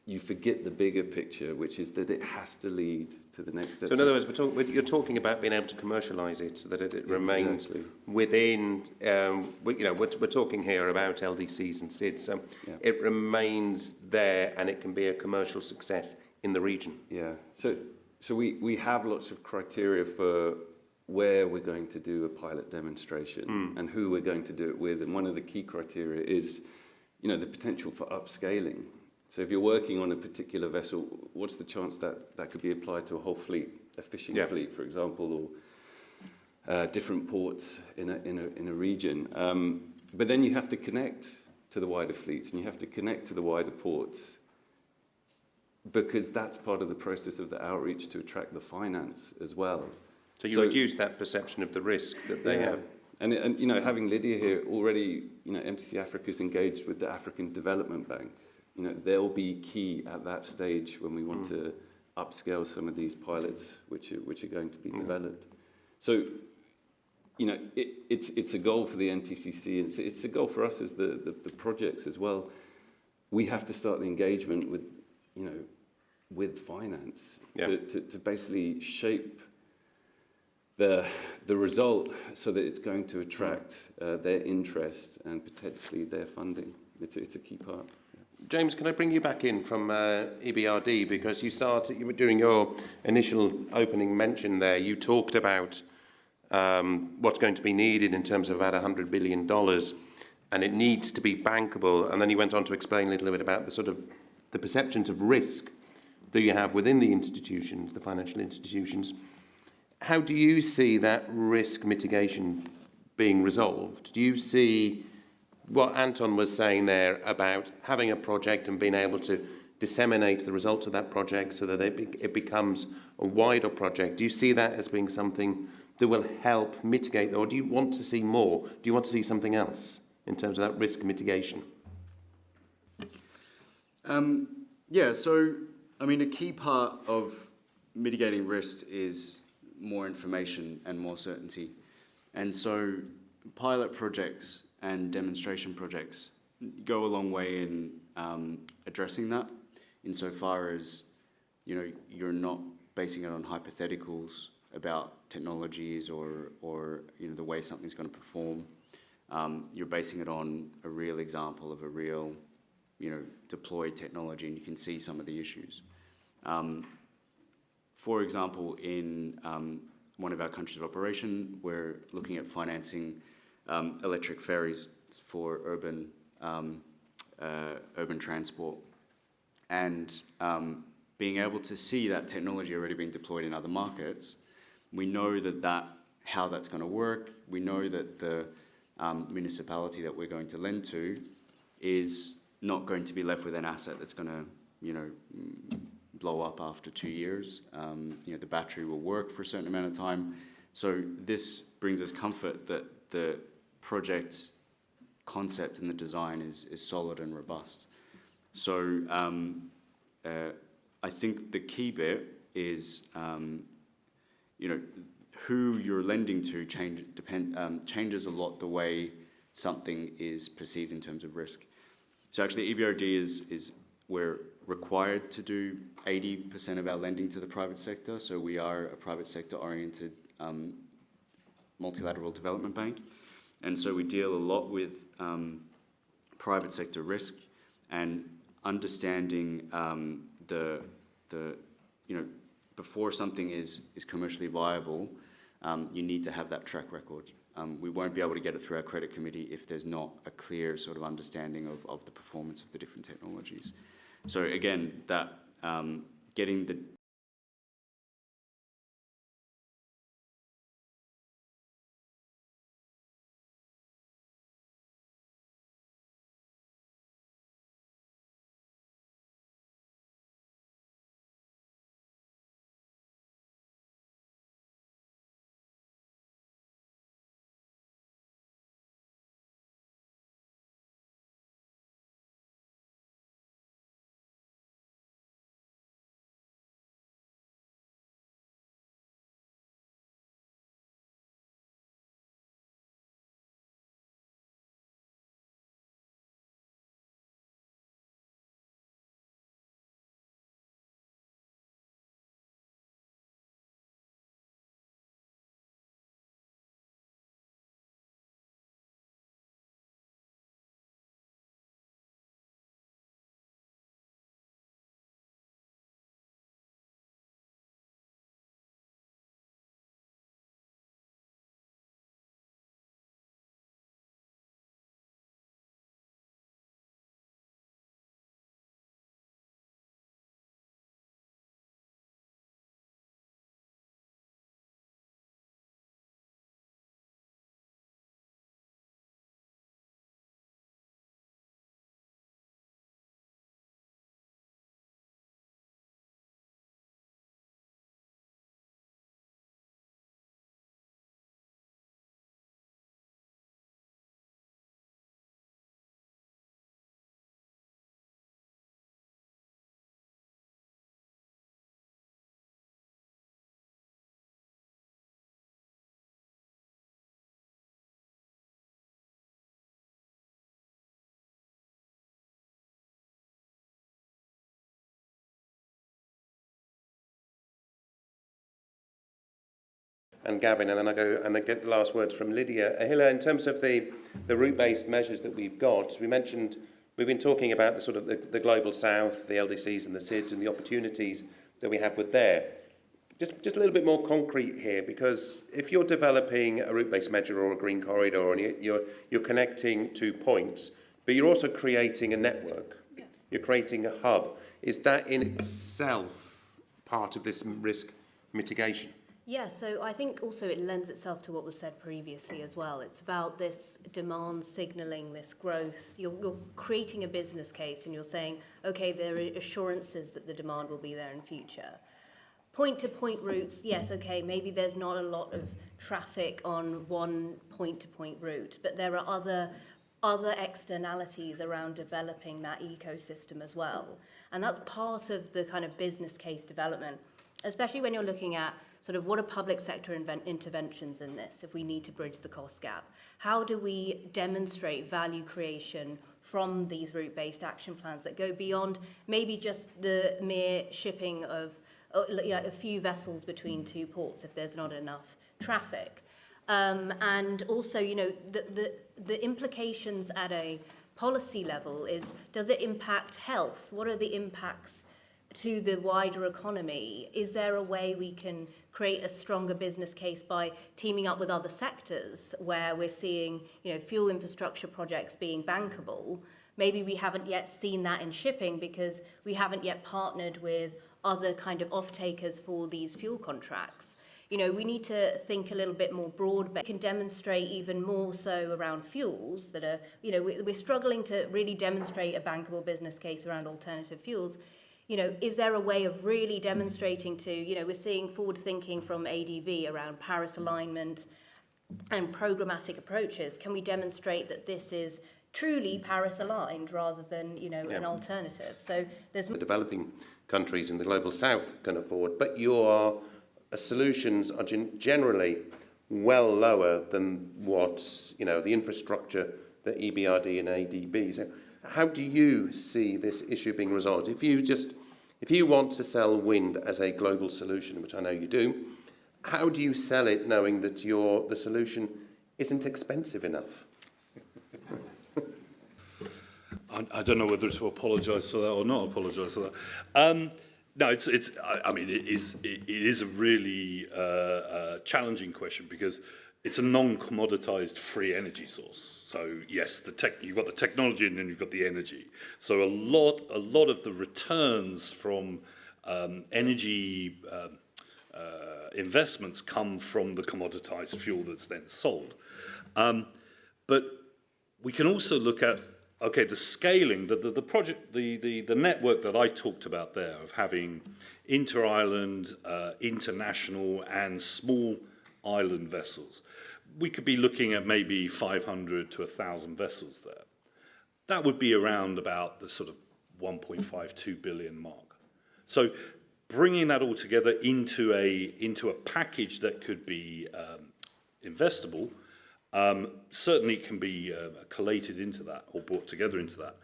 you forget the bigger picture, which is that it has to lead to the next step. So in other words, you're talking about being able to commercialise it so that it remains within, you know, we're talking here about LDCs and SIDs, so it remains there and it can be a commercial success in the region. Yeah, so we have lots of criteria for where we're going to do a pilot demonstration and who we're going to do it with, and one of the key criteria is, you know, the potential for upscaling. So if you're working on a particular vessel, what's the chance that that could be applied to a whole fleet, a fishing fleet, for example, or different ports in a region? But then you have to connect to the wider fleets and you have to connect to the wider ports, because that's part of the process of the outreach to attract the finance as well. So you reduce that perception of the risk that they have. And you know, having Lydia here already, you know, MTC Africa is engaged with the African Development Bank. You know, they'll be key at that stage when we want to upscale some of these pilots which are going to be developed. So, you know, it's a goal for the NTCC, and it's a goal for us as the projects as well. We have to start the engagement with, you know, with finance to basically shape the result so that it's going to attract their interest and potentially their funding. It's a key part. James, can I bring you back in from EBRD, because you were doing your initial opening mention there, you talked about what's going to be needed in terms of about $100 billion, and it needs to be bankable, and then you went on to explain a little bit about the sort of the perceptions of risk that you have within the institutions, the financial institutions. How do you see that risk mitigation being resolved? Do you see what Anton was saying there about having a project and being able to disseminate the results of that project so that it becomes a wider project? Do you see that as being something that will help mitigate, or do you want to see more? Do you want to see something else in terms of that risk mitigation? Yeah, so, I mean, a key part of mitigating risk is more information and more certainty. And so pilot projects and demonstration projects go a long way in addressing that, insofar as, you know, you're not basing it on hypotheticals about technologies or you know, the way something's going to perform. You're basing it on a real example of a real, you know, deployed technology, and you can see some of the issues. For example, in one of our countries of operation, we're looking at financing electric ferries for urban transport, and being able to see that technology already being deployed in other markets. We know how that's going to work. We know that the municipality that we're going to lend to is not going to be left with an asset that's going to, you know, blow up after 2 years. You know, the battery will work for a certain amount of time. So this brings us comfort that the project concept and the design is solid and robust. So I think the key bit is, you know, who you're lending to changes a lot the way something is perceived in terms of risk. So actually EBRD is we're required to do 80% of our lending to the private sector. So we are a private sector oriented multilateral development bank. And so we deal a lot with private sector risk and understanding before something is commercially viable, you need to have that track record. We won't be able to get it through our credit committee if there's not a clear sort of understanding of the performance of the different technologies. So again, that getting the and Gavin, and then I get the last words from Lydia. Hilla, in terms of the route-based measures that we've got, we've been talking about the sort of the global south, the LDCs and the SIDS and the opportunities that we have with there. Just a little bit more concrete here, because if you're developing a route-based measure or a green corridor and you're connecting 2 points, but you're also creating a network, you're creating a hub, is that in itself part of this risk mitigation? Yeah, so I think also it lends itself to what was said previously as well. It's about this demand signalling, this growth. You're creating a business case and you're saying, okay, there are assurances that the demand will be there in future. Point-to-point routes, yes, okay, maybe there's not a lot of traffic on one point-to-point route, but there are other externalities around developing that ecosystem as well. And that's part of the kind of business case development, especially when you're looking at sort of what are public sector interventions in this if we need to bridge the cost gap? How do we demonstrate value creation from these route-based action plans that go beyond maybe just the mere shipping of a few vessels between 2 ports if there's not enough traffic? And also, the implications at a policy level is, does it impact health? What are the impacts to the wider economy? Is there a way we can create a stronger business case by teaming up with other sectors where we're seeing, fuel infrastructure projects being bankable? Maybe we haven't yet seen that in shipping because we haven't yet partnered with other kind of off-takers for these fuel contracts. We need to think a little bit more broad, but can demonstrate even more so around fuels that are, we're struggling to really demonstrate a bankable business case around alternative fuels. Is there a way of really demonstrating to, we're seeing forward thinking from ADB around Paris alignment and programmatic approaches. Can we demonstrate that this is truly Paris aligned rather than, an alternative? So there's the developing countries in the global south can afford, but your solutions are generally well lower than what, the infrastructure that EBRD and ADB. So how do you see this issue being resolved? If you want to sell wind as a global solution, which I know you do, how do you sell it knowing that the solution isn't expensive enough? I don't know whether to apologise for that or not apologise for that. No, I mean, it is a really challenging question because it's a non-commoditized free energy source. So yes, you've got the technology and then you've got the energy. So a lot of the returns from energy investments come from the commoditized fuel that's then sold. But we can also look at the scaling, the project, the network that I talked about there of having inter-island, international and small island vessels. We could be looking at maybe 500 to 1,000 vessels there. That would be around about the sort of 1.52 billion mark. So bringing that all together into a package that could be investable, certainly can be collated into that or brought together into that.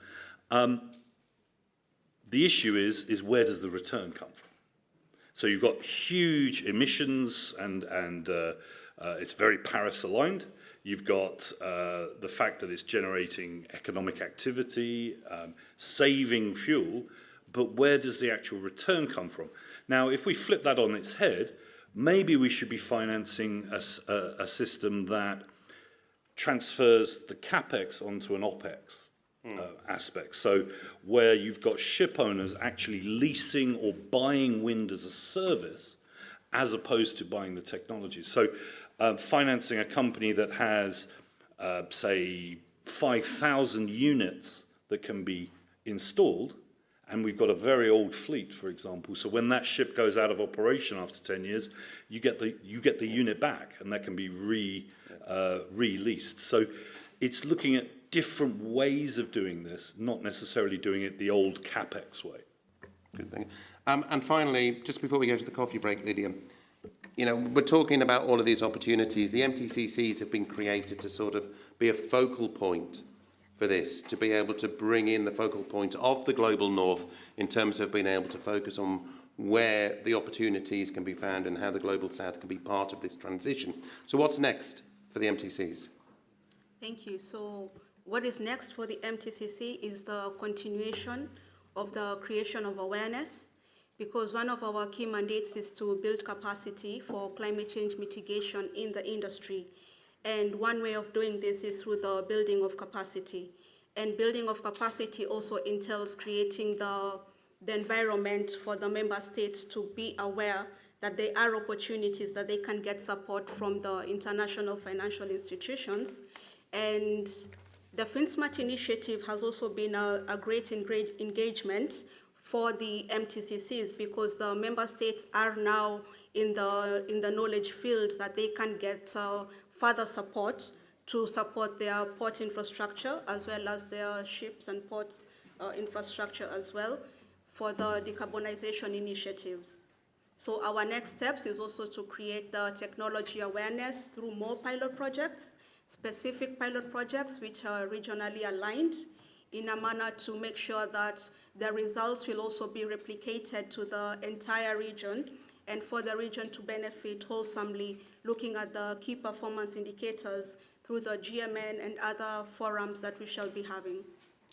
The issue is where does the return come from? So you've got huge emissions and it's very Paris aligned. You've got the fact that it's generating economic activity, saving fuel, but where does the actual return come from? Now, if we flip that on its head, maybe we should be financing a system that transfers the capex onto an opex aspect. So where you've got ship owners actually leasing or buying wind as a service as opposed to buying the technology. So financing a company that has, say, 5,000 units that can be installed, and we've got a very old fleet, for example. So when that ship goes out of operation after 10 years, you get the unit back, and that can be released. So it's looking at different ways of doing this, not necessarily doing it the old capex way. Good thing. And finally, just before we go to the coffee break, Lydia, you know, we're talking about all of these opportunities. The MTCCs have been created to sort of be a focal point for this, to be able to bring in the focal point of the global north in terms of being able to focus on where the opportunities can be found and how the global south can be part of this transition. So what's next for the MTCs? Thank you. So what is next for the MTCC is the continuation of the creation of awareness, because one of our key mandates is to build capacity for climate change mitigation in the industry. And one way of doing this is through the building of capacity. And building of capacity also entails creating the environment for the member states to be aware that there are opportunities that they can get support from the international financial institutions. And the FinSmart initiative has also been a great engagement for the MTCCs, because the member states are now in the knowledge field that they can get further support to support their port infrastructure as well as their ships and ports infrastructure as well for the decarbonization initiatives. So our next steps is also to create the technology awareness through more pilot projects, specific pilot projects which are regionally aligned in a manner to make sure that the results will also be replicated to the entire region, and for the region to benefit wholesomely, looking at the key performance indicators through the GMN and other forums that we shall be having.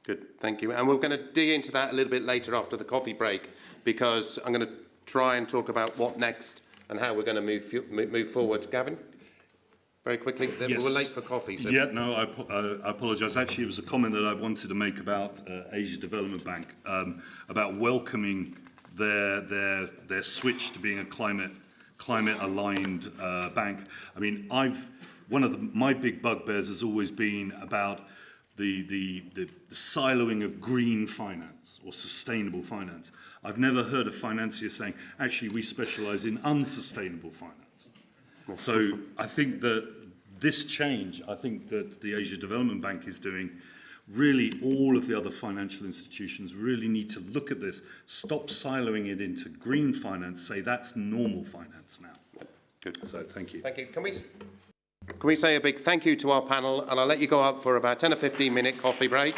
Good, thank you. And we're going to dig into that a little bit later after the coffee break, because I'm going to try and talk about what next and how we're going to move forward. Gavin? Very quickly, Yes. We're late for coffee. So. Yeah, no, I apologise. Actually, it was a comment that I wanted to make about Asia Development Bank, about welcoming their switch to being a climate-aligned bank. I mean, one of my big bugbears has always been about the siloing of green finance or sustainable finance. I've never heard a financier saying, actually, we specialise in unsustainable finance. So I think that this change, I think that the Asia Development Bank is doing, really all of the other financial institutions really need to look at this, stop siloing it into green finance, say that's normal finance now. Good. So thank you. Thank you. Can we say a big thank you to our panel, and I'll let you go up for about 10 or 15 minute coffee break.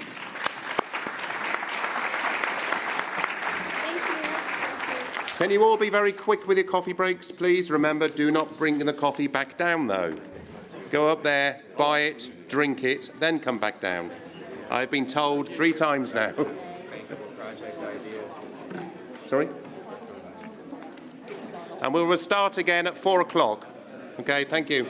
Can you all be very quick with your coffee breaks, please? Remember, do not bring the coffee back down, though. Go up there, buy it, drink it, then come back down. I've been told 3 times now. Sorry? And we'll start again at 4 o'clock. Okay, thank you.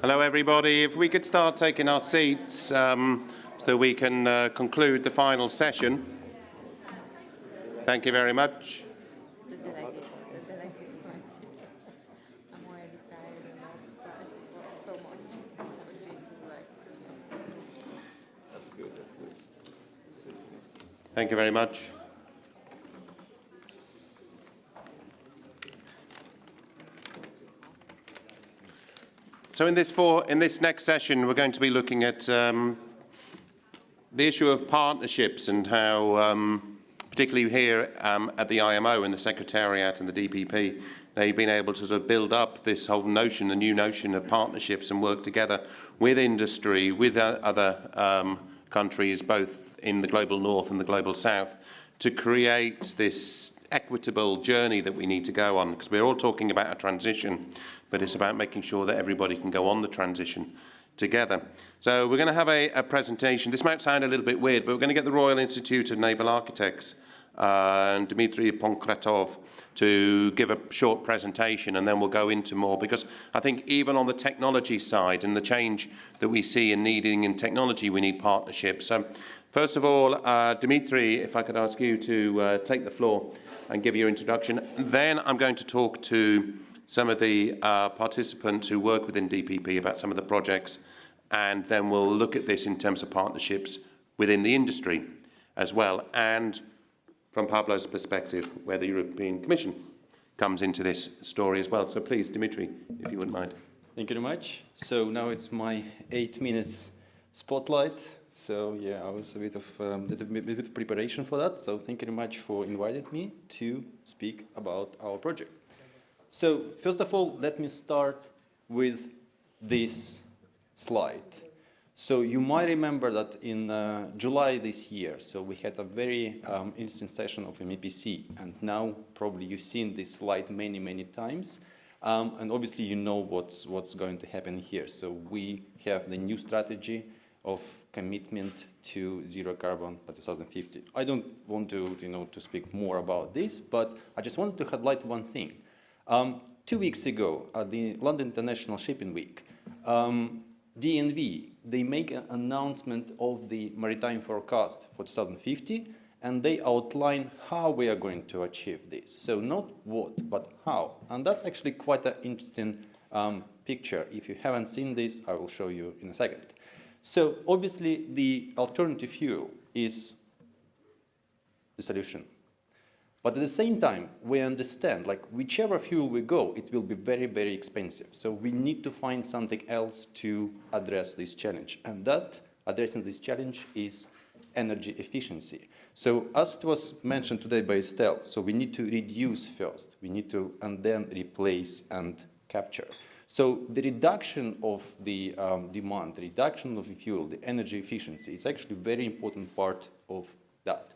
Hello, everybody. If we could start taking our seats so we can conclude the final session. Thank you very much. Thank you very much. So in this next session, we're going to be looking at the issue of partnerships and how, particularly here at the IMO and the Secretariat and the DPP, they've been able to sort of build up this whole notion, the new notion of partnerships, and work together with industry, with other countries, both in the global north and the global south, to create this equitable journey that we need to go on, because we're all talking about a transition, but it's about making sure that everybody can go on the transition together. So we're going to have a presentation. This might sound a little bit weird, but we're going to get the Royal Institute of Naval Architects and Dmitry Pankratov to give a short presentation, and then we'll go into more, because I think even on the technology side and the change that we see in needing in technology, we need partnerships. So first of all, Dmitry, if I could ask you to take the floor and give your introduction. Then I'm going to talk to some of the participants who work within DPP about some of the projects, and then we'll look at this in terms of partnerships within the industry as well, and from Pablo's perspective, where the European Commission comes into this story as well. So please, Dmitry, if you wouldn't mind. Thank you very much. So now it's my 8 minutes spotlight. So yeah, I was a bit of preparation for that. So thank you very much for inviting me to speak about our project. So first of all, let me start with this slide. So you might remember that in July this year, so we had a very interesting session of MEPC, and now probably you've seen this slide many, many times. And obviously you know what's going to happen here. So we have the new strategy of commitment to zero carbon by 2050. I don't want to, to speak more about this, but I just wanted to highlight one thing. 2 weeks ago, at the London International Shipping Week, DNV, they make an announcement of the maritime forecast for 2050, and they outline how we are going to achieve this. So not what, but how. And that's actually quite an interesting picture. If you haven't seen this, I will show you in a second. So obviously, the alternative fuel is the solution. But at the same time, we understand, like, whichever fuel we go, it will be very, very expensive. So we need to find something else to address this challenge. And that, addressing this challenge, is energy efficiency. So as it was mentioned today by Estelle, so we need to reduce first. We need to, and then replace and capture. So the reduction of the demand, the reduction of the fuel, the energy efficiency is actually a very important part of that.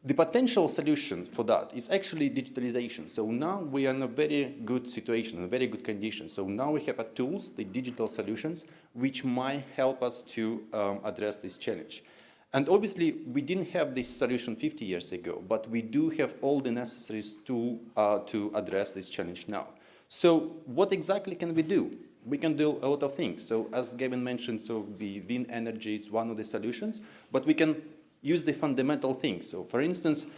The potential solution for that is actually digitalization. So now we are in a very good situation, in a very good condition. So now we have tools, the digital solutions, which might help us to address this challenge. And obviously, we didn't have this solution 50 years ago, but we do have all the necessary tools to address this challenge now. So what exactly can we do? We can do a lot of things. So as Gavin mentioned, so the wind energy is one of the solutions, but we can use the fundamental things. So for instance,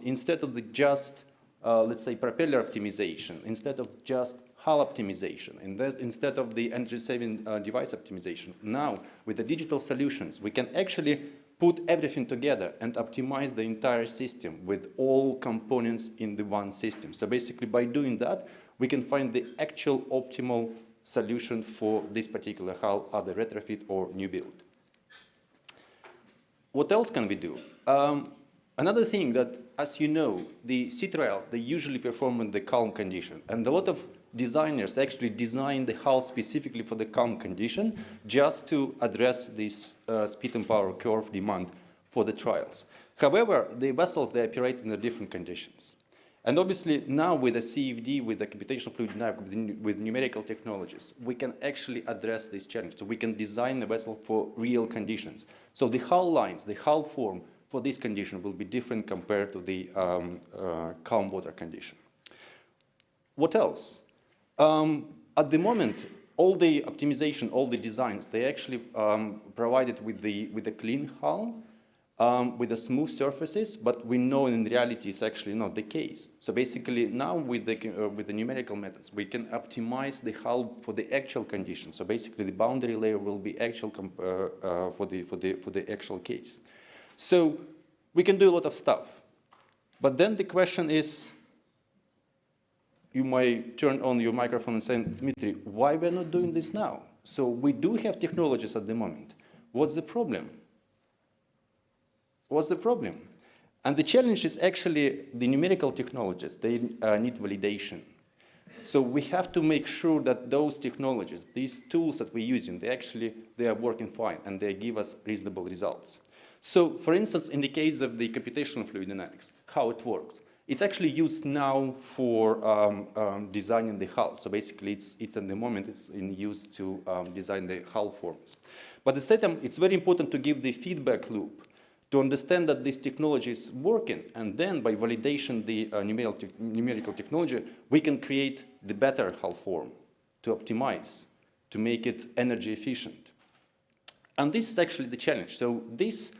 instead of the just, let's say, propeller optimization, instead of just hull optimization, instead of the energy-saving device optimization, now with the digital solutions, we can actually put everything together and optimize the entire system with all components in the one system. So basically, by doing that, we can find the actual optimal solution for this particular hull, either retrofit or new build. What else can we do? Another thing that, as you know, the sea trials, they usually perform in the calm condition. And a lot of designers, they actually design the hull specifically for the calm condition just to address this speed and power curve demand for the trials. However, the vessels, they operate in different conditions. And obviously now with the CFD, with the computational fluid dynamics, with numerical technologies, we can actually address this challenge. So we can design the vessel for real conditions. So the hull lines, the hull form for this condition will be different compared to the calm water condition. What else? At the moment, all the optimization, all the designs, they actually provided with the clean hull, with the smooth surfaces, but we know in reality it's actually not the case. So basically now with the numerical methods, we can optimize the hull for the actual conditions. So basically the boundary layer will be actual for the actual case. So we can do a lot of stuff. But then the question is, you might turn on your microphone and say, Dmitry, why we're not doing this now? So we do have technologies at the moment. What's the problem? What's the problem? And the challenge is actually the numerical technologies. They need validation. So we have to make sure that those technologies, these tools that we're using, they are working fine and they give us reasonable results. So for instance, in the case of the computational fluid dynamics, how it works. It's actually used now for designing the hull. So basically it's at the moment it's in use to design the hull forms. But at the same time, it's very important to give the feedback loop to understand that this technology is working, and then by validation the numerical technology, we can create the better hull form to optimize, to make it energy efficient. And this is actually the challenge. So this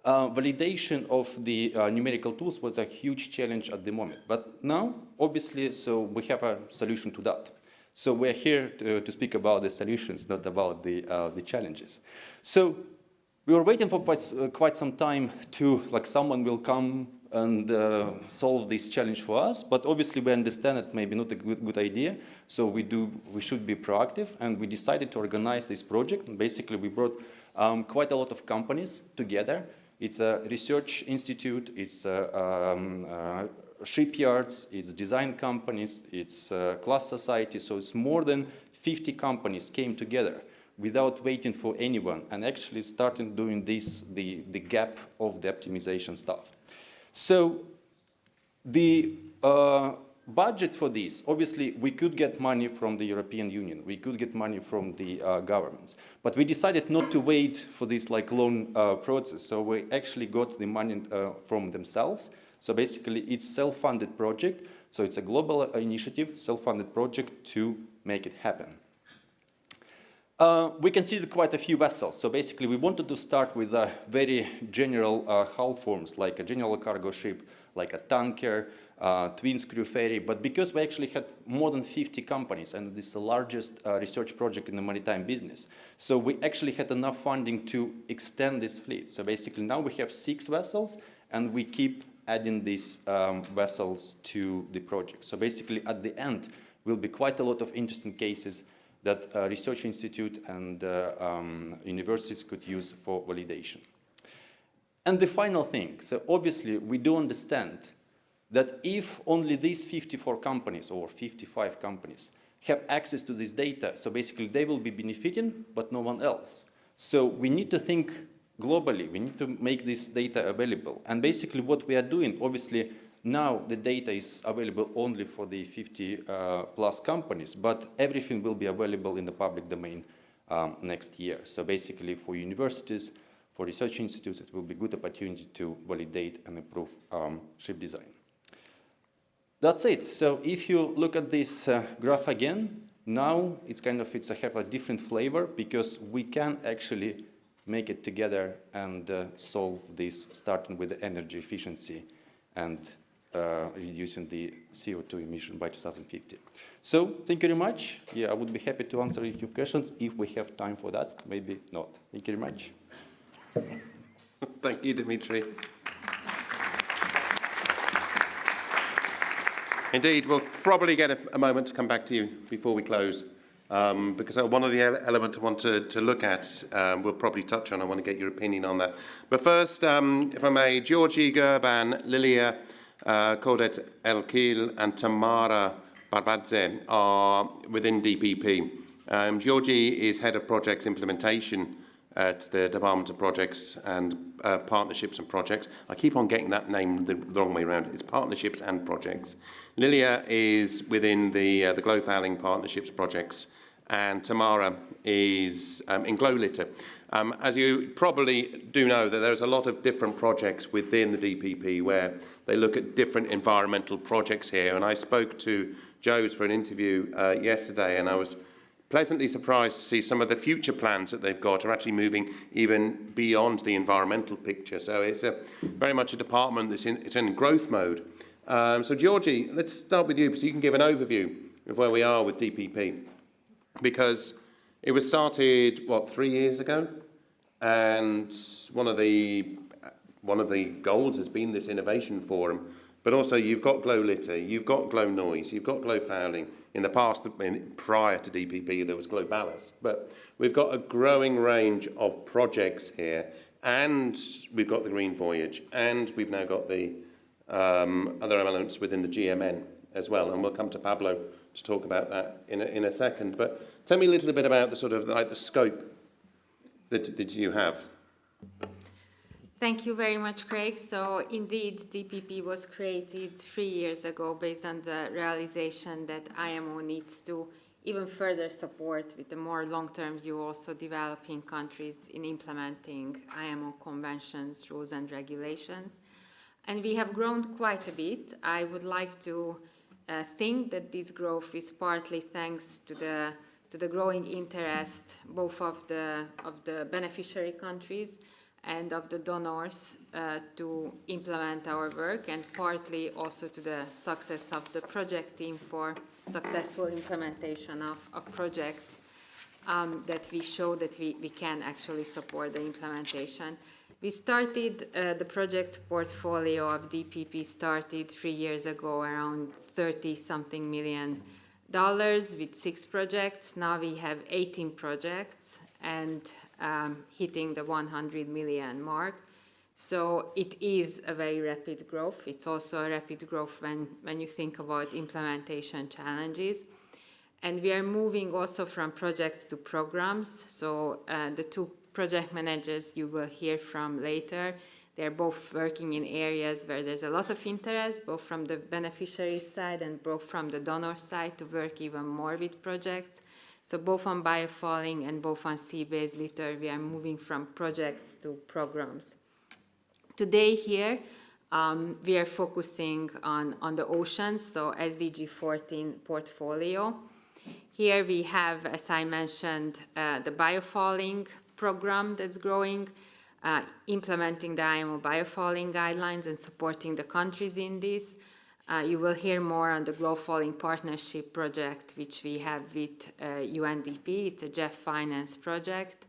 validation of the numerical tools was a huge challenge at the moment. But now, obviously, so we have a solution to that. So we're here to speak about the solutions, not about the challenges. So we were waiting for quite some time to, like, someone will come and solve this challenge for us. But obviously, we understand it may be not a good idea. So we should be proactive, and we decided to organize this project. And basically, we brought quite a lot of companies together. It's a research institute, it's shipyards, it's design companies, it's class society. So it's more than 50 companies came together without waiting for anyone and actually started doing this, the gap of the optimization stuff. So the budget for this, obviously we could get money from the European Union, we could get money from the governments, but we decided not to wait for this like long process. So we actually got the money from themselves. So basically it's self-funded project. So it's a global initiative, self-funded project to make it happen. We considered quite a few vessels. So basically we wanted to start with very general hull forms, like a general cargo ship, like a tanker, twin screw ferry. But because we actually had more than 50 companies, and this is the largest research project in the maritime business, so we actually had enough funding to extend this fleet. So basically now we have 6 vessels, and we keep adding these vessels to the project. So basically at the end will be quite a lot of interesting cases that research institute and universities could use for validation. And the final thing, so obviously we do understand that if only these 54 companies or 55 companies have access to this data, so basically they will be benefiting, but no one else. So we need to think globally, we need to make this data available. And basically what we are doing, obviously, now the data is available only for the 50 plus companies, but everything will be available in the public domain next year. So basically for universities, for research institutes, it will be a good opportunity to validate and improve ship design. That's it. So if you look at this graph again, now it's have a different flavor because we can actually make it together and solve this, starting with the energy efficiency and reducing the CO2 emission by 2050. So thank you very much. Yeah, I would be happy to answer your questions if we have time for that. Maybe not. Thank you very much. Thank you, Dmitry. Indeed, we'll probably get a moment to come back to you before we close, because one of the elements I want to look at, we'll probably touch on. I want to get your opinion on that. But first, if I may, Georgie Gerban, Lilia Kodet Elkil and Tamara Barbadze are within DPP. Georgie is Head of Projects Implementation at the Department of Projects and Partnerships and Projects. I keep on getting that name the wrong way around. It's Partnerships and Projects. Lilia is within the Glowfouling Partnerships Projects, and Tamara is in Glowlitter. As you probably do know, that there's a lot of different projects within the DPP where they look at different environmental projects here, and I spoke to Joe's for an interview yesterday, and I was pleasantly surprised to see some of the future plans that they've got are actually moving even beyond the environmental picture. So it's very much a department that's in growth mode. So Georgie, let's start with you, so you can give an overview of where we are with DPP, because it was started, what, 3 years ago? And one of the goals has been this innovation forum, but also you've got glow litter, you've got glow noise, you've got glow fouling. In the past, prior to DPP, there was glow ballast, but we've got a growing range of projects here, and we've got the Green Voyage, and we've now got the other elements within the GMN as well, and we'll come to Pablo to talk about that in a second. But tell me a little bit about the sort of like the scope that you have. Thank you very much, Craig. So indeed, DPP was created 3 years ago based on the realization that IMO needs to even further support with the more long-term view also developing countries in implementing IMO conventions, rules and regulations. And we have grown quite a bit. I would like to think that this growth is partly thanks to the growing interest both of the beneficiary countries and of the donors to implement our work, and partly also to the success of the project team for successful implementation of projects that we show that we can actually support the implementation. We started the project portfolio of DPP started 3 years ago around $30-something million with 6 projects. Now we have 18 projects and hitting the 100 million mark. So it is a very rapid growth. It's also a rapid growth when you think about implementation challenges. And we are moving also from projects to programs. So the 2 project managers you will hear from later, they're both working in areas where there's a lot of interest, both from the beneficiary side and both from the donor side, to work even more with projects. So both on biofouling and both on sea-based litter, we are moving from projects to programs. Today here, we are focusing on the oceans, so SDG 14 portfolio. Here we have, as I mentioned, the biofouling program that's growing, implementing the IMO biofouling guidelines and supporting the countries in this. You will hear more on the Glow Falling Partnership project, which we have with UNDP. It's a JEF finance project.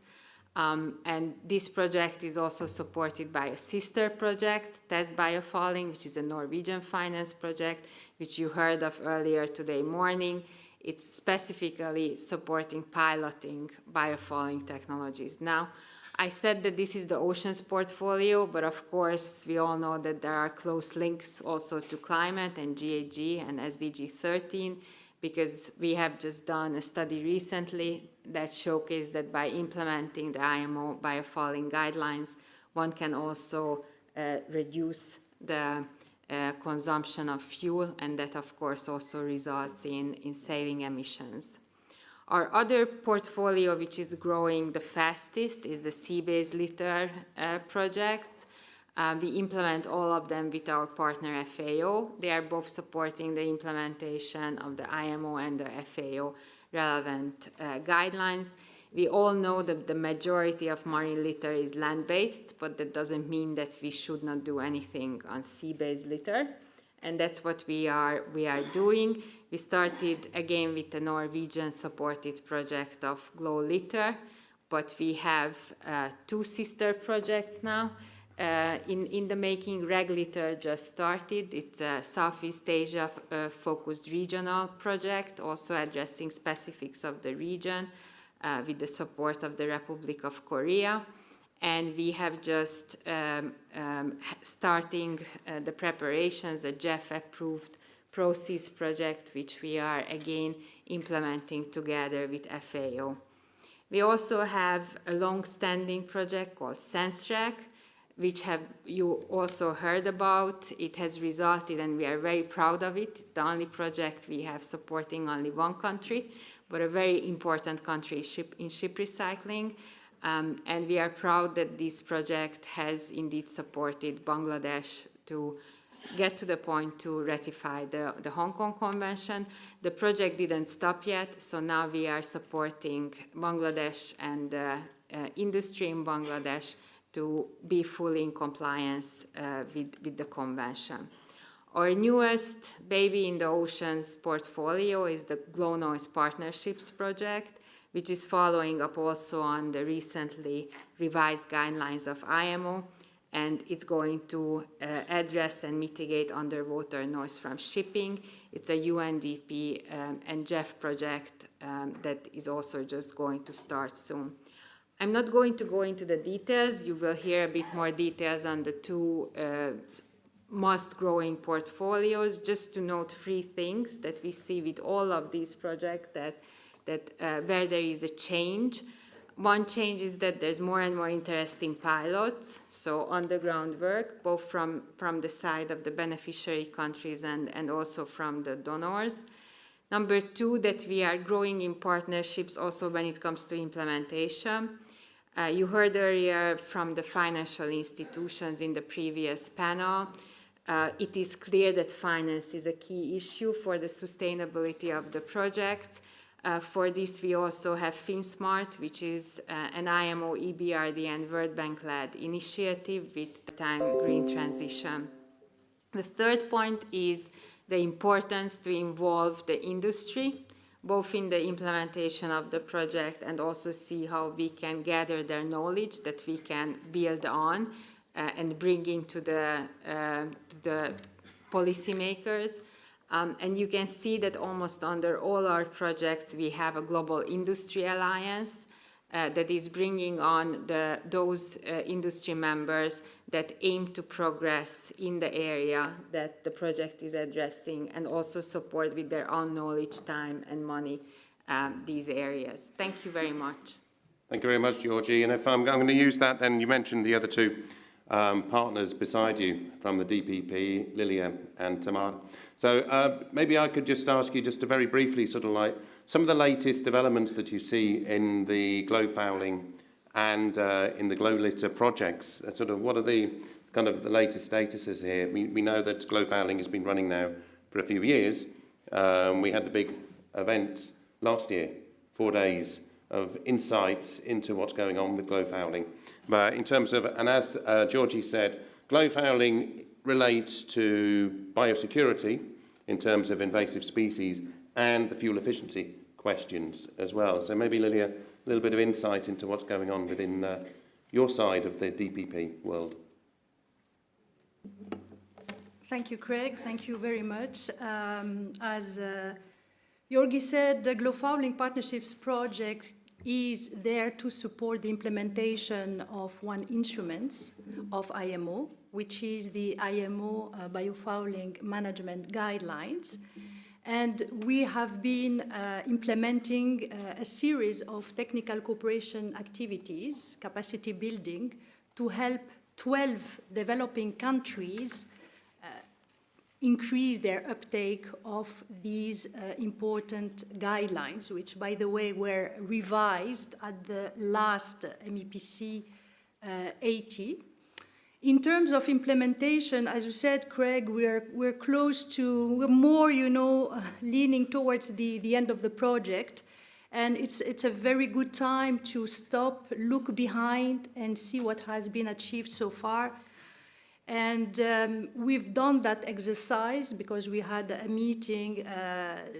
And this project is also supported by a sister project, Test Biofouling, which is a Norwegian finance project, which you heard of earlier today morning. It's specifically supporting piloting biofouling technologies. Now, I said that this is the oceans portfolio, but of course we all know that there are close links also to climate and GHG and SDG 13, because we have just done a study recently that showcased that by implementing the IMO biofouling guidelines, one can also reduce the consumption of fuel, and that of course also results in saving emissions. Our other portfolio, which is growing the fastest, is the sea-based litter projects. We implement all of them with our partner FAO. They are both supporting the implementation of the IMO and the FAO relevant guidelines. We all know that the majority of marine litter is land-based, but that doesn't mean that we should not do anything on sea-based litter. And that's what we are doing. We started again with the Norwegian supported project of Glow Litter, but we have 2 sister projects now in the making. Reg Litter just started. It's a Southeast Asia focused regional project, also addressing specifics of the region with the support of the Republic of Korea. And we have just starting the preparations, a JEF-approved ProSeas project, which we are again implementing together with FAO. We also have a long-standing project called SenseTrack, which you also heard about. It has resulted, and we are very proud of it. It's the only project we have supporting only one country, but a very important country in ship recycling. And we are proud that this project has indeed supported Bangladesh to get to the point to ratify the Hong Kong Convention. The project didn't stop yet, so now we are supporting Bangladesh and industry in Bangladesh to be fully in compliance with the convention. Our newest baby in the oceans portfolio is the GLONOS Partnerships project, which is following up also on the recently revised guidelines of IMO, and it's going to address and mitigate underwater noise from shipping. It's a UNDP and JEF project that is also just going to start soon. I'm not going to go into the details. You will hear a bit more details on the two most growing portfolios. Just to note 3 things that we see with all of these projects that where there is a change. One change is that there's more and more interesting pilots, so on-the-ground work, both from the side of the beneficiary countries and also from the donors. Number 2, that we are growing in partnerships also when it comes to implementation. You heard earlier from the financial institutions in the previous panel. It is clear that finance is a key issue for the sustainability of the project. For this, we also have FinSmart, which is an IMO, EBRD, and World Bank-led initiative with Maritime green transition. The third point is the importance to involve the industry, both in the implementation of the project and also see how we can gather their knowledge that we can build on and bring into the policymakers. And you can see that almost under all our projects, we have a global industry alliance that is bringing on those industry members that aim to progress in the area that the project is addressing and also support with their own knowledge, time and money these areas. Thank you very much. Thank you very much, Georgie. And if I'm going to use that, then you mentioned the other 2 partners beside you from the DPP, Lilia and Tamar. So maybe I could just ask you just to very briefly sort of like some of the latest developments that you see in the glow fouling and in the glow litter projects. Sort of what are the kind of the latest statuses here? We know that glow fouling has been running now for a few years. We had the big event last year, 4 days of insights into what's going on with glow fouling. But in terms of, and as Georgie said, glow fouling relates to biosecurity in terms of invasive species and the fuel efficiency questions as well. So maybe, Lilia, a little bit of insight into what's going on within your side of the DPP world. Thank you, Craig. Thank you very much. As Jorgi said, the Glow Fouling Partnerships project is there to support the implementation of one instrument of IMO, which is the IMO biofouling management guidelines. And we have been implementing a series of technical cooperation activities, capacity building, to help 12 developing countries increase their uptake of these important guidelines, which, by the way, were revised at the last MEPC 80. In terms of implementation, as you said, Craig, we're close to, we're more, leaning towards the end of the project. And it's a very good time to stop, look behind, and see what has been achieved so far. And we've done that exercise because we had a meeting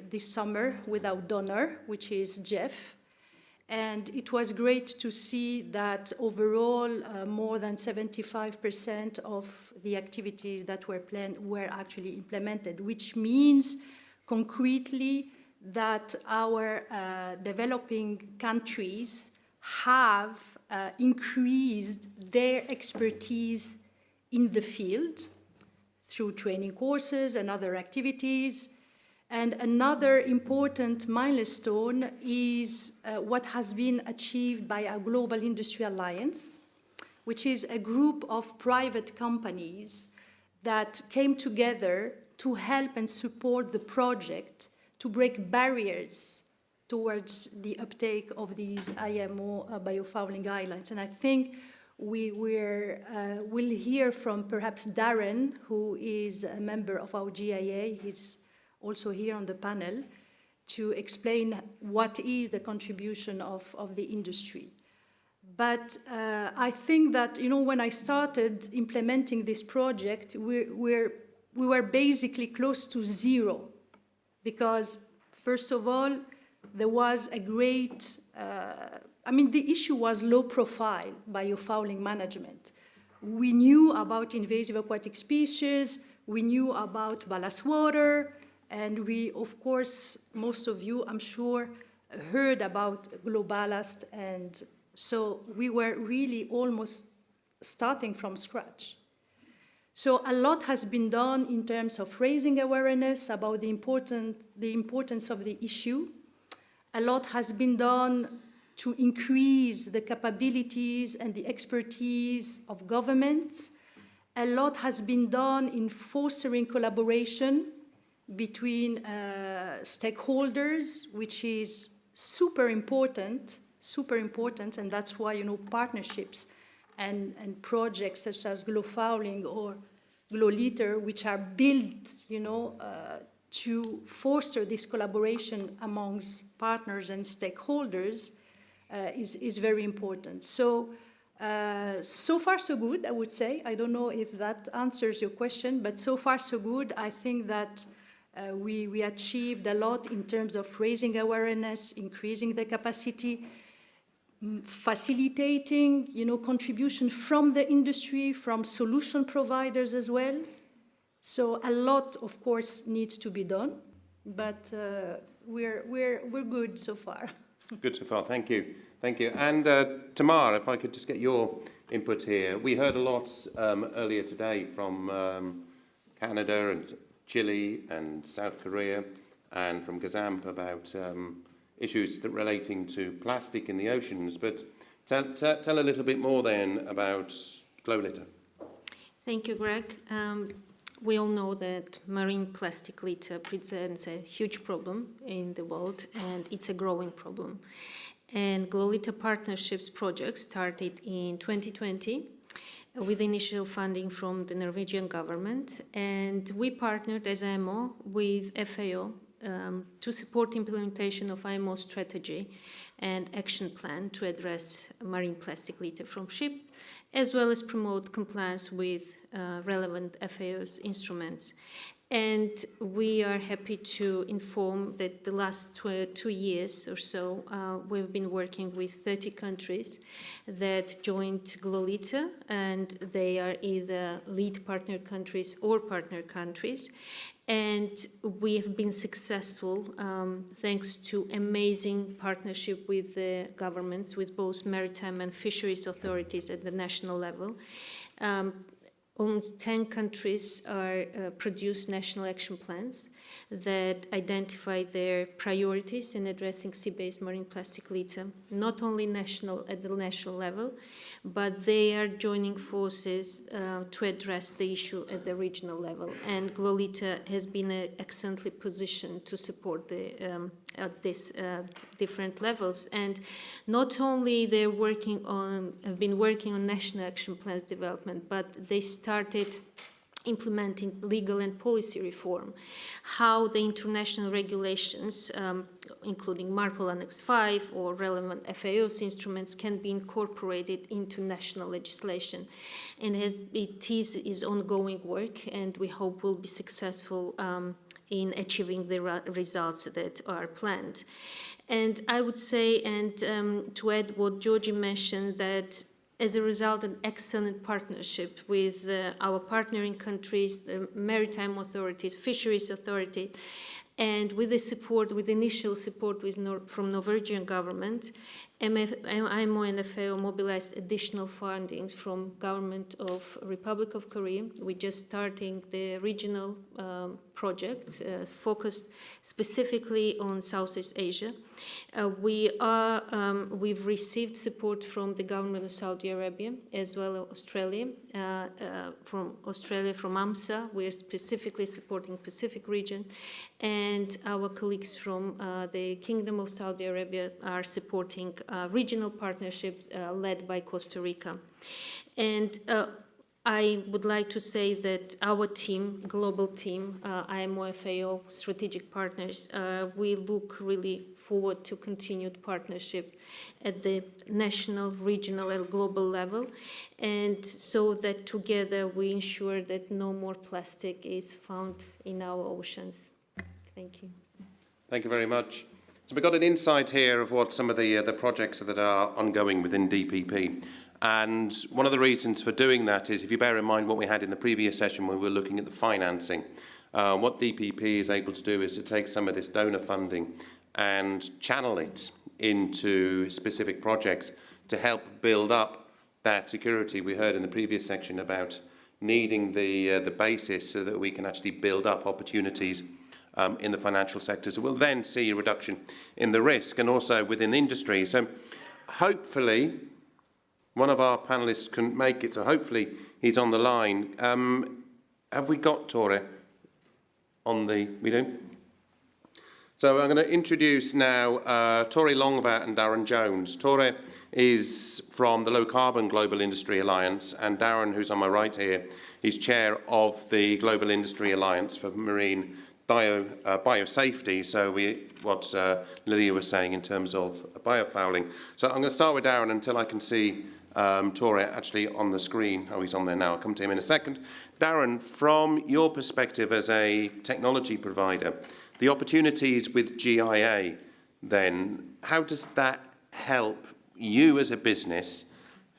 this summer with our donor, which is Jeff. And it was great to see that overall more than 75% of the activities that were planned were actually implemented, which means concretely that our developing countries have increased their expertise in the field through training courses and other activities. And another important milestone is what has been achieved by our Global Industry Alliance, which is a group of private companies that came together to help and support the project to break barriers towards the uptake of these IMO biofouling guidelines. And I think we'll hear from perhaps Darren, who is a member of our GIA. He's also here on the panel to explain what is the contribution of the industry. But I think that, you know, when I started implementing this project, we were basically close to zero, because first of all, there was a great, the issue was low profile biofouling management. We knew about invasive aquatic species, we knew about ballast water, and we, of course, most of you, I'm sure, heard about GloBallast, and so we were really almost starting from scratch. So a lot has been done in terms of raising awareness about the importance of the issue. A lot has been done to increase the capabilities and the expertise of governments. A lot has been done in fostering collaboration between stakeholders, which is super important, and that's why, you know, partnerships and projects such as GloFouling or GloLiter, which are built, you know, to foster this collaboration amongst partners and stakeholders, is very important. So, so far so good, I would say. I don't know if that answers your question, but so far so good. I think that we achieved a lot in terms of raising awareness, increasing the capacity, facilitating, you know, contribution from the industry, from solution providers as well. So a lot, of course, needs to be done, but we're good so far. Good so far, thank you. Thank you. And Tamar, if I could just get your input here. We heard a lot earlier today from Canada and Chile and South Korea and from Gazamp about issues that relating to plastic in the oceans. But tell a little bit more then about GloLiter. Thank you, Greg. We all know that marine plastic litter presents a huge problem in the world, and it's a growing problem. And GloLiter Partnerships project started in 2020 with initial funding from the Norwegian government, and we partnered as IMO with FAO to support implementation of IMO's strategy and action plan to address marine plastic litter from ship, as well as promote compliance with relevant FAO's instruments. And we are happy to inform that the last 2 years or so, we've been working with 30 countries that joined GloLiter, and they are either lead partner countries or partner countries. And we have been successful thanks to amazing partnership with the governments, with both maritime and fisheries authorities at the national level. Almost 10 countries produce national action plans that identify their priorities in addressing sea-based marine plastic litter, not only at the national level, but they are joining forces to address the issue at the regional level. And GloLiter has been excellently positioned to support at these different levels. And not only have been working on national action plans development, but they started implementing legal and policy reform, how the international regulations, including MARPOL Annex IV or relevant FAO's instruments, can be incorporated into national legislation. And it is ongoing work, and we hope we'll be successful in achieving the results that are planned. And I would say, and to add what Georgie mentioned, that as a result, an excellent partnership with our partnering countries, the maritime authorities, fisheries authority, and with initial support from Norwegian government, IMO and FAO mobilized additional funding from government of Republic of Korea. We're just starting the regional project focused specifically on Southeast Asia. We've received support from the government of Saudi Arabia as well as Australia. From AMSA, we're specifically supporting Pacific region, and our colleagues from the Kingdom of Saudi Arabia are supporting regional partnerships led by Costa Rica. And I would like to say that our team, global team, IMO, FAO, strategic partners, we look really forward to continued partnership at the national, regional, and global level, and so that together we ensure that no more plastic is found in our oceans. Thank you. Thank you very much. So we've got an insight here of what some of the projects that are ongoing within DPP. And one of the reasons for doing that is, if you bear in mind what we had in the previous session when we were looking at the financing, what DPP is able to do is to take some of this donor funding and channel it into specific projects to help build up that security. We heard in the previous section about needing the basis so that we can actually build up opportunities in the financial sector. So we'll then see a reduction in the risk and also within industry. So hopefully one of our panellists couldn't make it, so hopefully he's on the line. Have we got Tore on the... We do? So I'm going to introduce now Tore Longvat and Darren Jones. Tore is from the Low Carbon Global Industry Alliance, and Darren, who's on my right here, is chair of the Global Industry Alliance for Marine Biosafety. So what Lydia was saying in terms of biofouling. So I'm going to start with Darren until I can see Tore actually on the screen. Oh, he's on there now. I'll come to him in a second. Darren, from your perspective as a technology provider, the opportunities with GIA, then, how does that help you as a business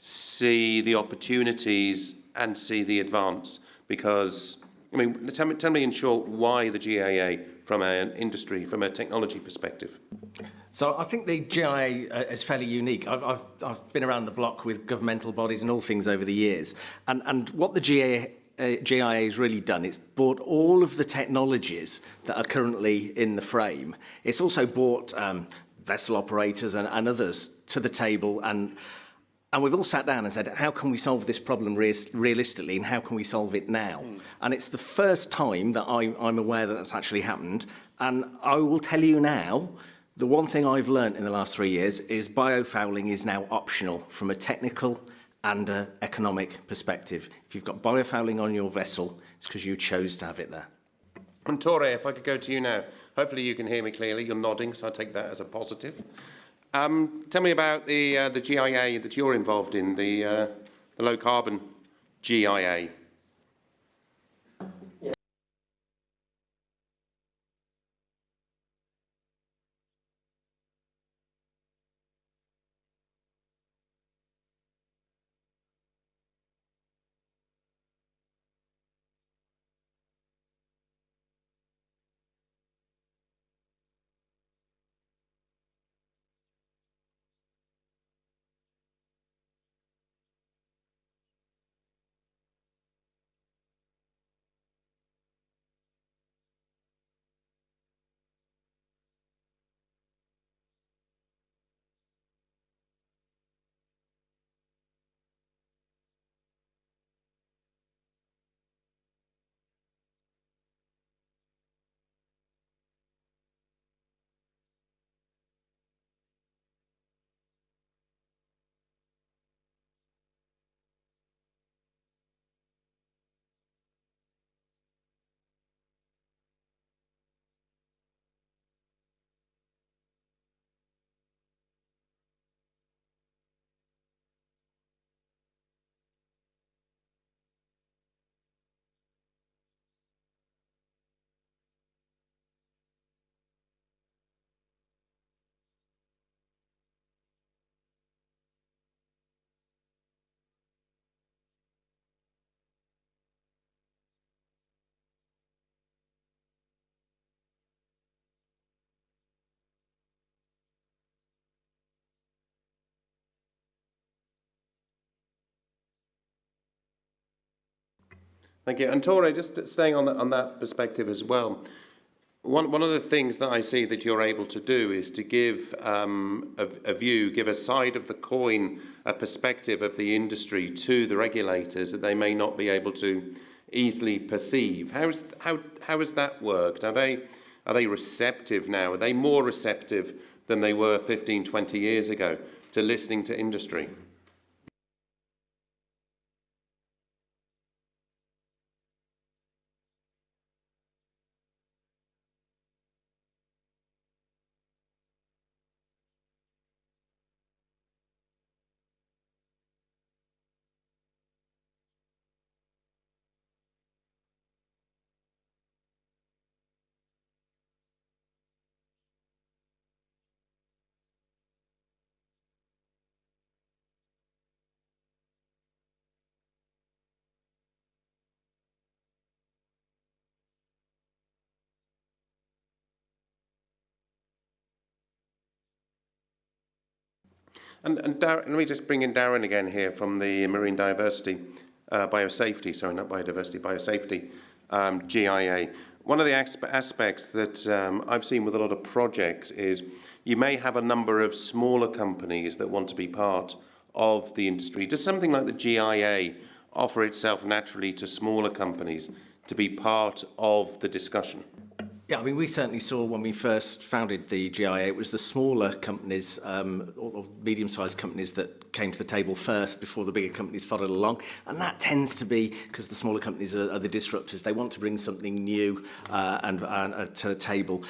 see the opportunities and see the advance? Because, I mean, tell me in short why the GIA from an industry, from a technology perspective. So I think the GIA is fairly unique. I've been around the block with governmental bodies and all things over the years. And what the GIA has really done, it's brought all of the technologies that are currently in the frame. It's also brought vessel operators and others to the table, and we've all sat down and said, how can we solve this problem realistically, and how can we solve it now? And it's the first time that I'm aware that that's actually happened. And I will tell you now, the one thing I've learned in the last 3 years is biofouling is now optional from a technical and an economic perspective. If you've got biofouling on your vessel, it's because you chose to have it there. And Tore, if I could go to you now. Hopefully you can hear me clearly. You're nodding, so I take that as a positive. Tell me about the GIA that you're involved in, the low carbon GIA. Thank you. And Tore, just staying on that perspective as well, one of the things that I see that you're able to do is to give a view, give a side of the coin, a perspective of the industry to the regulators that they may not be able to easily perceive. How has that worked? Are Are they receptive now? Are they more receptive than they were 15, 20 years ago to listening to industry? And Darren, let me just bring in Darren again here from the Marine Diversity, Biosafety, sorry, not Biodiversity, Biosafety GIA. One of the aspects that I've seen with a lot of projects is you may have a number of smaller companies that want to be part of the industry. Does something like the GIA offer itself naturally to smaller companies to be part of the discussion? Yeah, I mean, we certainly saw when we first founded the GIA, it was the smaller companies or medium-sized companies that came to the table first before the bigger companies followed along. And that tends to be because the smaller companies are the disruptors. They want to bring something new and to the table.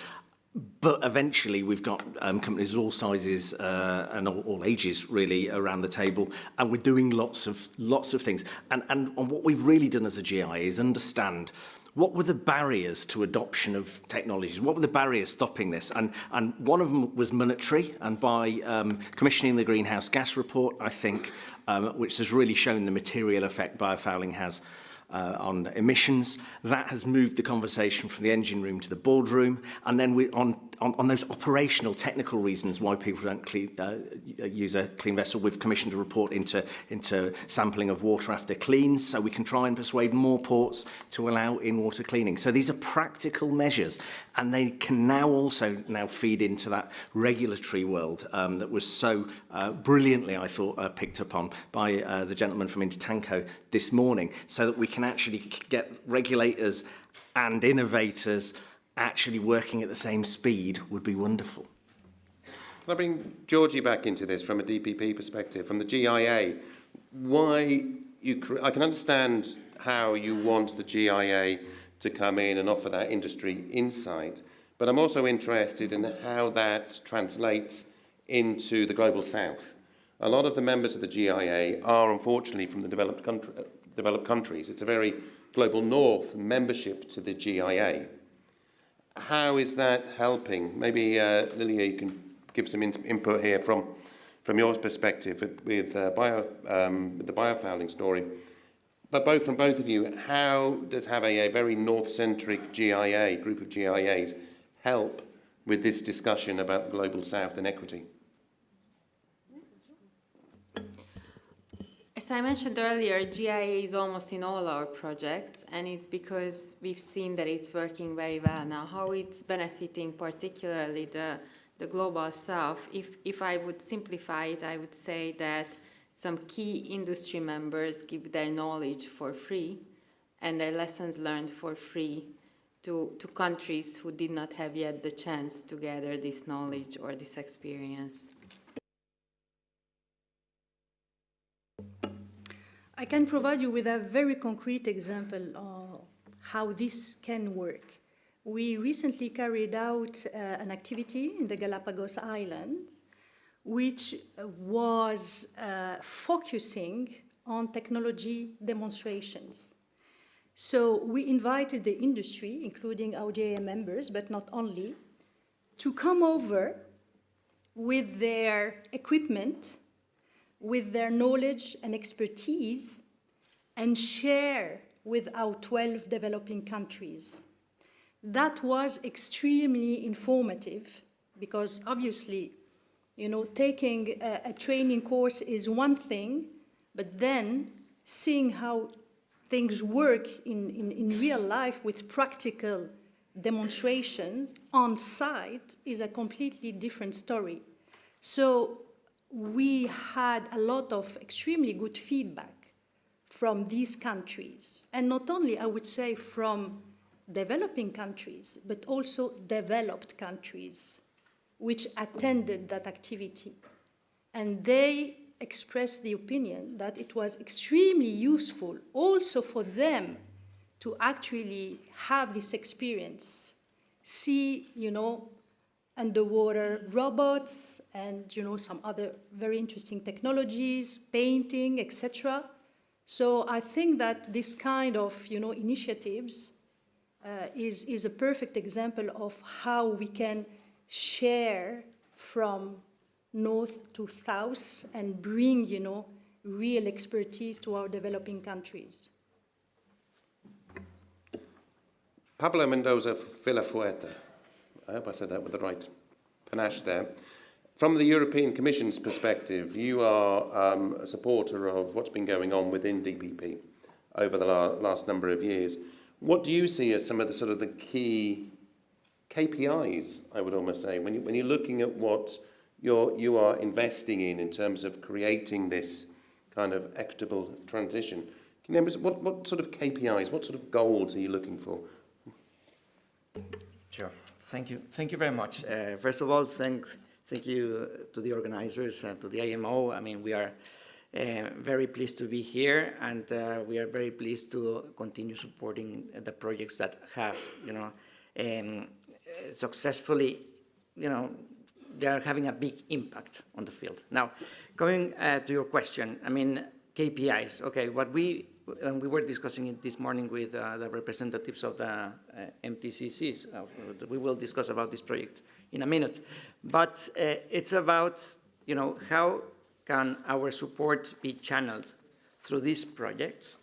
But eventually we've got companies of all sizes and all ages really around the table, and we're doing lots of things. And what we've really done as a GIA is understand what were the barriers to adoption of technologies? What were the barriers stopping this? And one of them was monetary, and by commissioning the greenhouse gas report, I think, which has really shown the material effect biofouling has on emissions, that has moved the conversation from the engine room to the boardroom, and then on those operational technical reasons why people don't use a clean vessel, we've commissioned a report into sampling of water after cleans, so we can try and persuade more ports to allow in-water cleaning. So these are practical measures, and they can now also feed into that regulatory world that was so brilliantly, I thought, picked up on by the gentleman from Intertanko this morning, so that we can actually get regulators and innovators actually working at the same speed would be wonderful. Can I bring Georgie back into this from a DPP perspective, from the GIA? I can understand how you want the GIA to come in and offer that industry insight, but I'm also interested in how that translates into the Global South. A lot of the members of the GIA are unfortunately from the developed countries. It's a very global north membership to the GIA. How is that helping? Maybe Lilia, you can give some input here from your perspective with the biofouling story. But from both of you, how does having a very north-centric GIA, group of GIAs, help with this discussion about the Global South and equity? As I mentioned earlier, GIA is almost in all our projects, and it's because we've seen that it's working very well now. How it's benefiting particularly the Global South, if I would simplify it, I would say that some key industry members give their knowledge for free and their lessons learned for free to countries who did not have yet the chance to gather this knowledge or this experience. I can provide you with a very concrete example of how this can work. We recently carried out an activity in the Galapagos Islands, which was focusing on technology demonstrations. So we invited the industry, including our GIA members, but not only, to come over with their equipment, with their knowledge and expertise, and share with our 12 developing countries. That was extremely informative because obviously, taking a training course is one thing, but then seeing how things work in real life with practical demonstrations on site is a completely different story. So we had a lot of extremely good feedback from these countries, and not only, I would say, from developing countries, but also developed countries, which attended that activity. And they expressed the opinion that it was extremely useful also for them to actually have this experience, see, underwater robots and, some other very interesting technologies, painting, etc. So I think that this kind of, initiatives is a perfect example of how we can share from north to south and bring, real expertise to our developing countries. Pablo Mendoza Villafuerte, I hope I said that with the right panache there. From the European Commission's perspective, you are a supporter of what's been going on within DPP over the last number of years. What do you see as some of the sort of the key KPIs, I would almost say, when you're looking at what you are investing in terms of creating this kind of equitable transition? Can you name what sort of KPIs, what sort of goals are you looking for? Sure. Thank you. Thank you very much. First of all, thank you to the organizers and to the IMO. I mean, we are very pleased to be here, and we are very pleased to continue supporting the projects that have, successfully, they are having a big impact on the field. Now, going to your question, I mean, KPIs. Okay, what we were discussing it this morning with the representatives of the MTCCs. We will discuss about this project in a minute. But it's about, how can our support be channeled through these projects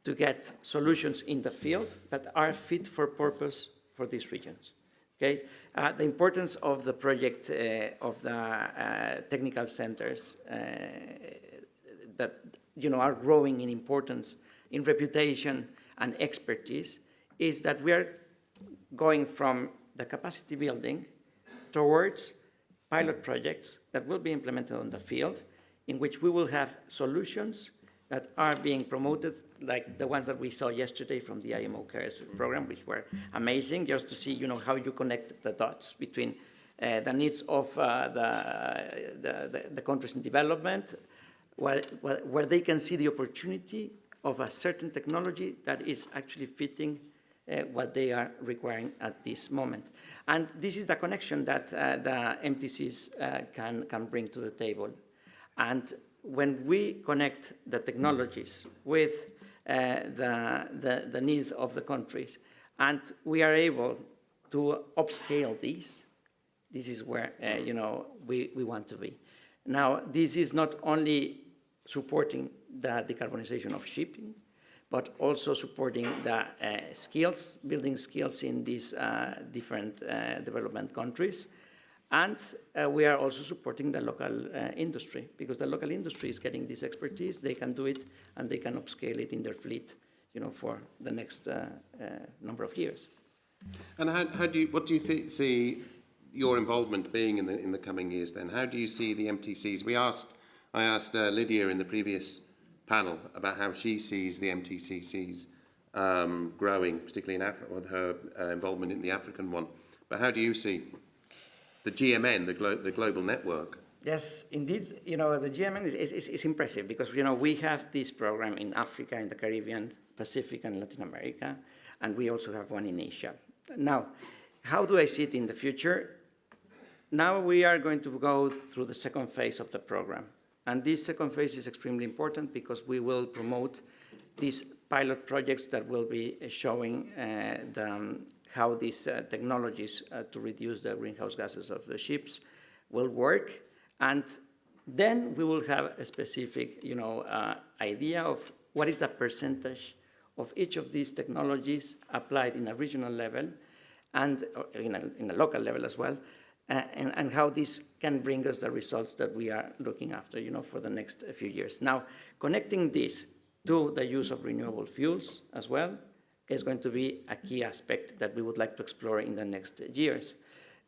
to get solutions in the field that are fit for purpose for these regions. Okay? The importance of the project of the technical centers that are growing in importance, in reputation and expertise, is that we are going from the capacity building towards pilot projects that will be implemented on the field, in which we will have solutions that are being promoted, like the ones that we saw yesterday from the IMO CARES program, which were amazing, just to see, how you connect the dots between the needs of the countries in development, where they can see the opportunity of a certain technology that is actually fitting what they are requiring at this moment. And this is the connection that the MTCs can bring to the table. And when we connect the technologies with the needs of the countries, and we are able to upscale these, this is where we want to be. Now, this is not only supporting the decarbonization of shipping, but also supporting the skills, building skills in these different development countries. And we are also supporting the local industry, because the local industry is getting this expertise. They can do it, and they can upscale it in their fleet, for the next number of years. And what do you see your involvement being in the coming years then? How do you see the MTCs? I asked Lydia in the previous panel about how she sees the MTCCs growing, particularly in Africa, with her involvement in the African one. But how do you see the GMN, the global network? Yes, indeed. The GMN is impressive because, we have this program in Africa, in the Caribbean, Pacific, and Latin America, and we also have one in Asia. Now, how do I see it in the future? Now we are going to go through the second phase of the program. And this second phase is extremely important because we will promote these pilot projects that will be showing how these technologies to reduce the greenhouse gases of the ships will work. And then we will have a specific, idea of what is the percentage of each of these technologies applied in a regional level and in a local level as well, and how this can bring us the results that we are looking after, for the next few years. Now, connecting this to the use of renewable fuels as well is going to be a key aspect that we would like to explore in the next years.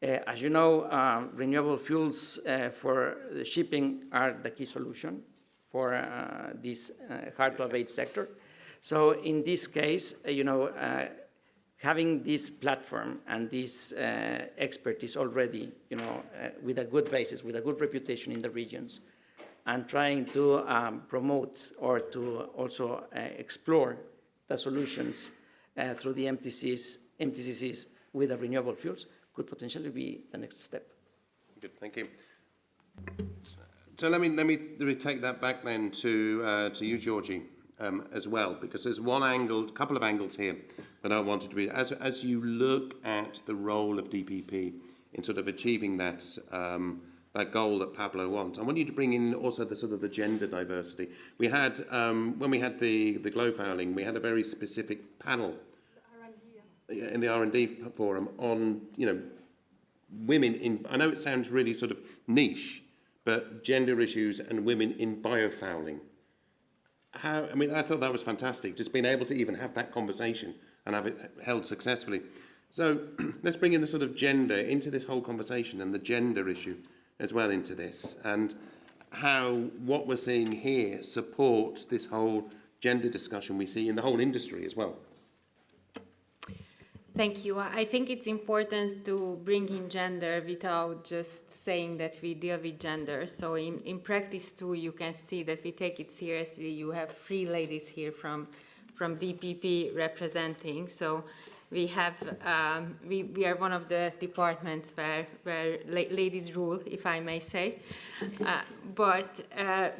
As you know, renewable fuels for the shipping are the key solution for this hard-to-abate sector. So in this case, having this platform and this expertise already, with a good basis, with a good reputation in the regions, and trying to promote or to also explore the solutions through the MTCCs with the renewable fuels could potentially be the next step. Good, thank you. So let me take that back then to you, Georgie, as well, because there's one angle, a couple of angles here that I wanted to be. As you look at the role of DPP in sort of achieving that that goal that Pablo wants, I want you to bring in also the sort of the gender diversity. We had when we had the glow fouling, we had a very specific panel in the R&D forum on women in. I know it sounds really sort of niche, but gender issues and women in biofouling. I thought that was fantastic, just being able to even have that conversation and have it held successfully. So let's bring in the sort of gender into this whole conversation and the gender issue as well into this, and how what we're seeing here supports this whole gender discussion we see in the whole industry as well. Thank you. I think it's important to bring in gender without just saying that we deal with gender. So in practice too, you can see that we take it seriously. You have 3 ladies here from DPP representing. So we have we are one of the departments where ladies rule, if I may say. But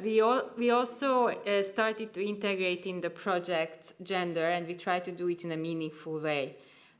we also started to integrate in the project gender, and we try to do it in a meaningful way.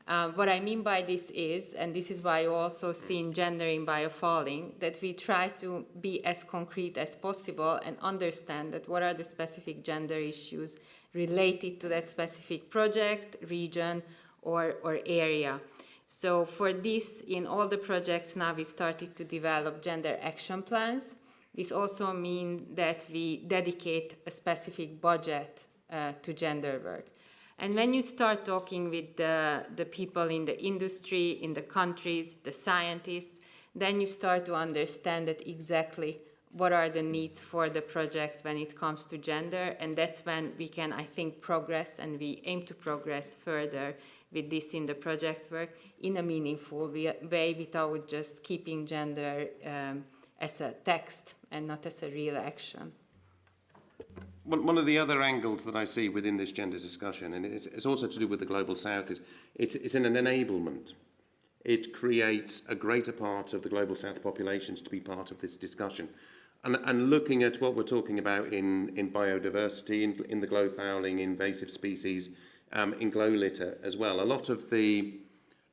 What I mean by this is, and this is why you also see in gender in biofouling, that we try to be as concrete as possible and understand that what are the specific gender issues related to that specific project, region, or area. So for this, in all the projects now, we started to develop gender action plans. This also means that we dedicate a specific budget to gender work. And when you start talking with the people in the industry, in the countries, the scientists, then you start to understand that exactly what are the needs for the project when it comes to gender. And that's when we can, I think, progress, and we aim to progress further with this in the project work in a meaningful way without just keeping gender as a text and not as a real action. One of the other angles that I see within this gender discussion, and it's also to do with the Global South, is it's in an enablement. It creates a greater part of the Global South populations to be part of this discussion. And looking at what we're talking about in biodiversity, in the glow fouling, invasive species, in glow litter as well, a lot of the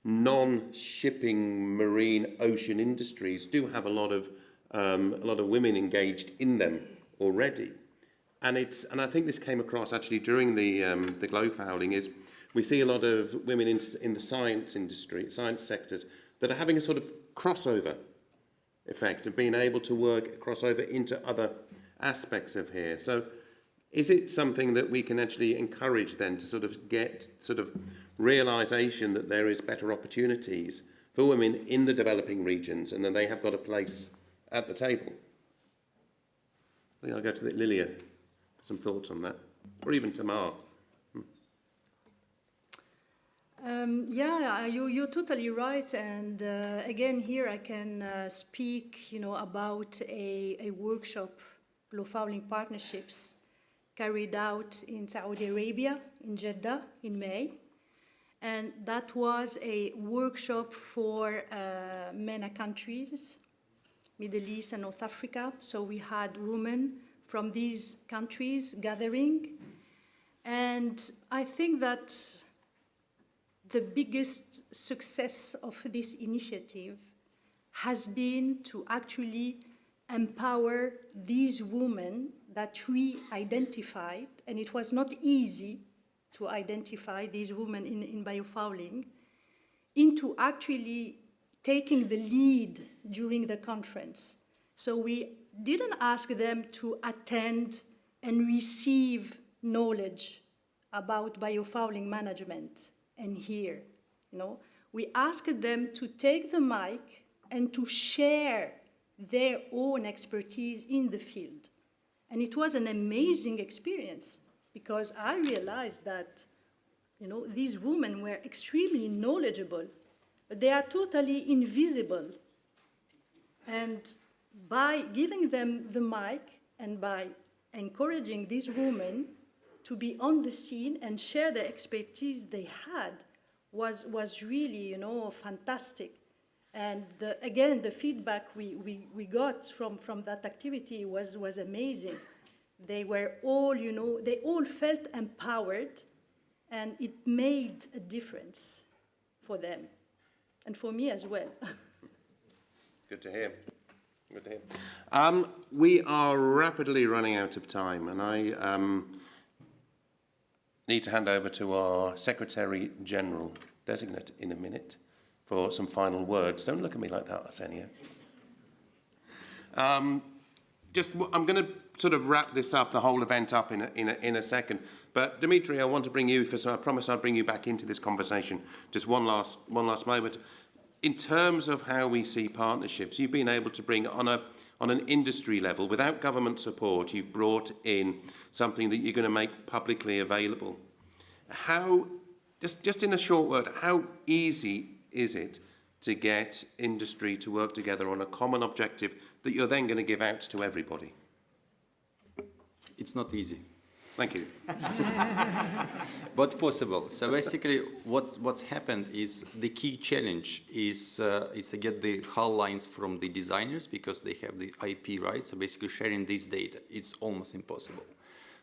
non-shipping marine ocean industries do have a lot of women engaged in them already. And I think this came across actually during the glow fouling, is we see a lot of women in the science industry, science sectors, that are having a sort of crossover effect of being able to crossover into other aspects of here. So is it something that we can actually encourage then to sort of get sort of realization that there is better opportunities for women in the developing regions and that they have got a place at the table? I think I'll go to Lilia. Some thoughts on that, or even Tamar. You're totally right. And again, here I can speak, about a workshop, glow fouling partnerships, carried out in Saudi Arabia, in Jeddah, in May. And that was a workshop for MENA countries, Middle East and North Africa. So we had women from these countries gathering. And I think that the biggest success of this initiative has been to actually empower these women that we identified, and it was not easy to identify these women in biofouling, into actually taking the lead during the conference. So we didn't ask them to attend and receive knowledge about biofouling management and hear. We asked them to take the mic and to share their own expertise in the field. And it was an amazing experience, because I realized that, You know, these women were extremely knowledgeable, but they are totally invisible. And by giving them the mic and by encouraging these women to be on the scene and share the expertise they had was really, you know, fantastic. And again, the feedback we got from that activity was amazing. They were all, you know, they all felt empowered, and it made a difference for them and for me as well. Good to hear. Good to hear. We are rapidly running out of time, and I need to hand over to our Secretary General designate in a minute for some final words. Don't look at me like that, Arsenia. I'm going to sort of wrap this up, the whole event up in a second. But Dimitri, I want to bring you, I promise I'll bring you back into this conversation. Just one last moment. In terms of how we see partnerships, you've been able to bring on an industry level, without government support, you've brought in something that you're going to make publicly available. How, just in a short word, how easy is it to get industry to work together on a common objective that you're then going to give out to everybody? It's not easy. Thank you. But possible. So basically, what's happened is the key challenge is to get the hull lines from the designers, because they have the IP rights. So basically, sharing this data, it's almost impossible.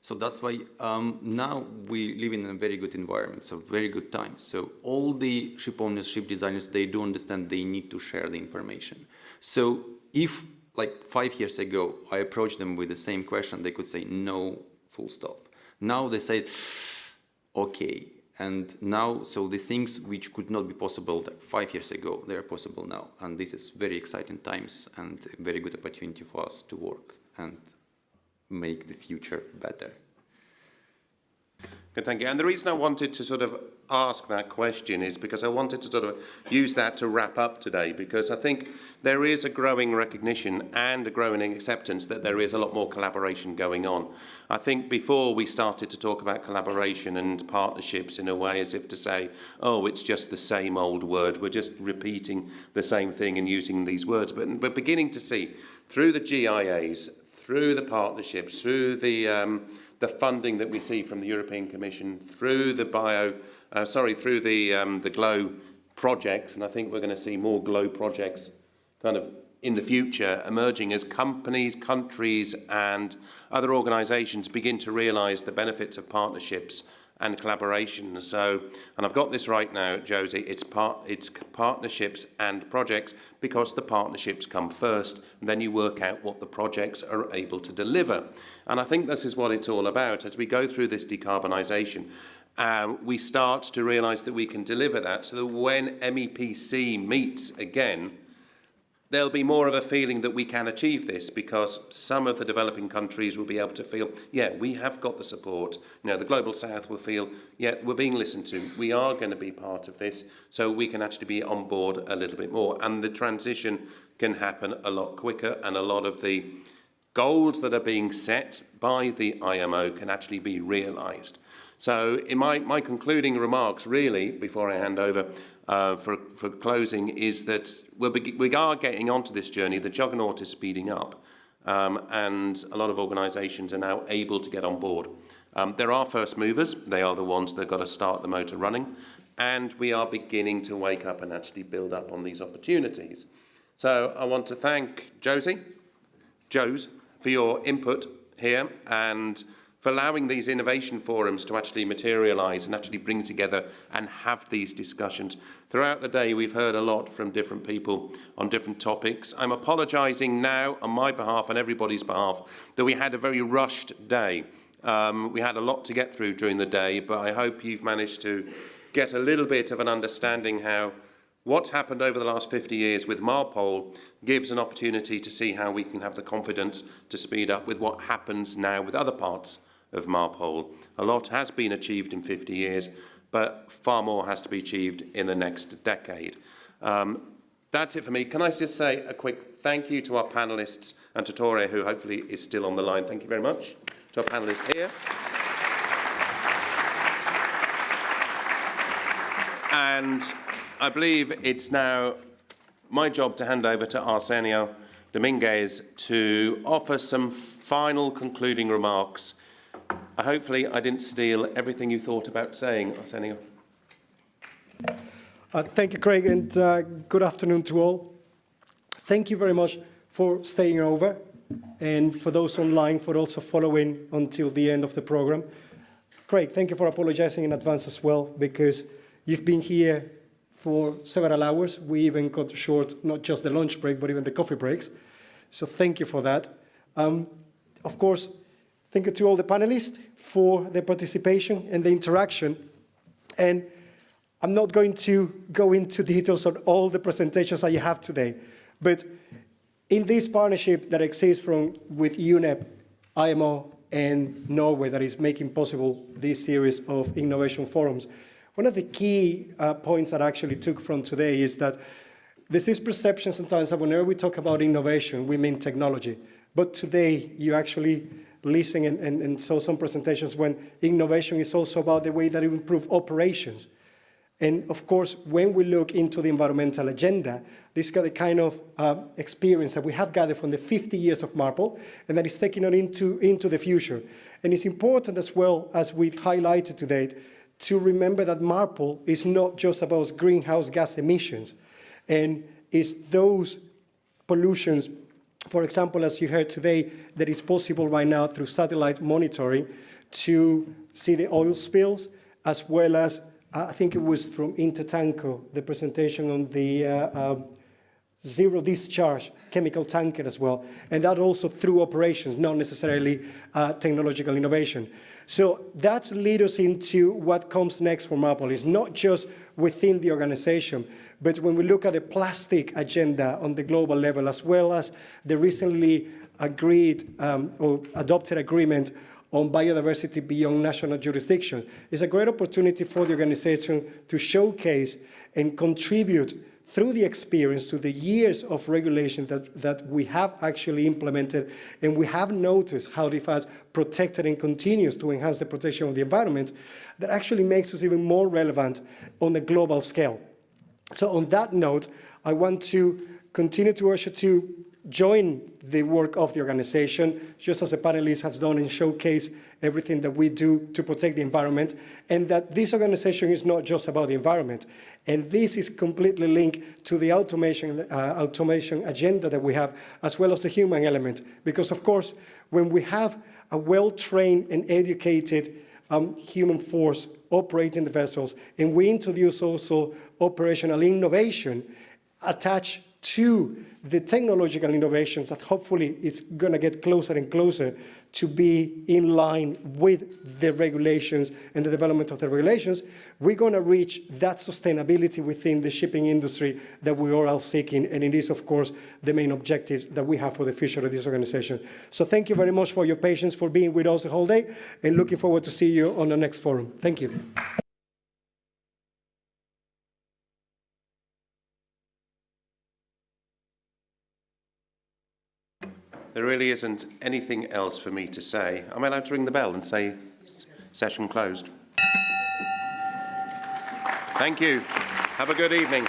So that's why now we live in a very good environment, so very good times. So all the ship owners, ship designers, they do understand they need to share the information. So if, like 5 years ago, I approached them with the same question, they could say no, full stop. Now they say, okay. And now, so the things which could not be possible 5 years ago, they are possible now. And this is very exciting times and a very good opportunity for us to work and make the future better. Good, thank you. And the reason I wanted to sort of ask that question is because I wanted to sort of use that to wrap up today, because I think there is a growing recognition and a growing acceptance that there is a lot more collaboration going on. I think before we started to talk about collaboration and partnerships in a way as if to say, oh, it's just the same old word, we're just repeating the same thing and using these words, but we're beginning to see through the GIAs, through the partnerships, through the funding that we see from the European Commission, through the through the GLOW projects, and I think we're going to see more GLOW projects kind of in the future emerging as companies, countries and other organisations begin to realise the benefits of partnerships and collaboration. So, and I've got this right now, Josie, it's partnerships and projects, because the partnerships come first, and then you work out what the projects are able to deliver. And I think this is what it's all about. As we go through this decarbonisation, we start to realise that we can deliver that, so that when MEPC meets again, there'll be more of a feeling that we can achieve this, because some of the developing countries will be able to feel, yeah, we have got the support. You know, the Global South will feel, yeah, we're being listened to. We are going to be part of this, so we can actually be on board a little bit more. And the transition can happen a lot quicker, and a lot of the goals that are being set by the IMO can actually be realised. So in my concluding remarks, really, before I hand over for closing, is that we are getting onto this journey. The juggernaut is speeding up, and a lot of organisations are now able to get on board. There are first movers. They are the ones that got to start the motor running, and we are beginning to wake up and actually build up on these opportunities. So I want to thank Jose, for your input here and for allowing these innovation forums to actually materialise and actually bring together and have these discussions. Throughout the day, we've heard a lot from different people on different topics. I'm apologising now on my behalf and everybody's behalf that we had a very rushed day. We had a lot to get through during the day, but I hope you've managed to get a little bit of an understanding how what's happened over the last 50 years with MARPOL gives an opportunity to see how we can have the confidence to speed up with what happens now with other parts of MARPOL. A lot has been achieved in 50 years, but far more has to be achieved in the next decade. That's it for me. Can I just say a quick thank you to our panellists and to Tore, who hopefully is still on the line. Thank you very much. To our panellists here. And I believe it's now my job to hand over to Arsenio Dominguez to offer some final concluding remarks. Hopefully I didn't steal everything you thought about saying, Arsenio. Thank you, Craig, and good afternoon to all. Thank you very much for staying over, and for those online for also following until the end of the program. Craig, thank you for apologizing in advance as well, because you've been here for several hours. We even cut short not just the lunch break, but even the coffee breaks. So thank you for that. Of course, thank you to all the panelists for their participation and the interaction. And I'm not going to go into details on all the presentations that you have today, but in this partnership that exists with UNEP, IMO, and Norway that is making possible this series of innovation forums, one of the key points that I actually took from today is that there's this perception sometimes that whenever we talk about innovation, we mean technology. But today, you actually listen and saw some presentations when innovation is also about the way that you improve operations. And of course, when we look into the environmental agenda, this is the kind of experience that we have gathered from the 50 years of MARPOL, and that is taking on into the future. And it's important as well, as we've highlighted today, to remember that MARPOL is not just about greenhouse gas emissions, and it's those pollutions, for example, as you heard today, that is possible right now through satellite monitoring to see the oil spills, as well as I think it was from Intertanko, the presentation on the zero discharge chemical tanker as well. And that also through operations, not necessarily technological innovation. So that leads us into what comes next for MARPOL. It's not just within the organization, but when we look at the plastic agenda on the global level, as well as the recently agreed or adopted agreement on biodiversity beyond national jurisdiction, is a great opportunity for the organization to showcase and contribute through the experience to the years of regulation that we have actually implemented, and we have noticed how it has protected and continues to enhance the protection of the environment, that actually makes us even more relevant on a global scale. So on that note, I want to continue to urge you to join the work of the organization, just as the panelists have done, and showcase everything that we do to protect the environment, and that this organization is not just about the environment. And this is completely linked to the automation agenda that we have, as well as the human element. Because of course, when we have a well-trained and educated human force operating the vessels, and we introduce also operational innovation attached to the technological innovations that hopefully it's going to get closer and closer to be in line with the regulations and the development of the regulations, we're going to reach that sustainability within the shipping industry that we are all seeking. And it is, of course, the main objectives that we have for the future of this organization. So thank you very much for your patience, for being with us the whole day, and looking forward to see you on the next forum. Thank you. There really isn't anything else for me to say. Am I allowed to ring the bell and say session closed? Thank you. Have a good evening.